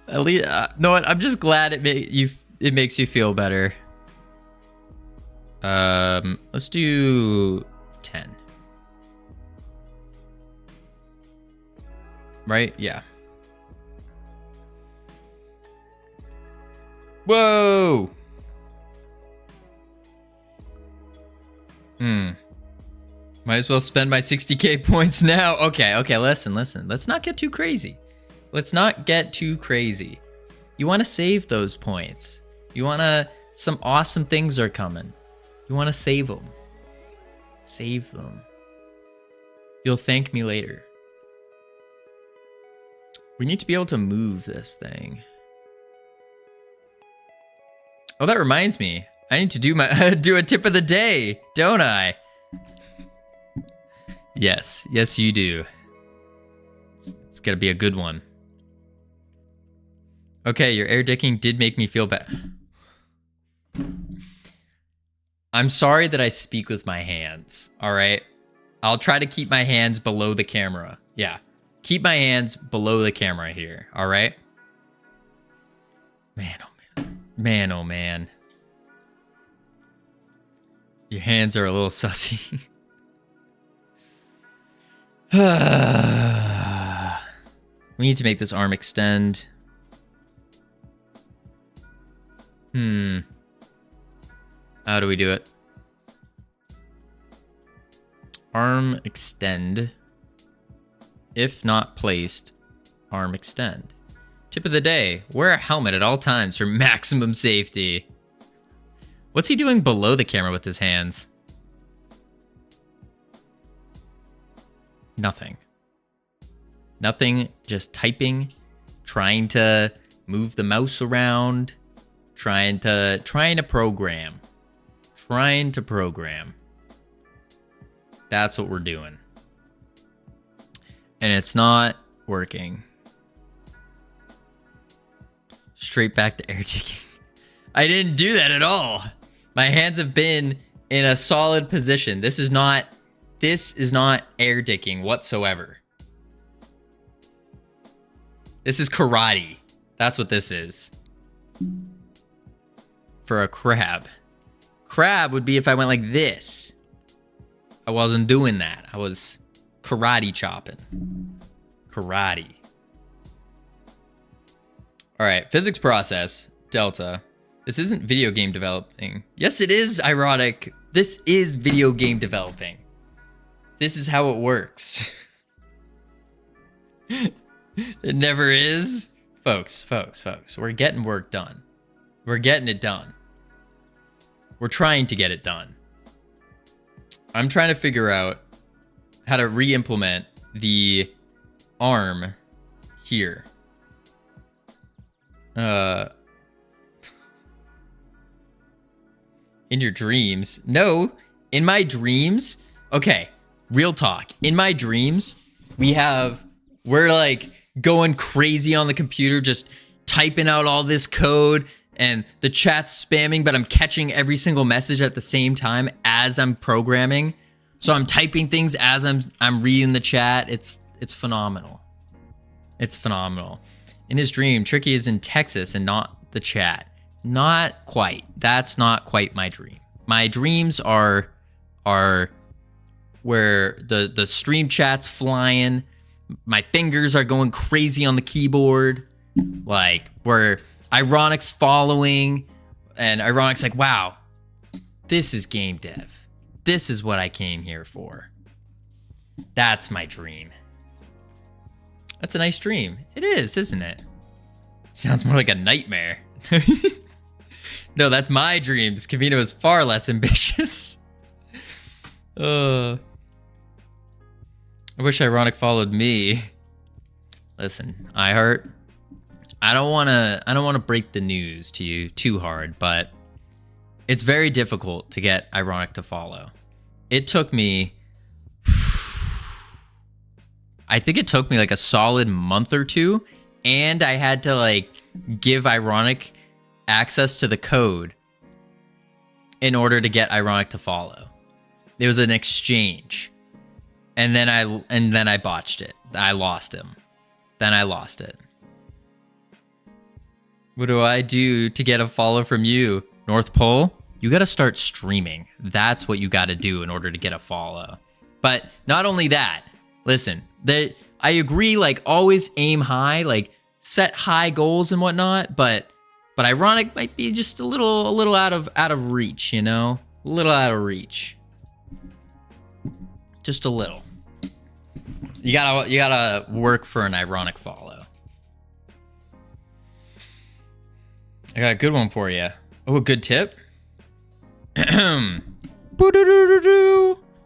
At least, no, I'm just glad it makes you feel better. Let's do 10. Right? Yeah. Whoa. Might as well spend my 60k points now. Okay, listen. Let's not get too crazy. You want to save those points. Some awesome things are coming. You want to save them. Save them. You'll thank me later. We need to be able to move this thing. Oh, that reminds me. I need to do a tip of the day, don't I? Yes, you do. It's gotta be a good one. Okay, your air dicking did make me feel bad. I'm sorry that I speak with my hands, all right? I'll try to keep my hands below the camera. Yeah, keep my hands below the camera here, all right? Man, oh man. Man, oh man. Your hands are a little sussy. We need to make this arm extend. How do we do it? Arm extend. If not placed, arm extend. Tip of the day, wear a helmet at all times for maximum safety. What's he doing below the camera with his hands? Nothing, just typing, trying to move the mouse around, trying to program. That's what we're doing. And it's not working. Just Straight back to air ticking. I didn't do that at all. My hands have been in a solid position. This is not air ticking whatsoever. This is karate. That's what this is. For a crab. Crab would be if I went like this. I wasn't doing that. I was karate chopping. Karate. All right, physics process, delta. This isn't video game developing. Yes, it is, ironic. This is video game developing. This is how it works. It never is. Folks, we're getting work done. We're getting it done. We're trying to get it done. I'm trying to figure out how to re-implement the arm here. In your dreams? No, in my dreams. Okay, real talk. In my dreams, we're like going crazy on the computer, just typing out all this code, and the chat's spamming, but I'm catching every single message at the same time as I'm programming. So I'm typing things as I'm reading the chat. It's phenomenal. It's phenomenal. In his dream, Tricky is in Texas and not the chat. Not quite. That's not quite my dream. My dreams are where the stream chat's flying. My fingers are going crazy on the keyboard. Like where Ironic's following, and Ironic's like, wow, this is game dev. This is what I came here for. That's my dream. That's a nice dream. It is, isn't it? Sounds more like a nightmare. No, that's my dreams. Covino is far less ambitious. I wish Ironic followed me. Listen, iHeart, I don't want to break the news to you too hard, but it's very difficult to get Ironic to follow. It took me, I think it took me like a solid month or two, and I had to like give Ironic access to the code in order to get Ironic to follow. It was an exchange. And then I botched it. I lost him. Then I lost it. What do I do to get a follow from you? North Pole? You got to start streaming. That's what you got to do in order to get a follow. But not only that, listen, I agree, like always aim high, like set high goals and whatnot, but Ironic might be just a little out of reach, you know? A little out of reach. Just a little. You gotta work for an Ironic follow. I got a good one for you. Oh, a good tip?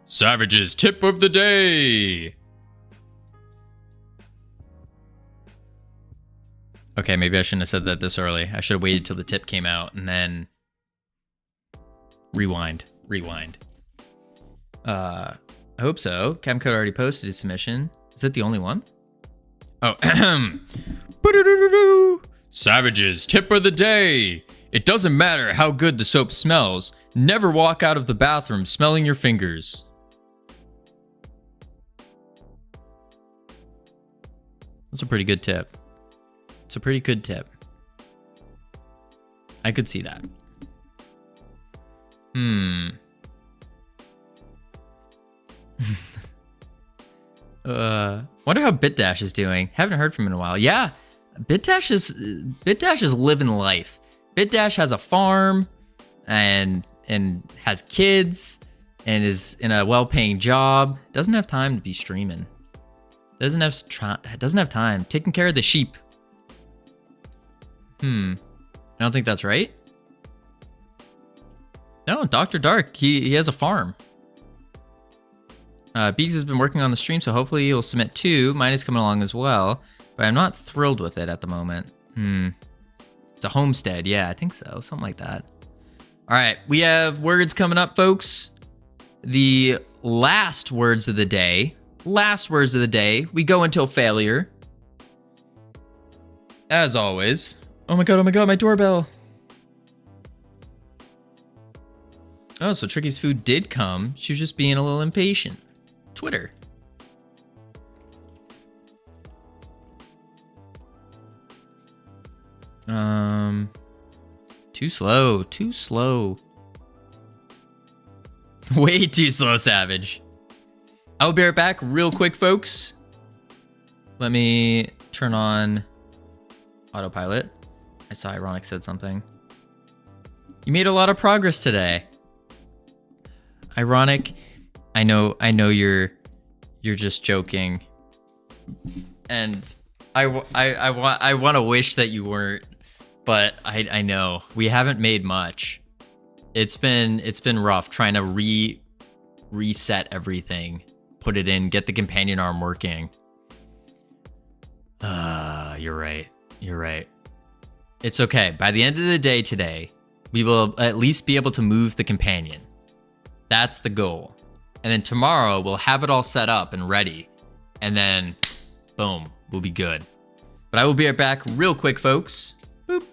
Savage's tip of the day. Okay, maybe I shouldn't have said that this early. I should have waited till the tip came out and then rewind. I hope so. Camcode already posted his submission. Is it the only one? Oh, Savage's tip of the day. It doesn't matter how good the soap smells. Never walk out of the bathroom smelling your fingers. That's a pretty good tip. It's a pretty good tip. I could see that. Wonder how BitDash is doing. Haven't heard from him in a while. Yeah, BitDash is living life. BitDash has a farm and has kids and is in a well-paying job. Doesn't have time to be streaming. Doesn't have time taking care of the sheep. I don't think that's right. No, Dr. Dark, he has a farm. Beegs has been working on the stream, so hopefully he'll submit too. Mine is coming along as well, but I'm not thrilled with it at the moment. It's a homestead. Yeah, I think so. Something like that. All right, we have words coming up, folks. The last words of the day. We go until failure. As always. Oh my god, my doorbell. Oh, so Tricky's food did come. She was just being a little impatient. Twitter. Too slow, too slow. Way too slow, Savage. I'll be right back real quick, folks. Let me turn on autopilot. I saw Ironic said something. You made a lot of progress today. Ironic, I know you're just joking. And I want to wish that you weren't, but I know we haven't made much. It's been rough trying to reset everything, put it in, get the companion arm working. You're right. It's okay. By the end of the day today, we will at least be able to move the companion. That's the goal. And then tomorrow we'll have it all set up and ready. And then boom, we'll be good. But I will be right back real quick, folks. Boop.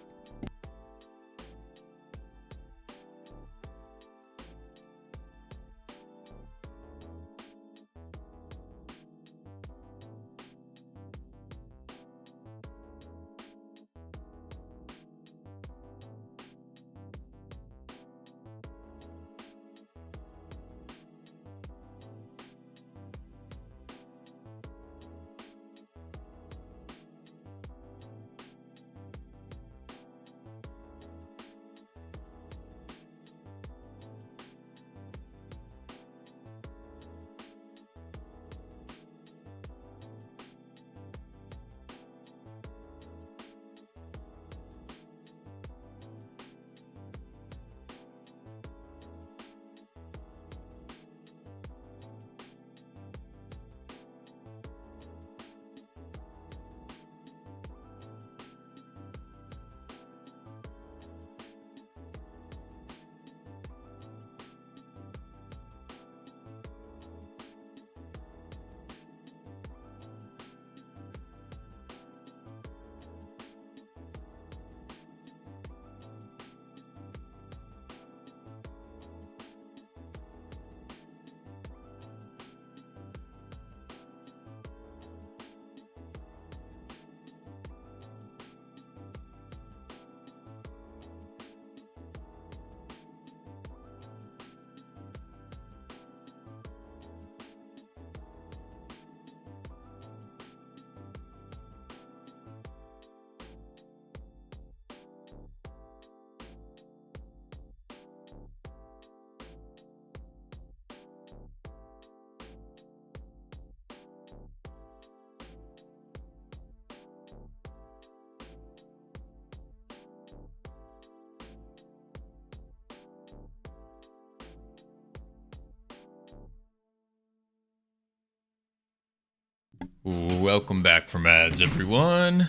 Welcome back from ads, everyone.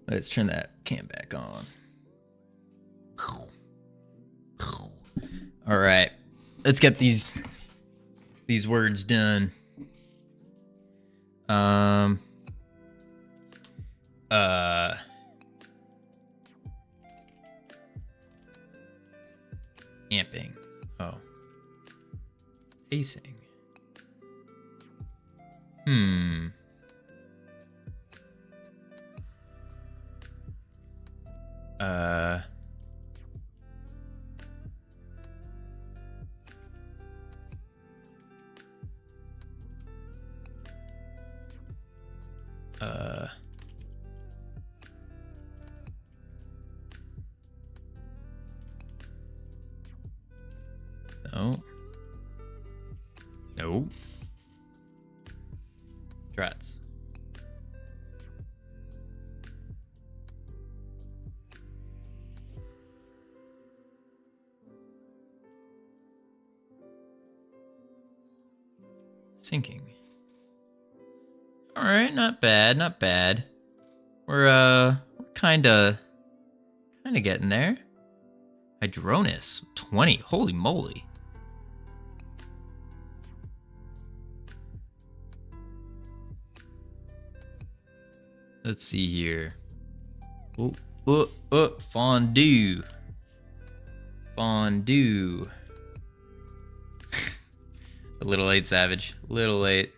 Let's turn that cam back on. All right, let's get these words done. Amping. Oh. Pacing. No. No. Drats. Sinking. All right, not bad, not bad. We're kind of getting there. Hydronus 20. Holy moly. Let's see here. Fondue. Fondue. A little late, Savage. A little late.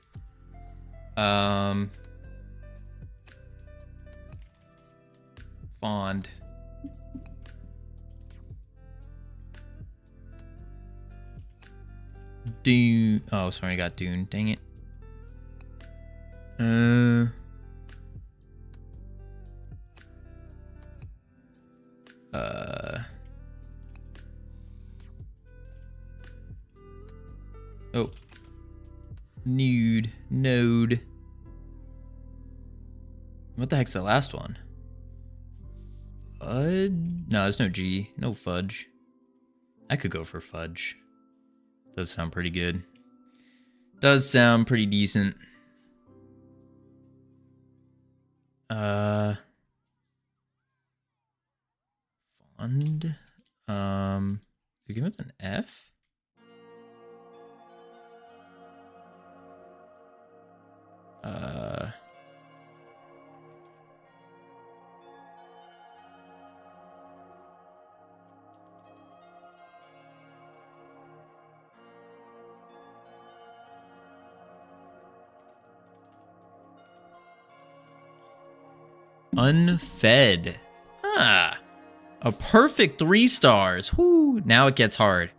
Fond. Dune. Oh, sorry, I got Dune. Dang it. Oh. Nude. Node. What the heck's the last one? Fudge? No, there's no G. No fudge. I could go for fudge. Does sound pretty good. Does sound pretty decent. Fond. Begin with an F? Unfed. Ah. A perfect 3 stars. Whoo. Now it gets hard.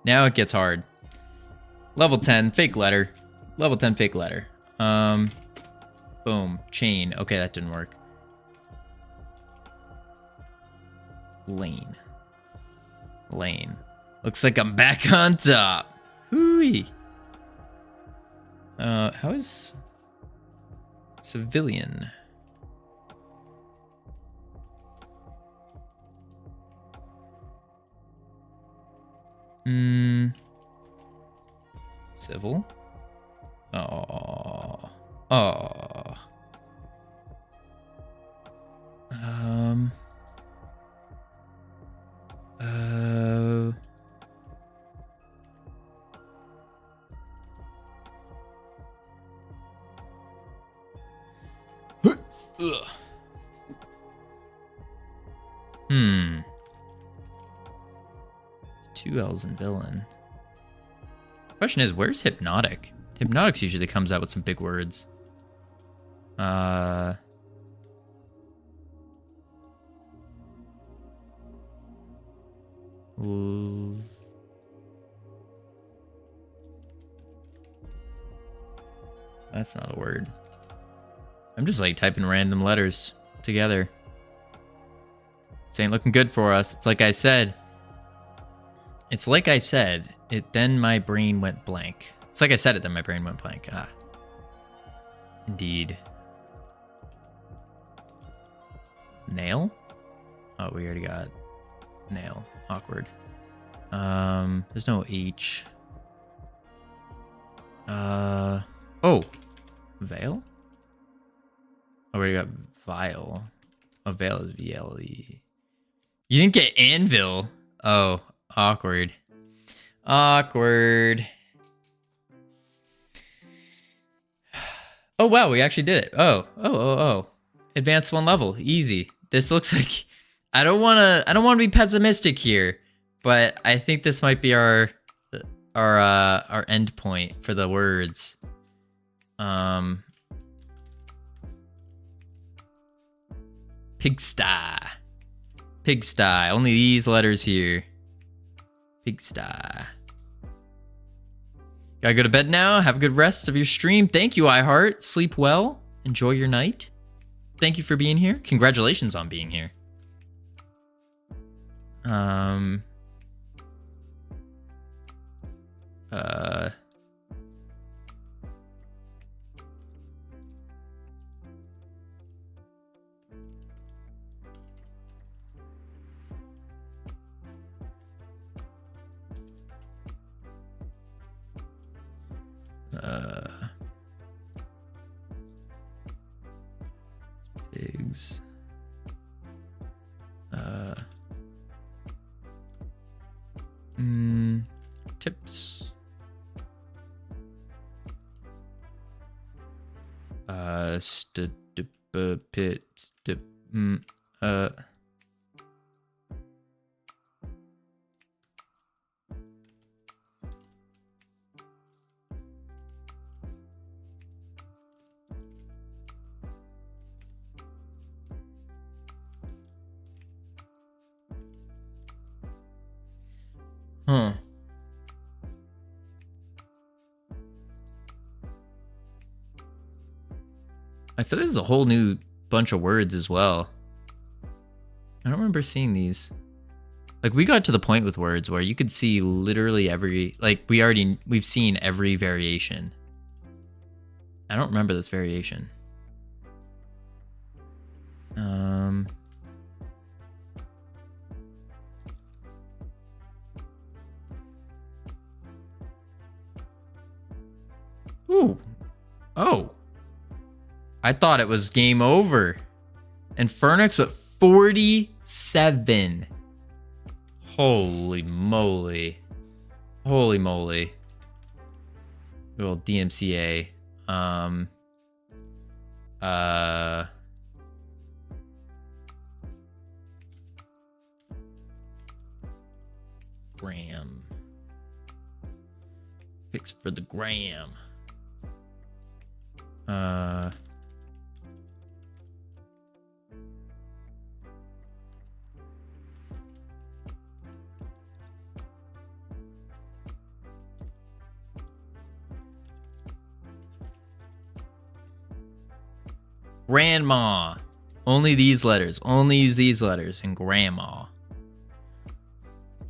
Now it gets hard. Level 10, fake letter. Level 10, fake letter. Boom. Chain. Okay, that didn't work. Lane. Lane. Looks like I'm back on top. Hooey. How is civilian? Civil? Oh. Oh. Ugh. Two L's in villain. Question is, where's Hypnotic? Hypnotics usually comes out with some big words. That's not a word. I'm just like typing random letters together. This ain't looking good for us. It's like I said. It's like I said. Then my brain went blank. It's like I said it, then my brain went blank. Ah. Indeed. Nail? Oh, we already got nail. Awkward. There's no H. Oh. Veil? Oh, we already got vial. Oh, veil is VLE. You didn't get anvil. Oh, awkward. Awkward. Oh, wow, we actually did it. Oh. Advanced 1 level. Easy. This looks like... I don't want to be pessimistic here, but I think this might be our end point for the words. Pigsty. Pigsty. Only these letters here. Pigsty. Gotta go to bed now. Have a good rest of your stream. Thank you, iHeart. Sleep well. Enjoy your night. Thank you for being here. Congratulations on being here. Pigs. Tips. Uh. Huh. I feel there's a whole new bunch of words as well. I don't remember seeing these. Like, we got to the point with words where you could see literally every, like, we've seen every variation. I don't remember this variation. Ooh. Oh. I thought it was game over. And Fernix with 47. Holy moly. Holy moly. Little DMCA. Gram. Picks for the gram. Grandma. Only these letters. Only use these letters. And grandma.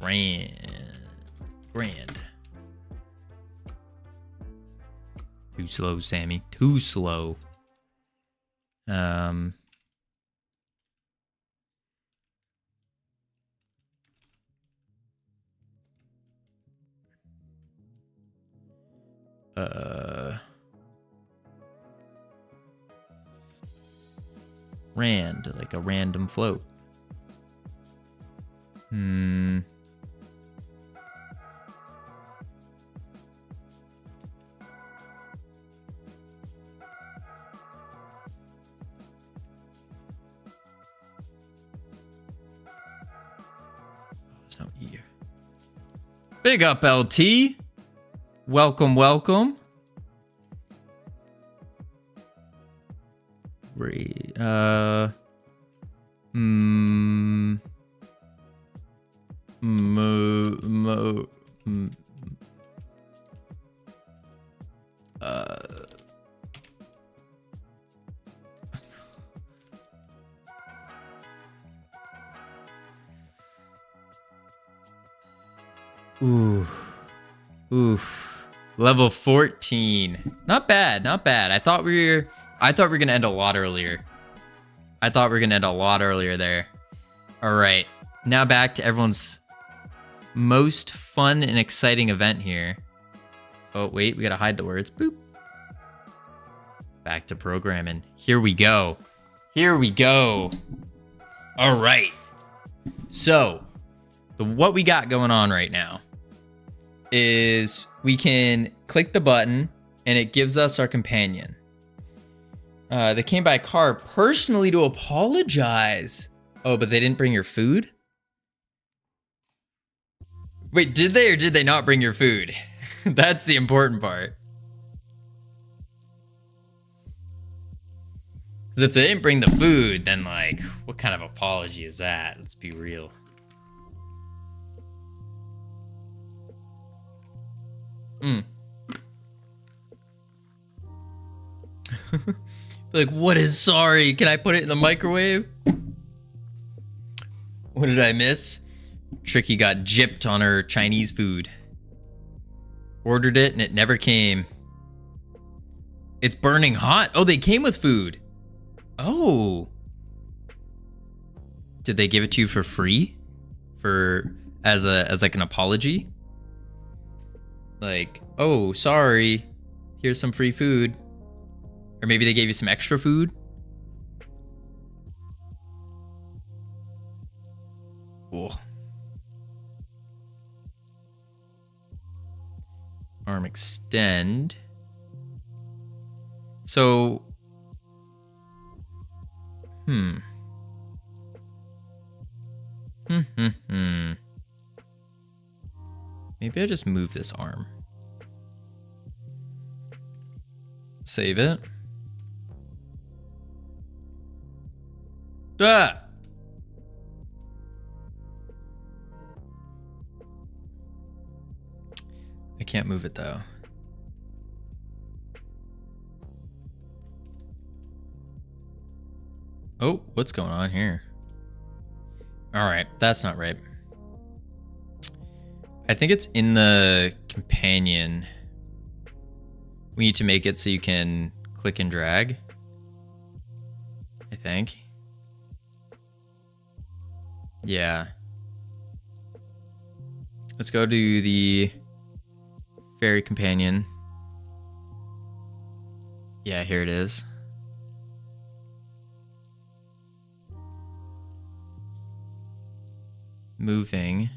Grand. Too slow, Sammy. Too slow. Rand, like a random float. There's no E. Big up, LT. Welcome, welcome. Oof. Level 14. Not bad, not bad. I thought we were gonna end a lot earlier. There. Alright. Now back to everyone's most fun and exciting event here. Oh, wait, we gotta hide the words. Boop. Back to programming. Here we go. Alright. So, what we got going on right now is we can click the button and it gives us our companion. They came by car personally to apologize. Oh, but they didn't bring your food? Wait, did they or did they not bring your food? That's the important part. Because if they didn't bring the food, then like, what kind of apology is that? Let's be real. Like, what is sorry? Can I put it in the microwave? What did I miss? Tricky got gypped on her Chinese food. Ordered it and it never came. It's burning hot. Oh, they came with food. Oh. Did they give it to you for free? As like an apology? Like, oh, sorry. Here's some free food. Or maybe they gave you some extra food. Oh. Arm extend. So, Maybe I just move this arm. Save it. Ah! I can't move it though. Oh, what's going on here? All right, that's not right. I think it's in the companion. We need to make it so you can click and drag. I think. Yeah. Let's go to the fairy companion. Yeah, here it is. Moving.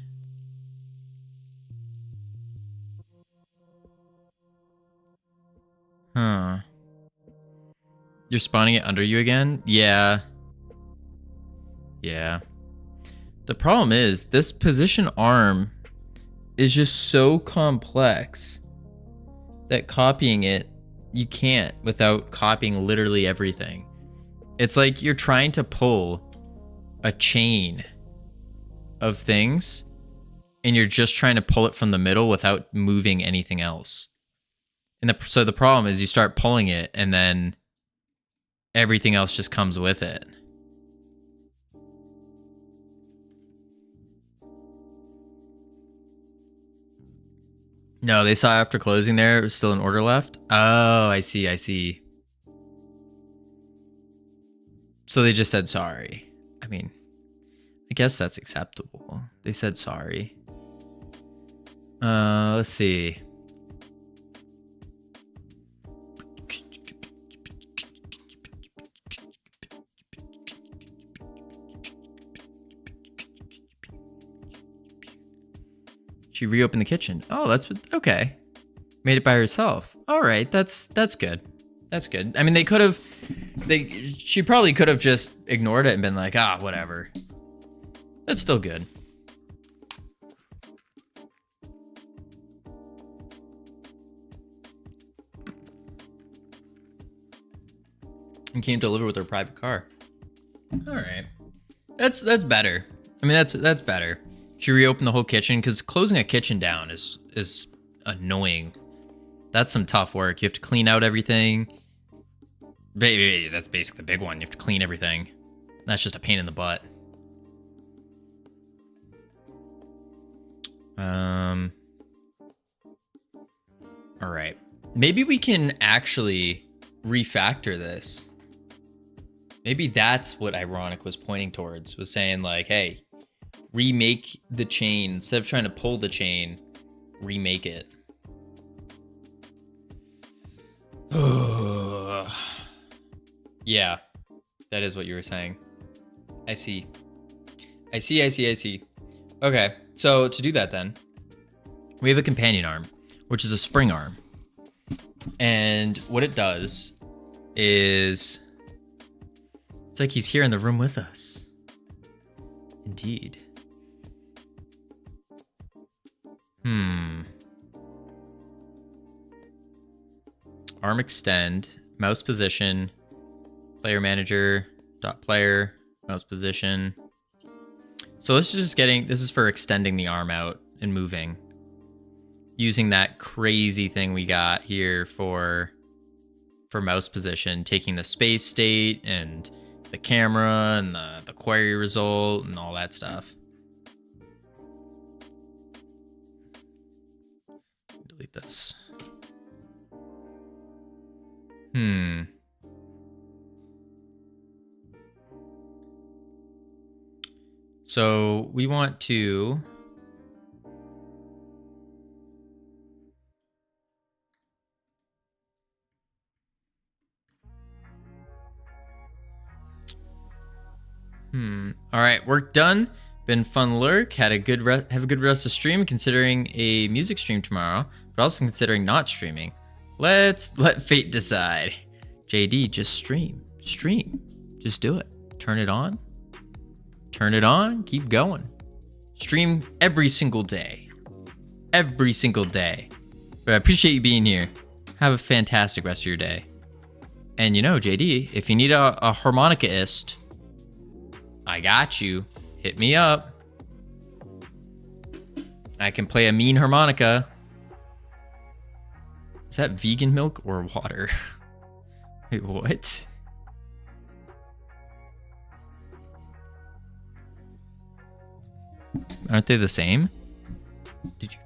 Huh. You're spawning it under you again? Yeah. Yeah. The problem is this position arm is just so complex that copying it, you can't without copying literally everything. It's like you're trying to pull a chain of things and you're just trying to pull it from the middle without moving anything else. And so the problem is you start pulling it and then everything else just comes with it. No, they saw after closing there, it was still an order left. Oh, I see, I see. So they just said sorry. I mean, I guess that's acceptable. They said sorry. Let's see. She reopened the kitchen. Oh, that's okay. Made it by herself. All right, that's good. That's good. I mean, she probably could have just ignored it and been like, ah, whatever. That's still good. And came to deliver with her private car. All right, that's better. I mean, that's better. She reopened the whole kitchen because closing a kitchen down is annoying. That's some tough work. You have to clean out everything. That's basically the big one. You have to clean everything. That's just a pain in the butt. All right. Maybe we can actually refactor this. Maybe that's what Ironic was pointing towards, was saying like, hey, remake the chain. Instead of trying to pull the chain, remake it. Yeah, that is what you were saying. I see. Okay, so to do that then, we have a companion arm, which is a spring arm. And what it does is, it's like he's here in the room with us. Indeed. Arm extend, mouse position, player manager, dot player, mouse position. So this is for extending the arm out and moving. Using that crazy thing we got here for mouse position, taking the space state and the camera and the query result and all that stuff. Delete this. So we want to all right, work done. Been fun lurk. Have a good rest of stream, considering a music stream tomorrow, but also considering not streaming. Let fate decide. JD, just stream. Just do it. Turn it on. Keep going. Stream every single day. Every single day. But I appreciate you being here. Have a fantastic rest of your day. And you know, JD, if you need a harmonicaist, I got you. Hit me up. I can play a mean harmonica. Is that vegan milk or water? Wait, what? Aren't they the same? Did you?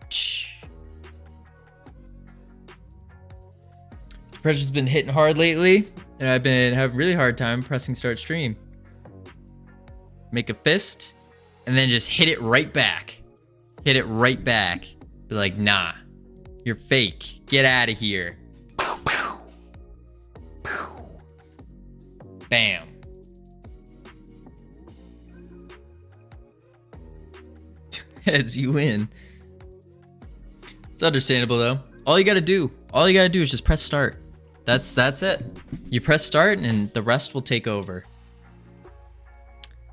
Pressure's been hitting hard lately, and I've been having a really hard time pressing start stream. Make a fist, and then just hit it right back. Hit it right back. Be like, nah, you're fake. Get out of here. Pow, pow. Pow. Bam. Heads, you win. It's understandable though. All you gotta do is just press start. That's it. You press start and the rest will take over.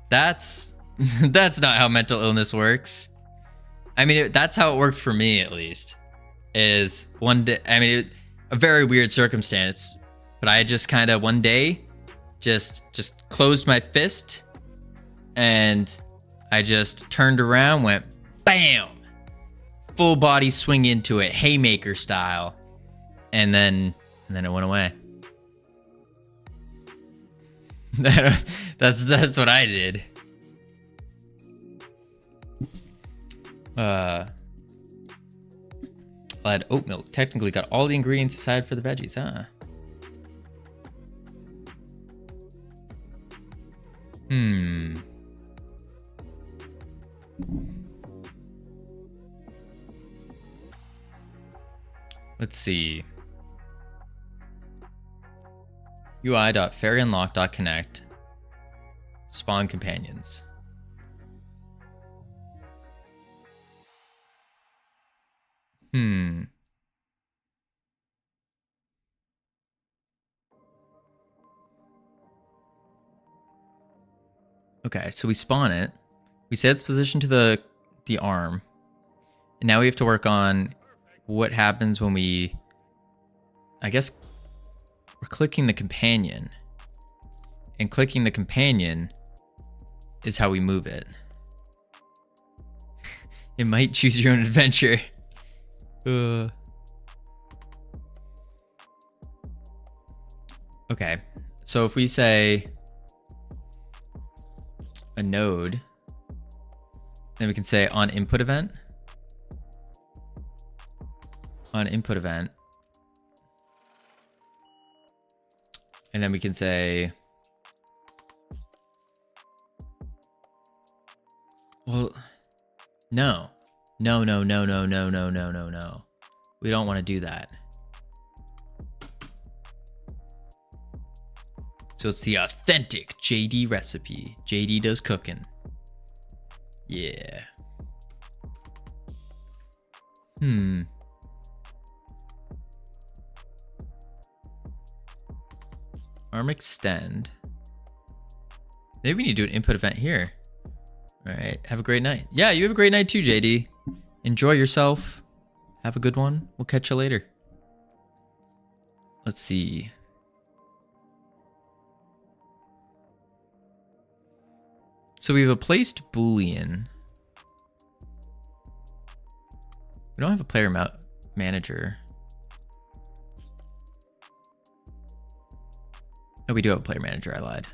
That's not how mental illness works. I mean, that's how it worked for me at least. Is one day, I mean, a very weird circumstance, but I just kind of one day just closed my fist and I just turned around, went bam, full body swing into it, haymaker style, and then it went away. That's what I did. I'll add oat milk. Technically got all the ingredients aside for the veggies, huh? Let's see. UI.fairyunlock.connect. Spawn companions. Okay, so we spawn it. We set its position to the arm. And now we have to work on what happens when we, I guess we're clicking the companion. And clicking the companion is how we move it. It might choose your own adventure. Okay, so if we say a node, then we can say on input event. On input event. And then we can say, well, no. No. We don't want to do that. So it's the authentic JD recipe. JD does cooking. Yeah. Arm extend. Maybe we need to do an input event here. All right. Have a great night. Yeah, you have a great night too, JD. Enjoy yourself. Have a good one. We'll catch you later. Let's see. So we have a placed Boolean. We don't have a player manager. Oh, we do have a player manager. I lied.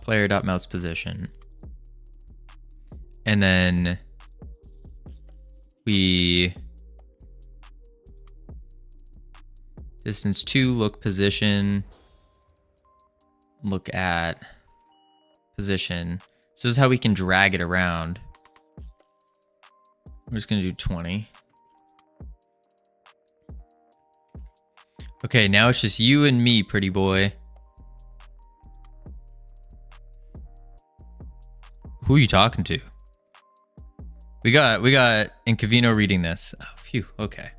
.player.mouse position. And then we distance 2, look position, look at position. So this is how we can drag it around. We're just gonna do 20. Okay, now it's just you and me, pretty boy. Who are you talking to? We got in Covino reading this. Oh, phew. Okay.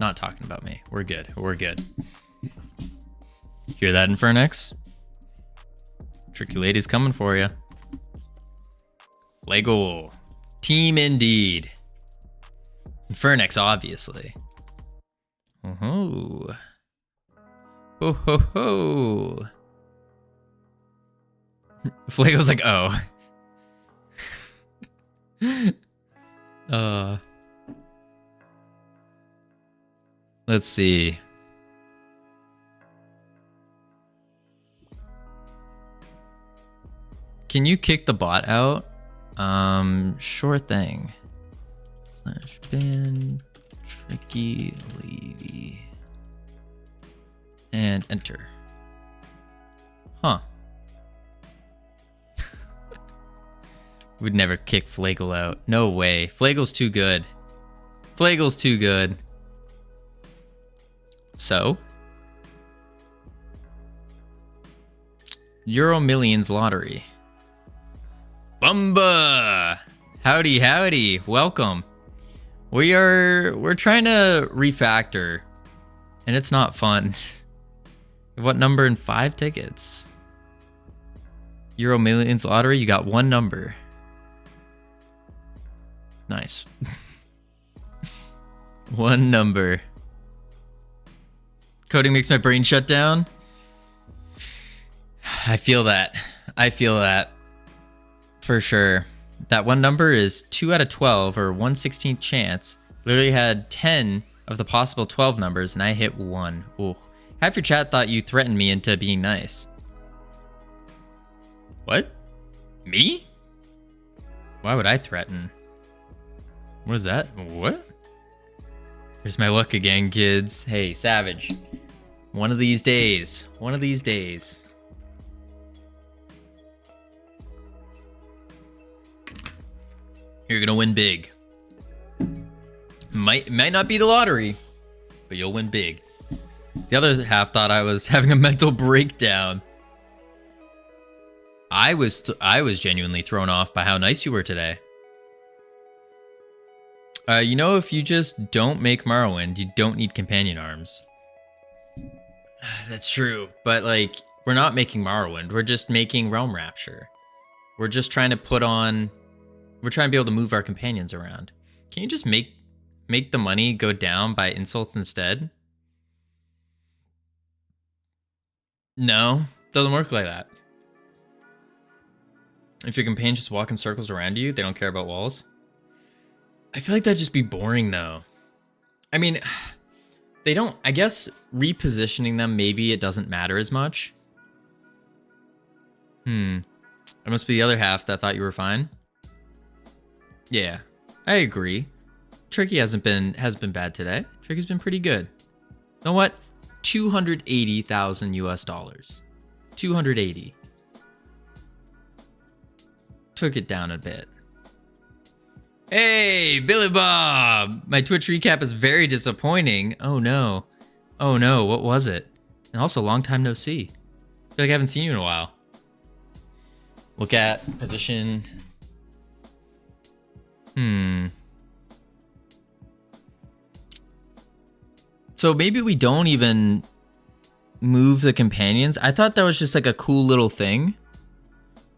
Not talking about me. We're good. We're good. Hear that, Infernix? Tricky lady's coming for you. Flagel. Team indeed. And Fernex, obviously. Oh-ho. Ho-ho-ho. Flagel's like, oh. Let's see. Can you kick the bot out? Sure thing. Slash bin tricky lady. And enter. Huh. Would never kick Flagel out. No way. Flagel's too good. Flagel's too good. So? Euro Millions Lottery. Bumba! Howdy, howdy. Welcome. We're trying to refactor. And it's not fun. What number in 5 tickets? Euro Millions Lottery, you got 1 number. Nice. 1 number. Coding makes my brain shut down. I feel that. I feel that. For sure. That 1 number is 2 out of 12 or 1/16th chance. Literally had 10 of the possible 12 numbers and I hit 1. Ooh. Half your chat thought you threatened me into being nice. What? Me? Why would I threaten? What is that? What? Here's my luck again, kids. Hey, Savage. One of these days. One of these days. You're gonna win big. Might not be the lottery, but you'll win big. The other half thought I was having a mental breakdown. I was genuinely thrown off by how nice you were today. You know, if you just don't make Morrowind, you don't need companion arms. That's true, but like, we're not making Morrowind. We're just making Realm Rapture. We're just trying to put on. We're trying to be able to move our companions around. Can you just make the money go down by insults instead? No, doesn't work like that. If your companions just walk in circles around you, they don't care about walls. I feel like that'd just be boring though. I mean, they don't, I guess repositioning them, maybe it doesn't matter as much. It must be the other half that thought you were fine. Yeah, I agree. Tricky has been bad today. Tricky's been pretty good. You know what? 280,000 US dollars. 280. Took it down a bit. Hey, Billy Bob! My Twitch recap is very disappointing. Oh no. Oh no, what was it? And also, long time no see. I feel like I haven't seen you in a while. Look at position. So maybe we don't even move the companions. I thought that was just like a cool little thing.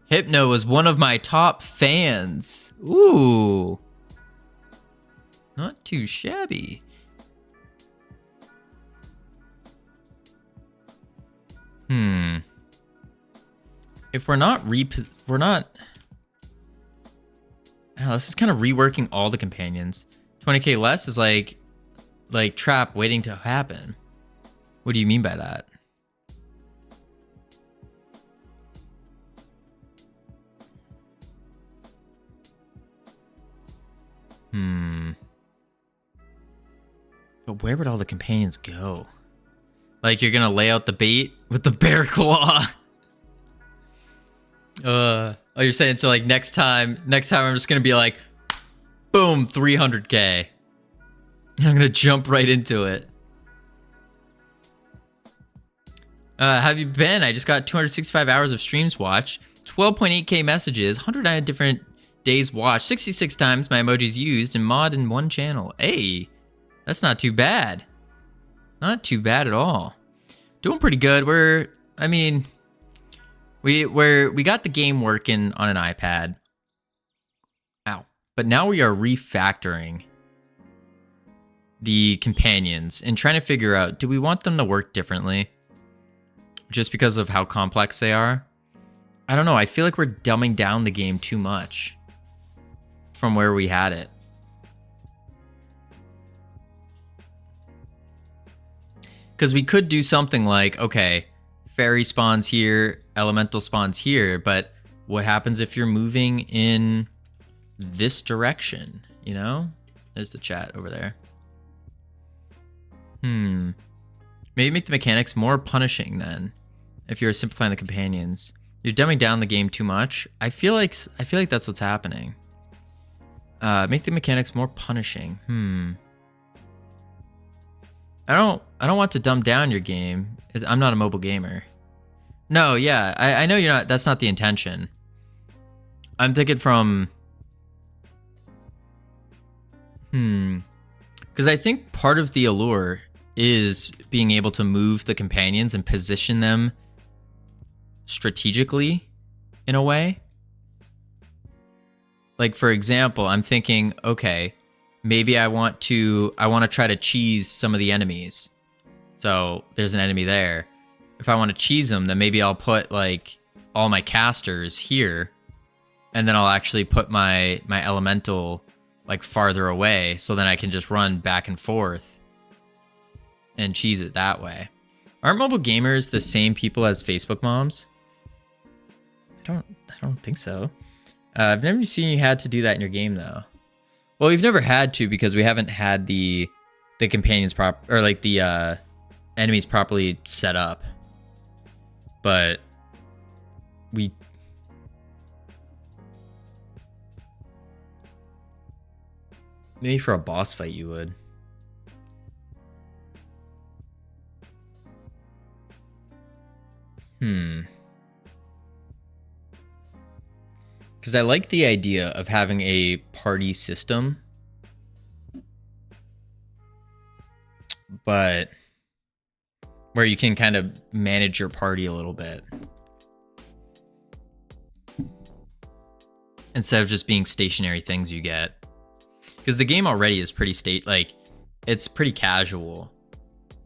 Hypno was one of my top fans. Ooh. Not too shabby. If we're not I don't know, this is kind of reworking all the companions. 20k less is like trap waiting to happen. What do you mean by that? But where would all the companions go? Like, you're gonna lay out the bait with the bear claw. Oh, you're saying so like next time I'm just gonna be like, boom, 300k. I'm gonna jump right into it. Have you been? I just got 265 hours of streams watched, 12.8k messages, 109 different days watched, 66 times my emojis used, and mod in 1 channel. Hey, that's not too bad. Not too bad at all. Doing pretty good. We got the game working on an iPad. But now we are refactoring the companions and trying to figure out, do we want them to work differently just because of how complex they are? I don't know. I feel like we're dumbing down the game too much from where we had it. Because we could do something like, okay, fairy spawns here, elemental spawns here, but what happens if you're moving in this direction, you know? There's the chat over there. Maybe make the mechanics more punishing then, if you're simplifying the companions. You're dumbing down the game too much. I feel like that's what's happening. Make the mechanics more punishing. I don't want to dumb down your game. I'm not a mobile gamer. No, yeah, I know you're not. That's not the intention. I'm thinking from because I think part of the allure is being able to move the companions and position them strategically in a way. Like, for example, I'm thinking, okay, maybe I want to try to cheese some of the enemies. So there's an enemy there. If I want to cheese them, then maybe I'll put like all my casters here, and then I'll actually put my elemental like farther away, so then I can just run back and forth and cheese it that way. Aren't mobile gamers the same people as Facebook moms? I don't think so. I've never seen you had to do that in your game though. Well, we've never had to because we haven't had the companions or like the enemies properly set up. But we maybe for a boss fight you would. Because I like the idea of having a party system, but where you can kind of manage your party a little bit instead of just being stationary things you get. Because the game already is pretty it's pretty casual,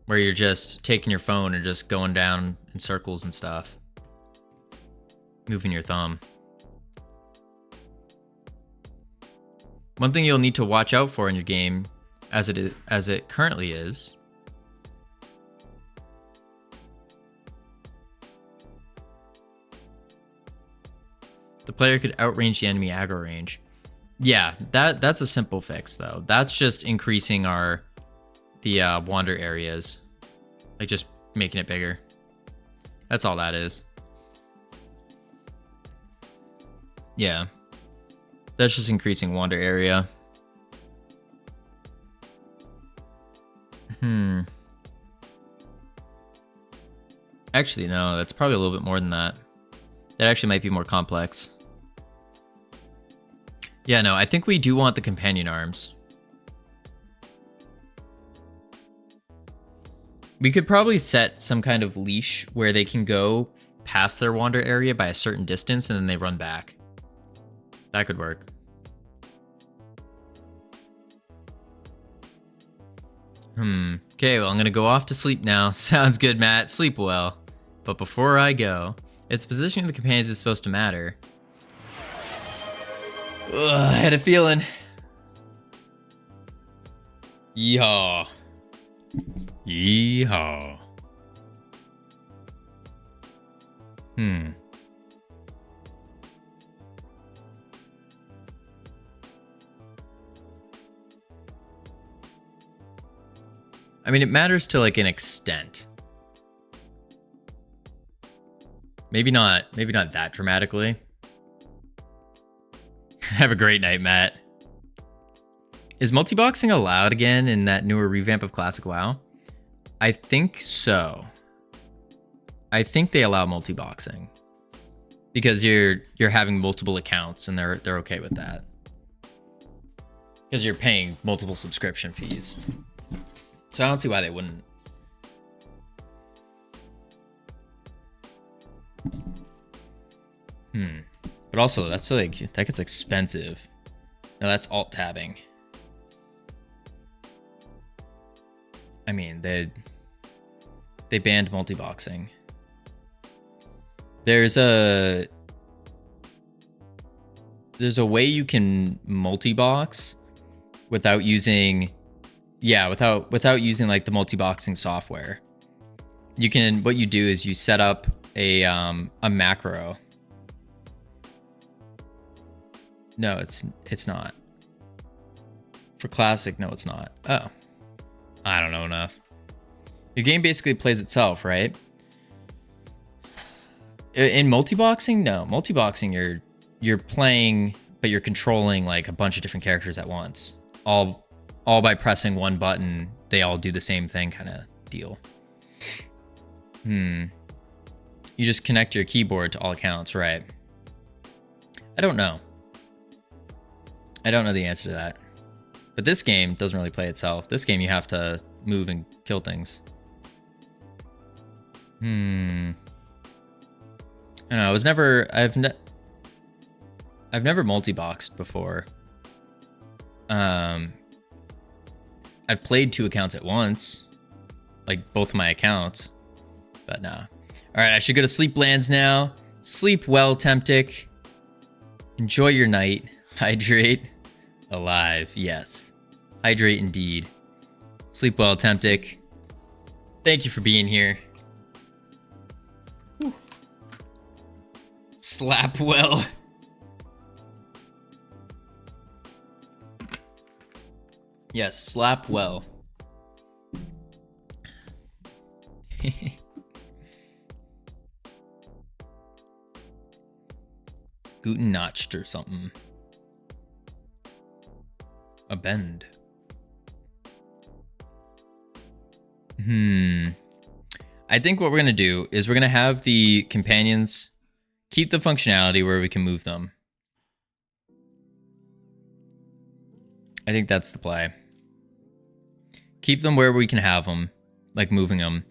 where you're just taking your phone and just going down in circles and stuff, moving your thumb. One thing you'll need to watch out for in your game, as it currently is, the player could outrange the enemy aggro range. Yeah, that's a simple fix though. That's just increasing the wander areas, like just making it bigger. That's all that is. Yeah. That's just increasing wander area. Actually, no, that's probably a little bit more than that. That actually might be more complex. Yeah, no, I think we do want the companion arms. We could probably set some kind of leash where they can go past their wander area by a certain distance and then they run back. That could work. Okay, well, I'm gonna go off to sleep now. Sounds good, Matt. Sleep well. But before I go, it's positioning the companions is supposed to matter. Ugh, I had a feeling. Yeehaw. Yeehaw. I mean, it matters to like an extent. Maybe not that dramatically. Have a great night, Matt. Is multi-boxing allowed again in that newer revamp of Classic WoW? I think so. I think they allow multi-boxing because you're having multiple accounts and they're okay with that. Because you're paying multiple subscription fees. So I don't see why they wouldn't. But also that gets expensive. No, that's alt-tabbing. I mean, they banned multi-boxing. There's a way you can multi-box without using without using like the multi-boxing software. What you do is you set up a macro. No, it's not. For classic, no, it's not. Oh. I don't know enough. Your game basically plays itself, right? In multi-boxing, no. Multi-boxing, you're playing, but you're controlling like a bunch of different characters at once. All by pressing one button, they all do the same thing kind of deal. You just connect your keyboard to all accounts, right? I don't know. I don't know the answer to that. But this game doesn't really play itself. This game you have to move and kill things. I don't know. I've never multi-boxed before. I've played 2 accounts at once, like both my accounts, but nah. All right, I should go to sleep lands now. Sleep well, Temptic. Enjoy your night. Hydrate. Alive, yes. Hydrate indeed. Sleep well, Temptic. Thank you for being here. Whew. Slap well. Yes, slap well. Guten Nacht or something. A bend. I think what we're going to do is we're going to have the companions keep the functionality where we can move them. I think that's the play. Keep them where we can have them, like moving them.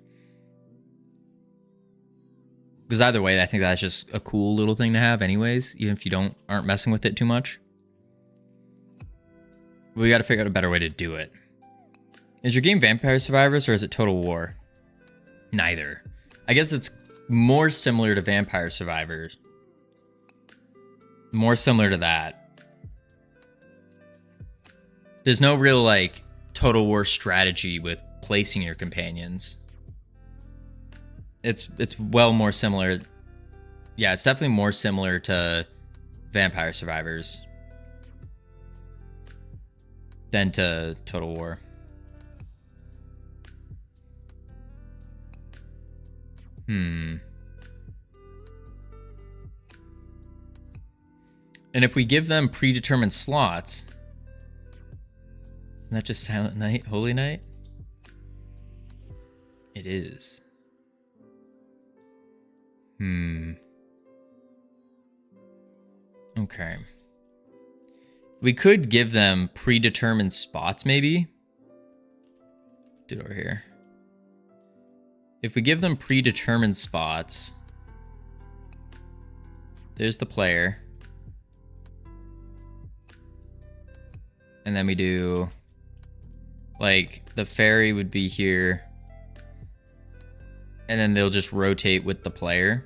Because either way, I think that's just a cool little thing to have anyways, even if you aren't messing with it too much. We got to figure out a better way to do it. Is your game Vampire Survivors or is it Total War? Neither. I guess it's more similar to Vampire Survivors. More similar to that. There's no real like Total War strategy with placing your companions. It's well more similar. Yeah, it's definitely more similar to Vampire Survivors than to Total War. And if we give them predetermined slots, isn't that just Silent Night, Holy Night? It is. Okay. We could give them predetermined spots, maybe. Do it over here. If we give them predetermined spots, there's the player. And then we do, like, the fairy would be here. And then they'll just rotate with the player.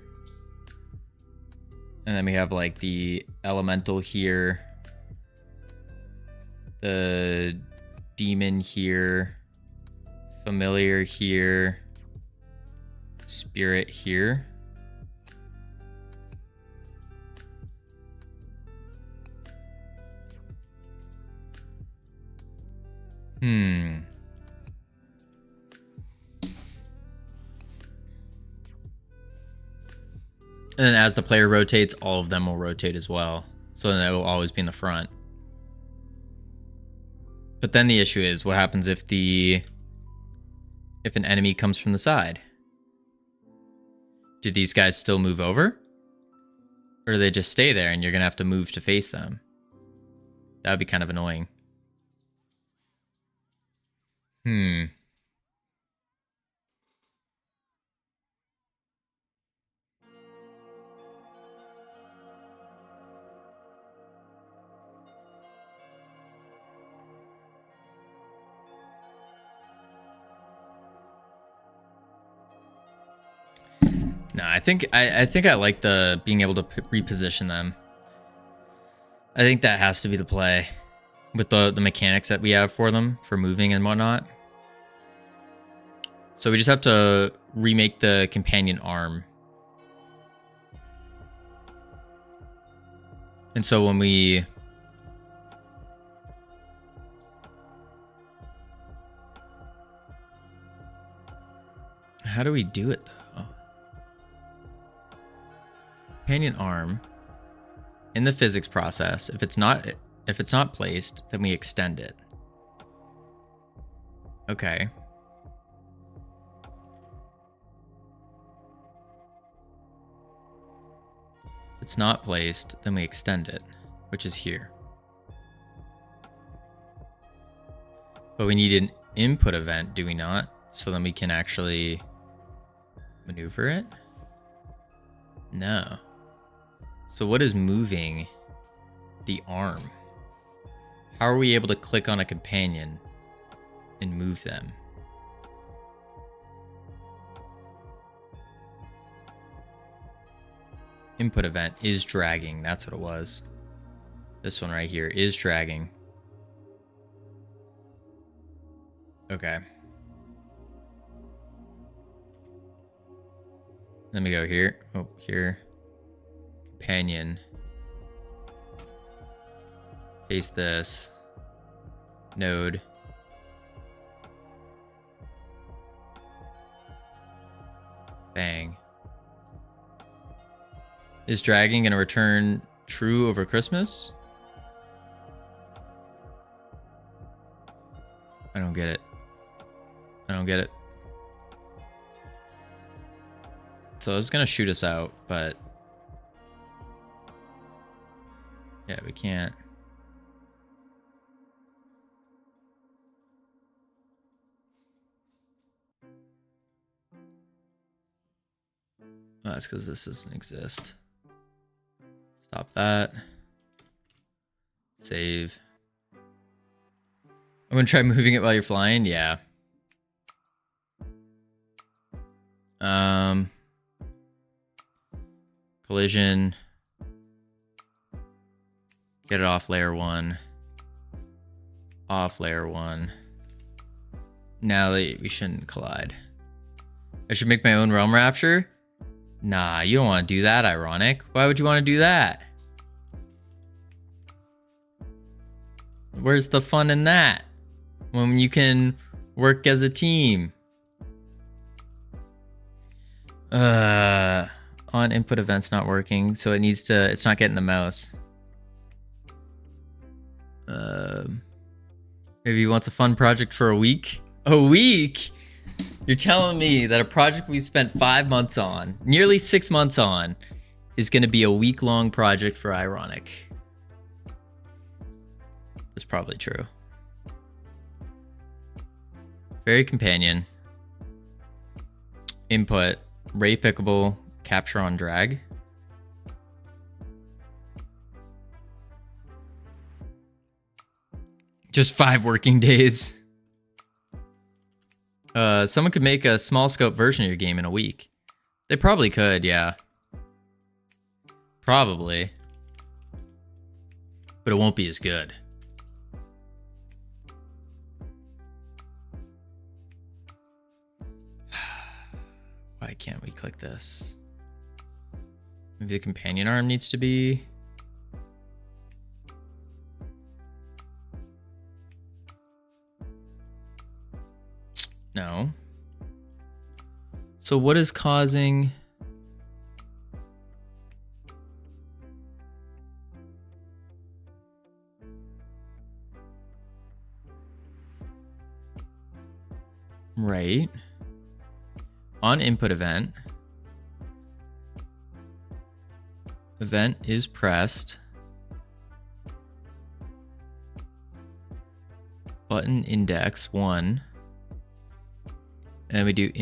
And then we have, like, the elemental here. The demon here. Familiar here. Spirit here. And then as the player rotates, all of them will rotate as well. So then it will always be in the front. But then the issue is, what happens if an enemy comes from the side? Do these guys still move over? Or do they just stay there and you're going to have to move to face them? That would be kind of annoying. No, I think I like the being able to reposition them. I think that has to be the play with the mechanics that we have for them for moving and whatnot. So we just have to remake the companion arm. And so when we how do we do it though? Companion arm in the physics process, if it's not placed, then we extend it. Okay. If it's not placed, then we extend it, which is here. But we need an input event, do we not? So then we can actually maneuver it? No. So what is moving the arm? How are we able to click on a companion and move them? Input event is dragging. That's what it was. This one right here is dragging. Okay. Let me go here. Oh, here. Companion. Paste this. Node. Bang. Is dragging gonna return true over Christmas? I don't get it. I don't get it. So it's gonna shoot us out, but yeah, we can't. Oh, that's because this doesn't exist. Stop that. Save. I'm gonna try moving it while you're flying. Yeah. Collision. Get it off layer 1. Off layer 1. Now we shouldn't collide. I should make my own realm rapture? Nah, you don't want to do that, Ironic. Why would you want to do that? Where's the fun in that? When you can work as a team. On input events not working, so it's not getting the mouse. Maybe he wants a fun project for a week? A week? You're telling me that a project we spent 5 months on, nearly 6 months on, is going to be a week-long project for Ironic. That's probably true. Fairy Companion. Input. Ray pickable. Capture on drag. Just 5 working days. Someone could make a small scope version of your game in a week. They probably could, yeah. Probably. But it won't be as good. Why can't we click this? Maybe the companion arm needs to be... No. So what is causing... Right. On input event. Event is pressed. Button index 1. And then we do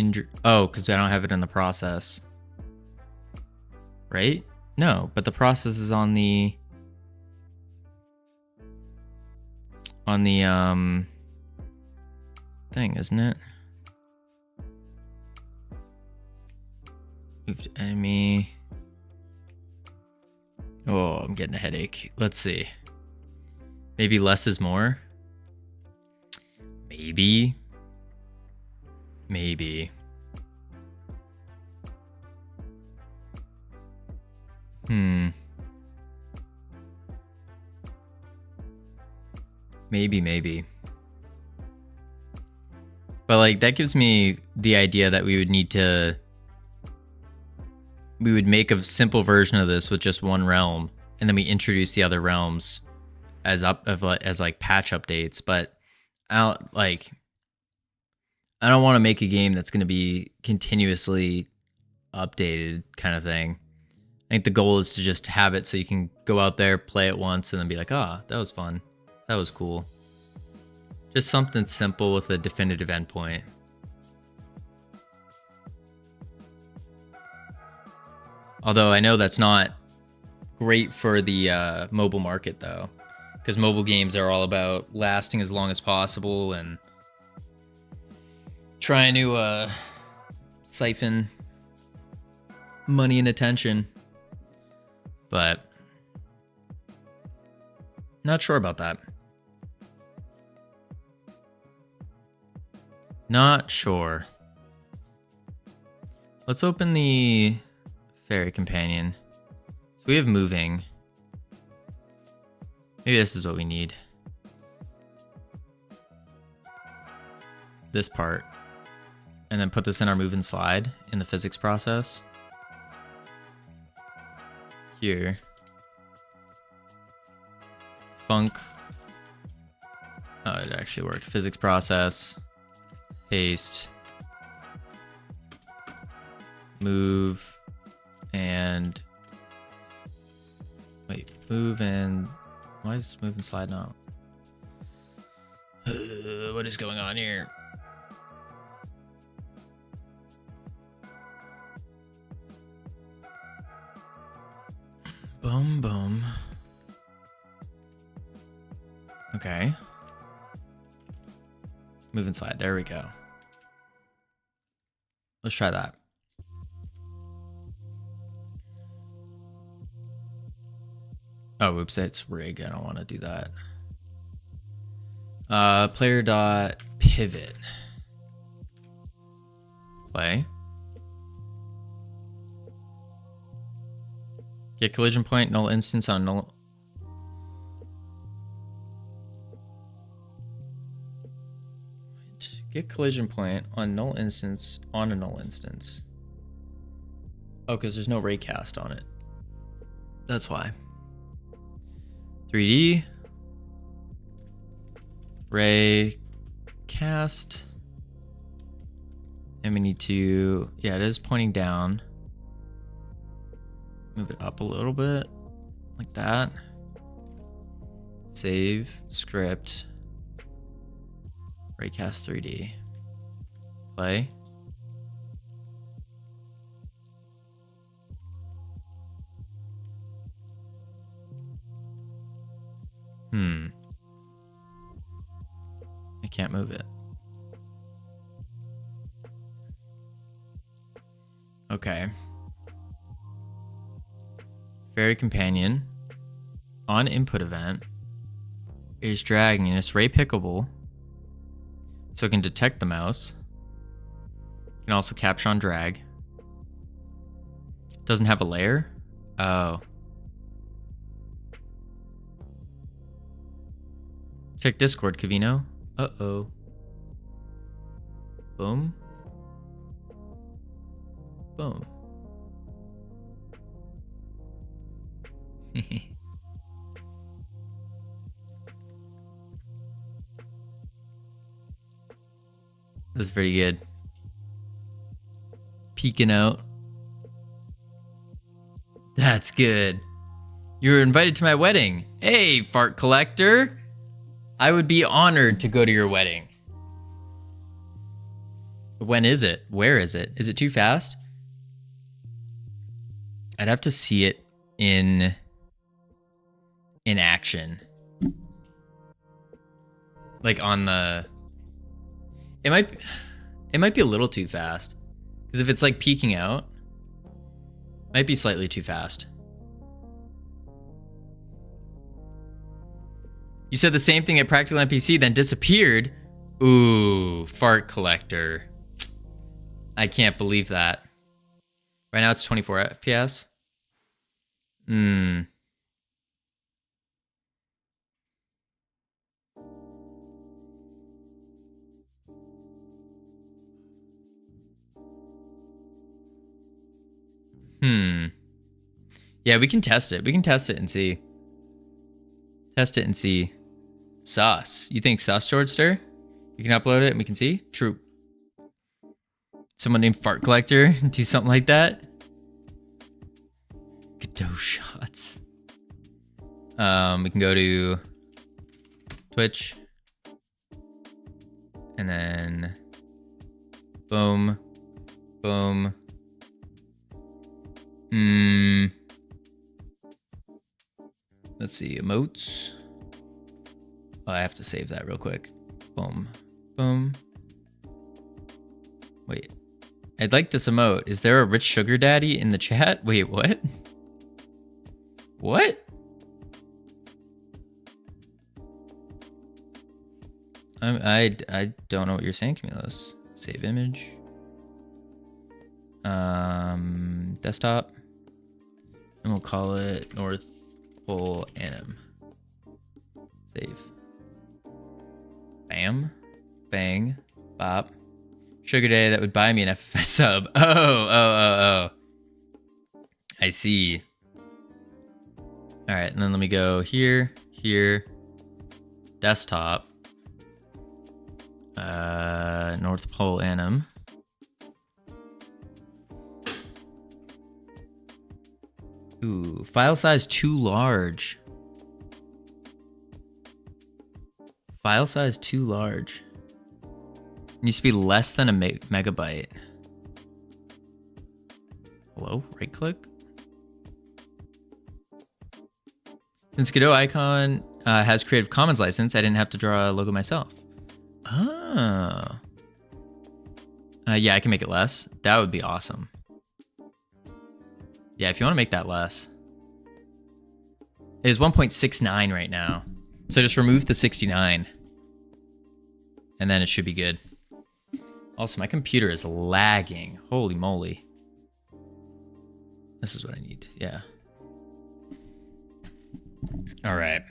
oh, because I don't have it in the process. Right? No, but the process is on the thing, isn't it? Move to enemy. Oh, I'm getting a headache. Let's see. Maybe less is more. Maybe. Maybe. Maybe. But like that gives me the idea that we would make a simple version of this with just one realm, and then we introduce the other realms as like patch updates. But I don't want to make a game that's going to be continuously updated kind of thing. I think the goal is to just have it so you can go out there, play it once, and then be like, that was fun. That was cool. Just something simple with a definitive endpoint. Although I know that's not great for the mobile market, though, because mobile games are all about lasting as long as possible and trying to siphon money and attention. But not sure about that. Not sure. Let's open the fairy companion. So we have moving. Maybe this is what we need. This part. And then put this in our move and slide in the physics process. Here. Funk. Oh, it actually worked. Physics process. Paste. Move. And... Wait. Move and... Why is move and slide not? What is going on here? Boom. Okay. Move and slide. There we go. Let's try that. Oh, oops, it's rig. I don't want to do that. Player dot pivot. Play. Get collision point, null instance on null. Get collision point on null instance on a null instance. Oh, because there's no ray cast on it. That's why. 3D. Ray cast. And we need to, yeah, it is pointing down. Move it up a little bit, like that. Save, script, raycast 3D. Play. I can't move it. Okay. Fairy companion on input event is dragging and it's ray pickable, so it can detect the mouse. It can also capture on drag. Doesn't have a layer. Oh. Check Discord, Covino. Uh-oh. Boom. Boom. That's pretty good. Peeking out. That's good. You were invited to my wedding. Hey, fart collector. I would be honored to go to your wedding. When is it? Where is it? Is it too fast? I'd have to see it in action. Like on the... It might be a little too fast. Because if it's like peeking out, Might be slightly too fast. You said the same thing at Practical NPC, then disappeared. Ooh, fart collector. I can't believe that. Right now it's 24 FPS. Yeah, we can test it. We can test it and see. Test it and see. Sus. You think sus, Georgester? You can upload it and we can see? True. Someone named Fart Collector do something like that? Godot shots. We can go to Twitch. And then boom. Boom. Let's see, emotes. Oh, I have to save that real quick. Boom. Boom. Wait. I'd like this emote. Is there a rich sugar daddy in the chat? Wait, what? What? I don't know what you're saying, Camilos. Save image. Desktop. And we'll call it North Pole Anim. Save. Bam. Bang. Bop. Sugar Day that would buy me an FFS sub. Oh. I see. All right, and then let me go here, desktop, North Pole Anim. Ooh, file size too large. File size too large. It needs to be less than a megabyte. Hello, right click. Since Godot icon has Creative Commons license, I didn't have to draw a logo myself. Oh. Yeah, I can make it less. That would be awesome. Yeah, if you want to make that less. It is 1.69 right now. So just remove the 69. And then it should be good. Also, my computer is lagging. Holy moly. This is what I need. Yeah. All right.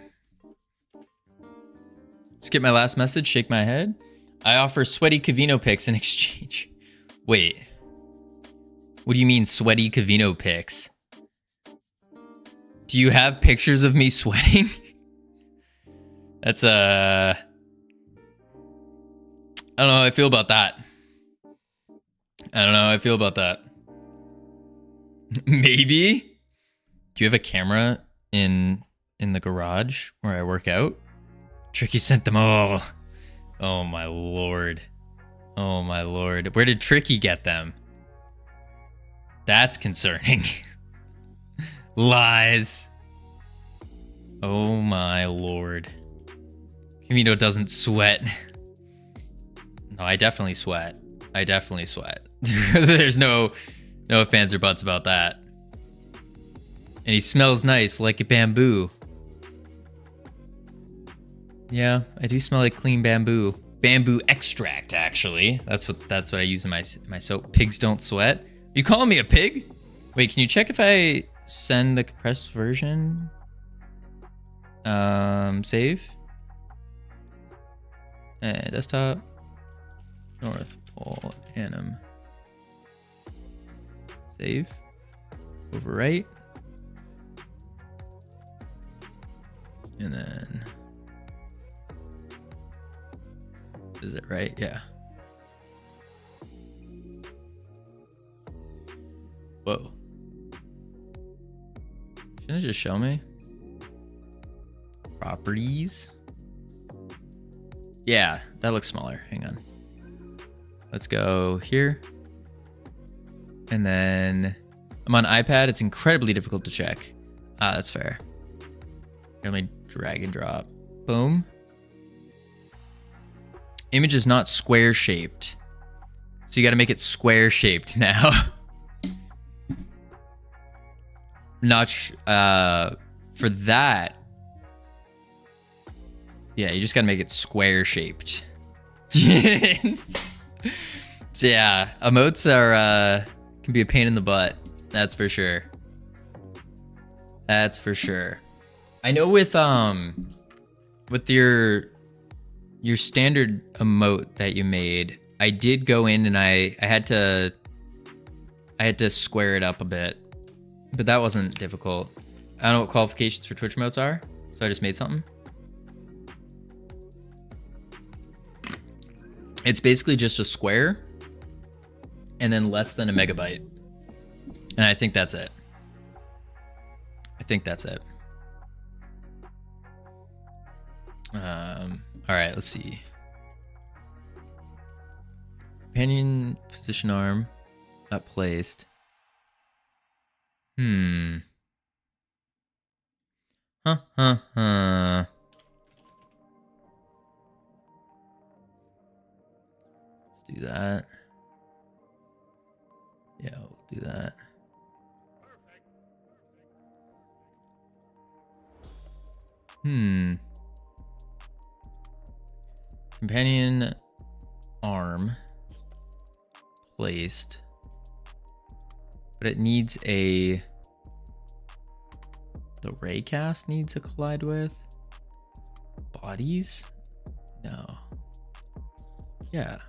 Skip my last message. Shake my head. I offer sweaty Covino pics in exchange. Wait. What do you mean sweaty Covino pics? Do you have pictures of me sweating? That's I don't know how I feel about that. Maybe? Do you have a camera in the garage where I work out? Tricky sent them all. Oh my lord. Oh my lord. Where did Tricky get them? That's concerning. Lies. Oh my lord. Covino doesn't sweat. No, I definitely sweat. There's no ifs, ands, or buts about that. And he smells nice like a bamboo. Yeah, I do smell like clean bamboo. Bamboo extract, actually. That's what I use in my soap. Pigs don't sweat. You calling me a pig? Wait, can you check if I send the compressed version? Save. Desktop. North Pole Anim. Save. Overwrite. And then... Is it right? Yeah. Whoa. Shouldn't it just show me? Properties. Yeah, that looks smaller. Hang on. Let's go here. And then I'm on iPad. It's incredibly difficult to check. That's fair. Let me drag and drop. Boom. Image is not square shaped. So you got to make it square shaped now. for that. Yeah, you just gotta make it square shaped. So yeah, emotes are can be a pain in the butt. That's for sure. That's for sure. I know with your standard emote that you made, I did go in and I had to square it up a bit, but that wasn't difficult. I don't know what qualifications for Twitch emotes are, so I just made something. It's basically just a square and then less than a megabyte. And I think that's it. All right, let's see. Companion position arm not placed. Let's do that. Yeah, we'll do that. Companion arm placed, but it needs the raycast needs to collide with bodies. No. Yeah.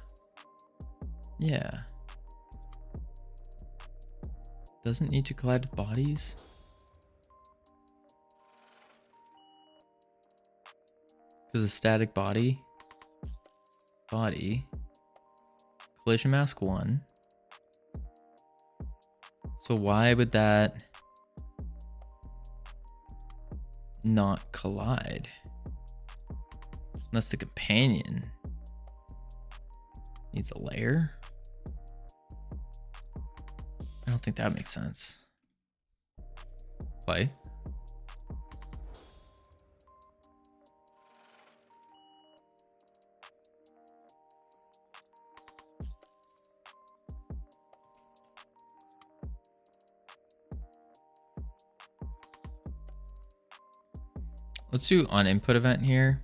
Doesn't need to collide with bodies. Because a static body, collision mask 1. So why would that not collide? Unless the companion needs a layer. I don't think that makes sense. Play. Let's do on input event here.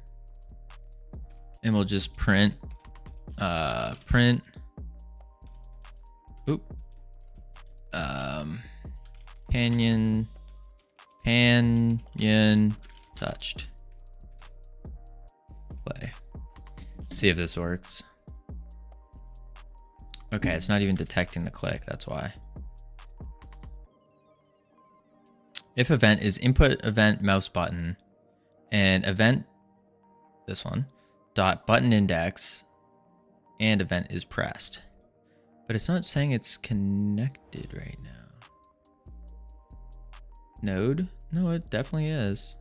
And we'll just print Companion touched. Play. See if this works. Okay, it's not even detecting the click, that's why. If event is input event mouse button and event, this one, dot button index and event is pressed. But it's not saying it's connected right now. Node? No, it definitely is.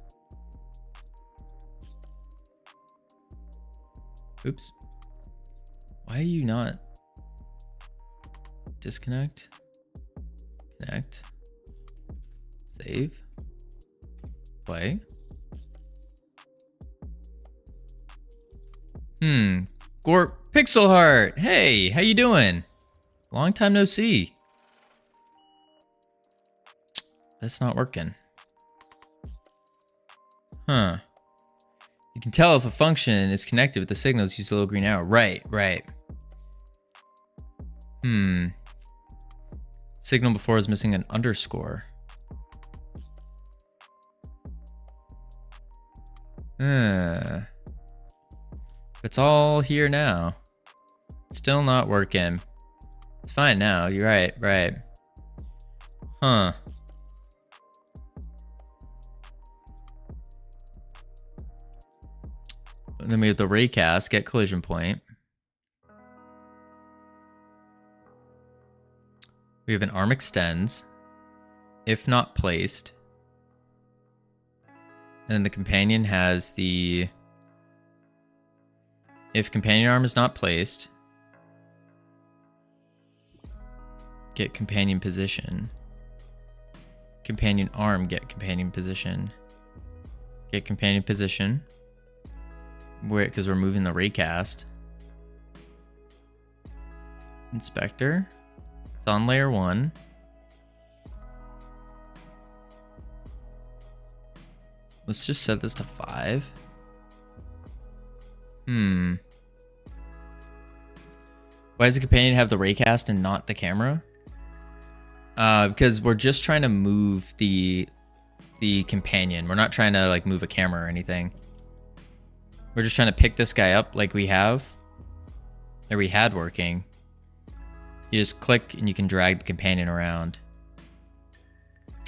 Oops. Why are you not? Disconnect. Connect. Save. Play. Gorp Pixel Heart. Hey, how you doing? Long time no see. That's not working. Huh. You can tell if a function is connected with the signals, use the little green arrow. Right. Signal before is missing an underscore. It's all here now. Still not working. It's fine now. You're right. Huh. And then we have the raycast, get collision point. We have an arm extends, if not placed. And then the companion has the, if companion arm is not placed, get companion position. Companion arm, get companion position. Get companion position. Because we're moving the raycast. Inspector. It's on layer 1. Let's just set this to 5. Why does the companion have the raycast and not the camera? Because we're just trying to move the companion. We're not trying to like move a camera or anything. We're just trying to pick this guy up like we had working. You just click and you can drag the companion around.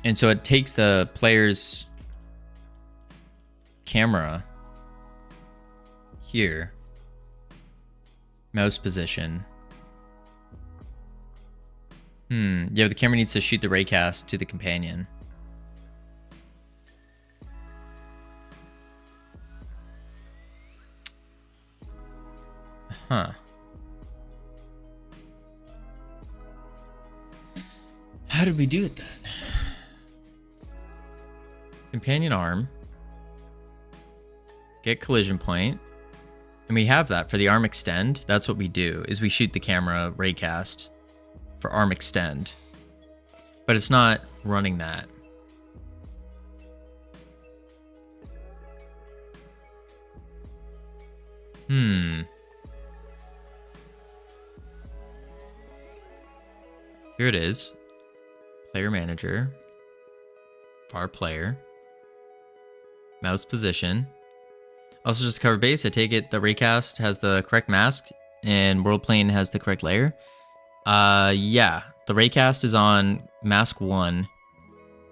And so it takes the player's camera here, mouse position. Yeah, the camera needs to shoot the raycast to the companion. Huh. How did we do it then? Companion arm. Get collision point. And we have that for the arm extend. That's what we do, is we shoot the camera raycast for arm extend. But it's not running that. Here it is. Player manager. Var player. Mouse position. Also just cover base. I take it the raycast has the correct mask and world plane has the correct layer. Yeah. The raycast is on mask 1.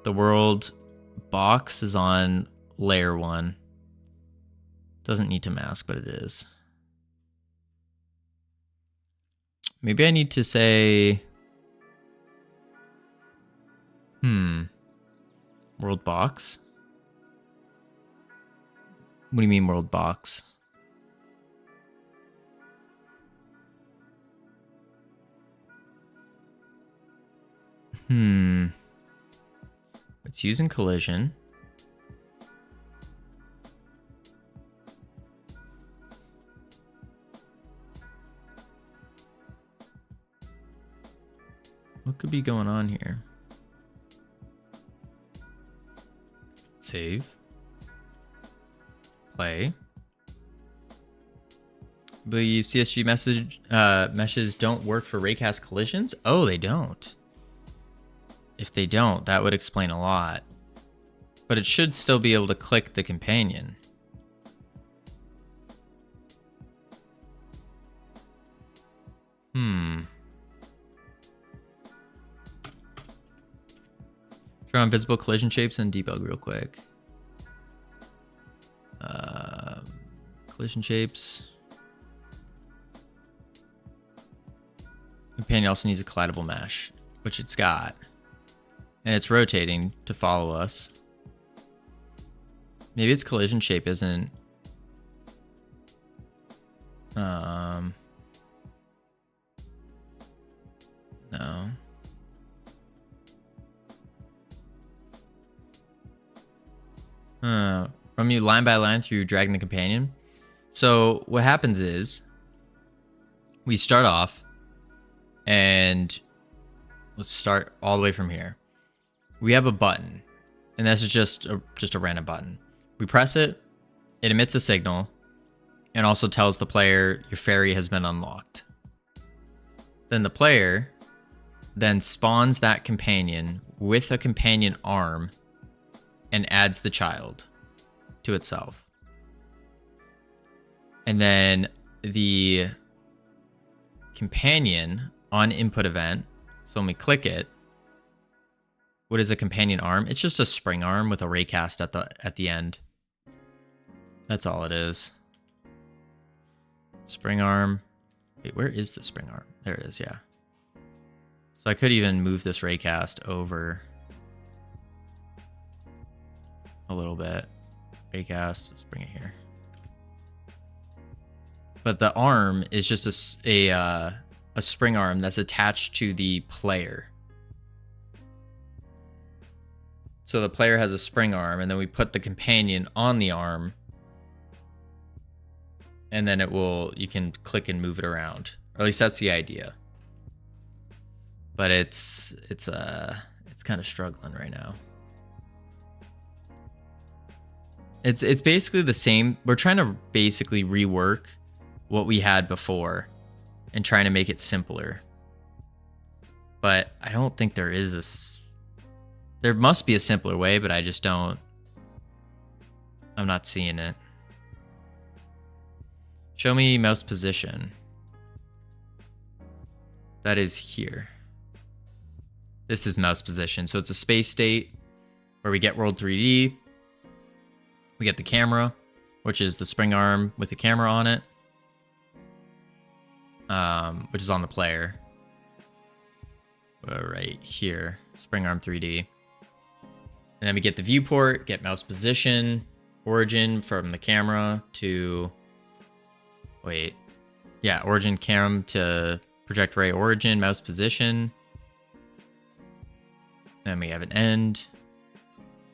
The world box is on layer 1. Doesn't need to mask, but it is. Maybe I need to say... World box? What do you mean world box? It's using collision. What could be going on here? Save. Play. Believe CSG meshes don't work for raycast collisions? Oh, they don't. If they don't, that would explain a lot. But it should still be able to click the companion. Turn on visible collision shapes and debug real quick. Collision shapes. Companion also needs a collidable mesh, which it's got. And it's rotating to follow us. Maybe its collision shape isn't... No. Run you line by line through dragging the companion. So what happens is we start off and let's start all the way from here. We have a button and this is just a random button. We press it, it emits a signal and also tells the player your ferry has been unlocked. Then the player then spawns that companion with a companion arm and adds the child to itself. And then the companion on input event, so when we click it, what is a companion arm? It's just a spring arm with a raycast at the end. That's all it is. Spring arm. Wait, where is the spring arm? There it is, yeah. So I could even move this raycast over a little bit. Raycast, let's bring it here. But the arm is just a spring arm that's attached to the player. So the player has a spring arm, and then we put the companion on the arm, and then you can click and move it around. Or at least that's the idea. But it's kind of struggling right now. It's basically the same. We're trying to basically rework what we had before and trying to make it simpler. But I don't think there is there must be a simpler way, but I just don't. I'm not seeing it. Show me mouse position. That is here. This is mouse position. So it's a space state where we get world 3D. We get the camera, which is the spring arm with the camera on it, which is on the player. Right here, spring arm 3D. And then we get the viewport, get mouse position, origin from the camera to, origin cam to project ray origin, mouse position. Then we have an end.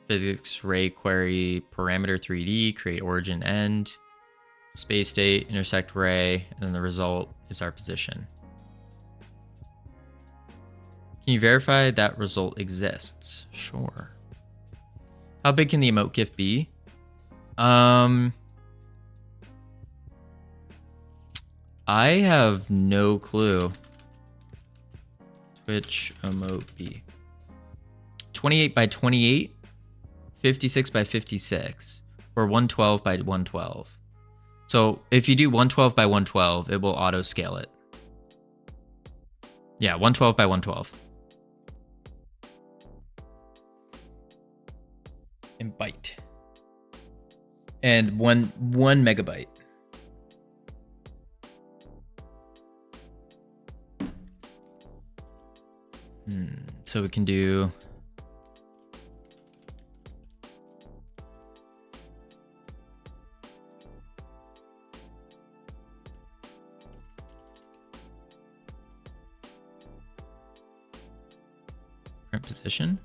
Physics ray query parameter 3D, create origin end, space state, intersect ray, and then the result is our position. Can you verify that result exists? Sure. How big can the emote GIF be? I have no clue. Twitch emote B. 28 by 28. 56 by 56 or 112 by 112. So if you do 112 by 112, it will auto scale it. Yeah, 112 by 112. In byte. And one megabyte. So we can do position.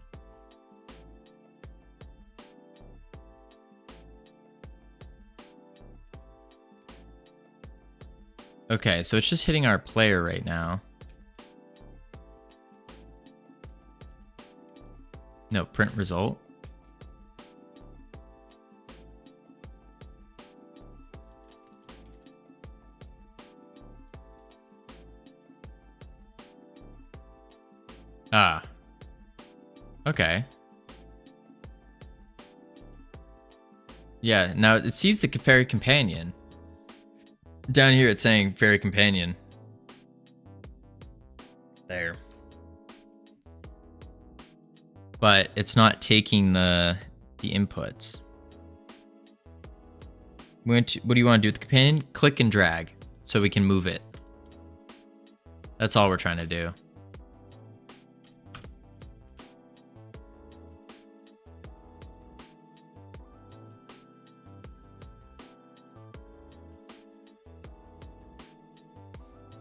Okay, so it's just hitting our player right now. No, print result. Ah. Okay. Yeah, now it sees the fairy companion. Down here it's saying fairy companion. There. But it's not taking the inputs. What do you want to do with the companion? Click and drag so we can move it. That's all we're trying to do.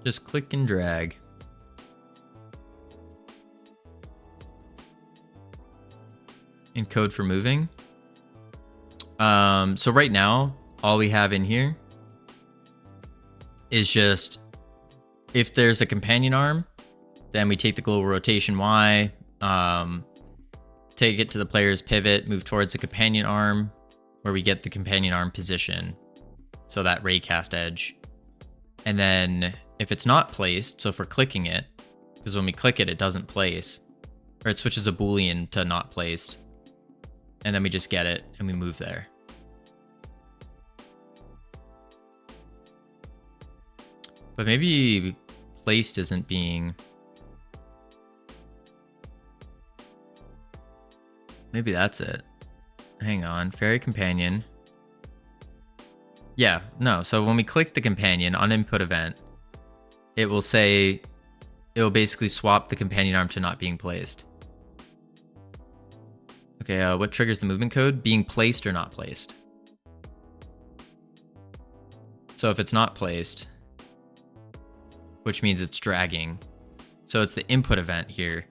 Just click and drag. Encode for moving. So right now, all we have in here is just if there's a companion arm, then we take the global rotation Y, take it to the player's pivot, move towards the companion arm, where we get the companion arm position. So that raycast edge. And then if it's not placed, so if we're clicking it, because when we click it, it doesn't place, or it switches a Boolean to not placed. And then we just get it and we move there. But maybe placed isn't being... Maybe that's it. Hang on, fairy companion. Yeah, no, so when we click the companion on input event, it will say, it will basically swap the companion arm to not being placed. Okay, what triggers the movement code? Being placed or not placed. So if it's not placed, which means it's dragging. So it's the input event here.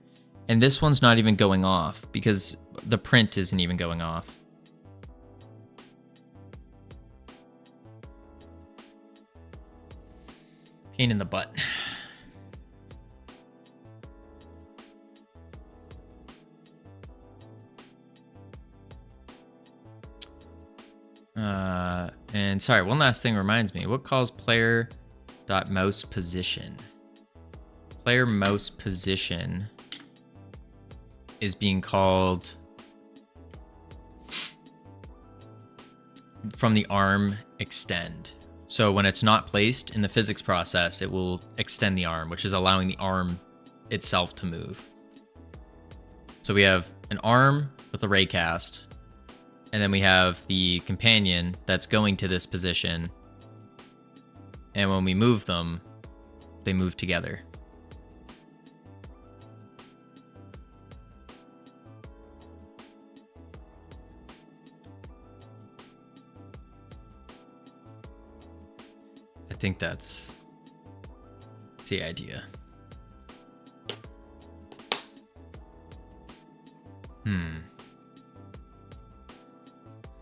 And this one's not even going off because the print isn't even going off. Pain in the butt. And sorry, one last thing reminds me. What calls player dot mouse position? Player mouse position is being called from the arm extend. So when it's not placed in the physics process, it will extend the arm, which is allowing the arm itself to move. So we have an arm with a raycast, and then we have the companion that's going to this position. And when we move them, they move together. I think that's the idea.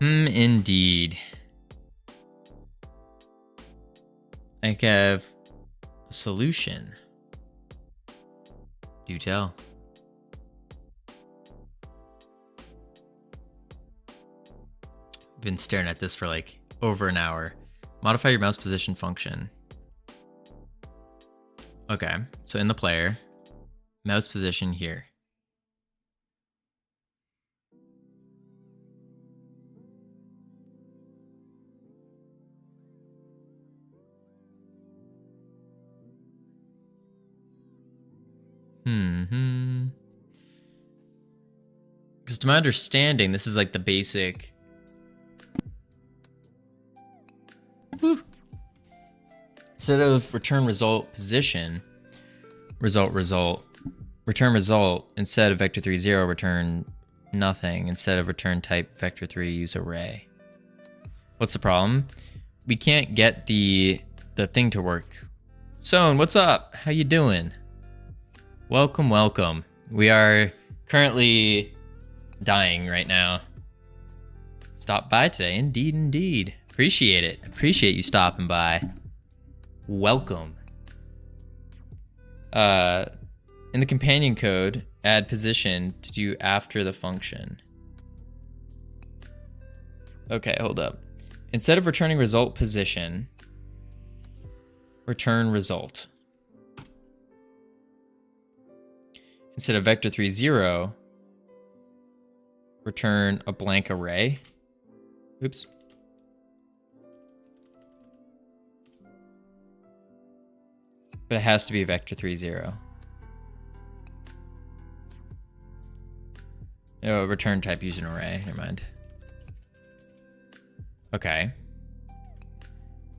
Indeed. I have a solution. Do tell. Been staring at this for like over an hour. Modify your mouse position function. Okay, so in the player, mouse position here. Because to my understanding, this is like the basic. Woo. Instead of return result position, return result, instead of vector3 0, return nothing. Instead of return type vector3, use array. What's the problem? We can't get the thing to work. Sohn, what's up? How you doing? Welcome, welcome. We are currently dying right now. Stop by today. Indeed, indeed. Appreciate it. Appreciate you stopping by. Welcome. In the companion code, add position to do after the function. Okay, hold up. Instead of returning result position, return result. Instead of vector3 0, return a blank array. Oops. But it has to be vector3 0. Oh, return type using array. Never mind. Okay.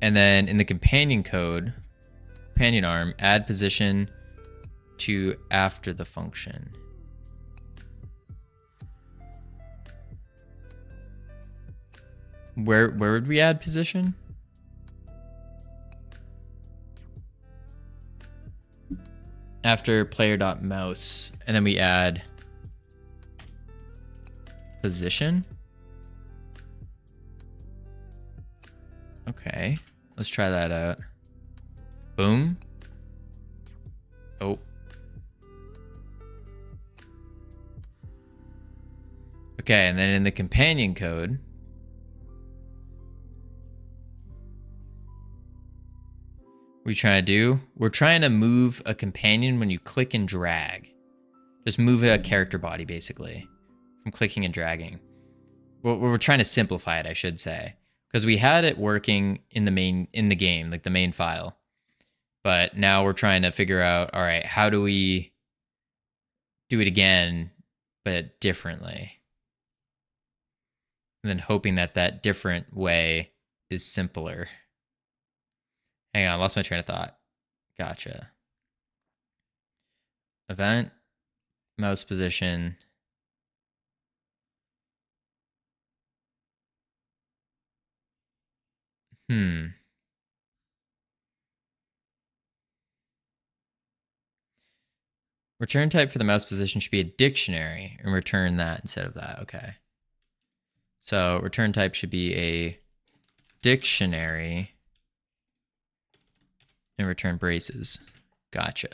And then in the companion code, companion arm, add position to after the function. Where would we add position? After player.mouse, and then we add position. Okay, let's try that out. Boom. Oh. Okay, and then in the companion code, we're trying to move a companion when you click and drag. Just move a character body, basically, from clicking and dragging. We're trying to simplify it, I should say, because we had it working in the game, like the main file. But now we're trying to figure out, all right, how do we do it again, but differently? And then hoping that that different way is simpler. Hang on, I lost my train of thought. Gotcha. Event, mouse position. Return type for the mouse position should be a dictionary and return that instead of that. Okay. So return type should be a dictionary and return braces. Gotcha.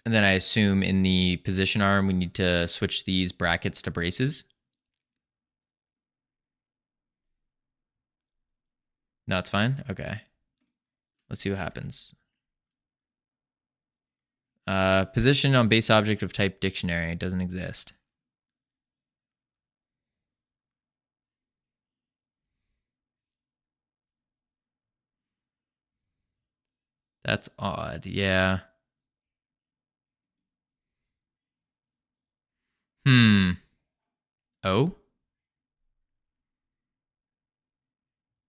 And then I assume in the position arm, we need to switch these brackets to braces. No, it's fine. Okay. Let's see what happens. Position on base object of type dictionary doesn't exist. That's odd. Yeah. Oh?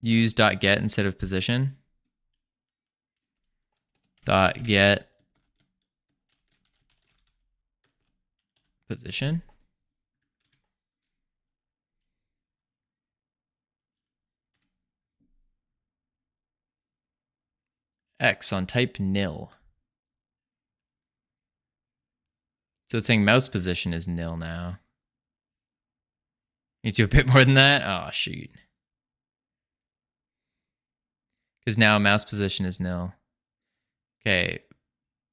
Use .get instead of position. .get position. X on type nil. So it's saying mouse position is nil now. Need to do a bit more than that? Oh, shoot. Because now mouse position is nil. Okay.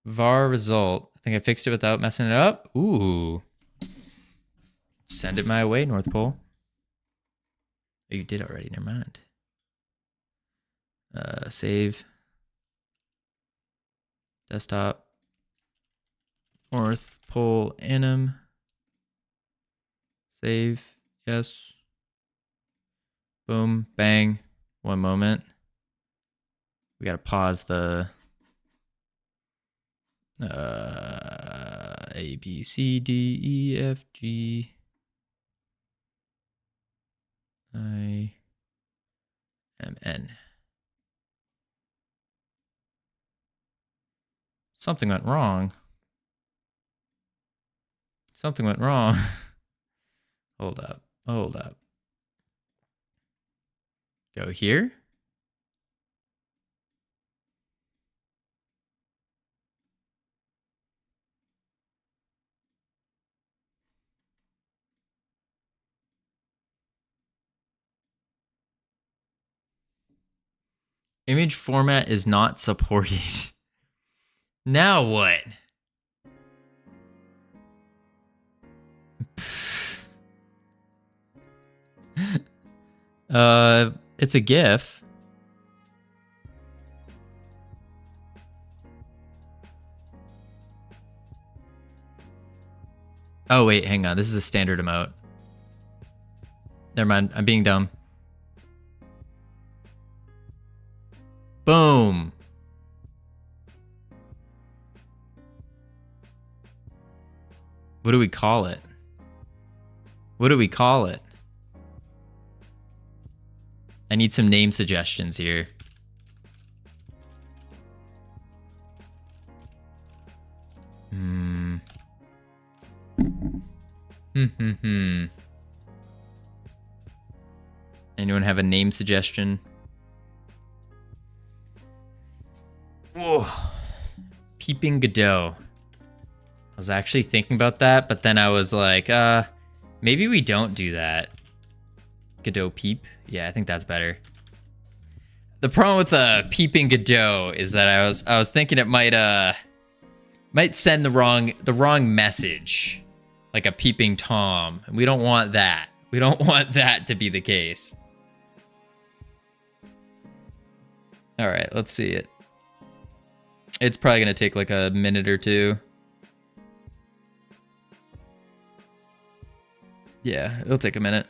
var result. I think I fixed it without messing it up. Ooh. Send it my way, North Pole. Oh, you did already. Never mind. Save. Desktop. North Pole anim. Save. Yes. Boom. Bang. One moment. We gotta pause the A, B, C, D, E, F, G, I, M, N. Something went wrong. Something went wrong. Hold up. Hold up. Go here. Image format is not supported. Now what? It's a GIF. Oh wait, hang on. This is a standard emote. Never mind. I'm being dumb. Boom. What do we call it? What do we call it? I need some name suggestions here. Anyone have a name suggestion? Whoa. Peeping Godot. I was actually thinking about that, but then I was like, maybe we don't do that. Godot peep. Yeah, I think that's better. The problem with peeping Godot is that I was thinking it might send the wrong message, like a peeping Tom. And we don't want that. We don't want that to be the case. All right, let's see it. It's probably gonna take like a minute or two. Yeah, it'll take a minute.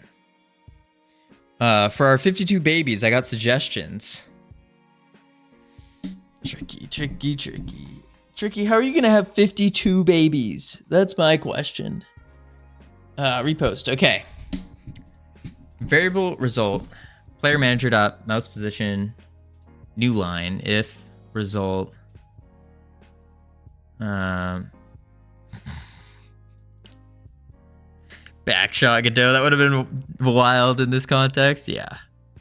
For our 52 babies, I got suggestions. Tricky, tricky, tricky. Tricky, how are you gonna have 52 babies? That's my question. Repost, okay. Variable result, player manager dot mouse position, new line, if result. Backshot Godot, that would have been wild in this context. Yeah,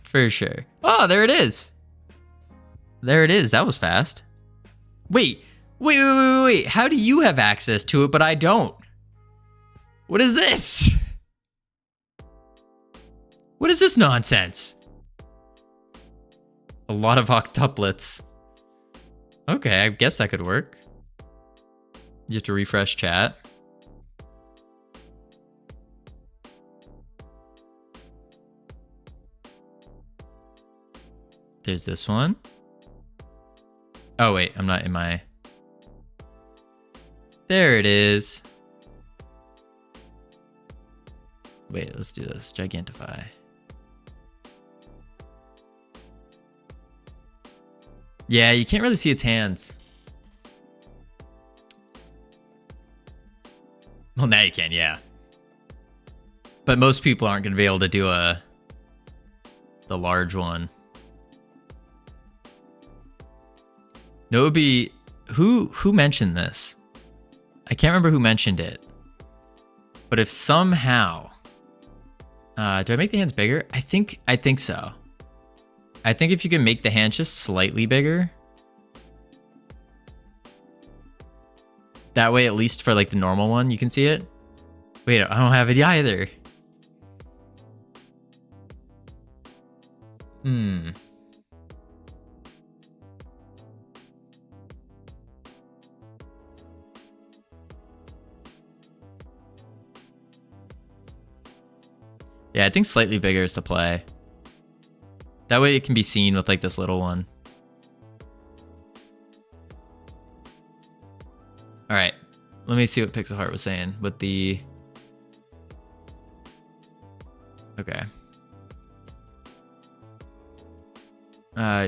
for sure. Oh, there it is. There it is. That was fast. Wait. How do you have access to it, but I don't? What is this? What is this nonsense? A lot of octuplets. Okay, I guess that could work. You have to refresh chat. There's this one. Oh, wait, I'm not in my... There it is. Wait, let's do this. Gigantify. Yeah, you can't really see its hands. Well, now you can, yeah. But most people aren't going to be able to do the large one. No, it would be... Who mentioned this? I can't remember who mentioned it. But if somehow... do I make the hands bigger? I think so. I think if you can make the hands just slightly bigger, that way, at least for like the normal one, you can see it. Wait, I don't have it either. Yeah, I think slightly bigger is the play. That way it can be seen with like this little one. All right, let me see what Pixel Heart was saying with the... Okay.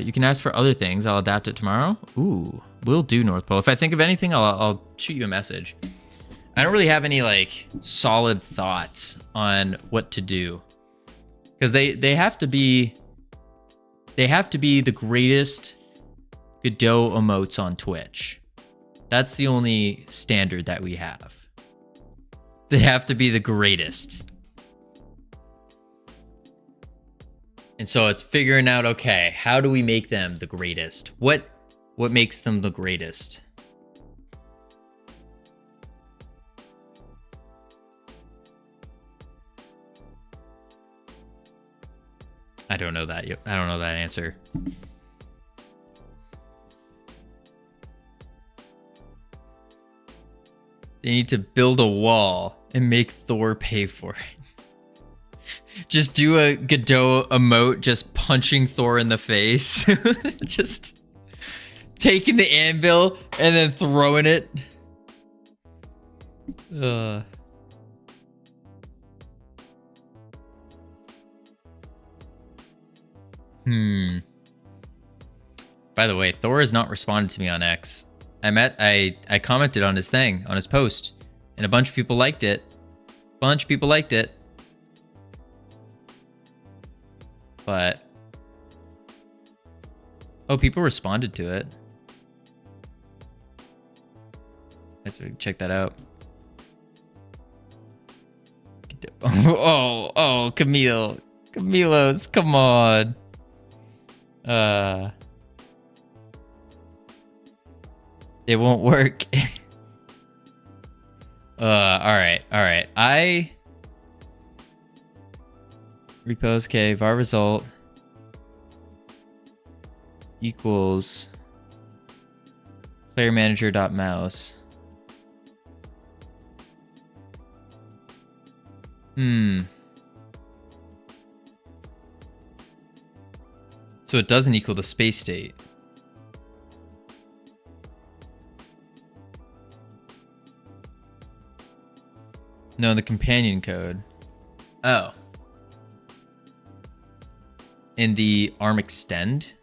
You can ask for other things. I'll adapt it tomorrow. Ooh, will do, North Pole. If I think of anything, I'll shoot you a message. I don't really have any like solid thoughts on what to do, because they have to be the greatest Godot emotes on Twitch. That's the only standard that we have. They have to be the greatest. And so it's figuring out, okay, how do we make them the greatest? What makes them the greatest? I don't know that. I don't know that answer. They need to build a wall and make Thor pay for it. Just do a Godot emote just punching Thor in the face. Just taking the anvil and then throwing it. By the way, Thor has not responded to me on X. I commented on his thing, on his post, and a bunch of people liked it. But oh, people responded to it. I have to check that out. Oh, Camilos, come on. It won't work. All right. I repose k var result equals player manager dot mouse. So it doesn't equal the space state. No, the companion code. Oh. In the ARM extend?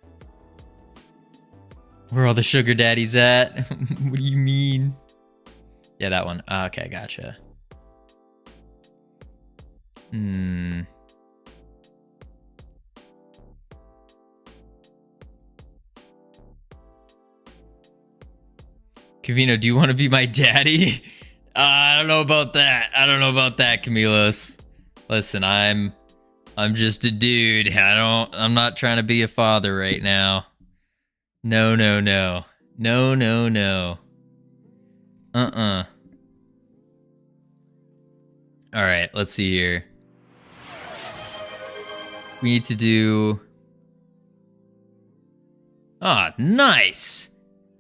Where are all the sugar daddies at? What do you mean? Yeah, that one. Okay, gotcha. Covino, do you want to be my daddy? I don't know about that. Camilos. Listen, I'm just a dude. I'm not trying to be a father right now. No. All right, let's see here. We need to do... Ah, nice.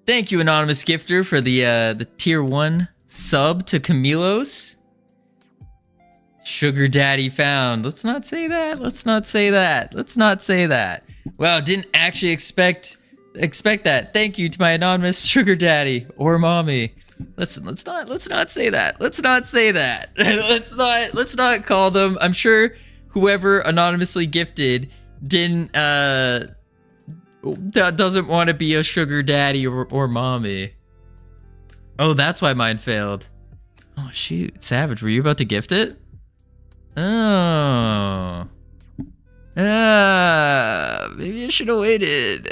Thank you, anonymous gifter, for the tier 1 sub to Camilos. Sugar daddy found. Let's not say that. Wow, didn't actually expect that. Thank you to my anonymous sugar daddy or mommy. Listen, let's not say that. Let's not say that. let's not call them. I'm sure whoever anonymously gifted didn't doesn't want to be a sugar daddy or mommy. Oh, that's why mine failed. Oh shoot, Savage, were you about to gift it? Oh. Maybe I should have waited.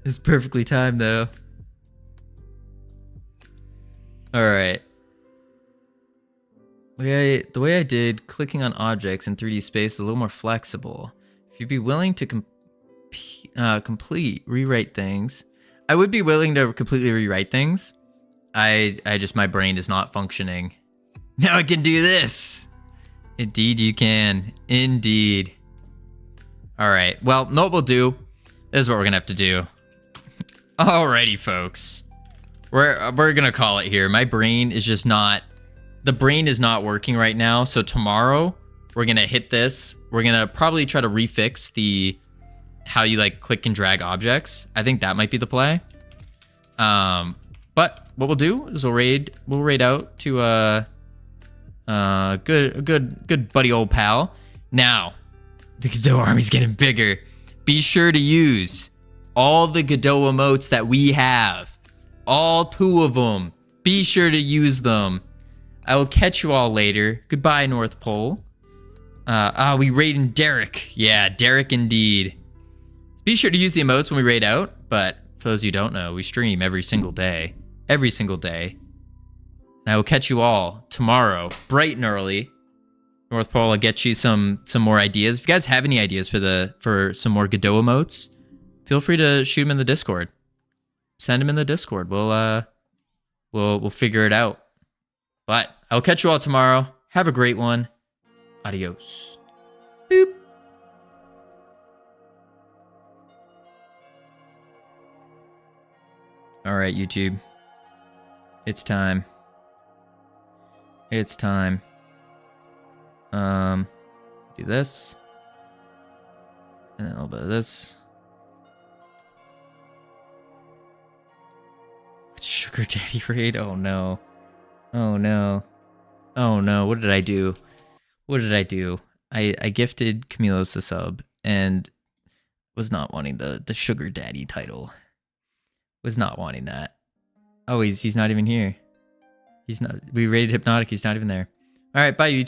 It's perfectly timed though. All right. The way I did clicking on objects in 3D space is a little more flexible. If you'd be willing to rewrite things, I would be willing to completely rewrite things. I just, my brain is not functioning. Now I can do this. Indeed you can. Indeed. All right. Well, know what we'll do? This is what we're gonna have to do. Alrighty, folks. We're gonna call it here. My brain is just not. The brain is not working right now. So tomorrow we're gonna hit this. We're gonna probably try to refix how you like click and drag objects. I think that might be the play. But what we'll do is we'll raid out to a good buddy old pal. Now, the Godot army's getting bigger. Be sure to use all the Godot emotes that we have. All 2 of them. Be sure to use them. I will catch you all later. Goodbye, North Pole. We raiding Derek. Yeah, Derek indeed. Be sure to use the emotes when we raid out, but for those of you who don't know, we stream every single day. Every single day. And I will catch you all tomorrow, bright and early. North Pole, I'll get you some more ideas. If you guys have any ideas for some more Godot emotes, feel free to shoot them in the Discord. Send them in the Discord. We'll figure it out. But I'll catch you all tomorrow. Have a great one. Adios. Boop. All right, YouTube. It's time. It's time. Do this. And then a little bit of this. Sugar Daddy raid? Oh no. Oh no. Oh no. What did I do? What did I do? I gifted Camilos a sub and was not wanting the Sugar Daddy title. Was not wanting that. Oh, he's not even here. He's not. We raided Hypnotic. He's not even there. All right, bye, YouTube.